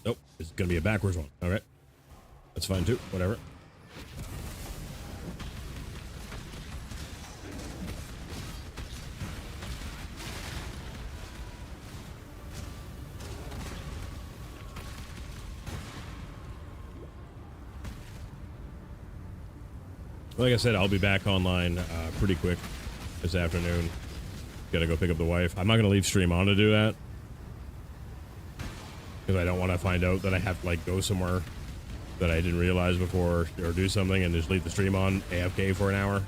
Nope, this is gonna be a backwards one. Alright. That's fine too, whatever. Like I said, I'll be back online pretty quick this afternoon. Gotta go pick up the wife. I'm not gonna leave stream on to do that, because I don't want to find out that I have to like go somewhere that I didn't realize before, or do something and just leave the stream on AFK for an hour.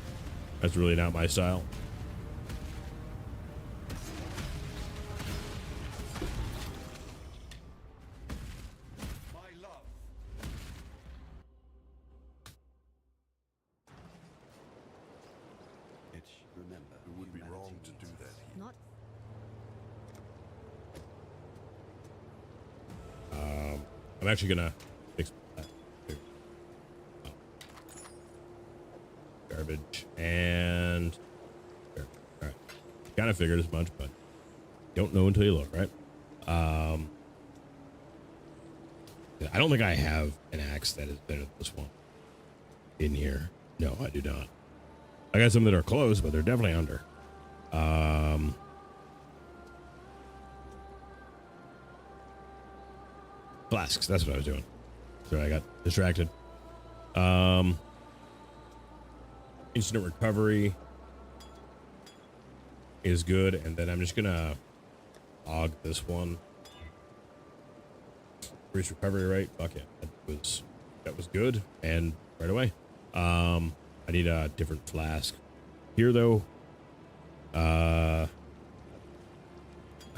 That's really not my style. It would be wrong to do that here. Not I'm actually gonna fix that. Garbage and all right. Kind of figured as much, but don't know until you look, right? I don't think I have an axe that is better than this one in here. No, I do not. I got some that are close, but they're definitely under. Flasks, that's what I was doing. Sorry, I got distracted. Instant recovery is good, and then I'm just gonna log this one. Increase recovery rate. Fuck yeah, that was good, and right away. I need a different flask here though. I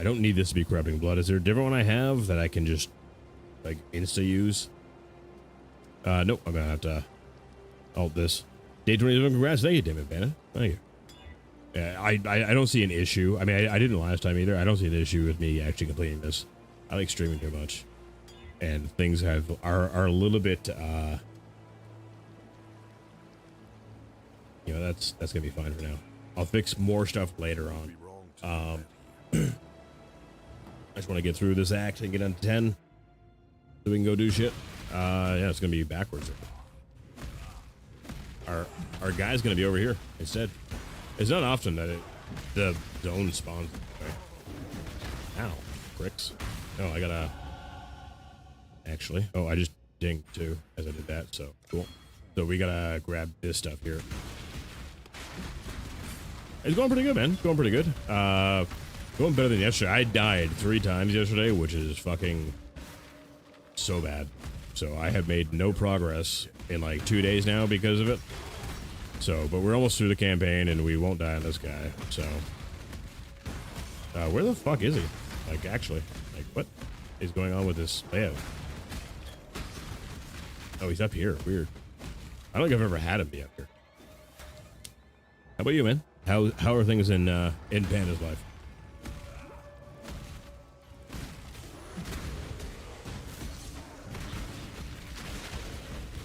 don't need this to be corrupting blood. Is there a different one I have that I can just like insta use? Nope. I'm gonna have to alt this. Day 27. Congrats. Thank you, Damon Bannon. Thank you. Yeah, I don't see an issue. I mean, I didn't last time either. I don't see an issue with me actually completing this. I like streaming too much, and things are a little bit. You know, that's gonna be fine for now. I'll fix more stuff later on. I just want to get through this act and get on 10, so we can go do shit. Yeah, it's gonna be backwards. Our guy's gonna be over here instead. It's not often that the zone spawns. Ow, pricks. No, I gotta actually. Oh, I just dinged too as I did that. So cool. So we gotta grab this stuff here. It's going pretty good, man. Going pretty good. Going better than yesterday. I died 3 times yesterday, which is fucking so bad. So I have made no progress in like 2 days now because of it. So, but we're almost through the campaign and we won't die on this guy. So, where the fuck is he? Like, actually, like, what is going on with this layout? Oh, he's up here. Weird. I don't think I've ever had him be up here. How about you, man? How are things in Panda's life?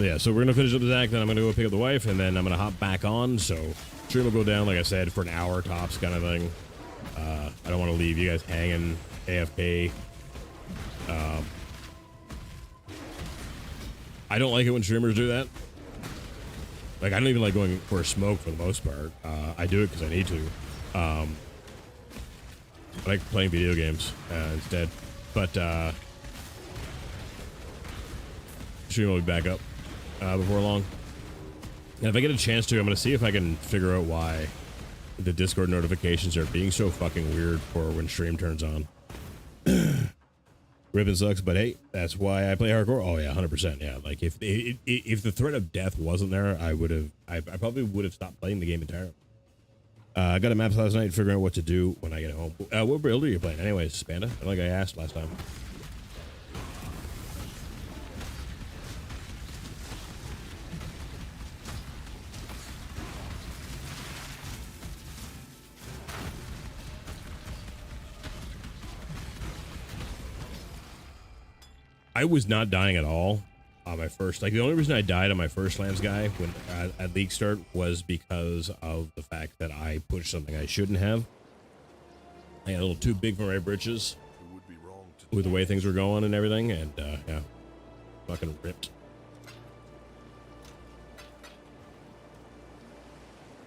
Yeah, so we're gonna finish up this act, then I'm gonna go pick up the wife, and then I'm gonna hop back on. So stream will go down, like I said, for an hour tops, kind of thing. I don't want to leave you guys hanging AFK. I don't like it when streamers do that. Like, I don't even like going for a smoke for the most part. I do it because I need to. I like playing video games instead. But stream will be back up before long. And if I get a chance to, I'm going to see if I can figure out why the Discord notifications are being so fucking weird for when stream turns on. Ribbon sucks, but hey, that's why I play hardcore. Oh yeah, 100%. Yeah, like if the threat of death wasn't there, I probably would have stopped playing the game entirely. I got a maps last night, figuring out what to do when I get home. What build are you playing, anyways, Spanda? I think I asked last time. I was not dying at all on my first. Like the only reason I died on my first slams guy when at league start was because of the fact that I pushed something I shouldn't have. I got a little too big for my britches with the way things were going and everything, and yeah, fucking ripped.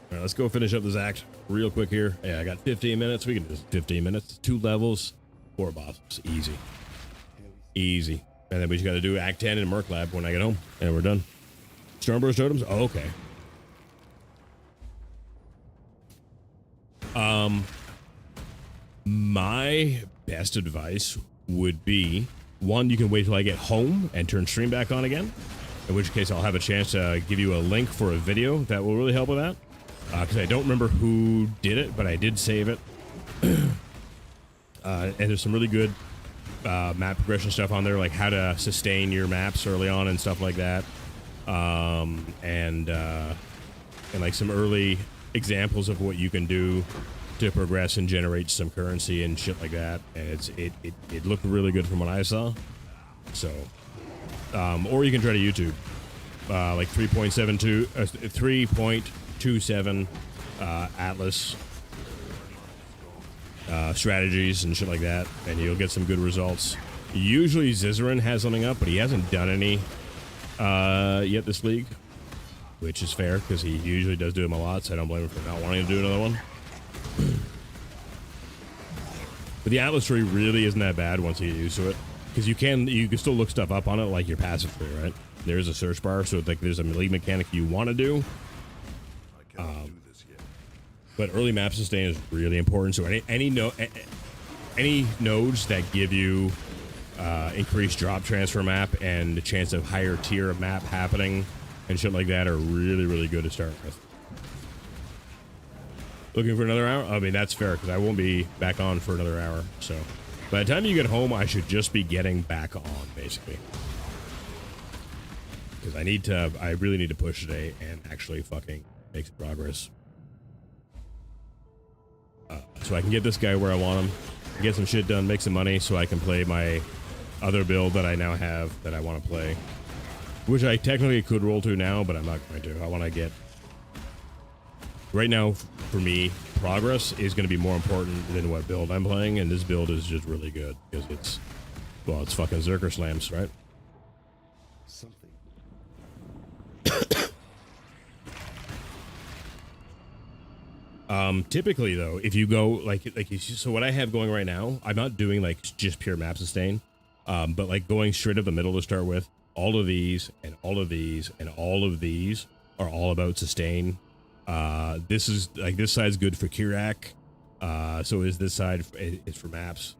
All right, let's go finish up this act real quick here. Yeah, I got 15 minutes. We can do 15 minutes. 2 levels, 4 bosses, easy, easy. And then we just got to do Act 10 in Merc Lab when I get home. And we're done. Stormburst totems? Oh, okay. My best advice would be, one, you can wait till I get home and turn stream back on again. In which case I'll have a chance to give you a link for a video that will really help with that. Because I don't remember who did it, but I did save it. And there's some really good map progression stuff on there, like how to sustain your maps early on and stuff like that, and like some early examples of what you can do to progress and generate some currency and shit like that. And it looked really good from what I saw. So, or you can try to YouTube like 3.27 Atlas. Strategies and shit like that, and you'll get some good results. Usually Zizaran has something up, but he hasn't done any yet this league, which is fair because he usually does do them a lot, so I don't blame him for not wanting to do another one. But the Atlas tree really isn't that bad once you get used to it, because you can still look stuff up on it like your passive tree, right? There's a search bar, so like there's a league mechanic you want to do. But early map sustain is really important. So any nodes that give you increased drop transfer map and the chance of higher tier of map happening and shit like that are really, really good to start with. Looking for another hour? I mean, that's fair because I won't be back on for another hour. So by the time you get home, I should just be getting back on, basically. Because I really need to push today and actually fucking make some progress. So I can get this guy where I want him, get some shit done, make some money, so I can play my other build that I now have that I want to play. Which I technically could roll to now, but I'm not going to. I want to get... Right now, for me, progress is going to be more important than what build I'm playing, and this build is just really good, because it's... Well, it's fucking Zerker Slams, right? Typically though, if you go so what I have going right now, I'm not doing like just pure map sustain, but like going straight up the middle to start with. All of these and all of these and all of these are all about sustain. This is like this side's good for Kirak, so is this side is for maps.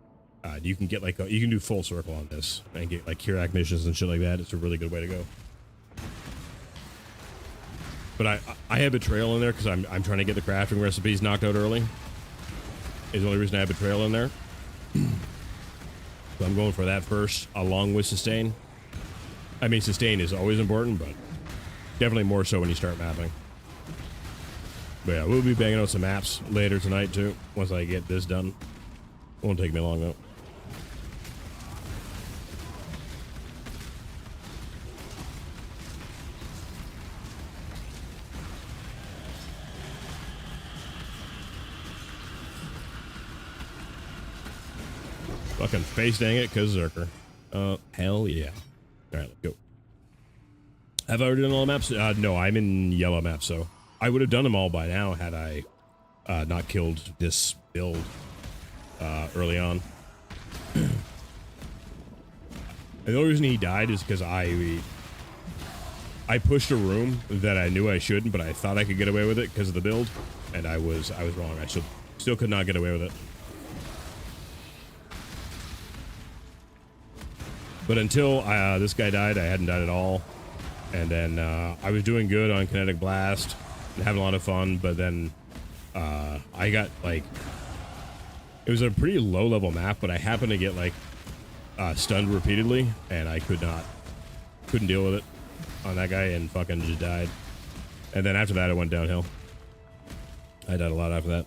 You can get like you can do full circle on this and get like Kirak missions and shit like that. It's a really good way to go. But I have Betrayal in there because I'm trying to get the crafting recipes knocked out early. Is the only reason I have Betrayal in there. So I'm going for that first, along with Sustain. I mean, Sustain is always important, but definitely more so when you start mapping. But yeah, we'll be banging out some maps later tonight too, once I get this done. Won't take me long though. Fucking face dang it, cause Zerker. Hell yeah. Alright, let's go. Have I already done all the maps? No, I'm in yellow maps, so I would have done them all by now had I not killed this build early on. And the only reason he died is because I pushed a room that I knew I shouldn't, but I thought I could get away with it because of the build, and I was wrong. I still could not get away with it. But until this guy died, I hadn't died at all. And then I was doing good on Kinetic Blast and having a lot of fun, but then I got like, it was a pretty low level map, but I happened to get like stunned repeatedly, and I couldn't deal with it on that guy, and fucking just died. And then after that, it went downhill. I died a lot after that.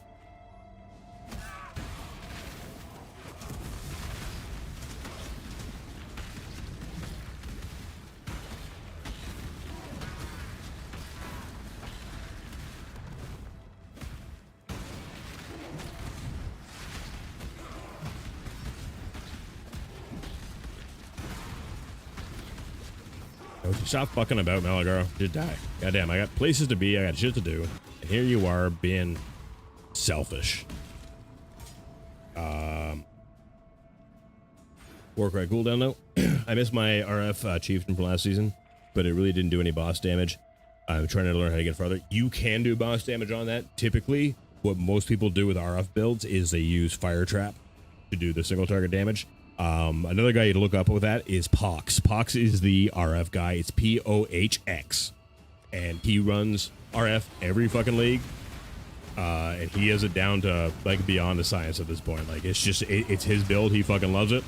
Stop fucking about, Malagaro. Just die. Goddamn, I got places to be. I got shit to do. And here you are being selfish. Warcry cooldown though. I missed my RF chieftain from last season, but it really didn't do any boss damage. I'm trying to learn how to get farther. You can do boss damage on that. Typically, what most people do with RF builds is they use Fire Trap to do the single target damage. Another guy to look up with that is Pox. Pox is the RF guy. It's Pohx. And he runs RF every fucking league. And he has it down to like beyond the science at this point. Like it's just, it's his build. He fucking loves it.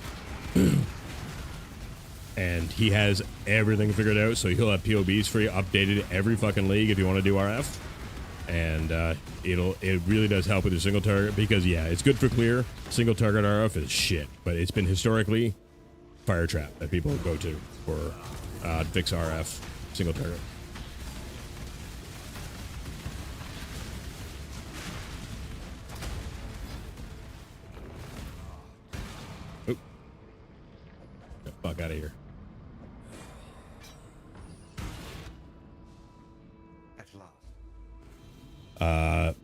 And he has everything figured out. So he'll have POBs for you updated every fucking league if you want to do RF. And it really does help with your single target, because yeah, it's good for clear. Single target RF is shit, but it's been historically Fire Trap that people go to for fix RF single target. Oop. Get the fuck out of here.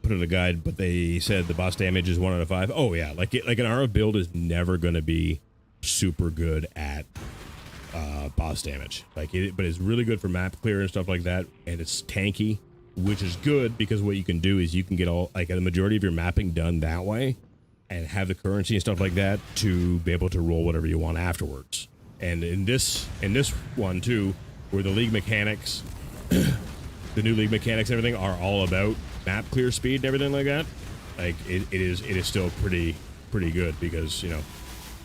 Put in a guide, but they said the boss damage is 1 out of 5. Oh yeah, like an RF build is never going to be super good at boss damage. But it's really good for map clear and stuff like that, and it's tanky, which is good because what you can do is you can get all like the majority of your mapping done that way, and have the currency and stuff like that to be able to roll whatever you want afterwards. And in this one too, where the league mechanics, the new league mechanics, and everything are all about map clear speed and everything like that. Like it is still pretty good, because you know,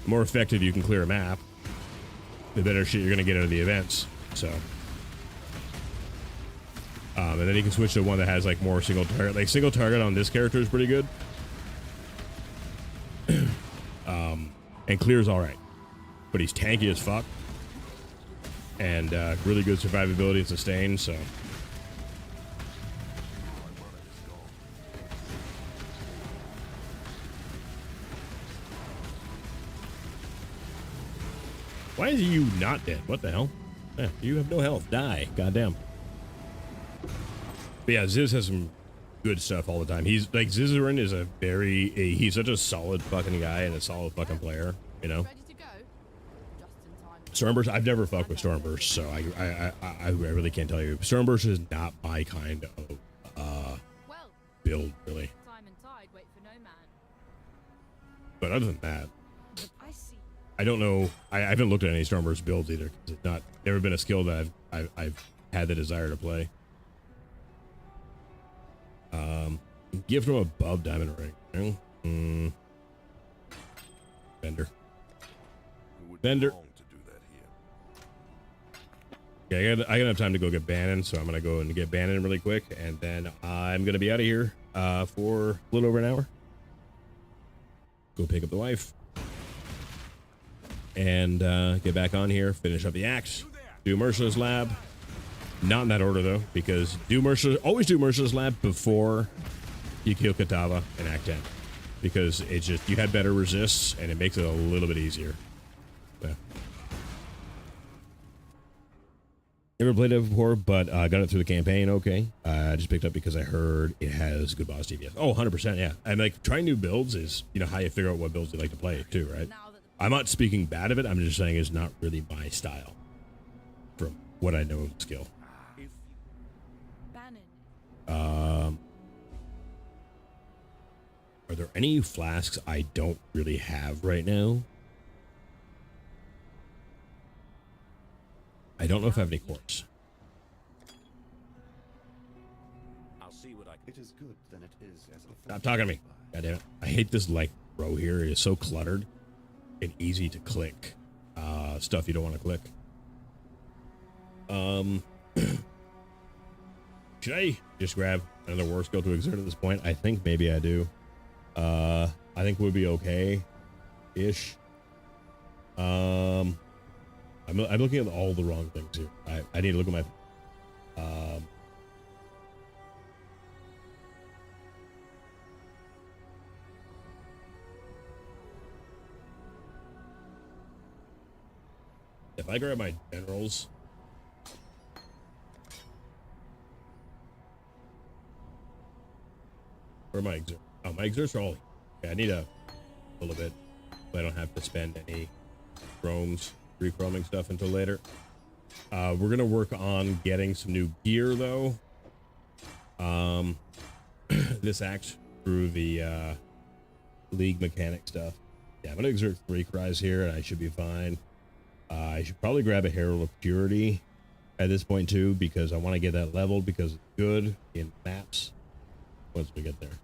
the more effective you can clear a map, the better shit you're gonna get out of the events. So and then you can switch to one that has like more single target. Like single target on this character is pretty good. And clear's all right, but he's tanky as fuck, and really good survivability and sustain. So why is you not dead? What the hell? Yeah, you have no health. Die. Goddamn. But yeah, Ziz has some good stuff all the time. He's like, Zizarin is he's such a solid fucking guy and a solid fucking player, you know? Stormburst, I've never fucked with Stormburst, so I really can't tell you. Stormburst is not my kind of build, really. But other than that, I don't know. I haven't looked at any Stormburst builds either, because it's never been a skill that I've had the desire to play. Gift from above Diamond Ring. Vendor. Okay, I got enough time to go get Bannon, so I'm gonna go and get Bannon really quick, and then I'm gonna be out of here for a little over an hour. Go pick up the wife. And get back on here, finish up the act, do Mercer's Lab. Not in that order though, because always do Mercer's Lab before you kill Katava in Act 10, because it's just, you had better resists and it makes it a little bit easier. Yeah. Never played it before, but got it through the campaign. Okay, I just picked up because I heard it has good boss DPS. Oh, 100%, yeah. And like, trying new builds is, you know, how you figure out what builds you like to play too, right? I'm not speaking bad of it. I'm just saying it's not really my style, from what I know of the skill. Are there any flasks I don't really have right now? I don't know if I have any quartz. I'll see what I can. It is good than it is as a Stop talking to me. God damn it. I hate this like row here. It is so cluttered and easy to click stuff you don't want to click. Should I just grab another war skill to exert at this point? I think maybe I do. I think we'll be okay-ish. I'm looking at all the wrong things here. I need to look at my if I grab my generals, where are my exerts? Oh, my exerts are all. Okay, I need a little bit, but I don't have to spend any chromes, rechroming stuff until later. We're gonna work on getting some new gear though. This axe through the League mechanic stuff. Yeah, I'm gonna exert 3 cries here, and I should be fine. I should probably grab a Herald of Purity at this point too, because I want to get that leveled because it's good in maps once we get there.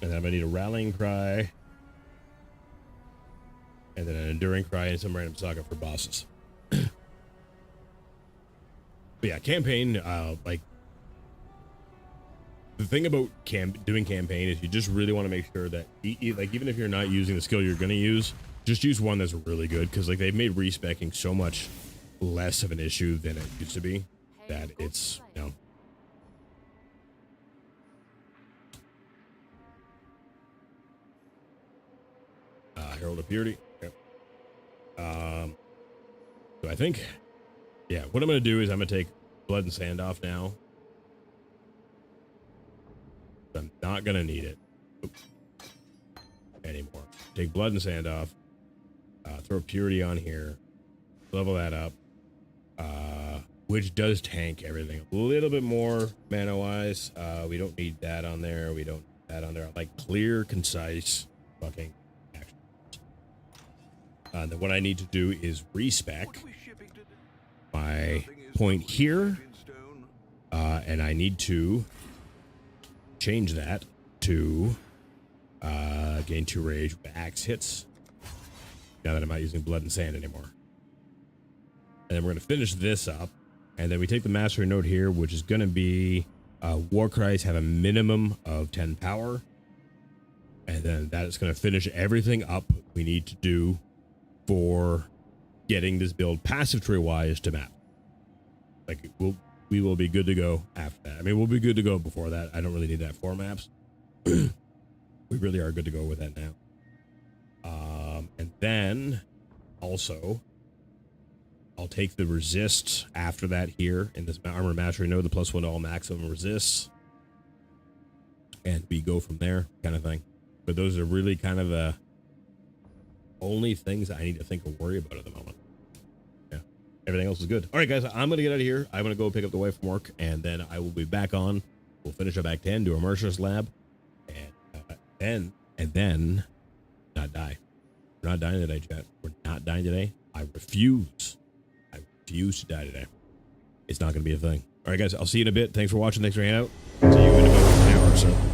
And then I'm gonna need a Rallying Cry, and then an Enduring Cry and some random saga for bosses. But yeah, campaign, like, the thing about doing campaign is you just really want to make sure that, like, even if you're not using the skill you're going to use, just use one that's really good, because, like, they've made respecking so much less of an issue than it used to be, that it's, you know. Herald of Purity. Okay. So I think, yeah, what I'm going to do is I'm going to take Blood and Sand off now. I'm not going to need it anymore. Take Blood and Sand off. Throw Purity on here. Level that up. Which does tank everything a little bit more mana-wise. We don't need that on there. We don't need that on there. I like clear, concise fucking action. Then what I need to do is respec my point here. And I need to change that to gain 2 rage with axe hits, now that I'm not using Blood and Sand anymore. And then we're going to finish this up, and then we take the mastery note here, which is going to be war cries have a minimum of 10 power, and then that is going to finish everything up we need to do for getting this build passive tree wise to map. Like, we will be good to go after that. I mean, we'll be good to go before that. I don't really need that for maps. We really are good to go with that now. And then also, I'll take the resist after that here in this armor mastery node, the +1 to all maximum resists, and we go from there, kind of thing. But those are really kind of the only things I need to think or worry about at the moment. Yeah, everything else is good. All right, guys, I'm gonna get out of here. I'm gonna go pick up the wife from work, and then I will be back on. We'll finish up Act 10, do a Mercer's Lab, and then not die. We're not dying today, chat. We're not dying today. I refuse to die today. It's not going to be a thing. All right, guys, I'll see you in a bit. Thanks for watching. Thanks for hanging out. See you in about an hour or so.